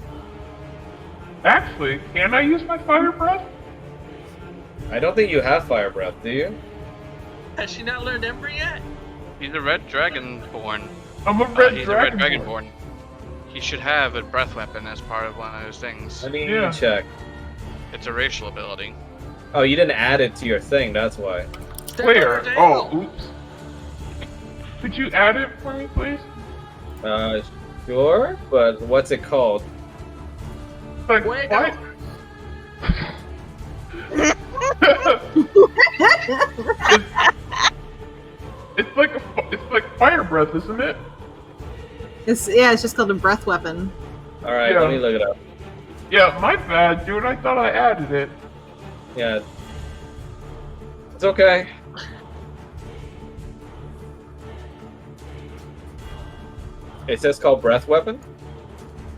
G: Actually, can I use my fire breath?
C: I don't think you have fire breath, do you?
E: Has she not learned Ember yet?
H: He's a red dragon born.
G: I'm a red
H: He's a red
G: dragonborn.
H: dragonborn. He should have a breath weapon as part of one of those things.
C: Let me
G: Yeah.
C: check.
H: It's a racial ability.
C: Oh, you didn't add it to your thing, that's why.
E: Step
G: Where?
E: on her
G: Oh,
E: tail.
G: oops. Could you add it for me, please?
C: Sure, but what's it called?
G: Like,
E: Wait,
G: what? it's like fire breath, isn't it?
F: It's just called a breath weapon.
C: Alright,
G: Yeah.
C: let me look it up.
G: Yeah, my bad, dude. I thought I added it.
C: Yeah. It's okay. It says called breath weapon?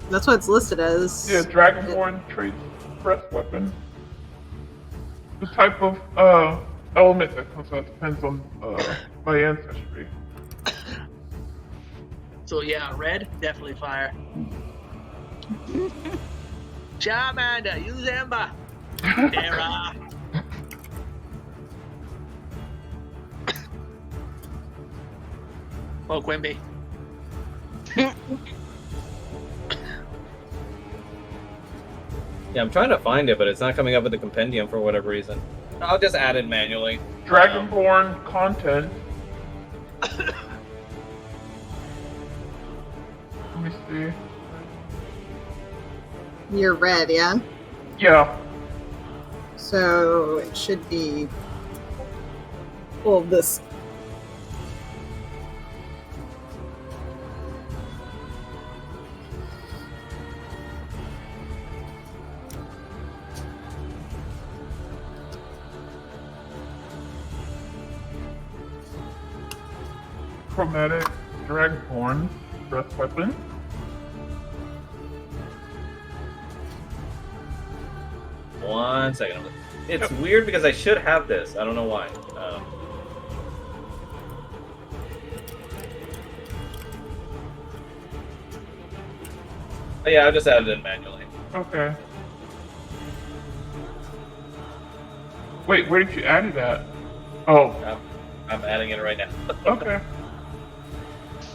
F: That's what it's listed as.
G: Yeah, dragonborn traits breath weapon. The type of element that comes out depends on my ancestry.
E: So yeah, red, definitely fire. Charmander, use Ember. Terra. Oh, Quimby.
C: Yeah, I'm trying to find it, but it's not coming up with the compendium for whatever reason. I'll just add it manually.
G: Dragonborn content. Let me see.
F: You're red, yeah?
G: Yeah.
F: So it should be all of this.
G: Chromatic dragonborn breath weapon.
C: One second. It's weird because I should have this. I don't know why. But yeah, I just added it manually.
G: Okay. Wait, where did you add it at? Oh,
C: I'm adding it right now.
G: okay.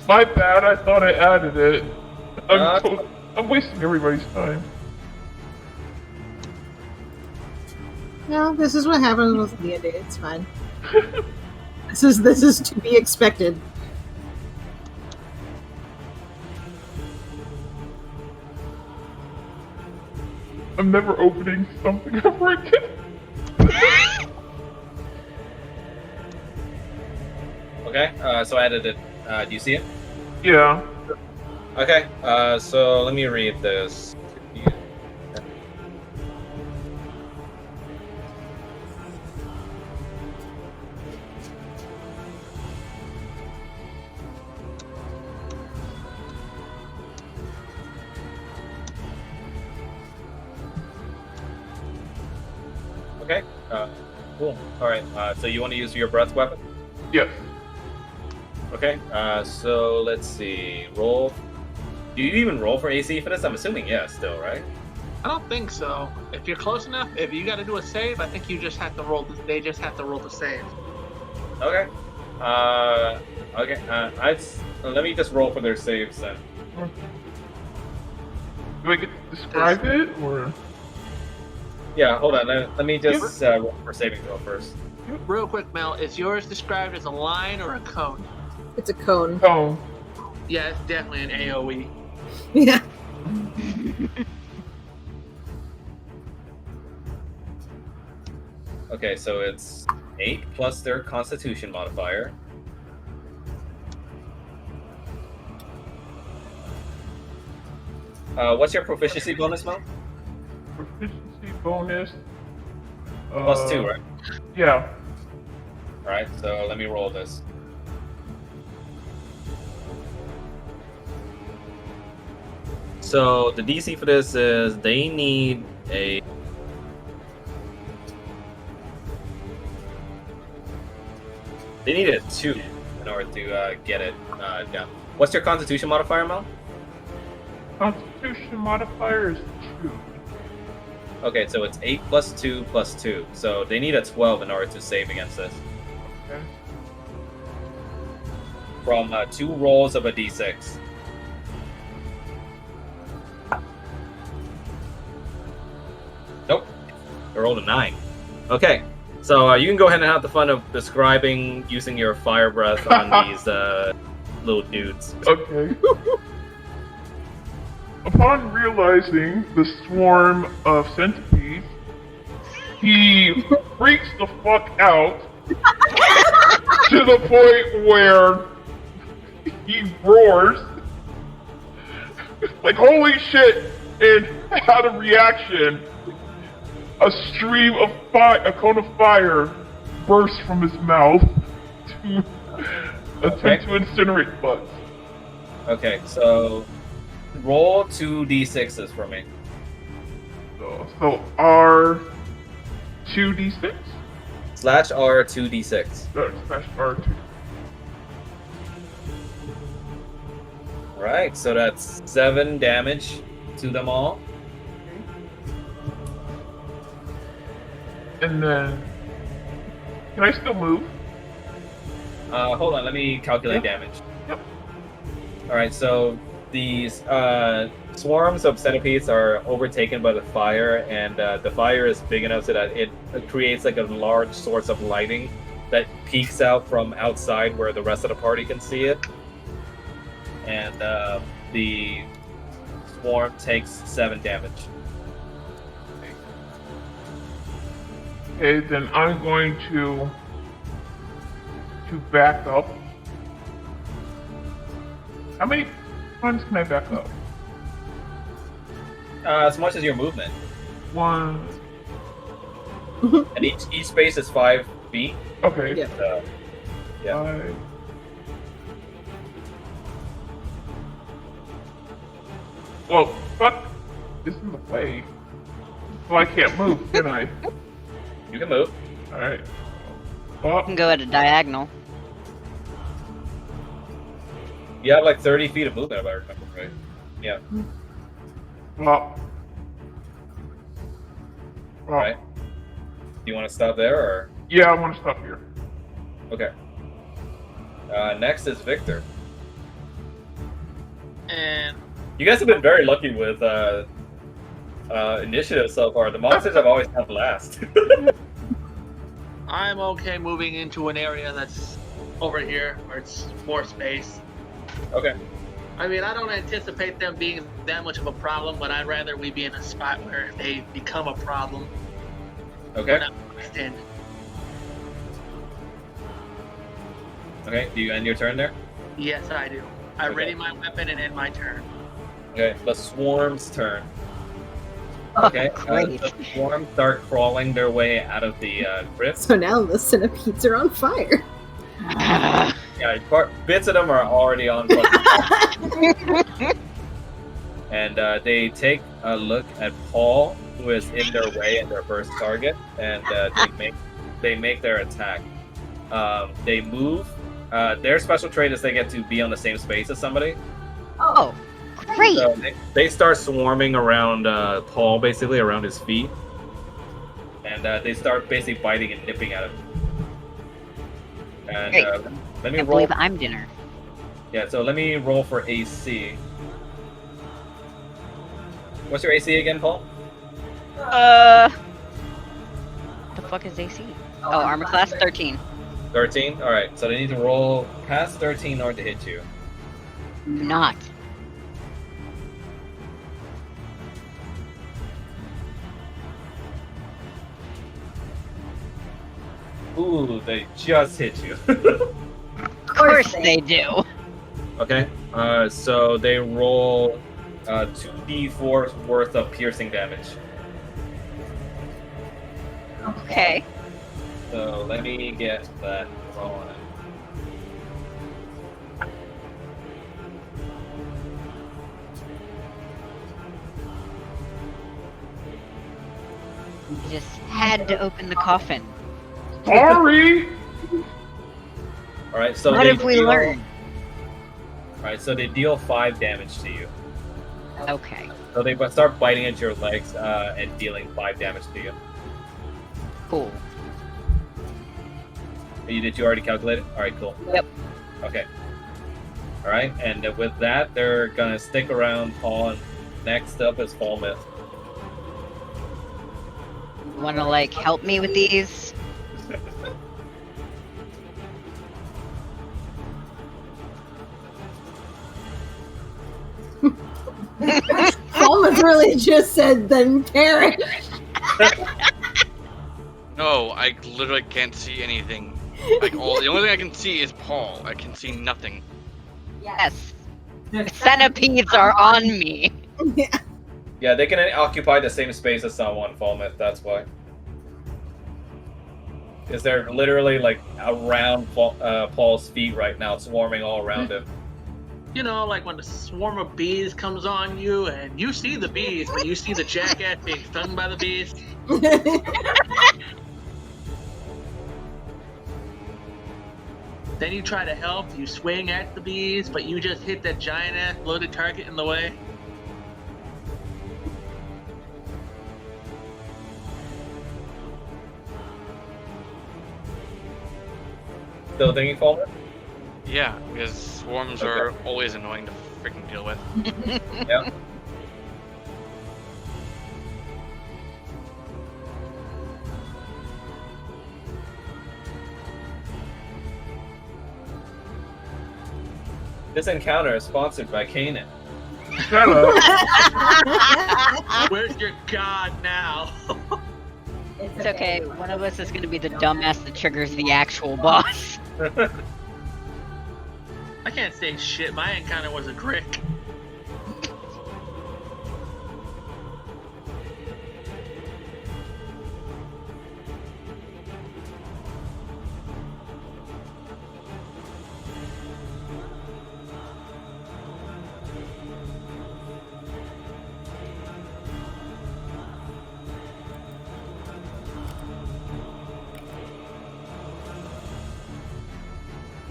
G: My bad, I thought I added it. I'm wasting everybody's time.
F: No, this is what happens with D&D. It's fine. This is to be expected.
G: I'm never opening something ever again.
C: Okay, so I added it. Do you see it?
G: Yeah.
C: Okay, so let me read this. Okay, cool. Alright, so you want to use your breath weapon?
G: Yes.
C: Okay, so let's see. Roll. Do you even roll for AC for this? I'm assuming yes, still, right?
E: I don't think so. If you're close enough, if you got to do a save, I think you just have to roll. They just have to roll the save.
C: Okay. Let me just roll for their saves then.
G: Do I get to describe it, or?
C: Yeah, hold on. Let me just roll for saving throw first.
E: Real quick, Mel, is yours described as a line or a cone?
F: It's a cone.
G: Oh.
E: Yeah, it's definitely an AoE.
F: Yeah.
C: Okay, so it's 8 plus their Constitution modifier. What's your proficiency bonus, Mel?
G: Proficiency bonus.
C: Plus 2, right?
G: Yeah.
C: Alright, so let me roll this. So the DC for this is they need a... They need a 2 in order to get it down. What's your Constitution modifier, Mel?
G: Constitution modifier is 2.
C: Okay, so it's 8 plus 2 plus 2. So they need a 12 in order to save against this.
G: Okay.
C: from 2 rolls of a d6. Nope. I rolled a 9. Okay. So you can go ahead and have the fun of describing using your fire breath on these little dudes.
G: Okay. Upon realizing the swarm of centipedes, he freaks the fuck out to the point where he roars like holy shit, and out of reaction, a stream of fire, a cone of fire bursts from his mouth to attempt to incinerate Buzz.
C: Okay, so roll 2 d6s for me.
G: So R 2d6?
C: Slash R 2d6.
G: Slash R2.
C: Right, so that's 7 damage to them all.
G: And then, can I still move?
C: Hold on, let me calculate damage.
G: Yep.
C: Alright, so these swarms of centipedes are overtaken by the fire, and the fire is big enough so that it creates like a large source of lighting that peeks out from outside where the rest of the party can see it. And the swarm takes 7 damage.
G: Okay, then I'm going to back up. How many times can I back up?
C: As much as your movement.
G: 1.
C: And each space is 5 feet.
G: Okay.
F: Yeah.
C: Yeah.
G: 5. Well, fuck. This is the way. Well, I can't move, can I?
C: You can move.
G: Alright.
D: You can go at a diagonal.
C: You have like 30 feet of movement, if I remember right. Yeah.
G: Well.
C: Alright. Do you want to stop there, or?
G: Yeah, I want to stop here.
C: Okay. Next is Victor.
E: And
C: You guys have been very lucky with initiative so far. The monsters have always come last.
E: I'm okay moving into an area that's over here where it's more space.
C: Okay.
E: I mean, I don't anticipate them being that much of a problem, but I'd rather we be in a spot where they become a problem.
C: Okay.
E: We're not extended.
C: Okay. Do you end your turn there?
E: Yes, I do. I
C: Okay.
E: ready my weapon and end my turn.
C: Okay. The swarm's turn.
D: Oh,
C: Okay.
D: great.
C: The swarms start crawling their way out of the crypt.
F: So now the centipedes are on fire.
C: Yeah, bits of them are already on fire. And they take a look at Paul, who is in their way and their first target, and they make their attack. They move. Their special trait is they get to be on the same space as somebody.
D: Oh, great!
C: So they start swarming around Paul, basically around his feet, and they start basically biting and nipping at him. And
D: Great.
C: let me
D: I
C: roll.
D: believe I'm dinner.
C: Yeah, so let me roll for AC. What's your AC again, Paul?
D: The fuck is AC? Oh, armor class 13.
C: 13? Alright, so they need to roll past 13 in order to hit you.
D: Not.
C: Ooh, they just hit you.
D: Of course they do.
C: Okay, so they roll 2d4 worth of piercing damage.
D: Okay.
C: So let me get that rolling.
D: You just had to open the coffin.
G: Sorry!
C: Alright, so
D: What
C: they
D: have we
C: deal-
D: learned?
C: Alright, so they deal 5 damage to you.
D: Okay.
C: So they start biting at your legs and dealing 5 damage to you.
D: Cool.
C: Did you already calculate it? Alright, cool.
D: Yep.
C: Okay. All right, and with that, they're gonna stick around Paul. And next up is Falmouth.
D: Wanna like help me with these?
F: Falmouth really just said, then perish.
H: No, I literally can't see anything. Like the only thing I can see is Paul. I can see nothing.
D: Yes. Centipedes are on me.
C: Yeah, they can occupy the same space as someone, Falmouth. That's why. Because they're literally like around Paul's feet right now, swarming all around him.
E: You know, like when the swarm of bees comes on you, and you see the bees, but you see the jackass being stung by the bees. Then you try to help, you swing at the bees, but you just hit that giant ass loaded target in the way.
C: Still thinking, Falmouth?
H: Yeah, because swarms are always annoying to freaking deal with.
C: Yeah. This encounter is sponsored by Kanan.
G: Shut up.
E: Where's your god now?
D: It's okay. One of us is gonna be the dumbass that triggers the actual boss.
E: I can't say shit. My encounter was a trick.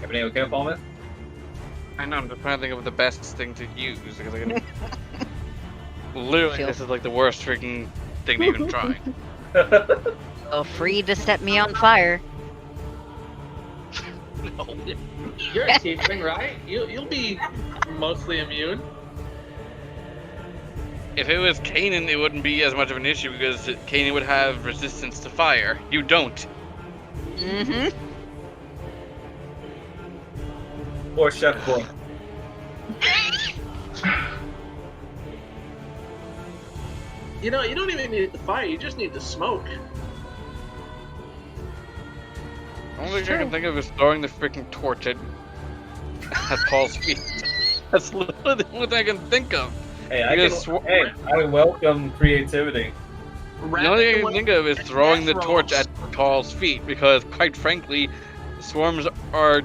C: Everything okay, Falmouth?
H: I know, I'm just trying to think of the best thing to use because I can. Literally, this is like the worst freaking thing to even try.
D: Feel free to set me on fire.
E: No. You're a tiefling, right? You'll be mostly immune.
H: If it was Kanan, it wouldn't be as much of an issue because Kanan would have resistance to fire. You don't.
D: Mm-hmm.
C: Or Chef Boy.
E: You know, you don't even need the fire, you just need the smoke.
H: The only thing I can think of is throwing the freaking torch at Paul's feet. That's literally the only thing I can think of.
C: Hey, I welcome creativity.
H: The only thing I can think of is throwing the torch at Paul's feet because, quite frankly, swarms are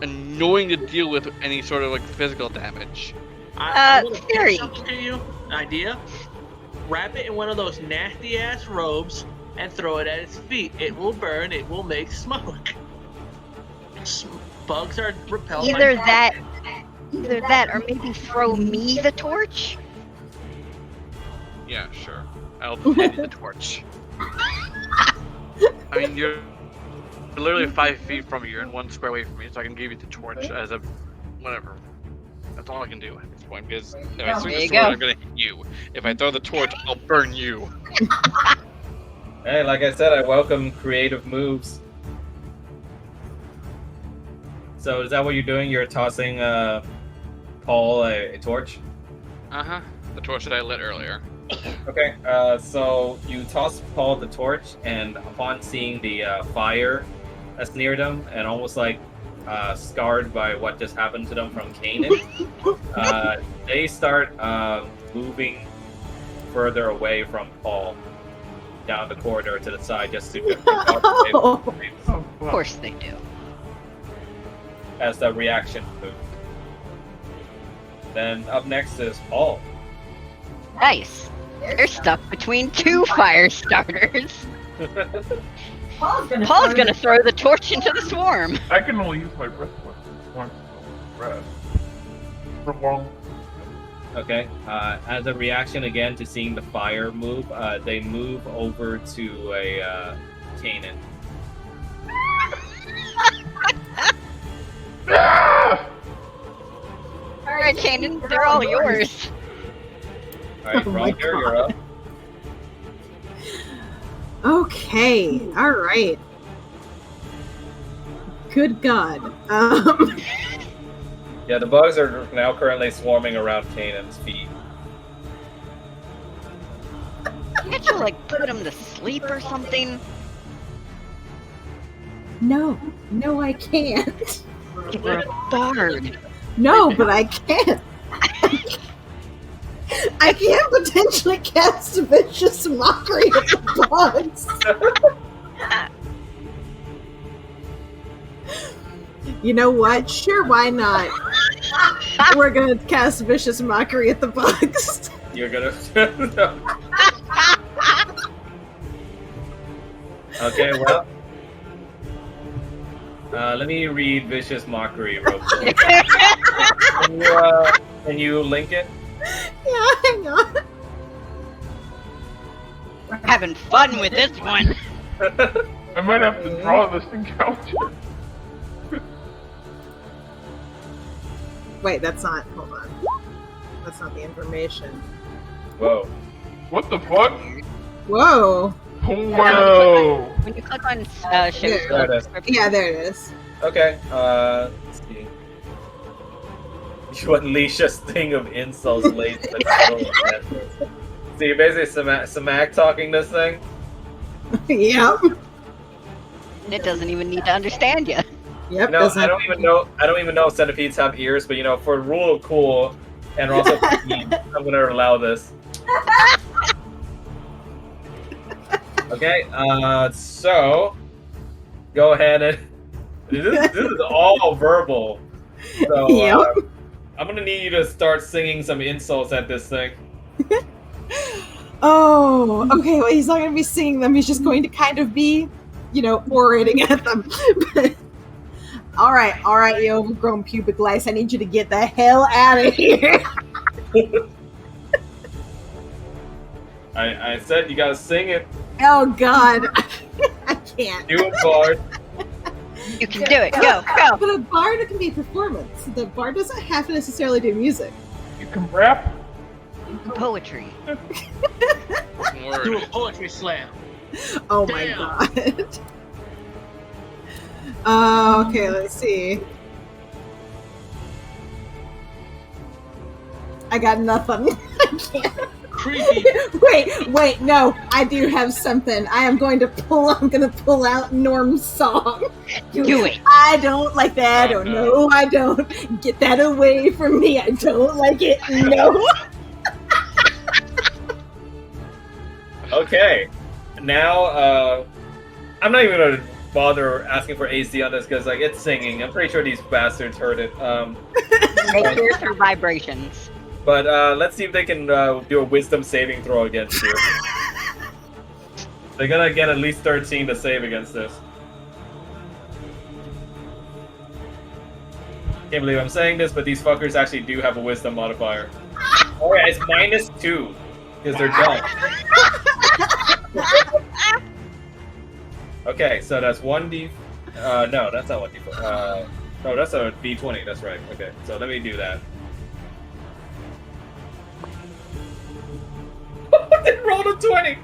H: annoying to deal with any sort of like physical damage.
E: I'm gonna
D: theory.
E: pitch something to you. Idea. Wrap it in one of those nasty ass robes and throw it at its feet. It will burn. It will make smoke. Bugs are repelled.
D: Either that, or maybe throw me the torch.
H: Yeah, sure. I'll hand you the torch. I mean, you're literally 5 feet from me. You're in 1 square away from me, so I can give you the torch as a whatever. That's all I can do at this point. Because if I swing the sword, I'm gonna hit you. If I throw the torch, I'll burn you.
C: Hey, like I said, I welcome creative moves. So is that what you're doing? You're tossing Paul a torch?
H: Uh-huh. The torch that I lit earlier.
C: Okay, so you toss Paul the torch, and upon seeing the fire that's near them, and almost like scarred by what just happened to them from Kanan, they start moving further away from Paul down the corridor to the side just to
D: Of course they do.
C: As the reaction move. Then up next is Paul.
D: Nice. They're stuck between 2 fire starters. Paul's gonna throw the torch into the swarm.
G: I can only use my breath weapon once. Rest. For long.
C: Okay. As a reaction again to seeing the fire move, they move over to a Kanan.
D: Alright, Kanan, they're all yours.
C: Alright,
F: Oh my
C: Roger, you're up.
F: Okay, alright. Good God.
C: Yeah, the bugs are now currently swarming around Kanan's feet.
D: Can't you, like, put him to sleep or something?
F: No, I can't.
D: You're a bard.
F: No, but I can't. I can potentially cast vicious mockery at the bugs. You know what? Sure, why not? We're gonna cast vicious mockery at the bugs.
C: You're gonna... Okay, well... let me read Vicious Mockery real quick. Can you link it?
F: Yeah, hang on.
D: We're having fun with this one.
G: I might have to draw this encounter.
F: Wait, that's not. Hold on. That's not the information.
C: Whoa.
G: What the fuck?
F: Whoa.
G: Whoa.
D: When you click on show
F: There
C: it is.
D: description,
F: Yeah, there it is.
C: Okay, let's see. You unleash a sting of insults laced with subtle offenses. So you're basically smack talking this thing?
F: Yep.
D: it doesn't even need to understand you.
F: Yep.
C: No,
F: doesn't-
C: I don't even know if centipedes have ears, but you know, for rule of cool, and also for me, I'm gonna allow this. Okay, so go ahead and this is all verbal. So
F: Yep.
C: I'm gonna need you to start singing some insults at this thing.
F: Oh, okay. Well, he's not going to be singing them. He's just going to kind of be, orating at them. All right, you overgrown pubic lice. I need you to get the hell out of here.
C: I said you gotta sing it.
F: Oh God, I can't.
C: Do it, Bard.
D: You can do it. Go, go.
F: But a bard can be performance. The bard doesn't have to necessarily do music.
G: You can rap?
D: Poetry.
H: Word.
E: Do a poetry slam.
F: Oh my
E: Damn.
F: God. Okay, let's see. I got nothing. I can't.
E: Creepy.
F: Wait, no, I do have something. I'm gonna pull out Norm's song.
D: Do it.
F: I don't like that.
C: Oh,
F: Oh,
C: no.
F: no, I don't. Get that away from me. I don't like it. No.
C: Okay. Now, I'm not even gonna bother asking for AC on this because, like, it's singing. I'm pretty sure these bastards heard it.
D: Make sure through vibrations.
C: But let's see if they can do a wisdom saving throw against you. They're gonna get at least 13 to save against this. Can't believe I'm saying this, but these fuckers actually do have a wisdom modifier. Oh yeah, it's -2 because they're dumb. Okay, so that's 1d. No, that's not 1d4. No, that's a d20. That's right. Okay, so let me do that. They rolled a 20.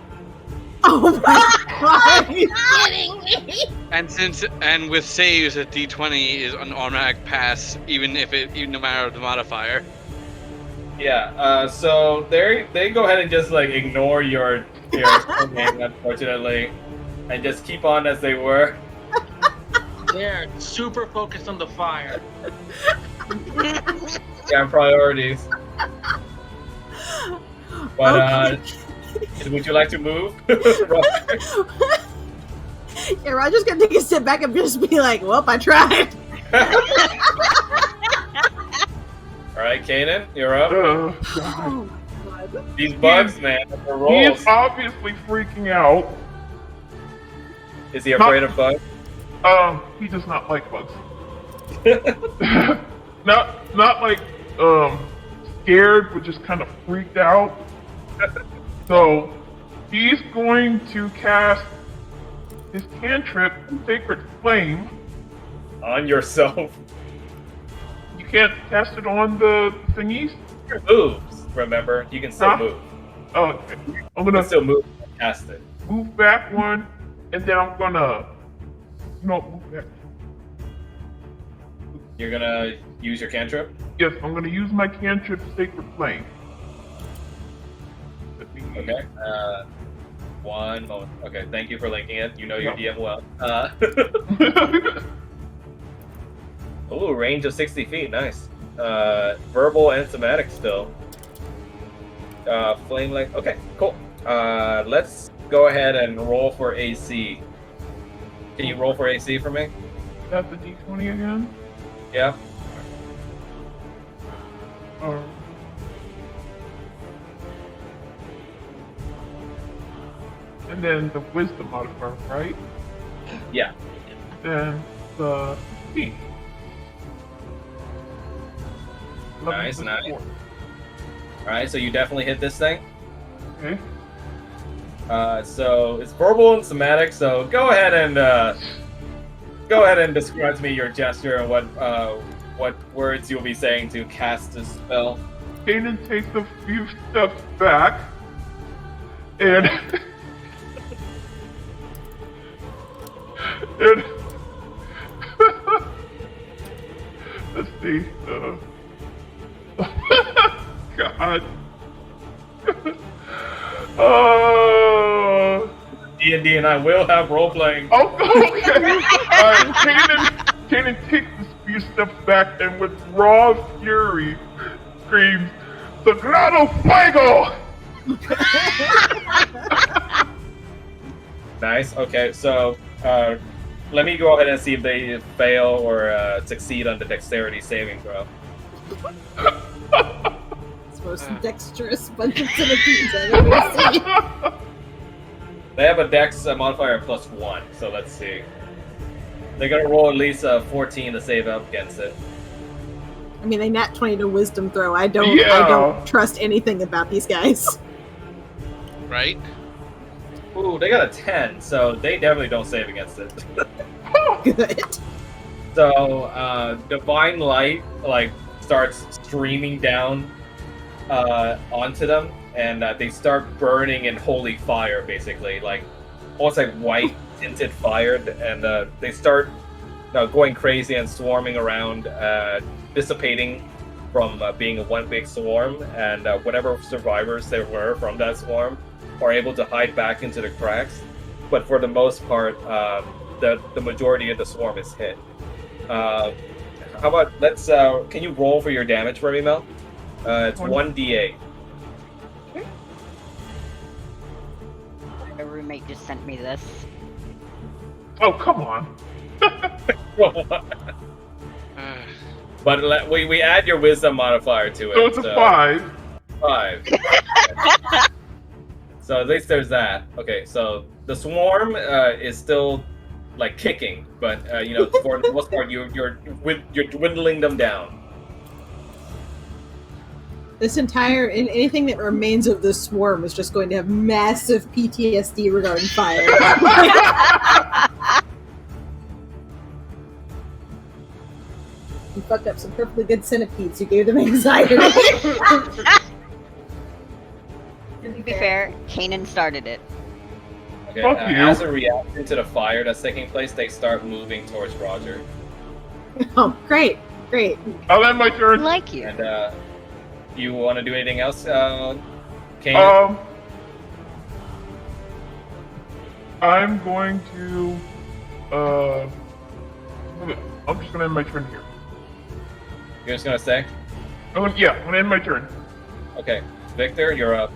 F: Oh my God! Are you kidding me?
H: And with saves, a D20 is an automatic pass, even no matter the modifier.
C: Yeah. So they go ahead and just like ignore your singing, unfortunately, and just keep on as they were.
E: They're super focused on the fire.
C: Yeah, priorities. But would you like to move?
F: Yeah, Roger's gonna take a step back and just be like, "Well, I tried."
C: All right, Kanan, you're up.
G: God.
F: Oh my God.
C: These bugs, man, the
G: He
C: rolls.
G: is obviously freaking out.
C: Is he afraid of bugs?
G: He does not like bugs. not like scared, but just kind of freaked out. So he's going to cast his cantrip, Sacred Flame.
C: On yourself.
G: You can't cast it on the thingies?
C: Your moves, remember? You can still move.
G: Oh, okay. I'm
C: You can
G: gonna
C: still move and cast it.
G: move back one, and then I'm gonna move back.
C: You're gonna use your cantrip?
G: Yes, I'm gonna use my cantrip Sacred Flame.
C: Okay. 1 moment. Okay, thank you for linking it. You know your DM well. Ooh, range of 60 feet. Nice. Verbal and somatic still. Flame like. Okay, cool. Let's go ahead and roll for AC. Can you roll for AC for me?
G: That's the D20 again?
C: Yeah.
G: And then the wisdom modifier, right?
C: Yeah.
G: Then the 16.
C: Nice. Alright, so you definitely hit this thing.
G: Okay.
C: So it's verbal and somatic, so go ahead and describe to me your gesture and what words you'll be saying to cast this spell.
G: Kanan takes a few steps back and let's see. God.
C: D&D and I will have role playing.
G: Oh, okay. Kanan takes a few steps back and with raw fury screams, "Sagrado Fuego!"
C: Nice. Okay, so let me go ahead and see if they fail or succeed on the dexterity saving throw.
F: It's the most dexterous bunch of centipedes I've ever seen.
C: They have a dex modifier of +1, so let's see. They're gonna roll at least a 14 to save up against it.
F: I mean, they nat 20 to wisdom throw. I don't trust anything about these guys.
H: Right?
C: Ooh, they got a 10, so they definitely don't save against it.
F: Good.
C: So, divine light starts streaming down onto them, and they start burning in holy fire, basically, almost like white tinted fire, and they start going crazy and swarming around, dissipating from being one big swarm, and whatever survivors there were from that swarm are able to hide back into the cracks. But for the most part, the majority of the swarm is hit. How about can you roll for your damage for me, Mel? It's 1d8.
D: My roommate just sent me this.
G: Oh, come on.
C: But we add your wisdom modifier to it.
G: So it's a 5.
C: 5. So at least there's that. Okay, so the swarm is still kicking, but for the most part you're dwindling them down.
F: This anything that remains of this swarm is just going to have massive PTSD regarding fire. You fucked up some perfectly good centipedes. You gave them anxiety.
D: To be fair, Kanan started it.
C: Okay,
G: Fuck you.
C: as a reaction to the fire that's taking place, they start moving towards Roger.
F: Oh, great.
G: I'll end my turn.
D: I like you.
C: And you want to do anything else, Kanan?
G: I'm going to I'm just gonna end my turn here.
C: You're just gonna stay?
G: I'm gonna end my turn.
C: Okay, Victor, you're up.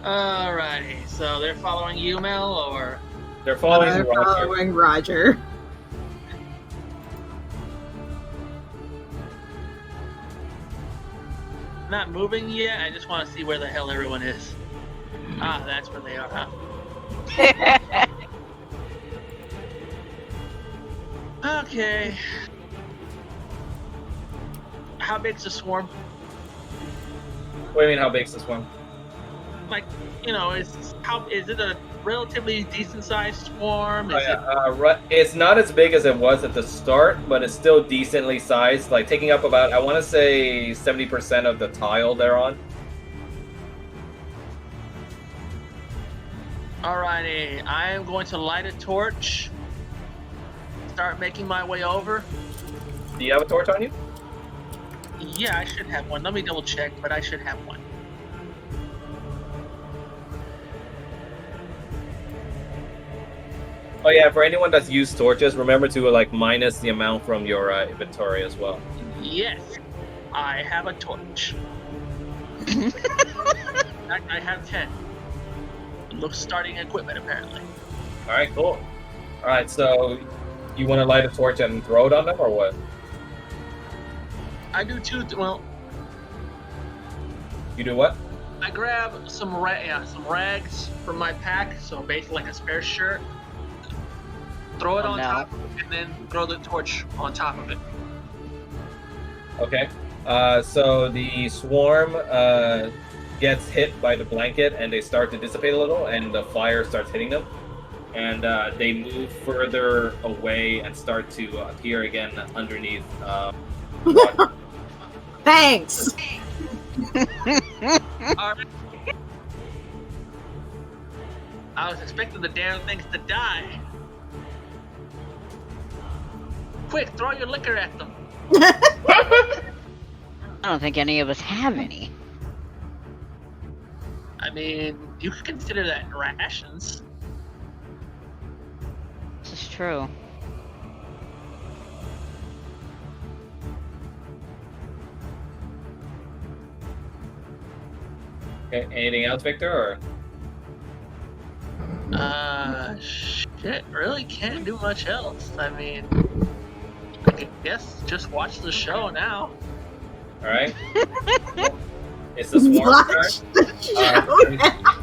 E: Alrighty, so they're following you, Mel, or?
C: They're following
F: They're
C: Roger.
F: following Roger.
E: Not moving yet, I just want to see where the hell everyone is. Ah, that's where they are, huh? Okay. How big's the swarm?
C: What do you mean, how big's this one?
E: like, is it a relatively decent sized swarm?
C: Oh,
E: Is it?
C: yeah. It's not as big as it was at the start, but it's still decently sized, like taking up about, I want to say, 70% of the tile they're on.
E: Alrighty, I am going to light a torch. Start making my way over.
C: Do you have a torch on you?
E: Yeah, I should have one. Let me double check, but I should have one.
C: Oh yeah, for anyone that's used torches, remember to like minus the amount from your inventory as well.
E: Yes, I have a torch. I have 10. Looks starting equipment apparently.
C: All right, cool. All right, so you want to light a torch and throw it on them, or what?
E: I do too. Well,
C: You do what?
E: I grab some rags from my pack, so basically like a spare shirt. Throw it on top of it, and then throw the torch on top of it.
C: Okay. So the swarm gets hit by the blanket, and they start to dissipate a little, and the fire starts hitting them. And they move further away and start to appear again underneath.
F: Thanks.
E: Alright. I was expecting the damn things to die. Quick, throw your liquor at them.
D: I don't think any of us have any.
E: I mean, you could consider that rations.
D: This is true.
C: Okay, anything else, Victor? Or?
E: Shit, really can't do much else. I mean, I guess just watch the show now.
C: All right. It's the swarm
F: Watch
C: turn.
F: the show.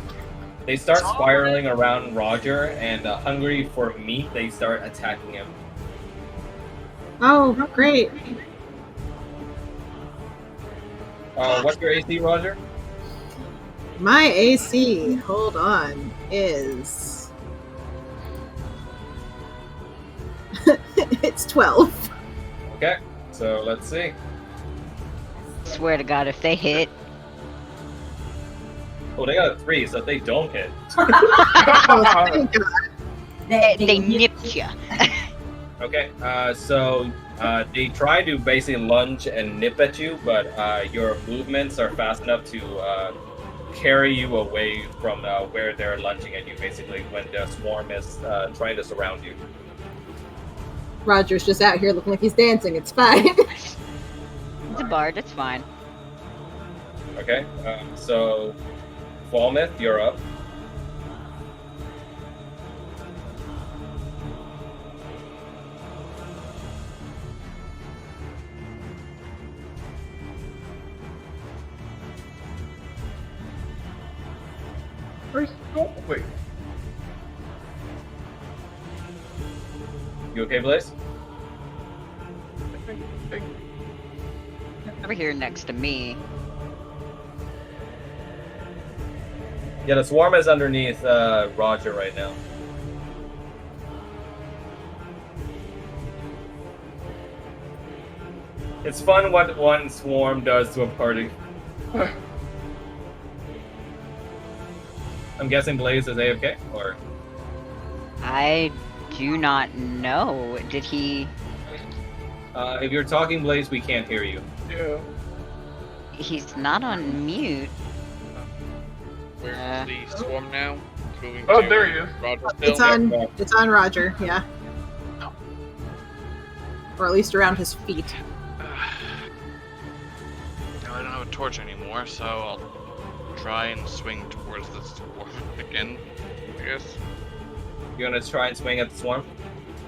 C: They start spiraling around Roger, and hungry for meat, they start attacking him.
F: Oh, great.
C: What's your AC, Roger?
F: My AC, hold on, is... it's 12.
C: Okay, so let's see.
D: Swear to God, if they hit.
C: Oh, they got a 3, so if they don't hit.
F: Oh, thank God.
D: They nipped ya.
C: Okay, so they try to basically lunge and nip at you, but your movements are fast enough to carry you away from where they're lunging at you, basically, when the swarm is trying to surround you.
F: Roger's just out here looking like he's dancing. It's fine.
D: It's a bard, it's fine.
C: Okay, so Falmouth, you're up.
G: Where's wait?
C: You okay, Blaze?
D: Over here next to me.
C: Yeah, the swarm is underneath Roger right now. It's fun what one swarm does to a party. I'm guessing Blaze is AFK, or?
D: I do not know. Did he...
C: If you're talking, Blaze, we can't hear you.
G: Yeah.
D: He's not on mute.
H: Where's the swarm now? Moving
G: Oh,
H: to
G: there he is.
H: Roger
F: It's
H: still.
F: on Roger, yeah. Or at least around his feet.
H: No, I don't have a torch anymore, so I'll try and swing towards the swarm again, I guess.
C: You're gonna try and swing at the swarm?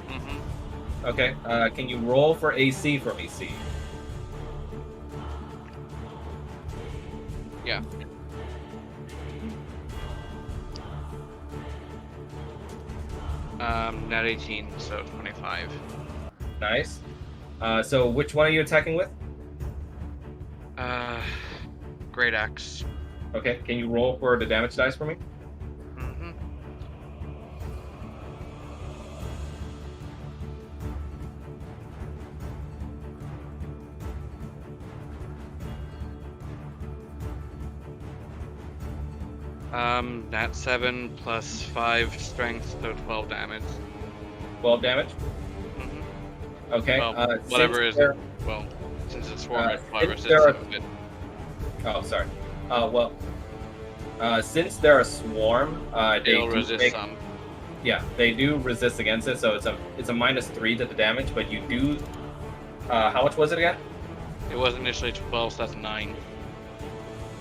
H: Mm-hmm.
C: Okay, can you roll for AC for me, C?
H: Yeah. Net 18, so 25.
C: Nice. So which one are you attacking with?
H: Great axe.
C: Okay, can you roll for the damage dice for me?
H: Mm-hmm. Nat 7 plus 5 strength, so 12 damage.
C: 12 damage?
H: Mm-hmm.
C: Okay.
H: Well, whatever is it. Well, since it's swarm, it's probably
C: since
H: resist
C: there
H: some
C: are-
H: of it.
C: Oh, sorry. Since they're a swarm, they
H: It'll
C: do
H: resist some.
C: Yeah, they do resist against it, so it's a -3 to the damage, but you do. How much was it again?
H: It was initially 12, so that's 9.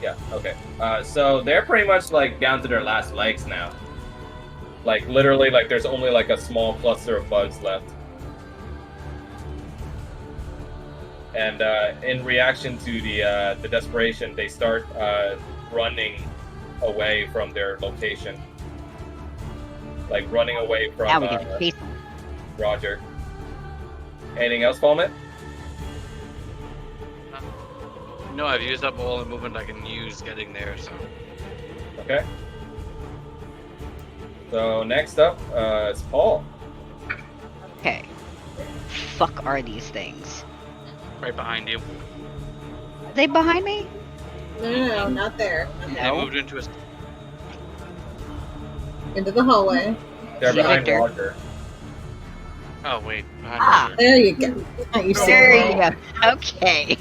C: Yeah. Okay. So they're pretty much like down to their last legs now. Like literally, like there's only like a small cluster of bugs left. And in reaction to the desperation, they start running away from their location. Like running away from
D: Now we get to chase them.
C: Roger. Anything else, Palmet?
H: No, I've used up all the movement I can use getting there, so.
C: Okay. So next up is Paul.
D: Okay. Fuck are these things?
H: Right behind you.
D: Are they behind me?
F: No, not there.
H: They
D: No.
H: moved into a.
F: Into the hallway.
C: They're behind
D: Victor.
C: Roger.
H: Oh, wait. Behind
D: Ah.
H: Roger.
F: There you go. Oh, you see
D: There
F: it.
D: you go. Okay.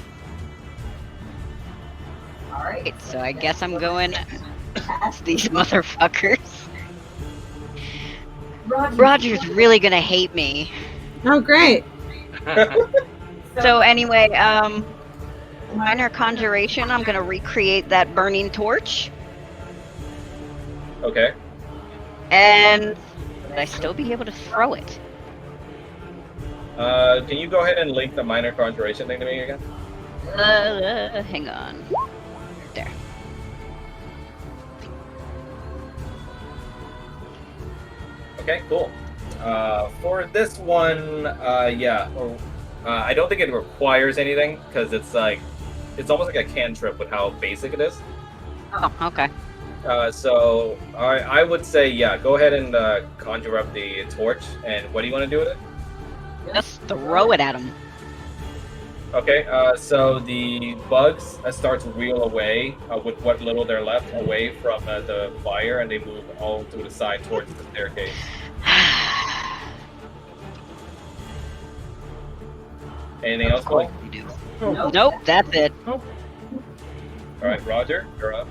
D: Alright, so I guess I'm going past these motherfuckers. Roger's really gonna hate me.
F: Oh, great.
D: So anyway, minor conjuration, I'm gonna recreate that burning torch.
C: Okay.
D: And would I still be able to throw it?
C: Can you go ahead and link the minor conjuration thing to me again?
D: Hang on. There.
C: Okay, cool. For this one, yeah, I don't think it requires anything because it's like it's almost like a cantrip with how basic it is.
D: Oh, okay.
C: So I would say, yeah, go ahead and conjure up the torch. And what do you want to do with it?
D: Just throw it at him.
C: Okay, so the bugs start to reel away with what little they're left away from the fire, and they move all to the side towards the staircase. Anything else, Blake?
D: Nope, that's it.
C: All right, Roger, you're up.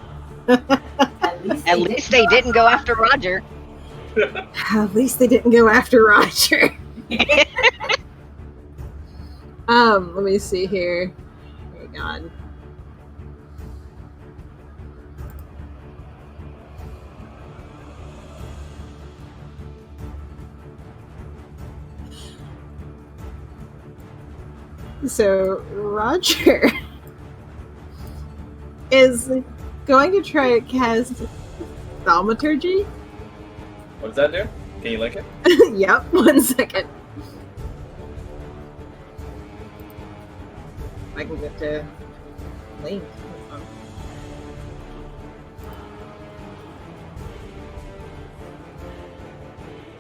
D: At least they didn't go after Roger.
F: At least they didn't go after Roger. Let me see here. Hang on. So Roger is going to try to cast Thaumaturgy.
C: What does that do? Can you link it?
F: Yep, 1 second. I can get to link.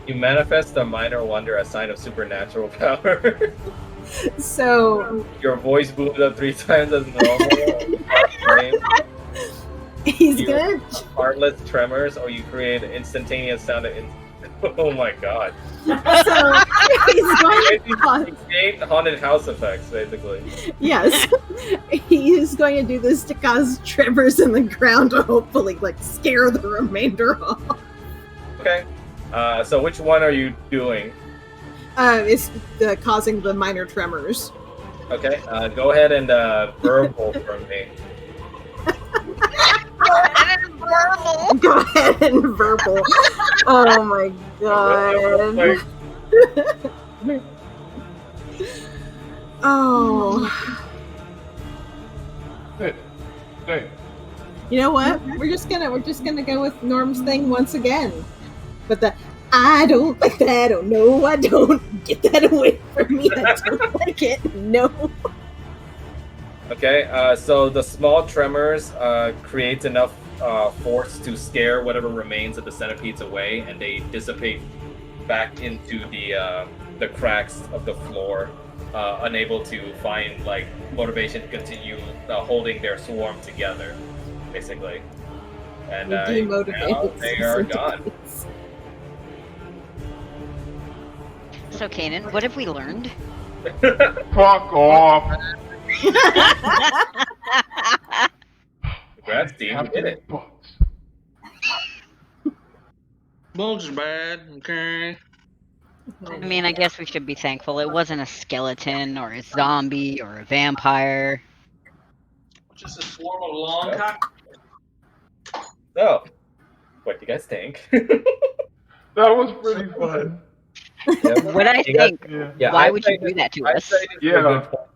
C: You manifest a minor wonder, a sign of supernatural power.
F: So
C: Your voice booms up 3 times as normal.
F: he's
C: You
F: gonna.
C: heartless tremors, or you create an instantaneous sound of. Oh my god!
F: So he's going to cause.
C: You create haunted house effects, basically.
F: Yes, he is going to do this to cause tremors in the ground to hopefully like scare the remainder off.
C: Okay. So which one are you doing?
F: It's causing the minor tremors.
C: Okay. Go ahead and verbal from me.
F: Go ahead and verbal. Oh my god. Oh.
G: Hey.
F: You know what? We're just gonna go with Norm's thing once again. But the I don't like that. Oh no, I don't. Get that away from me. I don't like it. No.
C: Okay, so the small tremors creates enough force to scare whatever remains of the centipedes away, and they dissipate back into the cracks of the floor, unable to find like motivation to continue holding their swarm together, basically. And
F: We
C: now
F: demotivated
C: they are gone.
F: centipedes.
D: So, Kanan, what have we learned?
G: Fuck off.
C: Congrats, team, you did it.
G: Bugs.
E: Bugs bad, okay.
D: I mean, I guess we should be thankful it wasn't a skeleton or a zombie or a vampire.
E: Just a swarm of long cock.
C: So, what do you guys think?
G: That was pretty fun.
D: What I
C: You guys-
D: think,
G: Yeah.
D: why
C: I'd
D: would
C: say
D: you do
C: this-
D: that to
C: I'd
D: us?
C: say this is a
G: Yeah.
C: good point.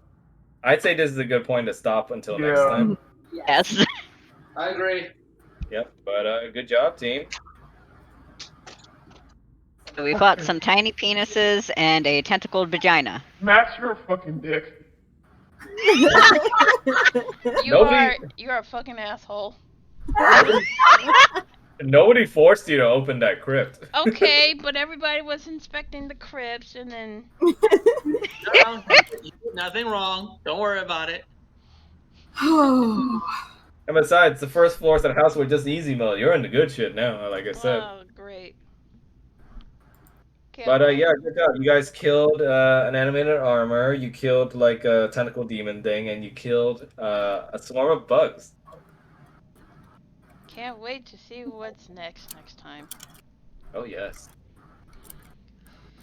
C: I'd say this is a good point to stop until next
G: Yeah.
C: time.
D: Yes.
E: I agree.
C: Yep, but good job, team.
D: So we fought some tiny penises and a tentacled vagina.
G: Max, you're a fucking dick.
B: You are a fucking asshole.
C: Nobody forced you to open that crypt.
B: Okay, but everybody was inspecting the crypts, and then
E: No, nothing wrong. Don't worry about it.
F: Oh,
C: And besides, the first floors of the house were just easy mode. You're in the good shit now, like I said.
B: oh great.
C: But yeah, good job. You guys killed an animated armor. You killed like a tentacle demon thing, and you killed a swarm of bugs.
B: Can't wait to see what's next time.
C: Oh yes.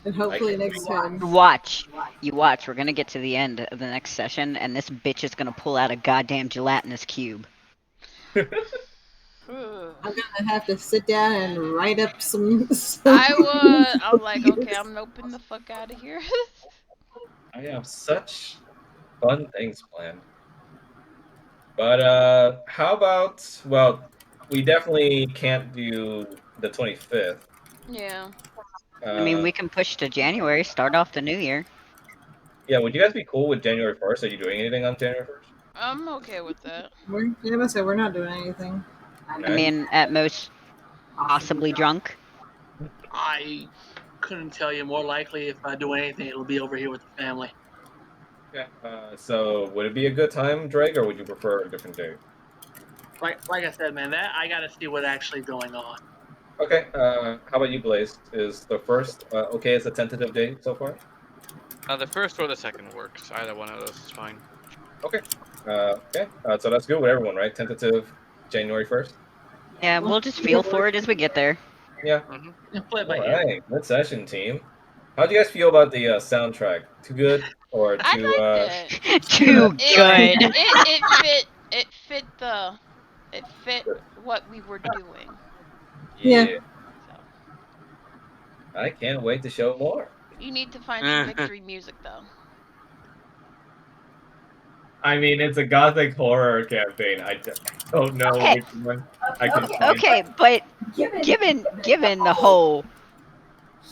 F: and hopefully next time.
D: You watch. We're gonna get to the end of the next session, and this bitch is gonna pull out a goddamn gelatinous cube.
F: I'm gonna have to sit down and write up some.
B: I'm like, okay, I'm noping the fuck out of here.
C: I have such fun things planned. But how about, well, we definitely can't do the 25th.
B: Yeah.
D: I mean, we can push to January, start off the new year.
C: Yeah, would you guys be cool with January 1st? Are you doing anything on January 1st?
B: I'm okay with that.
F: We're not doing anything.
D: I mean, at most, possibly drunk.
E: I couldn't tell you. More likely, if I do anything, it'll be over here with the family.
C: Okay. So would it be a good time, Drake, or would you prefer a different date?
E: Like I said, man, that I gotta see what's actually going on.
C: Okay. How about you, Blaze? Is the first okay as a tentative date so far?
H: The first or the second works. Either one of those is fine.
C: Okay. Okay. So that's good with everyone, right? Tentative January 1st?
D: Yeah, we'll just feel for it as we get there.
C: Yeah.
E: Play it by ear.
C: Alright. Good session, team. How do you guys feel about the soundtrack? Too good or
B: I
C: too
B: liked it.
D: Too good.
B: It fit what we were doing.
F: Yeah.
B: So
C: I can't wait to show more.
B: you need to find some victory music though.
C: I mean, it's a gothic horror campaign. I don't know
D: Okay.
C: which one I can find.
D: Okay, but given the whole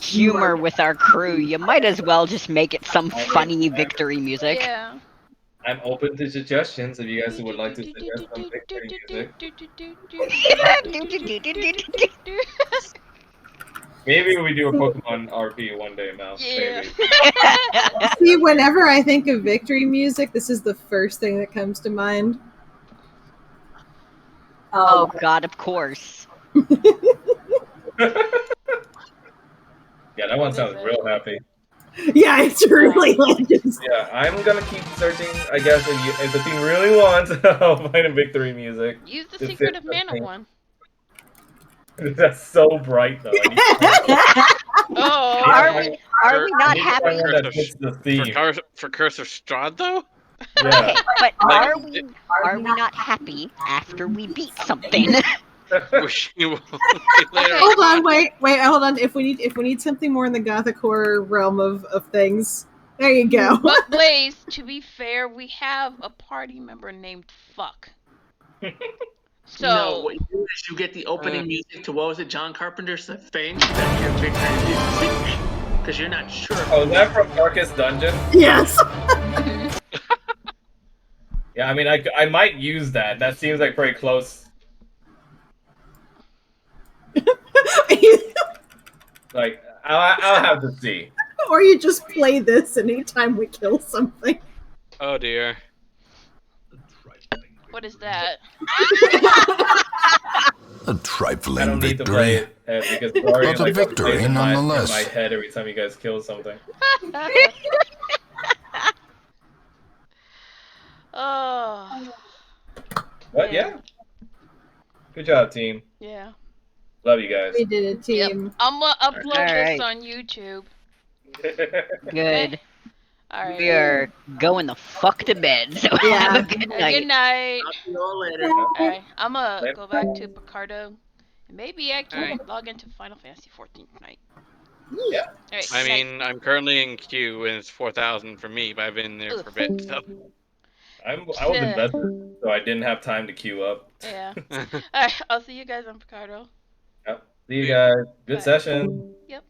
D: humor with our crew, you might as well just make it some funny victory music.
B: Yeah.
C: I'm open to suggestions if you guys would like to suggest some victory music. Maybe we do a Pokemon RP one day, Mal.
B: Yeah.
C: Maybe.
F: See, whenever I think of victory music, this is the first thing that comes to mind.
D: Oh God, of course.
C: Yeah, that one sounds real happy.
F: Yeah, it's really like just.
C: Yeah, I'm gonna keep searching. I guess if the team really wants, I'll find a victory music.
B: Use the
C: to
B: Secret
C: fit
B: of
C: the
B: Mana
C: thing.
B: one.
C: That's so bright, though. I need to find-
B: Oh.
D: Are we not
C: I need to
D: happy?
C: find one that fits the theme.
H: For Curse of Strahd, though?
C: Yeah.
D: But
H: Like,
D: are we not happy after we beat something?
H: we will later.
F: Hold on, wait, hold on. If we need something more in the gothic horror realm of things, there you go.
B: But Blaze, to be fair, we have a party member named Fuck. So
E: No, what you do is you get the opening music to, what was it, John Carpenter's The Thing? That's your victory music. Because you're not sure.
C: Oh, is that from Darkest Dungeon?
F: Yes.
C: Yeah, I mean, I might use that. That seems like pretty close. Like, I'll have to see.
F: Or you just play this anytime we kill something.
H: Oh dear.
B: What is that?
I: A trifling
C: I don't need to play
I: victory.
C: it because it's already
I: But a
C: like
I: victory
C: plays in my
I: nonetheless.
C: head every time you guys kill something.
B: Oh.
C: But yeah. Good job, team.
B: Yeah.
C: Love you guys.
F: We did it, team.
B: Yep. I'm gonna upload
D: Alright.
B: this on YouTube.
D: Good.
B: Alright.
D: We are going the fuck to bed, so
F: Yeah.
D: have a good night.
B: Good night.
E: Talk to you all later.
B: Alright. I'm gonna
C: Later.
B: go back to Picardo. And maybe I can
H: Alright.
B: log into Final Fantasy 14 tonight.
C: Yeah.
B: Alright.
H: I mean, I'm currently in queue and it's 4,000 for me, but I've been there for a bit, so.
C: I was invested, so I didn't have time to queue up.
B: Yeah. Alright. I'll see you guys on Picardo.
C: Yep. See you guys. Good
B: Bye.
C: session.
B: Yep.